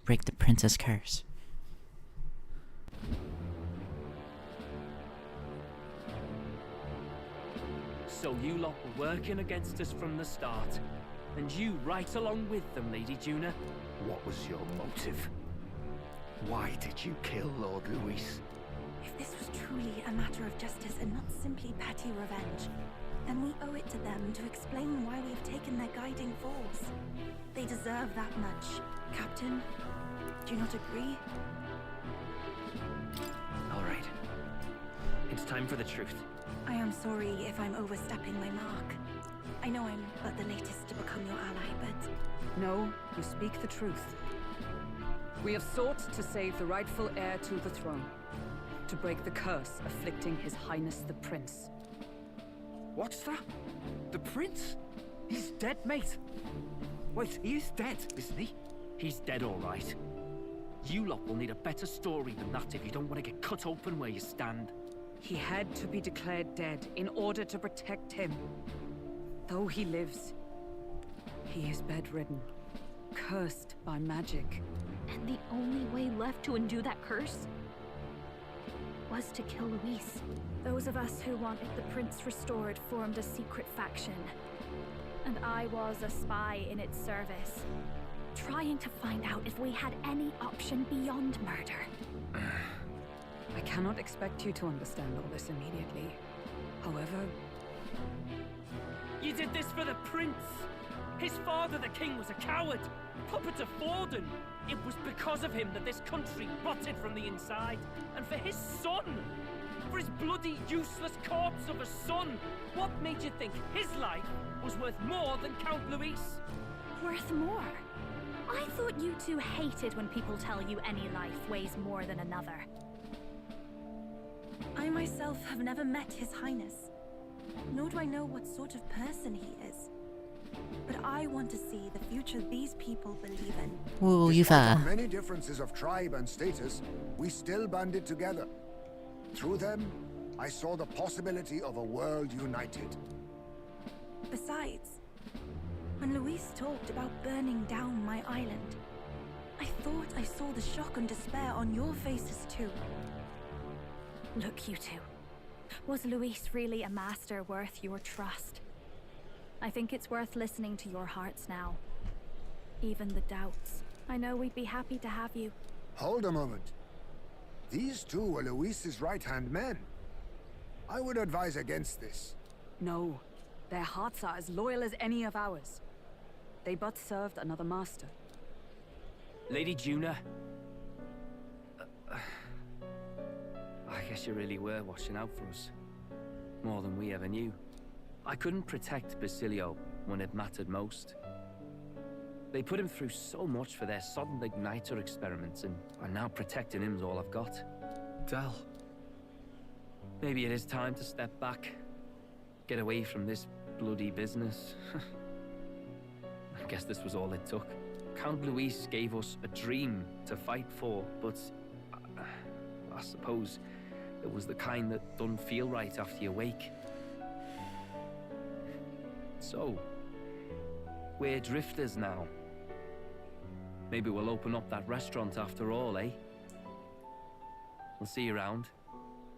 break the princess curse. So you lot were working against us from the start. And you right along with them, Lady Juna. What was your motive? Why did you kill Lord Luis? If this was truly a matter of justice and not simply petty revenge, then we owe it to them to explain why we have taken their guiding force. They deserve that much. Captain, do you not agree? All right. It's time for the truth. I am sorry if I'm overstepping my mark. I know I'm but the latest to become your ally, but... No, you speak the truth. We have sought to save the rightful heir to the throne. To break the curse afflicting His Highness the Prince. What's that? The prince? He's dead, mate. Wait, he is dead, isn't he? He's dead, all right. You lot will need a better story than that if you don't want to get cut open where you stand. He had to be declared dead in order to protect him. Though he lives, he is bedridden, cursed by magic. And the only way left to undo that curse was to kill Luis. Those of us who wanted the prince restored formed a secret faction. And I was a spy in its service, trying to find out if we had any option beyond murder. I cannot expect you to understand all this immediately. However... You did this for the prince! His father, the king, was a coward! Puppet to Forden! It was because of him that this country rotted from the inside! And for his son! For his bloody, useless corpse of a son! What made you think his life was worth more than Count Luis? Worth more? I thought you two hated when people tell you any life weighs more than another. I myself have never met His Highness, nor do I know what sort of person he is. But I want to see the future these people believe in. Ooh, Despite our many differences of tribe and status, we still banded together. Through them, I saw the possibility of a world united. Besides, when Luis talked about burning down my island, I thought I saw the shock and despair on your faces too. Look, you two. Was Luis really a master worth your trust? I think it's worth listening to your hearts now. Even the doubts. I know we'd be happy to have you. Hold a moment. These two were Luis's right-hand men. I would advise against this. No. Their hearts are as loyal as any of ours. They but served another master. Lady Juna. I guess you really were watching out for us. More than we ever knew. I couldn't protect Basilio when it mattered most. They put him through so much for their sudden igniter experiments, and now protecting him's all I've got. Del. Maybe it is time to step back. Get away from this bloody business. I guess this was all it took. Count Luis gave us a dream to fight for, but I suppose it was the kind that doesn't feel right after you wake. So, we're drifters now. Maybe we'll open up that restaurant after all, eh? We'll see you around,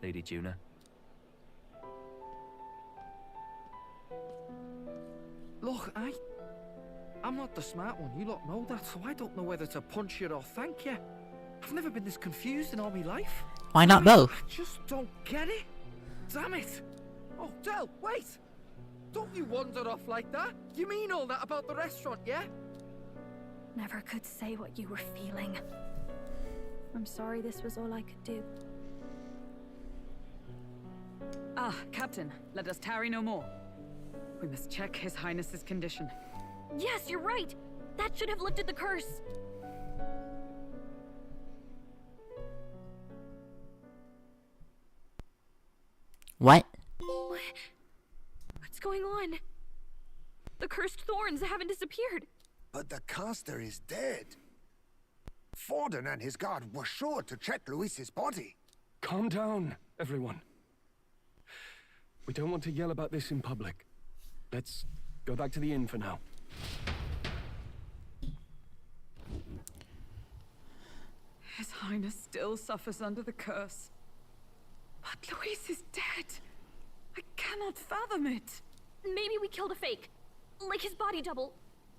Lady Juna. Look, I'm not the smart one, you lot know that, so I don't know whether to punch you or thank you. I've never been this confused in all my life. Why not both? I just don't get it. Damn it. Oh, Del, wait. Don't you wander off like that? You mean all that about the restaurant, yeah? Never could say what you were feeling. I'm sorry this was all I could do. Ah, Captain, let us tarry no more. We must check His Highness's condition. Yes, you're right. That should have lifted the curse. What? What's going on? The cursed thorns haven't disappeared. But the caster is dead. Forden and his guard were sure to check Luis's body. Calm down, everyone. We don't want to yell about this in public. Let's go back to the inn for now. His Highness still suffers under the curse. But Luis is dead. I cannot fathom it. Maybe we killed a fake. Like his body double.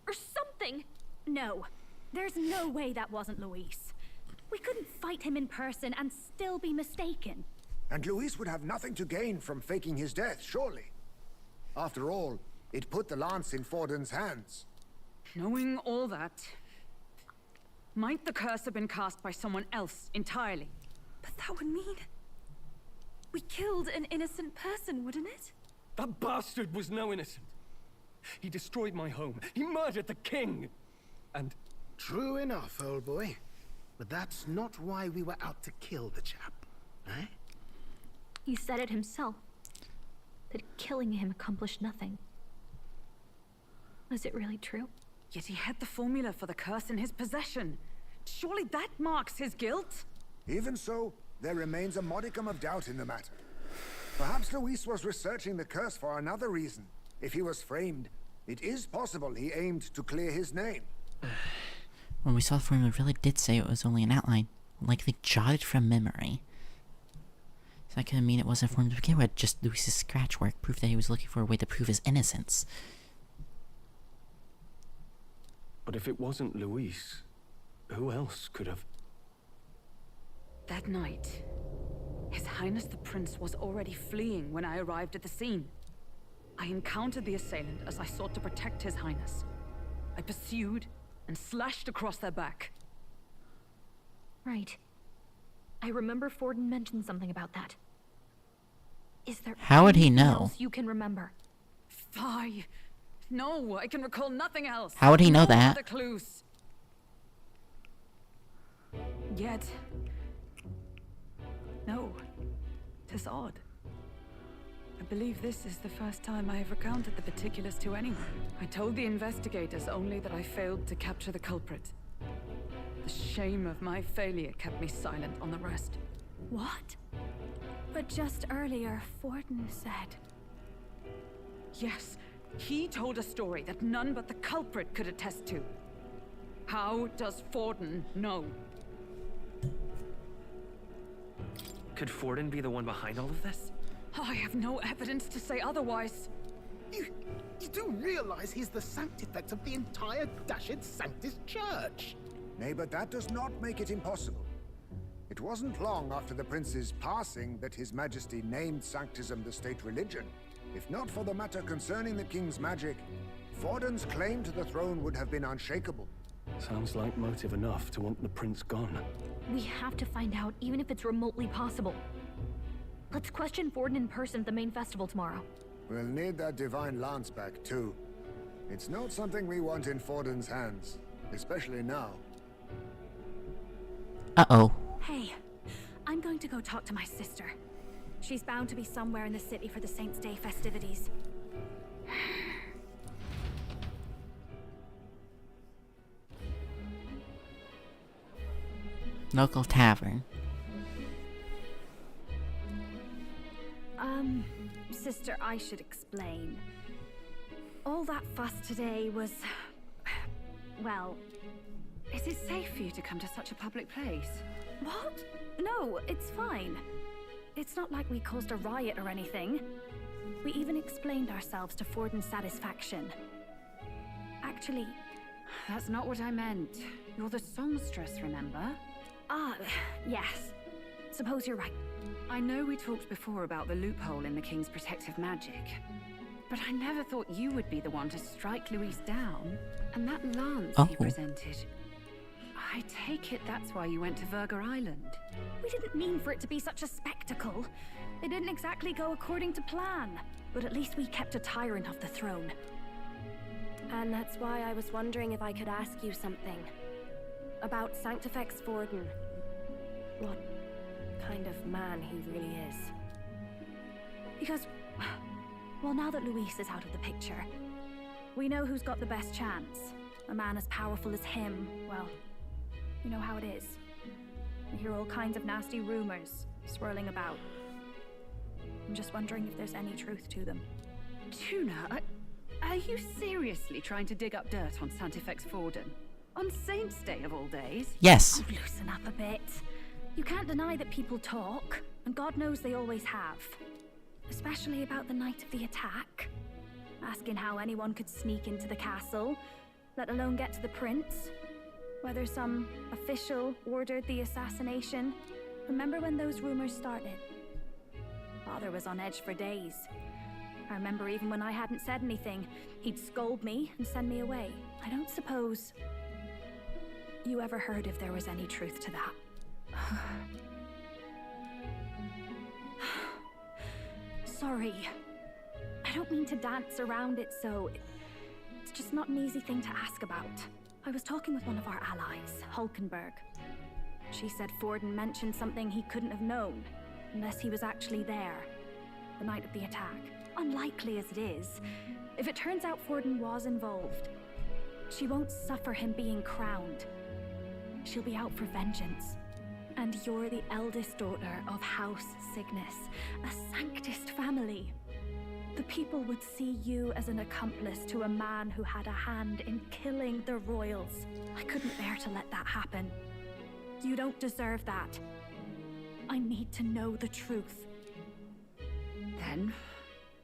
Or something. No. There's no way that wasn't Luis. We couldn't fight him in person and still be mistaken. And Luis would have nothing to gain from faking his death, surely. After all, it put the lance in Forden's hands. Knowing all that, might the curse have been cast by someone else entirely? But that would mean we killed an innocent person, wouldn't it? That bastard was no innocent. He destroyed my home. He murdered the king. And... True enough, old boy. But that's not why we were out to kill the chap, eh? He said it himself. That killing him accomplished nothing. Was it really true? Yet he had the formula for the curse in his possession. Surely that marks his guilt? Even so, there remains a modicum of doubt in the matter. Perhaps Luis was researching the curse for another reason. If he was framed, it is possible he aimed to clear his name. When we saw the formula, it really did say it was only an outline, likely jotted from memory. So that could mean it wasn't formed to begin with, just Luis's scratch work, proof that he was looking for a way to prove his innocence. But if it wasn't Luis, who else could have... That night, His Highness the Prince was already fleeing when I arrived at the scene. I encountered the assailant as I sought to protect His Highness. I pursued and slashed across their back. Right. I remember Forden mentioned something about that. Is there How would he anything know? else you can remember? Fie. No, I can recall nothing else. How would he know No that? other clues. Yet... No. 'Tis odd. I believe this is the first time I have recounted the particulars to anyone. I told the investigators only that I failed to capture the culprit. The shame of my failure kept me silent on the rest. What? But just earlier, Forden said... Yes, he told a story that none but the culprit could attest to. How does Forden know? Could Forden be the one behind all of this? I have no evidence to say otherwise. You do realize he's the sanctifex of the entire dashed Sanctus Church? Nay, but that does not make it impossible. It wasn't long after the prince's passing that His Majesty named Sanctism the state religion. If not for the matter concerning the king's magic, Forden's claim to the throne would have been unshakable. Sounds like motive enough to want the prince gone. We have to find out, even if it's remotely possible. Let's question Forden in person at the main festival tomorrow. We'll need that divine lance back, too. It's not something we want in Forden's hands, especially now. Uh-oh. Hey, I'm going to go talk to my sister. She's bound to be somewhere in the city for the Saints' Day festivities. Local tavern. Sister, I should explain. All that fuss today was... well... Is it safe for you to come to such a public place? What? No, it's fine. It's not like we caused a riot or anything. We even explained ourselves to Forden's satisfaction. Actually... That's not what I meant. You're the songstress, remember? Ah, yes. Suppose you're right. I know we talked before about the loophole in the king's protective magic. But I never thought you would be the one to strike Luis down. And that lance he presented. I take it that's why you went to Verger Island. We didn't mean for it to be such a spectacle. It didn't exactly go according to plan. But at least we kept a tyrant off the throne. And that's why I was wondering if I could ask you something. About Sanctifex Vorden. What kind of man he really is. Because, well, now that Luis is out of the picture, we know who's got the best chance. A man as powerful as him, well, you know how it is. We hear all kinds of nasty rumors swirling about. I'm just wondering if there's any truth to them. Tuna, are you seriously trying to dig up dirt on Sanctifex Vorden? On Saint's Day of all days? Yes. Oh, loosen up a bit. You can't deny that people talk, and God knows they always have. Especially about the night of the attack. Asking how anyone could sneak into the castle, let alone get to the prince. Whether some official ordered the assassination. Remember when those rumors started? Father was on edge for days. I remember even when I hadn't said anything, he'd scold me and send me away. I don't suppose you ever heard if there was any truth to that. Sorry. I don't mean to dance around it, so it's just not an easy thing to ask about. I was talking with one of our allies, Hulkenberg. She said Vorden mentioned something he couldn't have known, unless he was actually there, the night of the attack. Unlikely as it is, if it turns out Vorden was involved, she won't suffer him being crowned. She'll be out for vengeance. And you're the eldest daughter of House Cygnus, a Sanctist family. The people would see you as an accomplice to a man who had a hand in killing the royals. I couldn't bear to let that happen. You don't deserve that. I need to know the truth. Then,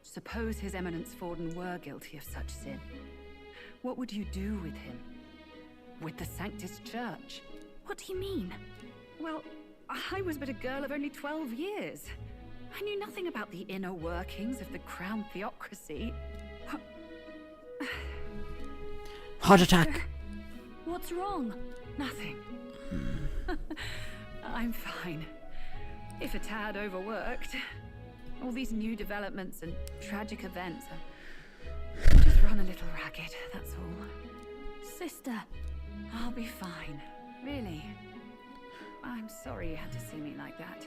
suppose His Eminence Vorden were guilty of such sin. What would you do with him? With the Sanctus Church? What do you mean? Well, I was but a girl of only 12 years. I knew nothing about the inner workings of the crown theocracy. Heart attack. What's wrong? Nothing. I'm fine. If a tad overworked. All these new developments and tragic events. I'm just run a little ragged, that's all. Sister. I'll be fine. Really. I'm sorry you had to see me like that.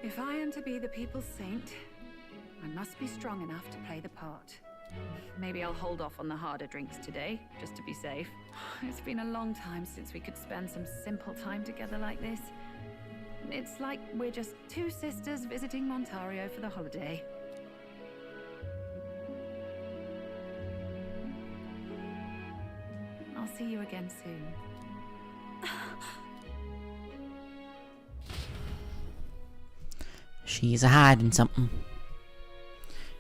If I am to be the people's saint, I must be strong enough to play the part. Maybe I'll hold off on the harder drinks today, just to be safe. It's been a long time since we could spend some simple time together like this. It's like we're just two sisters visiting Montario for the holiday. I'll see you again soon. She's hiding something.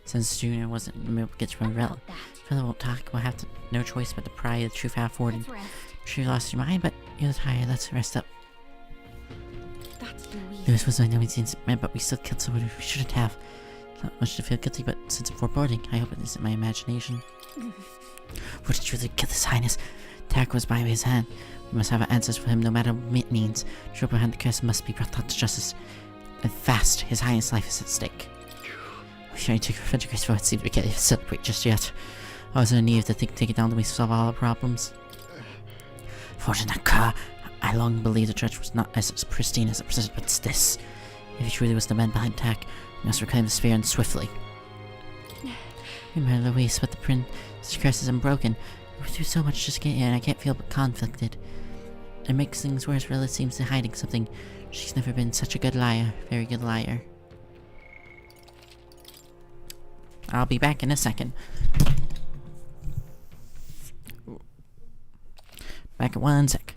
Since Junior wasn't able to get to Rella won't talk, we'll have to, no choice but to pry the truth out of Vorden. Sure you lost your mind, but you're tired. Let's rest up. That's Luis. Lewis was only innocent, but we still killed someone who we shouldn't have. Not much to feel guilty, but sense of foreboding. I hope it isn't my imagination. What did you really kill His Highness? Attack was by his hand. We must have answers for him, no matter what it means. The trouble behind the curse must be brought to justice. And fast, His Highness' life is at stake. We should only take revenge against what seemed to get to celebrate just yet. I was in a need to take it down the way to solve all our problems. Fortunate car. I long believed the church was not as pristine as it presented, but it's this. If he truly was the man behind the attack, we must reclaim the sphere and swiftly. Remember Luis, but the prince's curse is unbroken. We went through so much just to get here, and I can't feel but conflicted. It makes things worse. Rilla seems to be hiding something. She's never been such a good liar. Very good liar. I'll be back in a second. Back in 1 sec.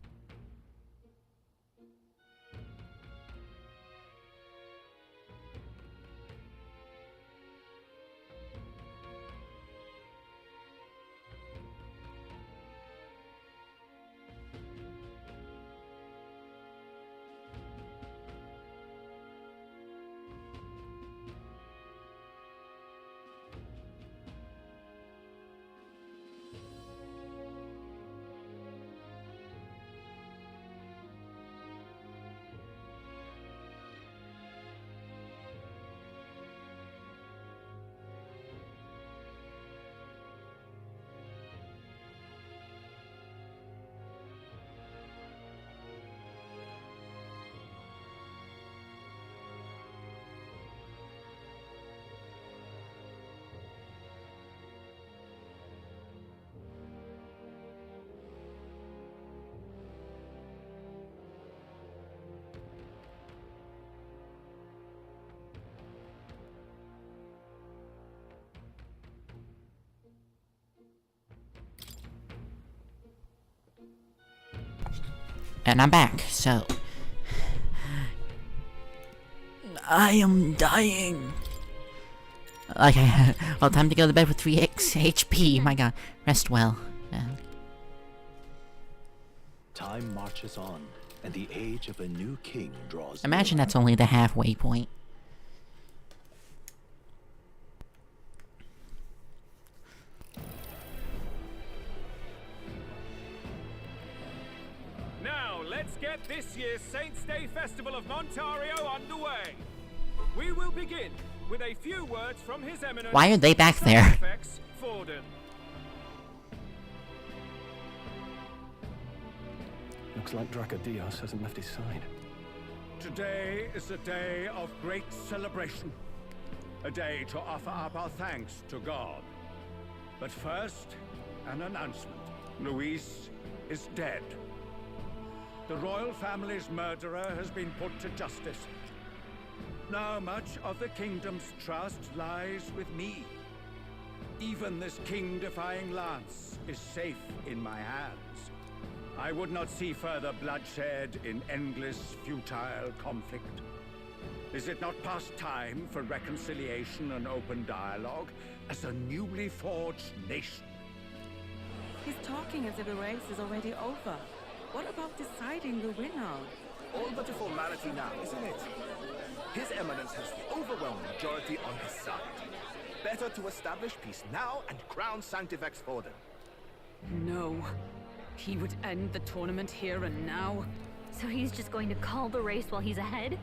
And I'm back, so... I am dying. Okay, well, time to go to bed with 3 HP. My god, rest well. Time marches on, and the age of a new king draws Imagine near. that's only the halfway point. Now, let's get this year's Saints' Day Festival of Montario underway. We will begin with a few words from His Eminence. Why are they back there? Forden. Looks like Dracodios hasn't left his side. Today is a day of great celebration. A day to offer up our thanks to God. But first, an announcement. Luis is dead. The royal family's murderer has been put to justice. Now much of the kingdom's trust lies with me. Even this king-defying lance is safe in my hands. I would not see further bloodshed in endless, futile conflict. Is it not past time for reconciliation and open dialogue as a newly forged nation? He's talking as if the race is already over. What about deciding the winner? All but a formality now, isn't it? His Eminence has the overwhelming majority on his side. Better to establish peace now and crown Sanctifex Forden. No. He would end the tournament here and now. So he's just going to call the race while he's ahead?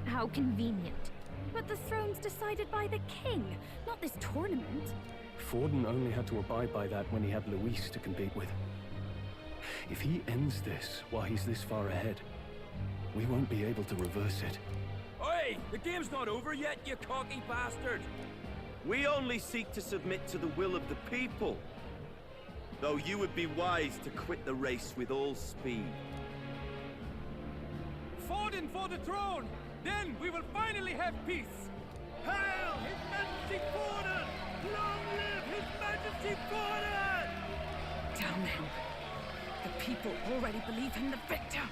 How convenient. But the throne's decided by the king, not this tournament. Forden only had to abide by that when he had Luis to compete with. If he ends this while he's this far ahead, we won't be able to reverse it. Oi! The game's not over yet, you cocky bastard! We only seek to submit to the will of the people. Though you would be wise to quit the race with all speed. Forden for the throne! Then we will finally have peace! Hail His Majesty Forden! Long live His Majesty Forden! Damn him. The people already believe him the victor.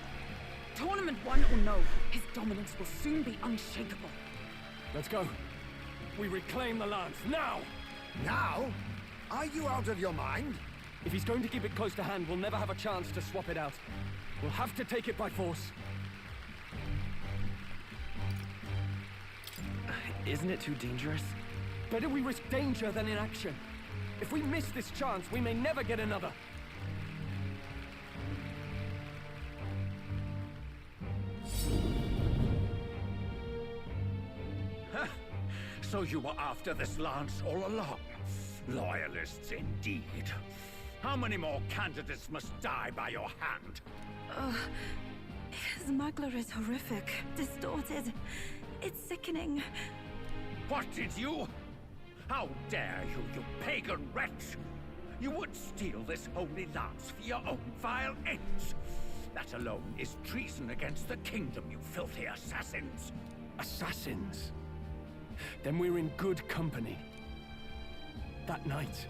Tournament won or no, his dominance will soon be unshakable. Let's go. We reclaim the lance, now! Now? Are you out of your mind? If he's going to keep it close to hand, we'll never have a chance to swap it out. We'll have to take it by force. Isn't it too dangerous? Better we risk danger than inaction. If we miss this chance, we may never get another. So you were after this lance all along? Loyalists indeed. How many more candidates must die by your hand? His smuggler is horrific, distorted. It's sickening. What did you? How dare you, you pagan wretch! You would steal this holy lance for your own vile ends. That alone is treason against the kingdom, you filthy assassins. Assassins? Then we're in good company. That night,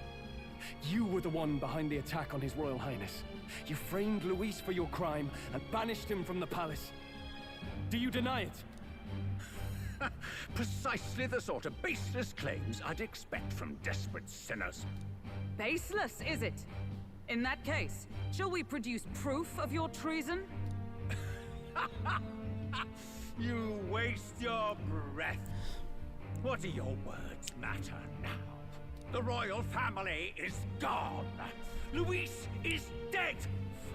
you were the one behind the attack on His Royal Highness. You framed Luis for your crime and banished him from the palace. Do you deny it? Precisely the sort of baseless claims I'd expect from desperate sinners. Baseless, is it? In that case, shall we produce proof of your treason? You waste your breath. What do your words matter now? The royal family is gone. Luis is dead.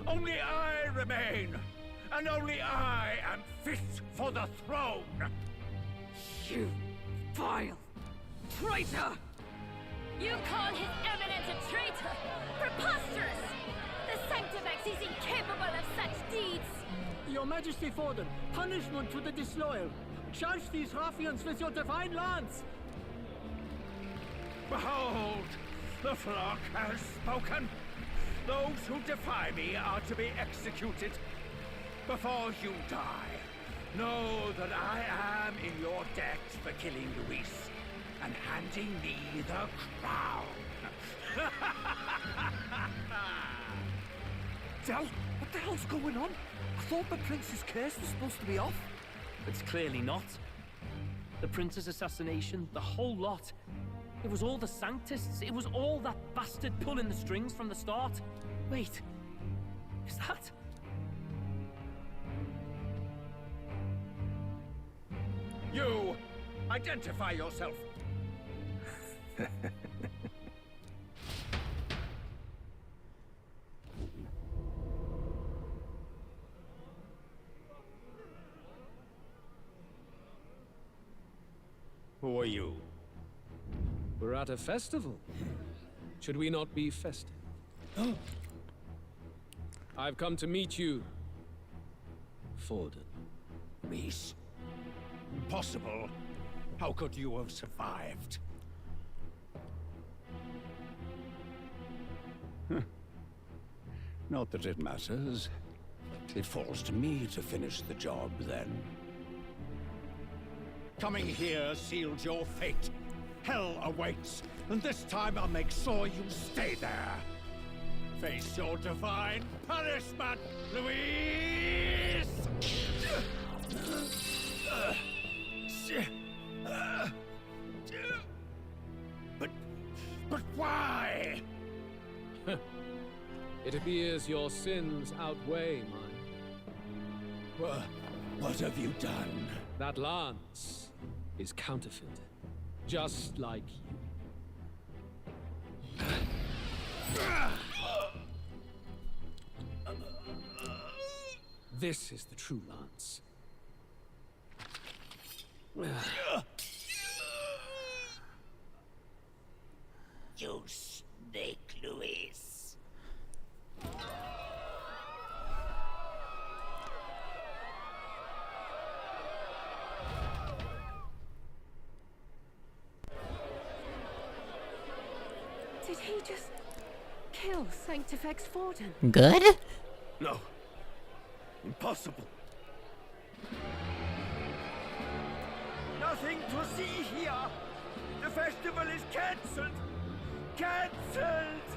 Only I remain. And only I am fit for the throne. You vile traitor! You call His Eminence a traitor? Preposterous! The Sanctifex is incapable of such deeds! Your Majesty Forden, punishment to the disloyal. Charge these ruffians with your divine lance! Behold, the flock has spoken. Those who defy me are to be executed. Before you die, know that I am in your debt for killing Luis and handing me the crown. Del, what the hell's going on? I thought the prince's curse was supposed to be off. It's clearly not. The prince's assassination, the whole lot. It was all the Sanctists. It was all that bastard pulling the strings from the start. Wait, is that? You! Identify yourself! Who are you? We're at a festival. Should we not be festive? I've come to meet you, Forden. Reese. Impossible. How could you have survived? Not that it matters. It falls to me to finish the job, then. Coming here sealed your fate. Hell awaits, and this time I'll make sure you stay there. Face your divine punishment, Louise! But why? It appears your sins outweigh mine. What have you done? That lance is counterfeit, just like you. This is the true lance. You snake, Louise. Did he just kill Sanctifex Forden? Good? No. Impossible. Nothing to see here. The festival is cancelled. Cancelled!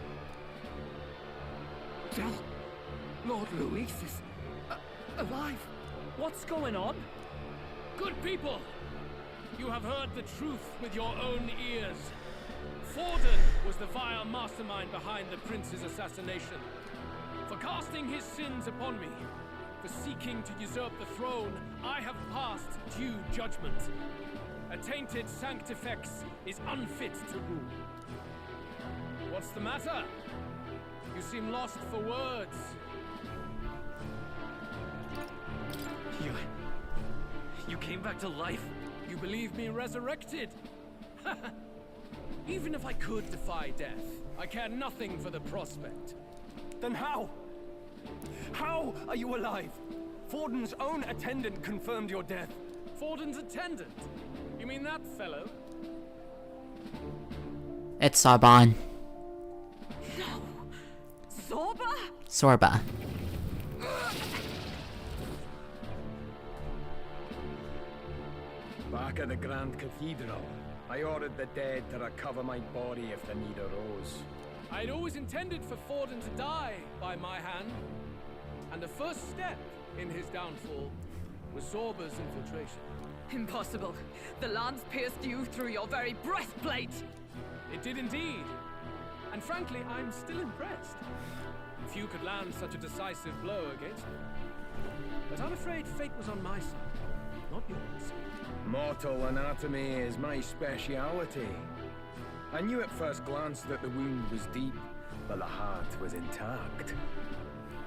Lord Louis is alive. What's going on? Good people, you have heard the truth with your own ears. Forden was the vile mastermind behind the prince's assassination. For casting his sins upon me, for seeking to usurp the throne, I have passed due judgment. A tainted Sanctifex is unfit to rule. What's the matter? You seem lost for words. You came back to life? You believe me resurrected? Even if I could defy death, I care nothing for the prospect. Then how? How are you alive? Forden's own attendant confirmed your death. Forden's attendant? You mean that fellow? It's Sarban. No! Zorba? Sorba. Back at the Grand Cathedral, I ordered the dead to recover my body if the need arose. I'd always intended for Forden to die by my hand. And the first step in his downfall was Zorba's infiltration. Impossible. The lance pierced you through your very breastplate. It did indeed. And frankly, I'm still impressed. Few could land such a decisive blow against me. But I'm afraid fate was on my side, not yours. Mortal anatomy is my speciality. I knew at first glance that the wound was deep, but the heart was intact.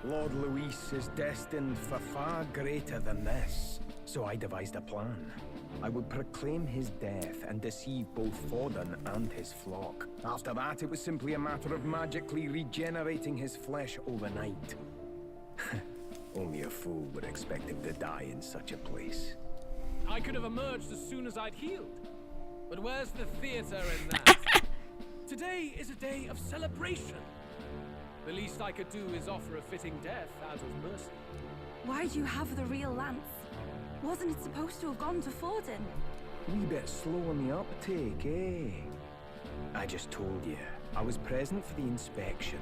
Lord Luis is destined for far greater than this, so I devised a plan. I would proclaim his death and deceive both Forden and his flock. After that, it was simply a matter of magically regenerating his flesh overnight. Only a fool would expect him to die in such a place. I could have emerged as soon as I'd healed. But where's the theater in that? Today is a day of celebration. The least I could do is offer a fitting death out of mercy. Why do you have the real lance? Wasn't it supposed to have gone to Forden? Wee bit slow on the uptake, eh? I just told you, I was present for the inspection.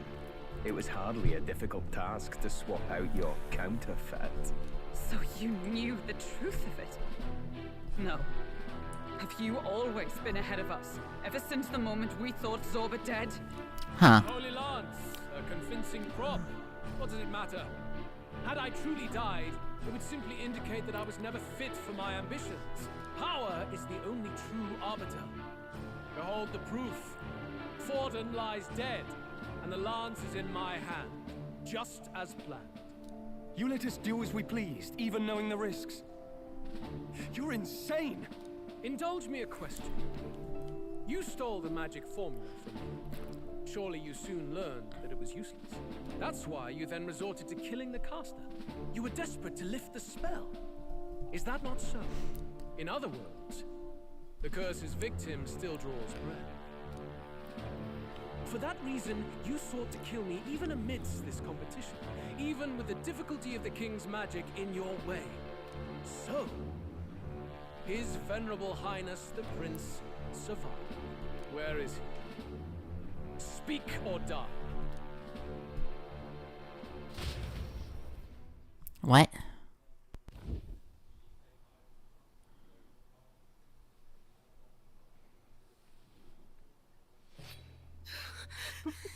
It was hardly a difficult task to swap out your counterfeit. So you knew the truth of it? No. Have you always been ahead of us? Ever since the moment we thought Zorba dead? Huh. Holy Lance, a convincing prop. What does it matter? Had I truly died, it would simply indicate that I was never fit for my ambitions. Power is the only true arbiter. Behold the proof. Forden lies dead, and the lance is in my hand, just as planned. You let us do as we pleased, even knowing the risks. You're insane! Indulge me a question. You stole the magic formula from me. Surely you soon learned that it was useless. That's why you then resorted to killing the caster. You were desperate to lift the spell. Is that not so? In other words, the curse's victim still draws breath. For that reason, you sought to kill me even amidst this competition, even with the difficulty of the king's magic in your way. So, His Venerable Highness the Prince survived. Where is he? Speak or die. What?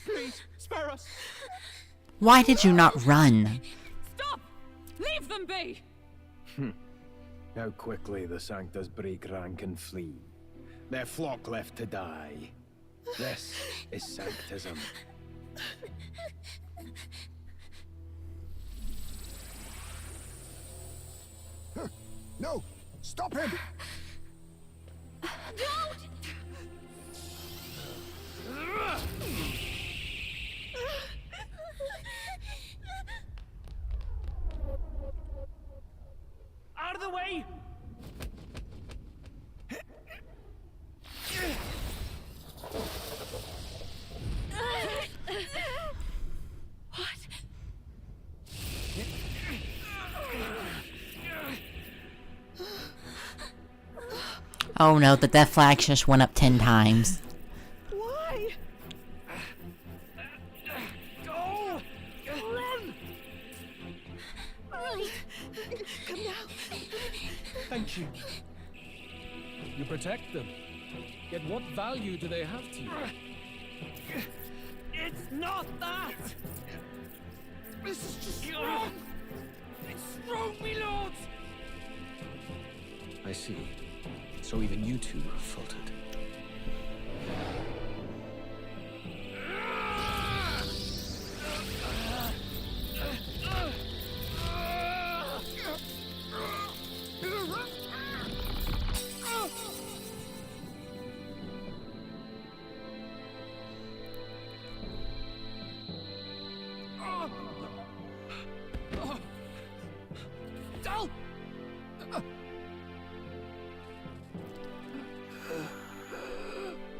Please, spare us. Why did you not run? Stop! Leave them be! How quickly the Sanctus break rank and flee. Their flock left to die. This is Sanctism. No! Stop him! Out of the way! What? Oh no, the death flag just went up 10 times. Why? Go! Run! Right. Come now. Thank you. You protect them. Yet what value do they have to you? It's not that! This is just wrong! It's wrong, me lords! I see. So even you two have faltered.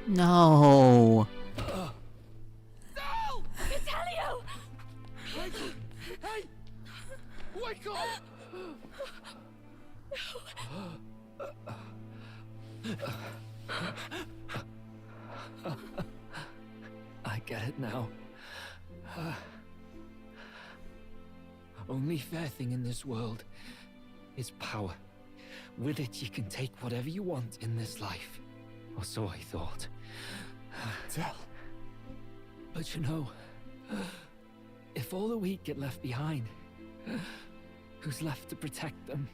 No. Vitelio! Hey! Wake up! I get it now. Only fair thing in this world is power. With it, you can take whatever you want in this life. Or so I thought. Tell. But you know, if all the weak get left behind, who's left to protect them?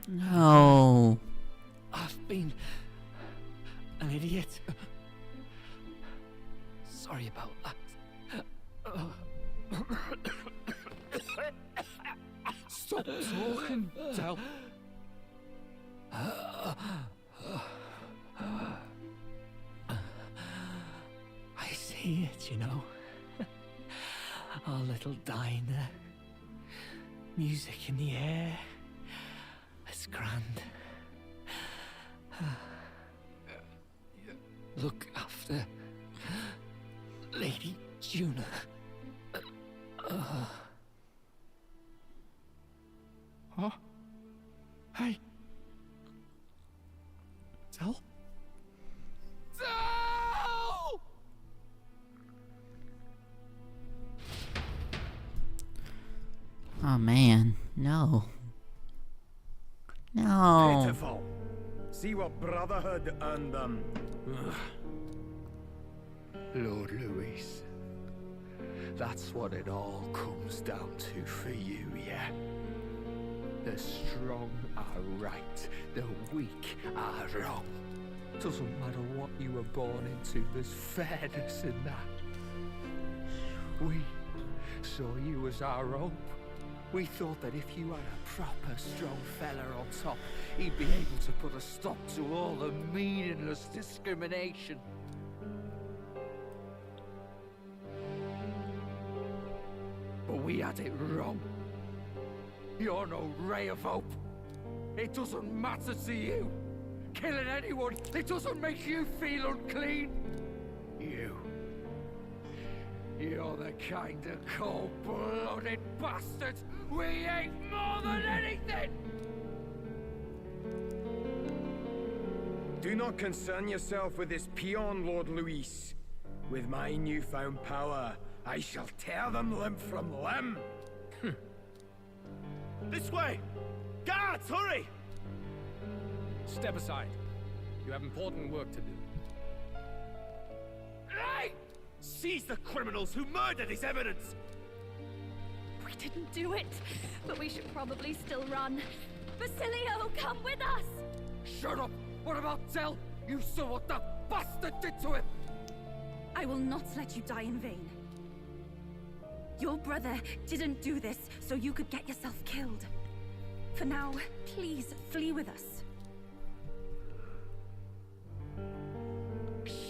No. I've been an idiot. Sorry about that. Stop talking, Tell. I see it, you know. Our little diner. Music in the air. It's grand. Look after Lady Juna. Huh? Hey. Tell? Tell! Beautiful. See what brotherhood earned them. Lord Louis, that's what it all comes down to for you, yeah? The strong are right, the weak are wrong. Doesn't matter what you were born into, there's fairness in that. We saw you as our hope. We thought that if you had a proper strong fella on top, he'd be able to put a stop to all the meaningless discrimination. But we had it wrong. You're no ray of hope. It doesn't matter to you. Killing anyone, it doesn't make you feel unclean. You're the kind of cold-blooded bastard we hate more than anything! Do not concern yourself with this peon, Lord Louis. With my newfound power, I shall tear them limb from limb. This way! Guards, hurry! Step aside. You have important work to do. Hey! Seize the criminals who murdered his evidence! We didn't do it, but we should probably still run. Basilio, come with us! Shut up! What about Del? You saw what that bastard did to him! I will not let you die in vain. Your brother didn't do this so you could get yourself killed. For now, please flee with us.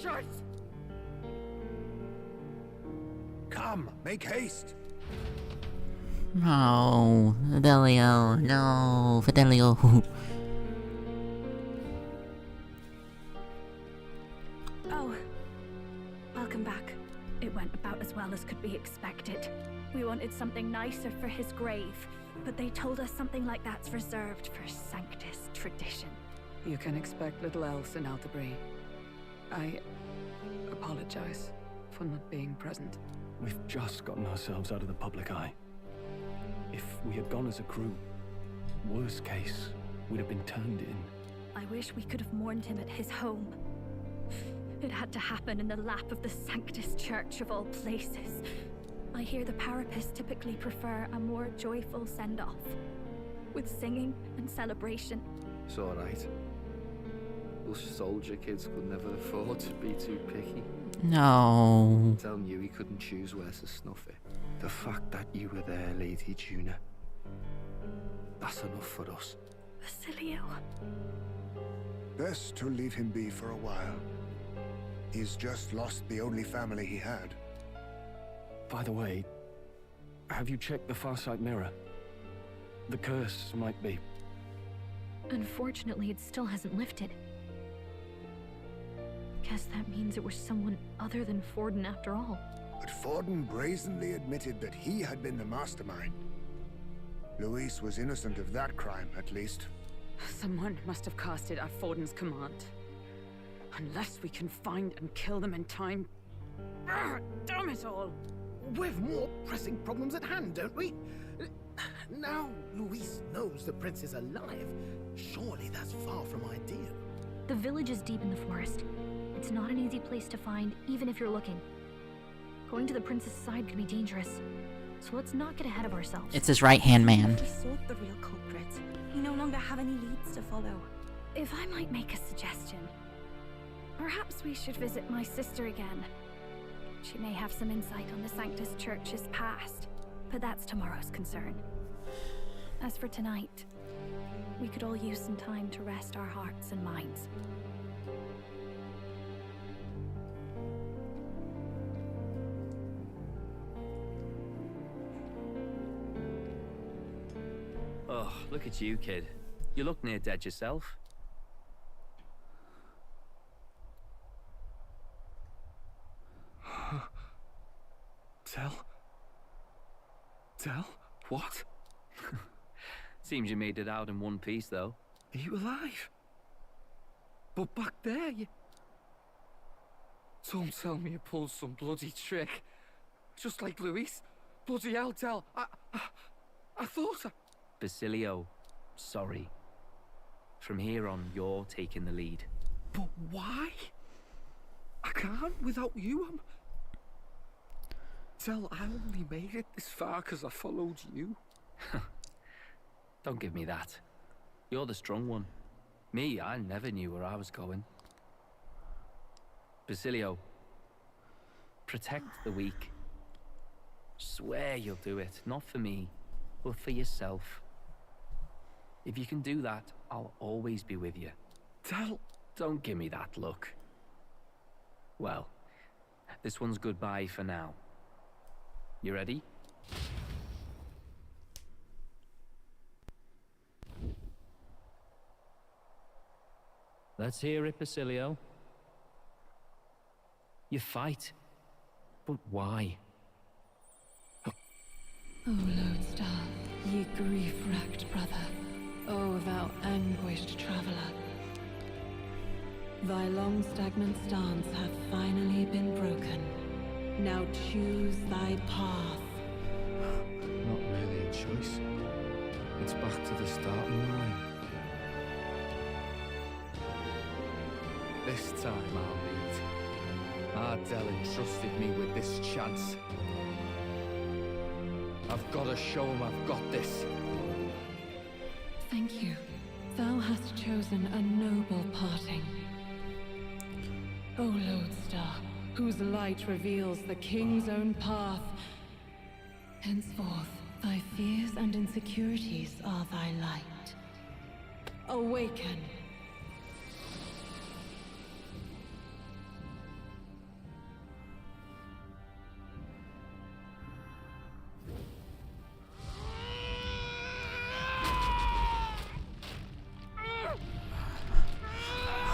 Shite! Come, make haste. No, Fidelio, no, Fidelio. Oh, welcome back. It went about as well as could be expected. We wanted something nicer for his grave, but they told us something like that's reserved for Sanctus tradition. You can expect little else in Altabri. I apologize for not being present. We've just gotten ourselves out of the public eye. If we had gone as a crew, worst case, we'd have been turned in. I wish we could have mourned him at his home. It had to happen in the lap of the Sanctus Church of all places. I hear the Parapists typically prefer a more joyful send-off, with singing and celebration. It's alright. Us soldier kids could never afford to be too picky. No. I'm telling you, he couldn't choose where to snuff it. The fact that you were there, Lady Juna, that's enough for us. Basilio. Best to leave him be for a while. He's just lost the only family he had. By the way, have you checked the Farsight mirror? The curse might be. Unfortunately, it still hasn't lifted. Guess that means it was someone other than Forden after all. But Forden brazenly admitted that he had been the mastermind. Luis was innocent of that crime, at least. Someone must have cast it at Forden's command. Unless we can find and kill them in time. Damn it all! We've more pressing problems at hand, don't we? Now Luis knows the prince is alive. Surely that's far from ideal. The village is deep in the forest. It's not an easy place to find, even if you're looking. Going to the prince's side could be dangerous. So let's not get ahead of ourselves. It's his right-hand man. He sought the real culprit. We no longer have any leads to follow. If I might make a suggestion, perhaps we should visit my sister again. She may have some insight on the Sanctus Church's past, but that's tomorrow's concern. As for tonight, we could all use some time to rest our hearts and minds. Oh, look at you, kid. You look near dead yourself. Del? What? Seems you made it out in one piece, though. Are you alive? But back there, you... Don't tell me you pulled some bloody trick. Just like Luis. Bloody hell, Del. I thought Basilio, sorry. From here on, you're taking the lead. But why? I can't without you. Tell, I only made it this far because I followed you. Don't give me that. You're the strong one. Me, I never knew where I was going. Basilio, protect the weak. Swear you'll do it, not for me, but for yourself. If you can do that, I'll always be with you. Don't give me that look. Well, this one's goodbye for now. You ready? Let's hear it, Basilio. You fight, but why? O Lodestar, ye grief-racked brother, O thou anguished traveler. Thy long stagnant stance hath finally been broken. Now choose thy path. Not really a choice. It's back to the starting line. This time I'll lead. Ardell entrusted me with this chance. I've got to show him I've got this. Thank you. Thou hast chosen a noble parting. O Lodestar, whose light reveals the king's own path. Henceforth, thy fears and insecurities are thy light. Awaken.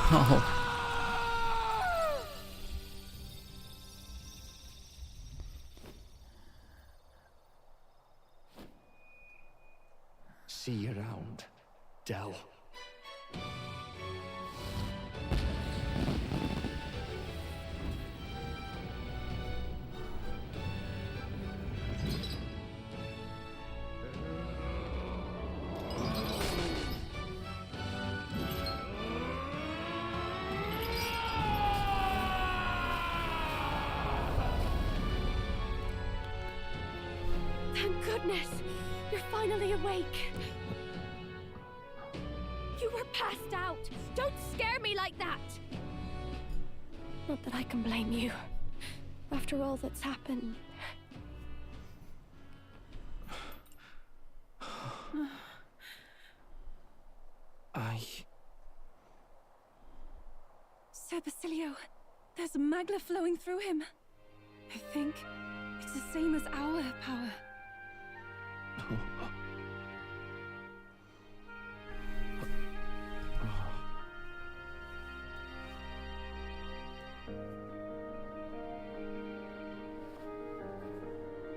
Oh. See you around, Dell. Thank goodness! You're finally awake! You were passed out! Don't scare me like that! Not that I can blame you. After all that's happened. Sir Basilio, there's magla flowing through him. I think it's the same as our power.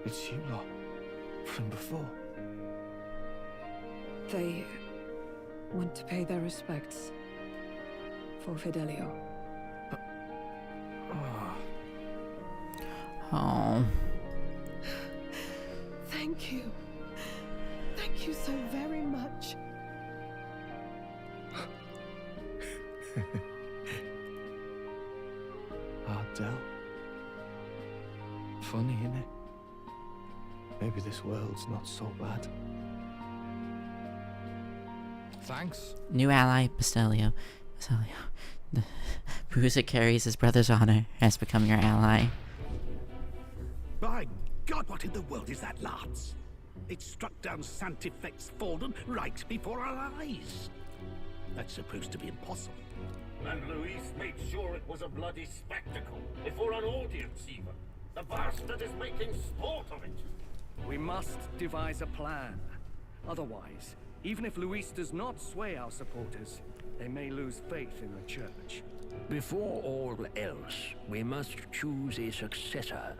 It's you lot, from before. They want to pay their respects for Fidelio. Oh. Thank you. Thank you so very much. Ardell. Funny, innit? Maybe this world's not so bad. Thanks. New ally, Basilio. Bruiser carries his brother's honor, has become your ally. By God, what in the world is that, lads? It struck down Sanctifex Forden right before our eyes. That's supposed to be impossible. And Luis made sure it was a bloody spectacle, before an audience even. The bastard is making sport of it. We must devise a plan. Otherwise, even if Luis does not sway our supporters, they may lose faith in the church. Before all else, we must choose a successor.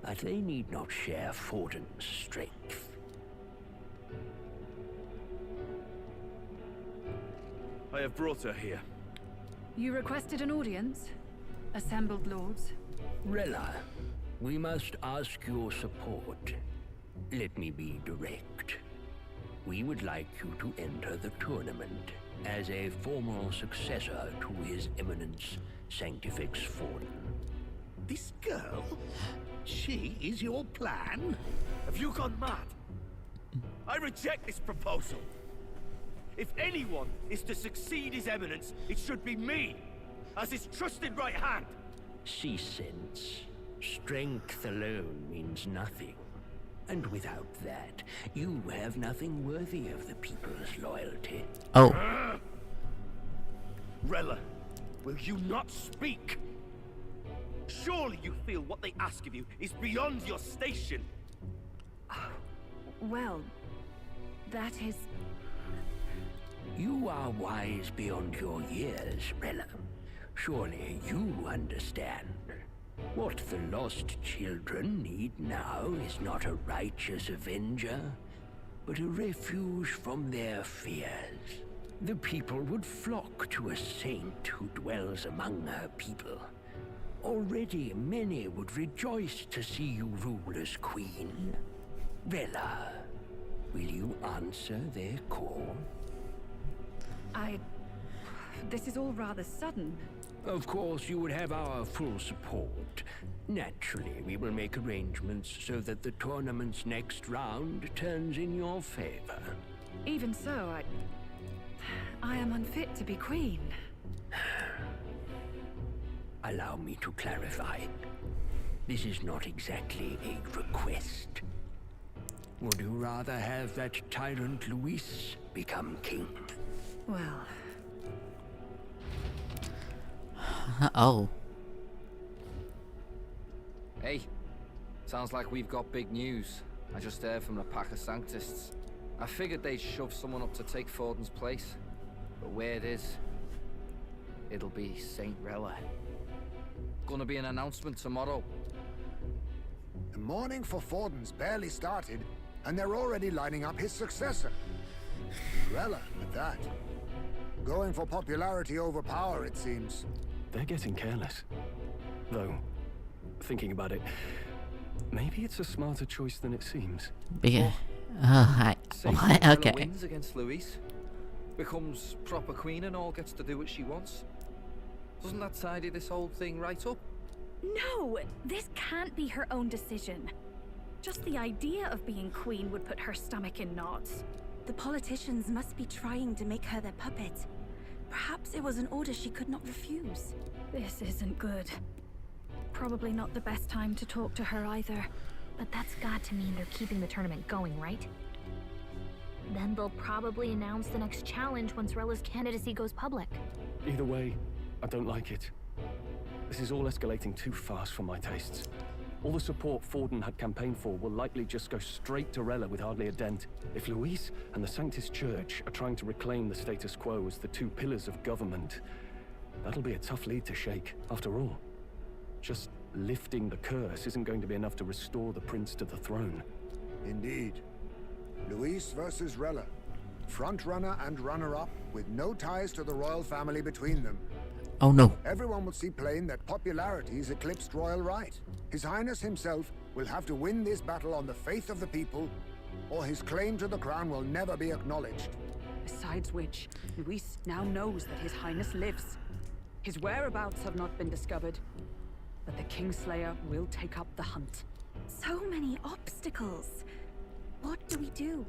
But they need not share Forden's strength. I have brought her here. You requested an audience? Assembled lords? Rella, we must ask your support. Let me be direct. We would like you to enter the tournament. as a formal successor to His Eminence Sanctifex Forden. This girl? She is your plan? Have you gone mad? I reject this proposal. If anyone is to succeed His Eminence, it should be me, as his trusted right hand. See sense. Strength alone means nothing. And without that, you have nothing worthy of the people's loyalty. Oh. Rella, will you not speak? Surely you feel what they ask of you is beyond your station. Well, that is... You are wise beyond your years, Rella. Surely you understand. What the lost children need now is not a righteous avenger, but a refuge from their fears. The people would flock to a saint who dwells among her people. Already many would rejoice to see you rule as queen. Rella, will you answer their call? This is all rather sudden. Of course, you would have our full support. Naturally, we will make arrangements so that the tournament's next round turns in your favor. Even so, I am unfit to be queen. Allow me to clarify. This is not exactly a request. Would you rather have that tyrant Luis become king? Well... Oh. Hey, sounds like we've got big news. I just heard from the pack of Sanctists. I figured they'd shove someone up to take Forden's place. But where it is, it'll be Saint Rella. Gonna be an announcement tomorrow. The mourning for Forden's barely started, and they're already lining up his successor. Rella, at that. Going for popularity over power, it seems. They're getting careless. Though, thinking about it, maybe it's a smarter choice than it seems. Yeah. Saint What? Rella Okay. wins against Louise, becomes proper queen and all gets to do what she wants. Doesn't that tidy this whole thing right up? No, this can't be her own decision. Just the idea of being queen would put her stomach in knots. The politicians must be trying to make her their puppet. Perhaps it was an order she could not refuse. This isn't good. Probably not the best time to talk to her either. But that's got to mean they're keeping the tournament going, right? Then they'll probably announce the next challenge once Rella's candidacy goes public. Either way, I don't like it. This is all escalating too fast for my tastes. All the support Forden had campaigned for will likely just go straight to Rella with hardly a dent. If Luis and the Sanctis Church are trying to reclaim the status quo as the two pillars of government, that'll be a tough lead to shake. After all, just lifting the curse isn't going to be enough to restore the prince to the throne. Indeed. Luis versus Rella. Frontrunner and runner-up, with no ties to the royal family between them. Oh no. Everyone will see plain that popularity's eclipsed royal right. His Highness himself will have to win this battle on the faith of the people, or his claim to the crown will never be acknowledged. Besides which, Luis now knows that His Highness lives. His whereabouts have not been discovered, but the Kingslayer will take up the hunt. So many obstacles. What do we do?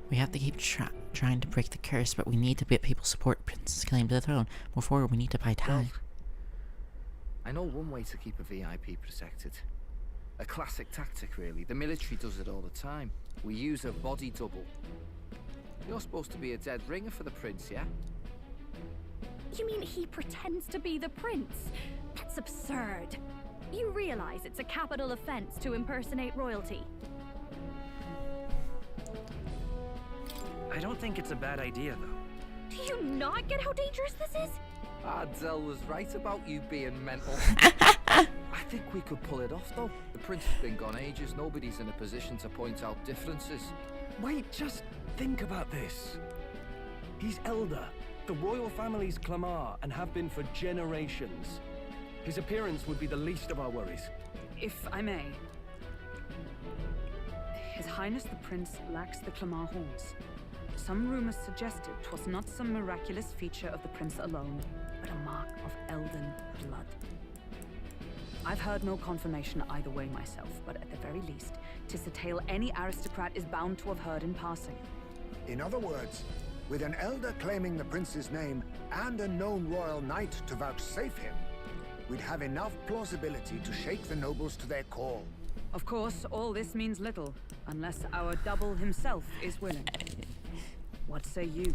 We have to keep trying to break the curse, but we need to get people support Prince's claim to the throne. More forward, we need to buy time. I know one way to keep a VIP protected. A classic tactic, really. The military does it all the time. We use a body double. You're supposed to be a dead ringer for the prince, yeah? You mean he pretends to be the prince? That's absurd. You realize it's a capital offense to impersonate royalty? I don't think it's a bad idea, though. Do you not get how dangerous this is? Ardell was right about you being mental. I think we could pull it off, though. The prince has been gone ages. Nobody's in a position to point out differences. Wait, just think about this. He's elder, the royal family's Clamar, and have been for generations. His appearance would be the least of our worries. If I may. His Highness the Prince lacks the Clamar horns. some rumors suggested 'twas not some miraculous feature of the prince alone, but a mark of elden blood. I've heard no confirmation either way myself, but at the very least, 'tis a tale any aristocrat is bound to have heard in passing. In other words, with an elder claiming the prince's name and a known royal knight to vouchsafe him, we'd have enough plausibility to shake the nobles to their call. Of course, all this means little, unless our double himself is willing. What say you?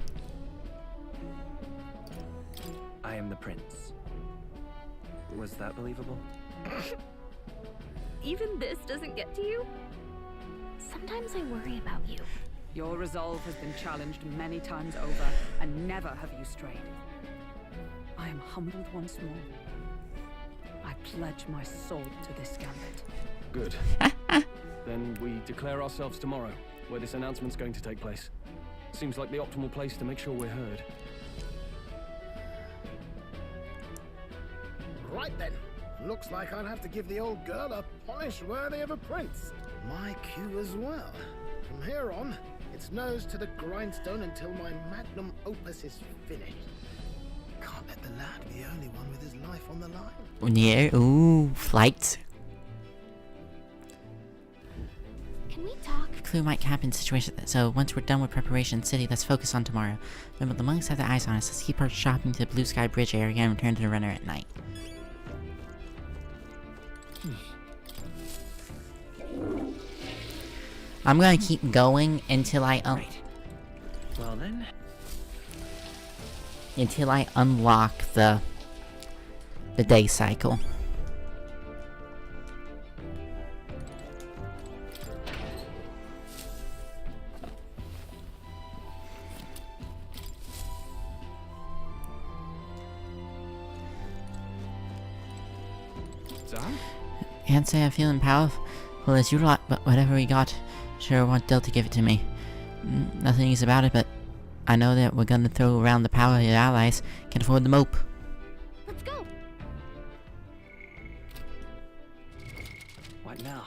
I am the prince. Was that believable? Even this doesn't get to you? Sometimes I worry about you. Your resolve has been challenged many times over, and never have you strayed. I am humbled once more. I pledge my soul to this gambit. Good. Then we declare ourselves tomorrow, where this announcement's going to take place. Seems like the optimal place to make sure we're heard. Right then. Looks like I'll have to give the old girl a polish worthy of a prince. My cue as well. From here on, it's nose to the grindstone until my magnum opus is finished. Can't let the lad be the only one with his life on the line. Yeah, ooh, flight. Can we talk? Clue might happen situation. So once we're done with preparation city, let's focus on tomorrow. Remember, the monks have their eyes on us. Let's keep our shopping to the Blue Sky Bridge area and return to the runner at night. I'm gonna keep going until I Well then. Until I unlock the day cycle. Can't say I'm feeling powerful as you lot, but whatever we got, sure want Del to give it to me. Nothing easy about it, but I know that we're gonna throw around the power of your allies. Can't afford the mope. Let's go. What now?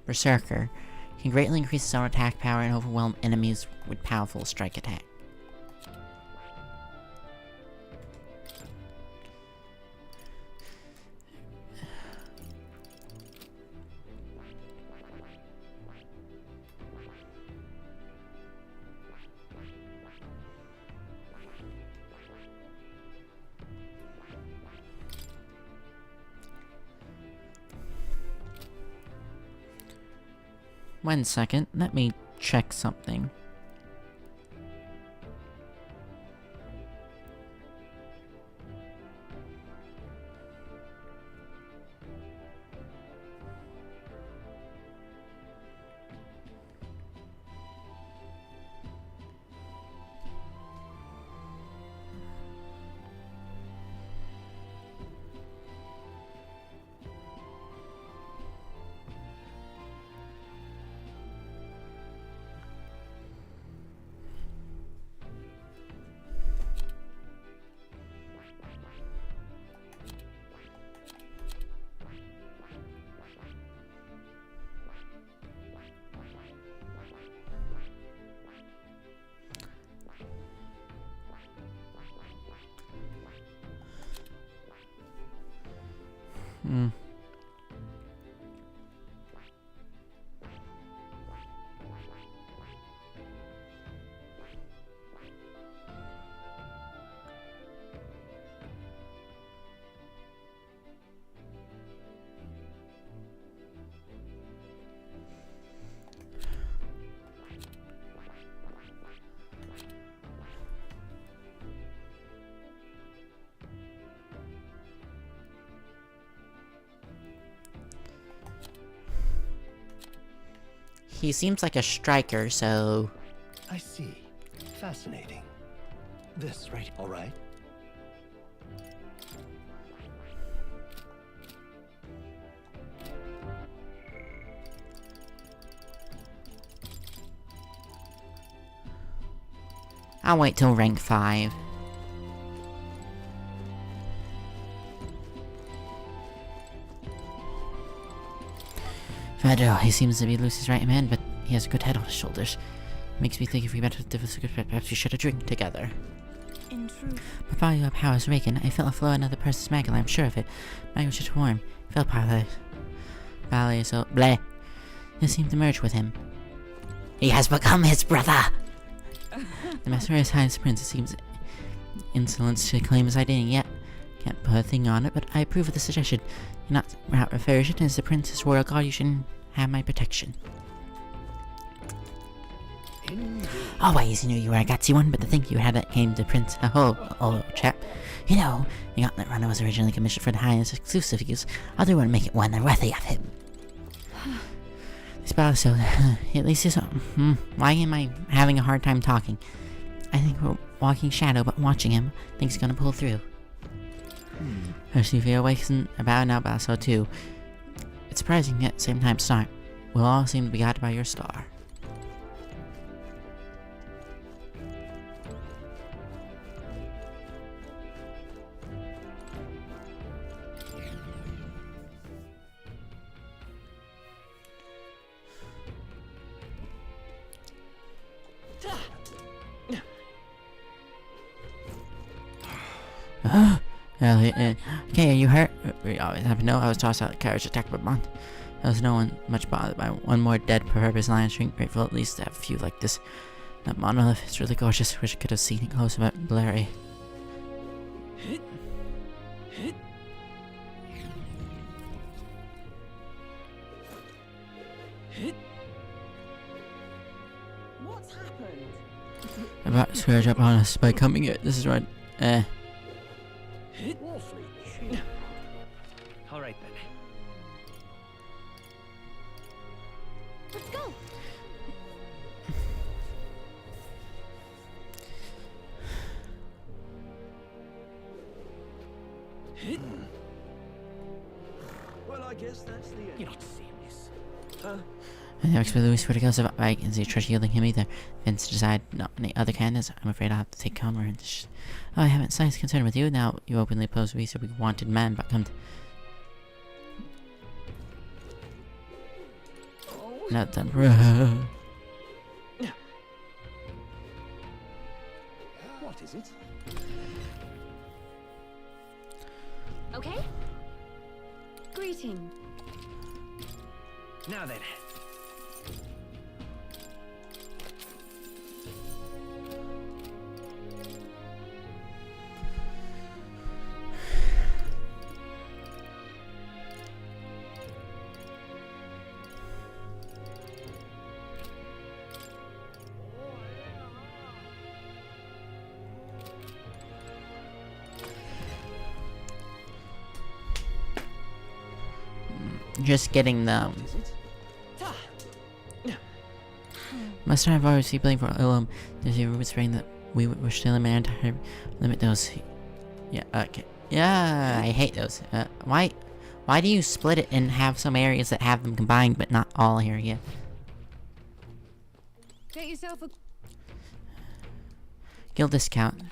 Berserker can greatly increase his own attack power and overwhelm enemies with powerful strike attack. One second, let me check something. He seems like a striker, so... I see. Fascinating. This right, all right? I'll wait till rank 5. Fedro, he seems to be Lucy's right man, but he has a good head on his shoulders. Makes me think if we met at the perhaps we should have drink together. In truth. But while you powers Reagan, I felt a flow in another person's maggot, I'm sure of it. Mine was just warm. Felt ballet, so bleh. It seemed to merge with him. He has become his brother! The mysterious highest prince, it seems insolent to claim his identity yet. Can't put a thing on it, but I approve of the suggestion. You're not without reversion, as the prince's royal guard, you shouldn't have my protection. Always knew you were a gutsy one, but the thing you had that came to Prince old chap. You know, the gauntlet runner was originally commissioned for the highest exclusive use. Other would make it one worthy of him. This battle, so at least it's why am I having a hard time talking? I think we're walking shadow, but watching him, I think he's gonna pull through. First you feel awakened about now, but so too. It's surprising yet at the same time start. We'll all seem to be guided by your star. Okay, are you hurt? We always have to know I was tossed out of the carriage attacked by Bond. There was no one much bothered by one more dead purpose lion string. Grateful at least to have a few like this. That monolith is really gorgeous. Wish I could have seen it closer, but blurry. What's happened? About to scourge up on us by coming here. This is right. All right then. Let's go. Well, I guess that's the end. You're not serious. I never expect Louis to go so I can see treasure yielding him either. Vince decided not any other candidates. I'm afraid I'll have to take Comer and oh, I haven't slightest concern with you. Now you openly oppose me, so we wanted man, but come to not done. What is it? Okay? Greeting. Now then. Just getting the must have always see playing for Ilum. There's a rumor spreading that we were still in man to limit those. Yeah, okay. Yeah, I hate those. Why do you split it and have some areas that have them combined but not all area? Get yourself a Guild discount.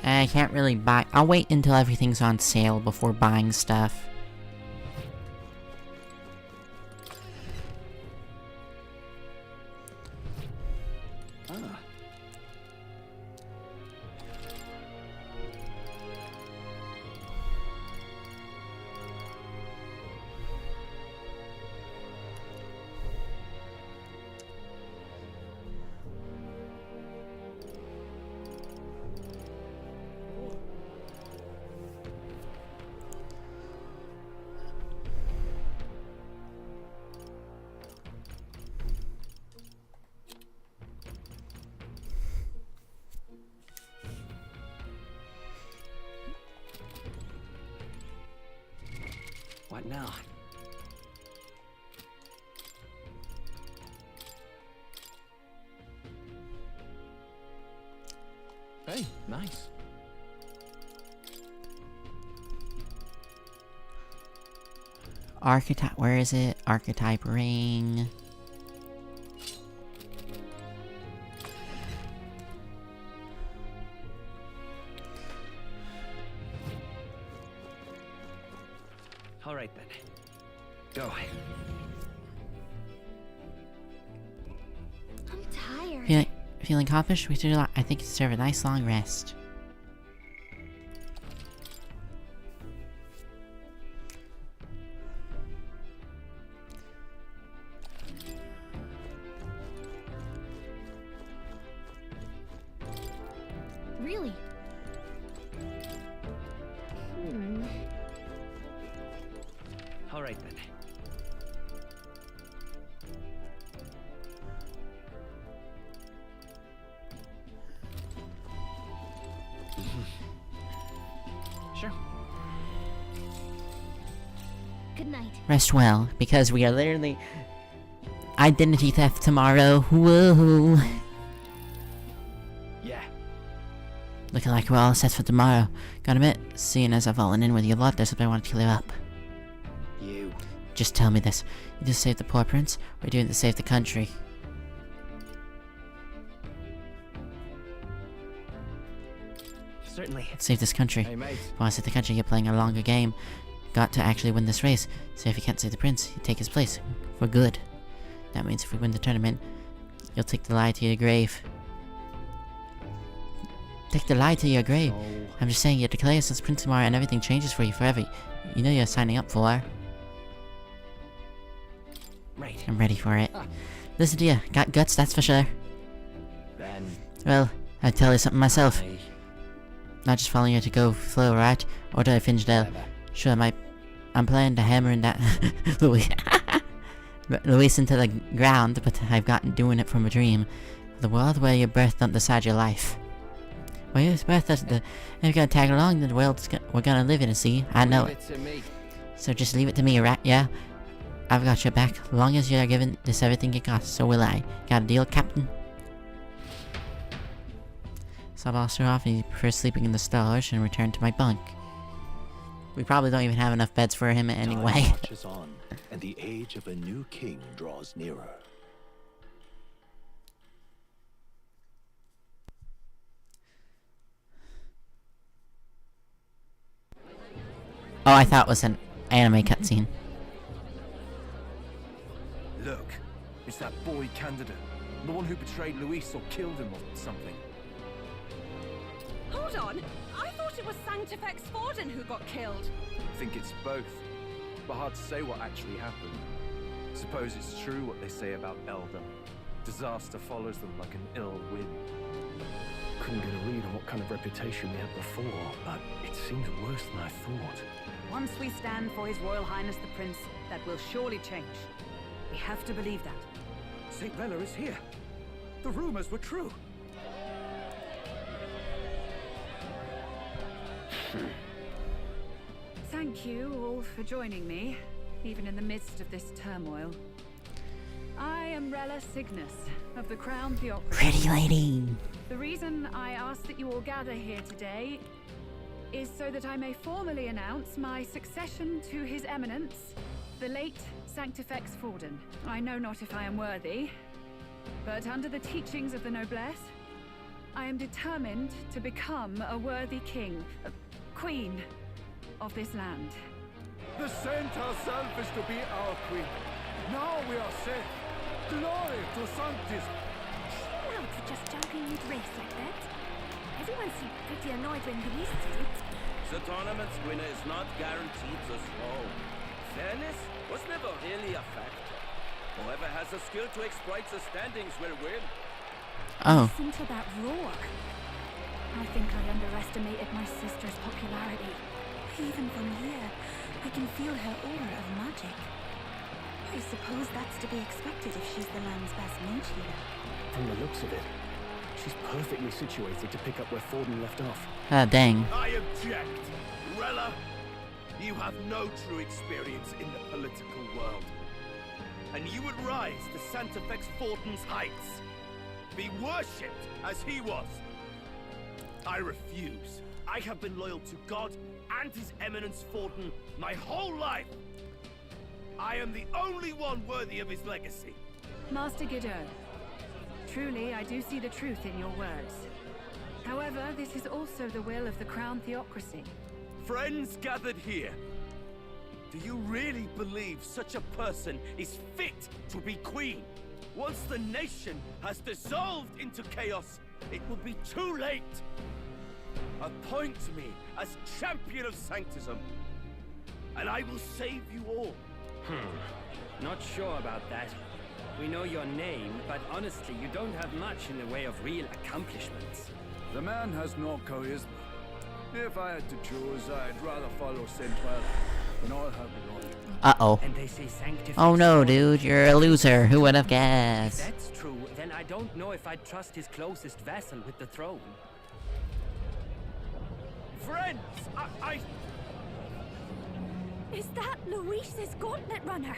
I can't really buy. I'll wait until everything's on sale before buying stuff. Like now. Hey, nice. Archetype, where is it? Archetype ring. All right then. Go. I'm tired. Feeling accomplished? I think you deserve a nice long rest. Really? All right then. Sure. Good night. Rest well, because we are literally identity theft tomorrow. Whoa. Yeah. Looking like we're all set for tomorrow. Gotta admit, seeing as I've fallen in with you a lot, there's something I want to clear up. You. Just tell me this. You just save the poor prince, or are you doing it to save the country? Certainly. Save this country. Hey, mate. If you want to save the country, you're playing a longer game. Got to actually win this race. So if you can't save the prince, you take his place. For good. That means if we win the tournament, you'll take the lie to your grave. Take the lie to your grave. I'm just saying, you declare yourself prince tomorrow and everything changes for you forever. You know you're signing up for. Right. I'm ready for it. Listen to you. Got guts, that's for sure. Then. Well, I'd tell you something myself. Not just following you to go flow, right? Or do I finish there? Sure, I'm planning to hammer in that Luis into the ground, but I've gotten doing it from a dream. The world where you're birthed up beside your life. Well, you're birthed as if you're gonna tag along, then the world we're gonna live in, see? I know it. So just leave it to me, right? Yeah? I've got your back. As long as you're giving this everything you got, so will I. Got a deal, Captain? So I'll boss her off and he prefers sleeping in the stars and return to my bunk. We probably don't even have enough beds for him anyway. Time marches on, and the age of a new king draws nearer. Oh, I thought it was an anime cutscene. Look, it's that boy candidate. The one who betrayed Luis or killed him or something. Hold on! I thought it was Sanctifex Forden who got killed. I think it's both. But hard to say what actually happened. Suppose it's true what they say about Elder. Disaster follows them like an ill wind. Couldn't get a read on what kind of reputation we had before, but it seems worse than I thought. Once we stand for His Royal Highness the Prince, that will surely change. We have to believe that. St. Rella is here. The rumors were true. Thank you all for joining me, even in the midst of this turmoil. I am Rella Cygnus of the Crown Theocracy. Pretty lady. The reason I ask that you all gather here today is so that I may formally announce my succession to His Eminence, the late Sanctifex Forden. I know not if I am worthy, but under the teachings of the noblesse, I am determined to become a worthy king, queen of this land. The saint herself is to be our queen. Now we are safe. Glory to Sanctis. Now to just jump in mid-race like that. Everyone seemed pretty annoyed when Luis did it. The tournament's winner is not guaranteed the throne. Fairness was never really a factor. Whoever has the skill to exploit the standings will win. Oh. Listen to that roar. I think I underestimated my sister's popularity. Even from here, I can feel her aura of magic. I suppose that's to be expected if she's the land's best mage healer. From the looks of it, she's perfectly situated to pick up where Forden left off. Ah, dang. I object. Rella, you have no true experience in the political world. And you would rise to Santefex Fortin's heights, be worshipped as he was. I refuse. I have been loyal to God and His Eminence Fortin my whole life. I am the only one worthy of his legacy. Master Guido, truly I do see the truth in your words. However, this is also the will of the Crown Theocracy. Friends gathered here, do you really believe such a person is fit to be queen? Once the nation has dissolved into chaos, it will be too late. Appoint me as champion of Sanctism, and I will save you all. Not sure about that. We know your name, but honestly, you don't have much in the way of real accomplishments. The man has no charisma. If I had to choose, I'd rather follow Saint Well, and I'll have it on. Uh-oh. And they say Sanctifex. Oh no, dude, you're a loser. Who would have guessed? If that's true, then I don't know if I'd trust his closest vassal with the throne. Friends, I... Is that Luis's gauntlet runner?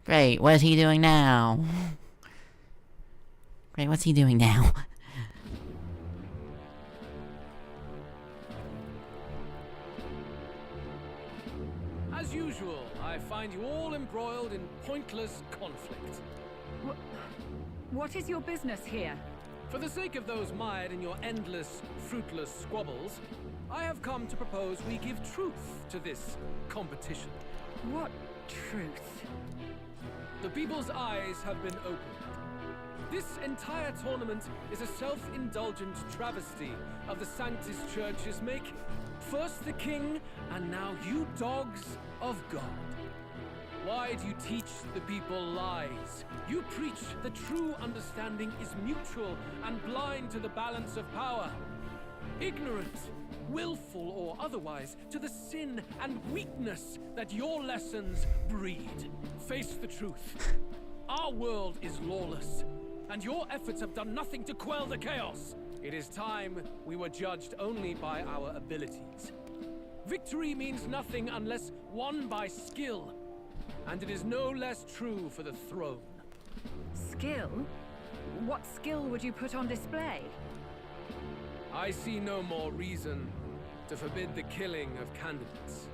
Great, what is he doing now? Great, what's he doing now? As usual, I find you all embroiled in pointless conflict. What is your business here? For the sake of those mired in your endless, fruitless squabbles, I have come to propose we give truth to this competition. What truth? The people's eyes have been opened. This entire tournament is a self-indulgent travesty of the Sanctus Church's making. First the king, and now you dogs of God. Why do you teach the people lies? You preach that true understanding is mutual and blind to the balance of power. Ignorant, willful or otherwise, to the sin and weakness that your lessons breed. Face the truth. Our world is lawless, and your efforts have done nothing to quell the chaos. It is time we were judged only by our abilities. Victory means nothing unless won by skill, and it is no less true for the throne. Skill? What skill would you put on display? I see no more reason to forbid the killing of candidates.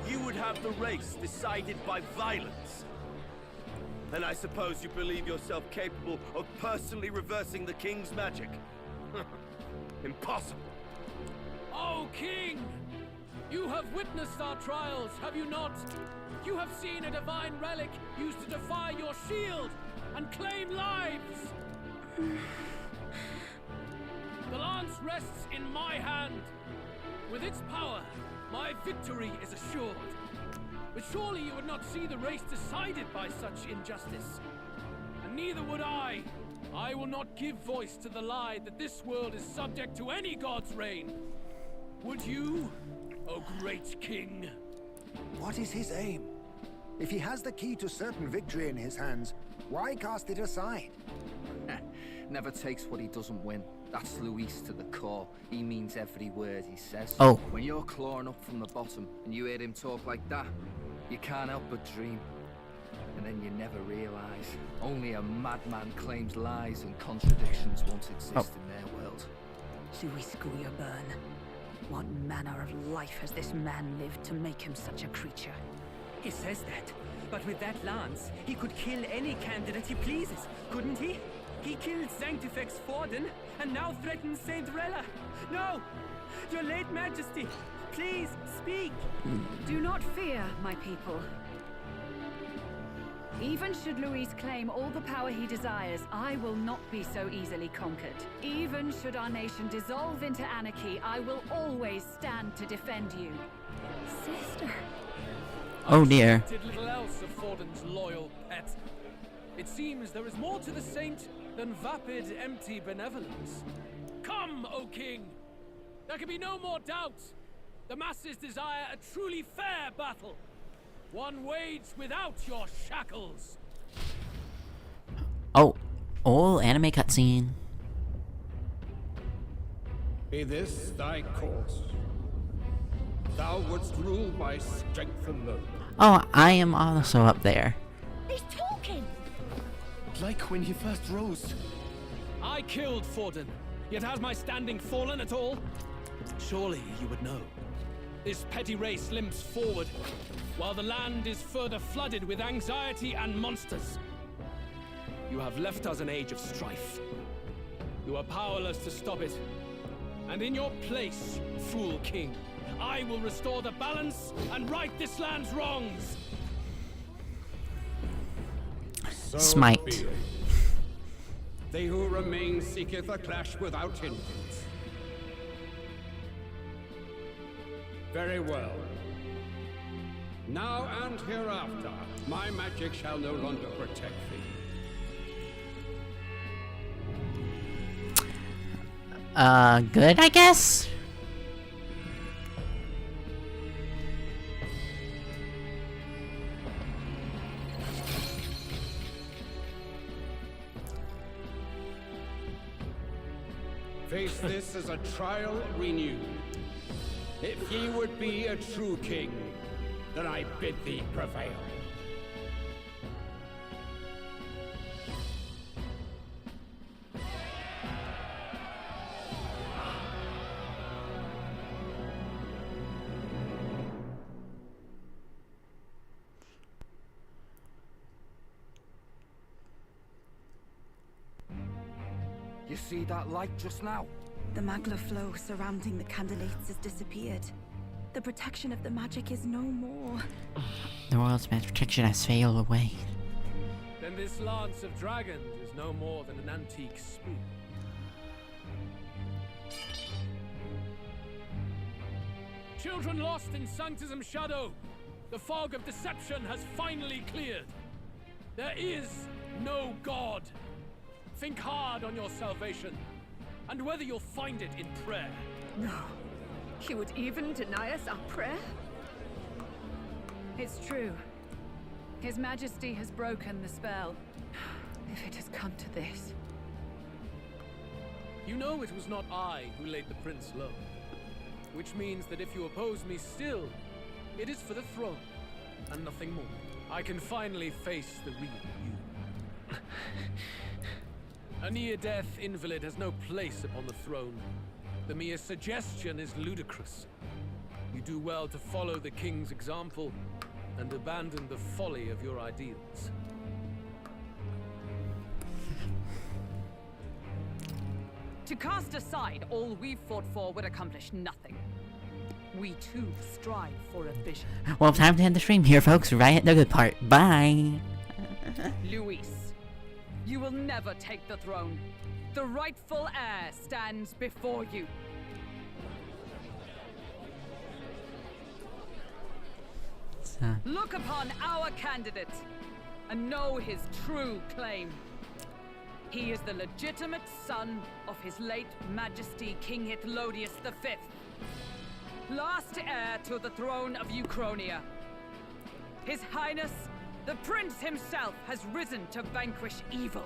You would have the race decided by violence. And I suppose you believe yourself capable of personally reversing the king's magic? Impossible. Oh, King! You have witnessed our trials, have you not? You have seen a divine relic used to defy your shield and claim lives! The lance rests in my hand. With its power, my victory is assured. But surely you would not see the race decided by such injustice. And neither would I. I will not give voice to the lie that this world is subject to any god's reign. Would you, O great king? What is his aim? If he has the key to certain victory in his hands, why cast it aside? Never takes what he doesn't win. That's Luis to the core. He means every word he says. Oh. When you're clawing up from the bottom and you hear him talk like that, you can't help but dream. And then you never realize. Only a madman claims lies and contradictions won't exist in their world. Luis Guyurburn. What manner of life has this man lived to make him such a creature? He says that, but with that lance, he could kill any candidate he pleases, couldn't he? He killed Sanctifex Fortin, and now threatens Saint Rella. No! Your late majesty, please, speak! Do not fear, my people. Even should Luis claim all the power he desires, I will not be so easily conquered. Even should our nation dissolve into anarchy, I will always stand to defend you. Sister. Oh dear. Did little else of Fortin's loyal pet. It seems there is more to the saint than vapid, empty benevolence. Come, O king! There can be no more doubt. The masses desire a truly fair battle. One waged without your shackles. Oh, anime cutscene. Be this thy course? Thou wouldst rule by strength alone. Oh, I am also up there. He's talking! Like when he first rose. I killed Forden, yet has my standing fallen at all? Surely you would know. This petty race limps forward, while the land is further flooded with anxiety and monsters. You have left us an age of strife. You are powerless to stop it. And in your place, fool king, I will restore the balance and right this land's wrongs. So Smite. be it. They who remain seeketh a clash without hindrance. Very well. Now and hereafter, my magic shall no longer protect thee. Good, I guess? Face this as a trial renewed. If ye would be a true king, then I bid thee prevail. You see that light just now? The magla flow surrounding the candidates has disappeared. The protection of the magic is no more. The world's magic protection has failed away. Then this lance of dragons is no more than an antique spear. Children lost in Sanctism's shadow, the fog of deception has finally cleared. There is no God. Think hard on your salvation, and whether you'll find it in prayer. No. He would even deny us our prayer? It's true. His Majesty has broken the spell. If it has come to this. You know it was not I who laid the prince low. Which means that if you oppose me still, it is for the throne, and nothing more. I can finally face the real you. A near-death invalid has no place upon the throne. The mere suggestion is ludicrous. You do well to follow the king's example and abandon the folly of your ideals. To cast aside all we've fought for would accomplish nothing. We too strive for a vision. Well, time to end the stream here, folks. Right at the good part. Bye. Luis, you will never take the throne. The rightful heir stands before you. Look upon our candidate and know his true claim. He is the legitimate son of his late Majesty King Hithlodius V, last heir to the throne of Uchronia. His Highness, the Prince himself, has risen to vanquish evil.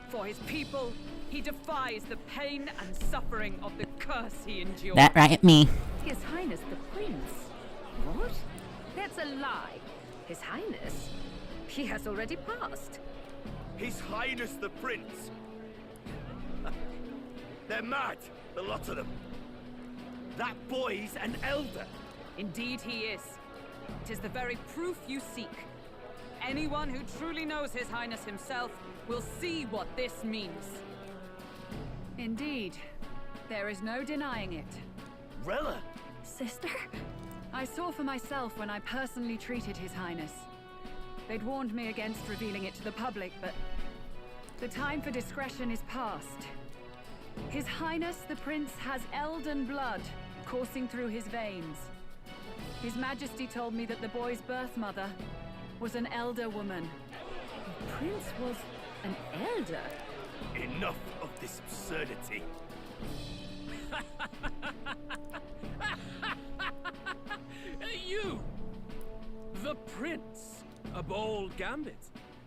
For his people, he defies the pain and suffering of the curse he endured. That right, me. His Highness the Prince? What? That's a lie. His Highness? He has already passed. His Highness the Prince. They're mad, the lot of them. That boy's an elder. Indeed he is. It is the very proof you seek. Anyone who truly knows His Highness himself will see what this means. Indeed. There is no denying it. Rella! Sister? I saw for myself when I personally treated His Highness. They'd warned me against revealing it to the public, but the time for discretion is past. His Highness the Prince has Elden blood coursing through his veins. His Majesty told me that the boy's birth mother was an elder woman. The Prince was an elder? Enough of this absurdity. You! The Prince! A bold gambit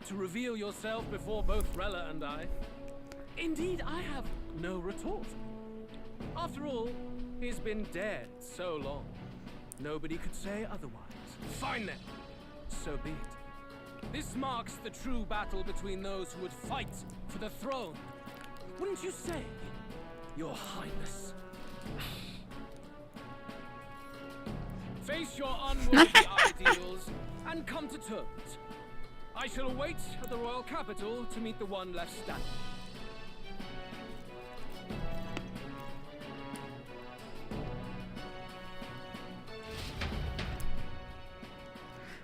to reveal yourself before both Rella and I. Indeed, I have no retort. After all, he's been dead so long. Nobody could say otherwise. Fine then. So be it. This marks the true battle between those who would fight for the throne. Wouldn't you say, Your Highness? Face your unworthy ideals and come to terms. I shall await at the royal capital to meet the one left standing.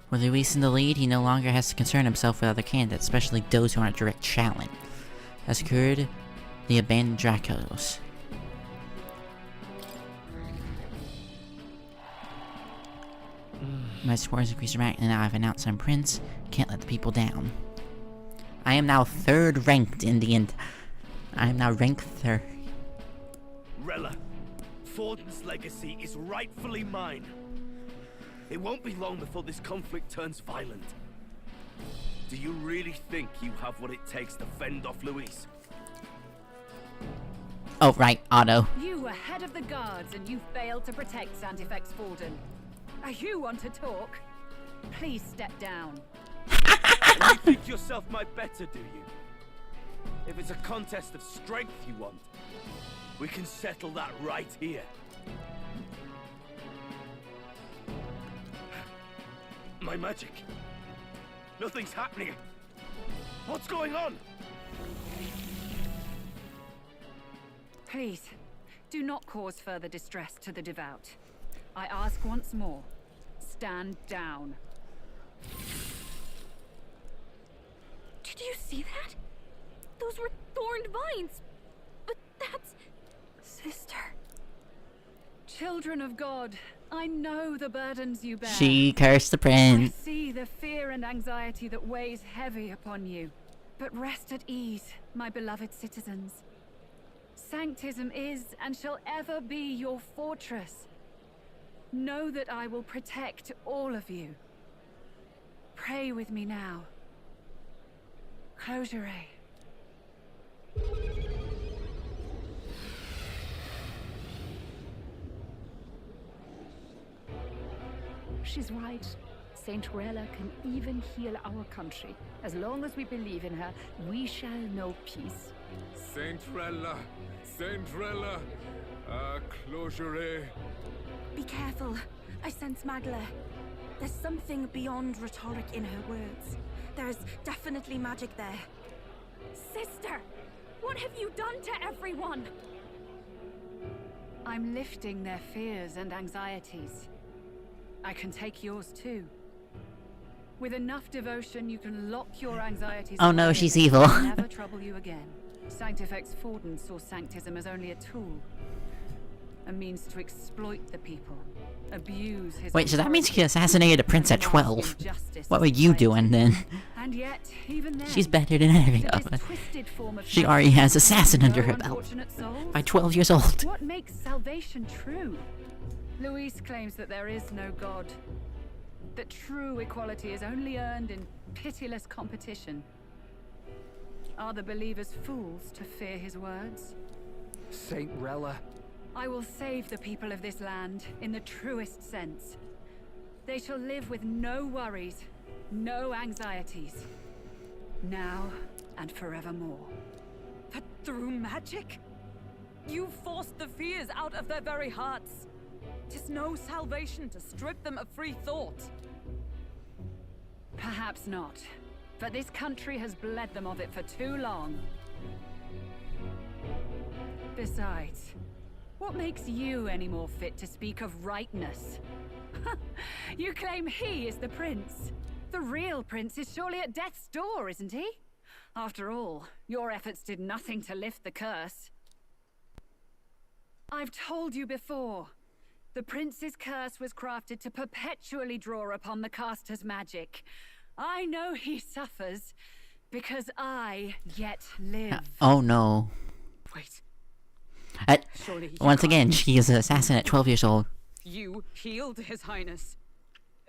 With Luis in the lead, he no longer has to concern himself with other candidates, especially those who aren't direct challenge. Has secured the abandoned Dracos. My scores increased dramatically, and now I've announced I'm Prince. Can't let the people down. I am now 3rd ranked in the end. I am now ranked 3rd. Rella, Forden's legacy is rightfully mine. It won't be long before this conflict turns violent. Do you really think you have what it takes to fend off Luis? Oh, right, Otto. You were head of the guards and you failed to protect Santifex Forden. You want to talk? Please step down. And you think yourself my better, do you? If it's a contest of strength you want, we can settle that right here. My magic. Nothing's happening. What's going on? Please, do not cause further distress to the devout. I ask once more, stand down. Did you see that? Those were thorned vines. But that's... Sister. Children of God, I know the burdens you bear. She cursed the prince. I see the fear and anxiety that weighs heavy upon you. But rest at ease, my beloved citizens. Sanctism is and shall ever be your fortress. Know that I will protect all of you. Pray with me now. Close your eyes. She's right. Saint Rella can even heal our country. As long as we believe in her, we shall know peace. Saint Rella, closure. Be careful. I sense Magla. There's something beyond rhetoric in her words. There is definitely magic there. Sister, what have you done to everyone? I'm lifting their fears and anxieties. I can take yours too. With enough devotion, you can lock your anxieties. Oh no, she's evil. Never trouble you again. Sanctifex Forden saw Sanctism as only a tool. A means to exploit the people. Abuse his... Wait, so that means she assassinated a prince at 12. What were you doing then? And yet, even then, She's better than any of us. She already has assassin under her belt. By 12 years old. What makes salvation true? Luis claims that there is no God. That true equality is only earned in pitiless competition. Are the believers fools to fear his words? Saint Rella. I will save the people of this land in the truest sense. They shall live with no worries, no anxieties. Now and forevermore. But through magic? You forced the fears out of their very hearts. 'Tis no salvation to strip them of free thought. Perhaps not. But this country has bled them of it for too long. Besides, what makes you any more fit to speak of rightness? You claim he is the prince. The real prince is surely at death's door, isn't he? After all, your efforts did nothing to lift the curse. I've told you before. The prince's curse was crafted to perpetually draw upon the caster's magic. I know he suffers, because I yet live. Oh no. Wait. Once again, she is an assassin at 12 years old. You healed His Highness.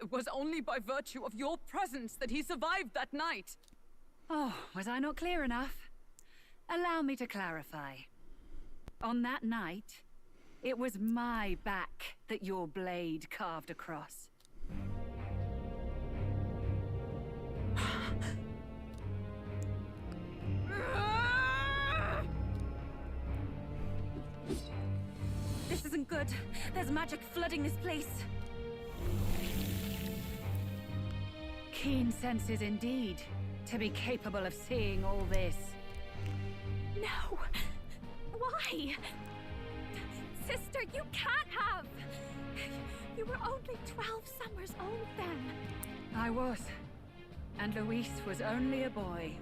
It was only by virtue of your presence that he survived that night. Oh, was I not clear enough? Allow me to clarify. On that night, It was my back that your blade carved across. This isn't good. There's magic flooding this place. Keen senses indeed, to be capable of seeing all this. No! Why? Sister, you can't have! You were only 12 summers old then. I was. And Luis was only a boy.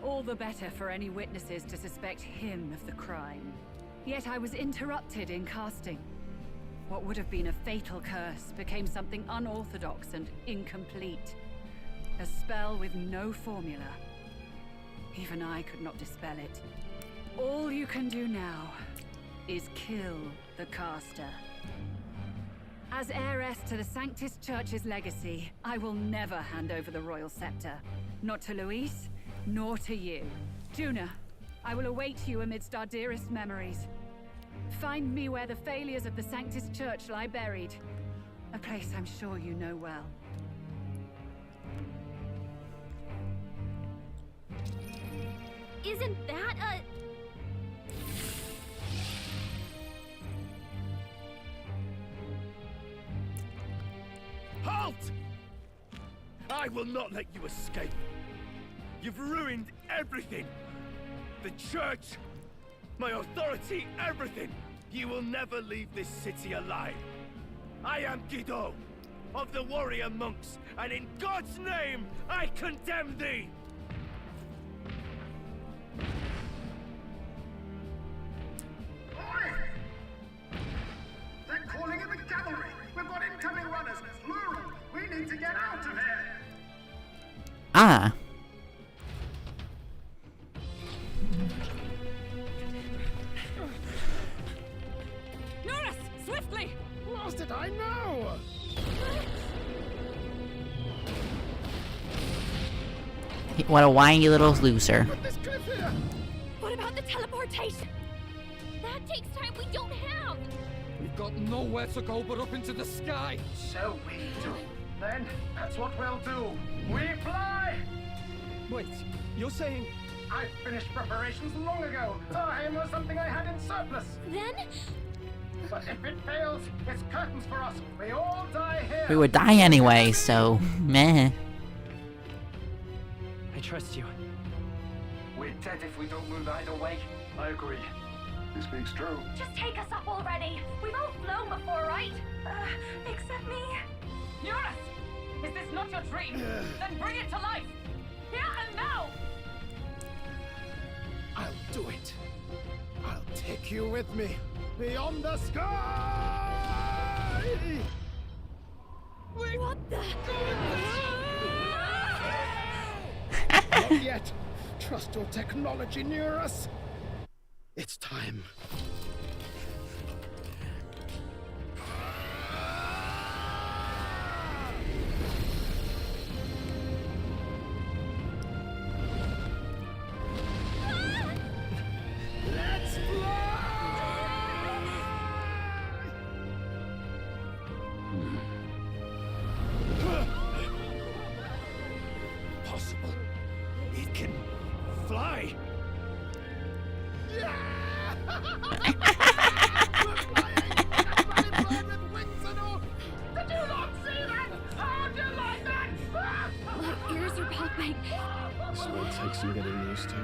All the better for any witnesses to suspect him of the crime. Yet I was interrupted in casting. What would have been a fatal curse became something unorthodox and incomplete. A spell with no formula. Even I could not dispel it. All you can do now is kill the caster. As heiress to the Sanctus Church's legacy, I will never hand over the royal scepter. Not to Luis, nor to you. Juna, I will await you amidst our dearest memories. Find me where the failures of the Sanctus Church lie buried. A place I'm sure you know well. Isn't that a... Halt! I will not let you escape. You've ruined everything. The church, my authority, everything. You will never leave this city alive. I am Guido, of the warrior monks, and in God's name, I condemn thee! They're calling in the cavalry! We've got incoming runners, plural! We need to get out of here! Ah. Norris, swiftly! Lost it, I know! What a whiny little loser. What about the teleportation? That takes time we don't have. We've got nowhere to go but up into the sky. So we do. Then, that's what we'll do. We fly! Wait, you're saying... I finished preparations long ago. Time was something I had in surplus. Then? But if it fails, it's curtains for us. We all die here. We would die anyway, so meh. I trust you. We're dead if we don't move either way. I agree. This speaks true. Just take us up already. We've all flown before, right? Except me. Norris! Is this not your dream? Then bring it to life! Here and now! I'll do it. I'll take you with me. Beyond the sky! What the? Not yet. Trust your technology near us. It's time. Let's Possible. It can fly. My ears are popping. This will take some getting used to.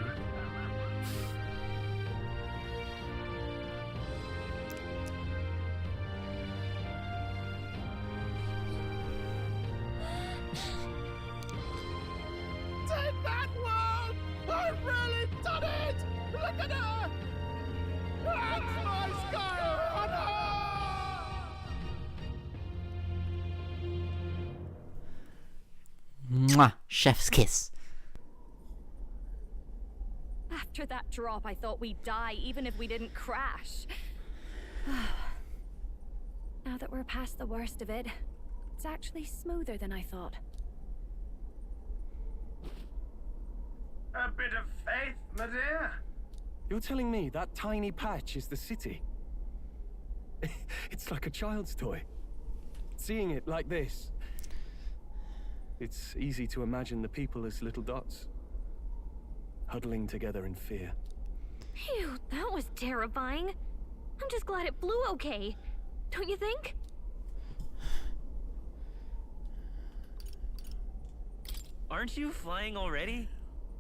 Take that one! I've really done it! Look at her! That's my sky runner! Mwah. Chef's kiss. After that drop, I thought we'd die even if we didn't crash. Now that we're past the worst of it, it's actually smoother than I thought. A bit of faith, my dear. You're telling me that tiny patch is the city? It's like a child's toy. Seeing it like this, it's easy to imagine the people as little dots, huddling together in fear. Phew, that was terrifying. I'm just glad it flew okay. Don't you think? Aren't you flying already?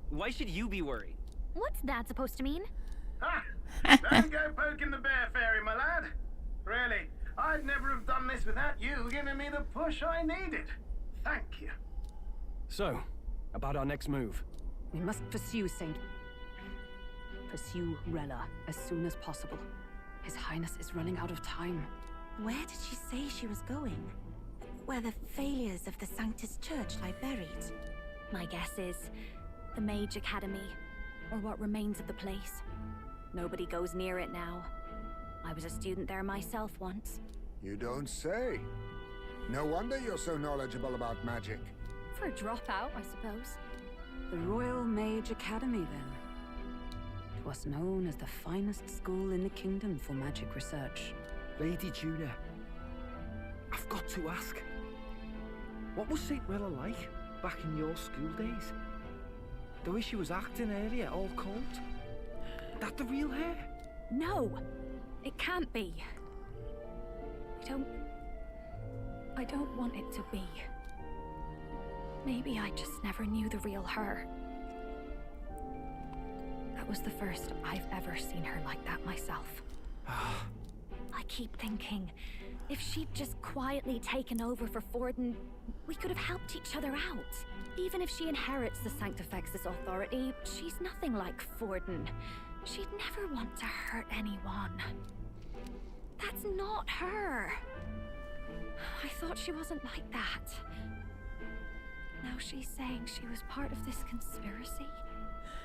Why should you be worried? What's that supposed to mean? Ha! Don't go poking the bear fairy, my lad. Really, I'd never have done this without you giving me the push I needed. Thank you. So, about our next move. We must pursue Rella as soon as possible. His Highness is running out of time. Where did she say she was going? Where the failures of the Sanctus Church lie buried? My guess is the Mage Academy, or what remains of the place. Nobody goes near it now. I was a student there myself once. You don't say. No wonder you're so knowledgeable about magic. For a dropout, I suppose. The Royal Mage Academy, then. It was known as the finest school in the kingdom for magic research. Lady Juna, I've got to ask. What was St. Rella like back in your school days? The way she was acting earlier, all cold? That the real hair? No! It can't be. I don't want it to be. Maybe I just never knew the real her. That was the first I've ever seen her like that myself. I keep thinking, if she'd just quietly taken over for Forden, we could have helped each other out. Even if she inherits the Sanctifex's authority, she's nothing like Forden. She'd never want to hurt anyone. That's not her. I thought she wasn't like that. Now she's saying she was part of this conspiracy?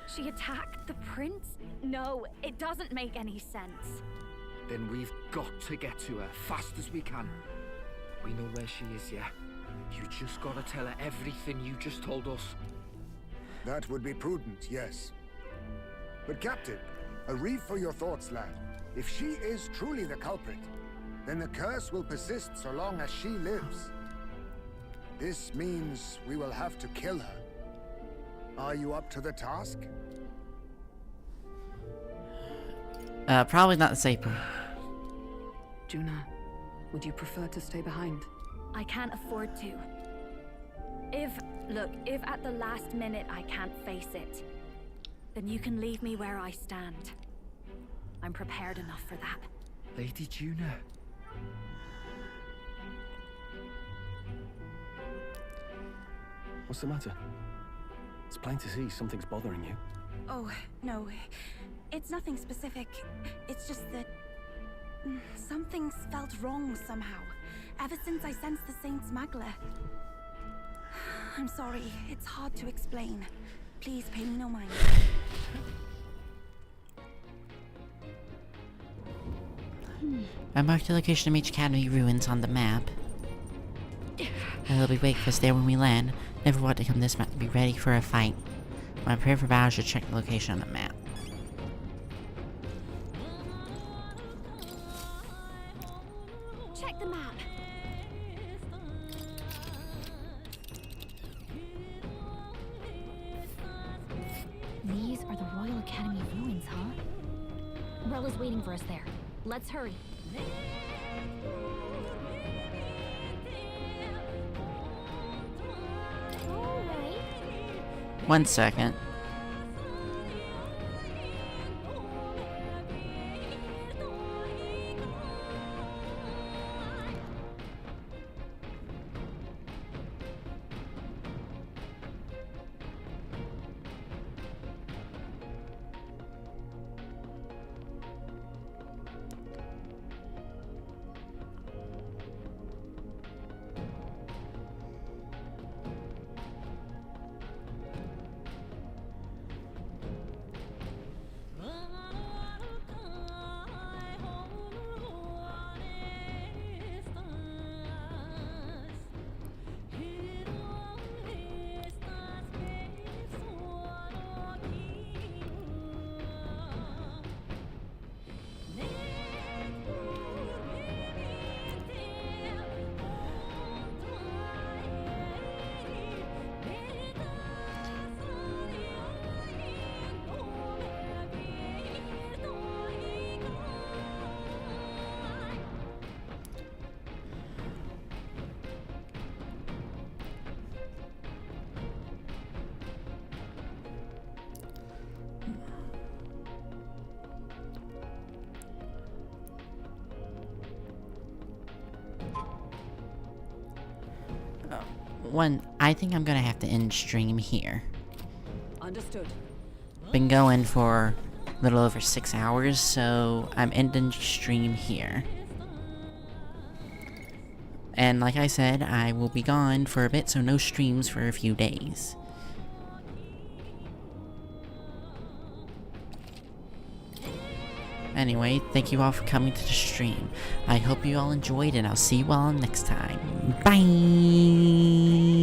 She attacked the prince? No, it doesn't make any sense. Then we've got to get to her fast as we can. We know where she is, yeah? You just gotta tell her everything you just told us. That would be prudent, yes. But Captain, a reef for your thoughts, lad. If she is truly the culprit, then the curse will persist so long as she lives. This means we will have to kill her. Are you up to the task? Probably not the safer. Juna, would you prefer to stay behind? I can't afford to. If at the last minute I can't face it, then you can leave me where I stand. I'm prepared enough for that. Lady Juna. What's the matter? It's plain to see something's bothering you. Oh, no. It's nothing specific. It's just that something's felt wrong somehow. Ever since I sensed the Saint's Magla. I'm sorry. It's hard to explain. Please pay me no mind. I marked the location of Mage Academy ruins on the map. I'll be waiting for us there when we land. Never want to come this map to be ready for a fight. When I prepare for battle, I should check the location on the map. Check the map. These are the Royal Academy ruins, huh? Rella's waiting for us there. Let's hurry. One second. one, I think I'm gonna have to end stream here. Understood. Been going for a little over 6 hours, so I'm ending stream here. And like I said, I will be gone for a bit, so no streams for a few days. Anyway, thank you all for coming to the stream. I hope you all enjoyed, and I'll see you all next time. Bye!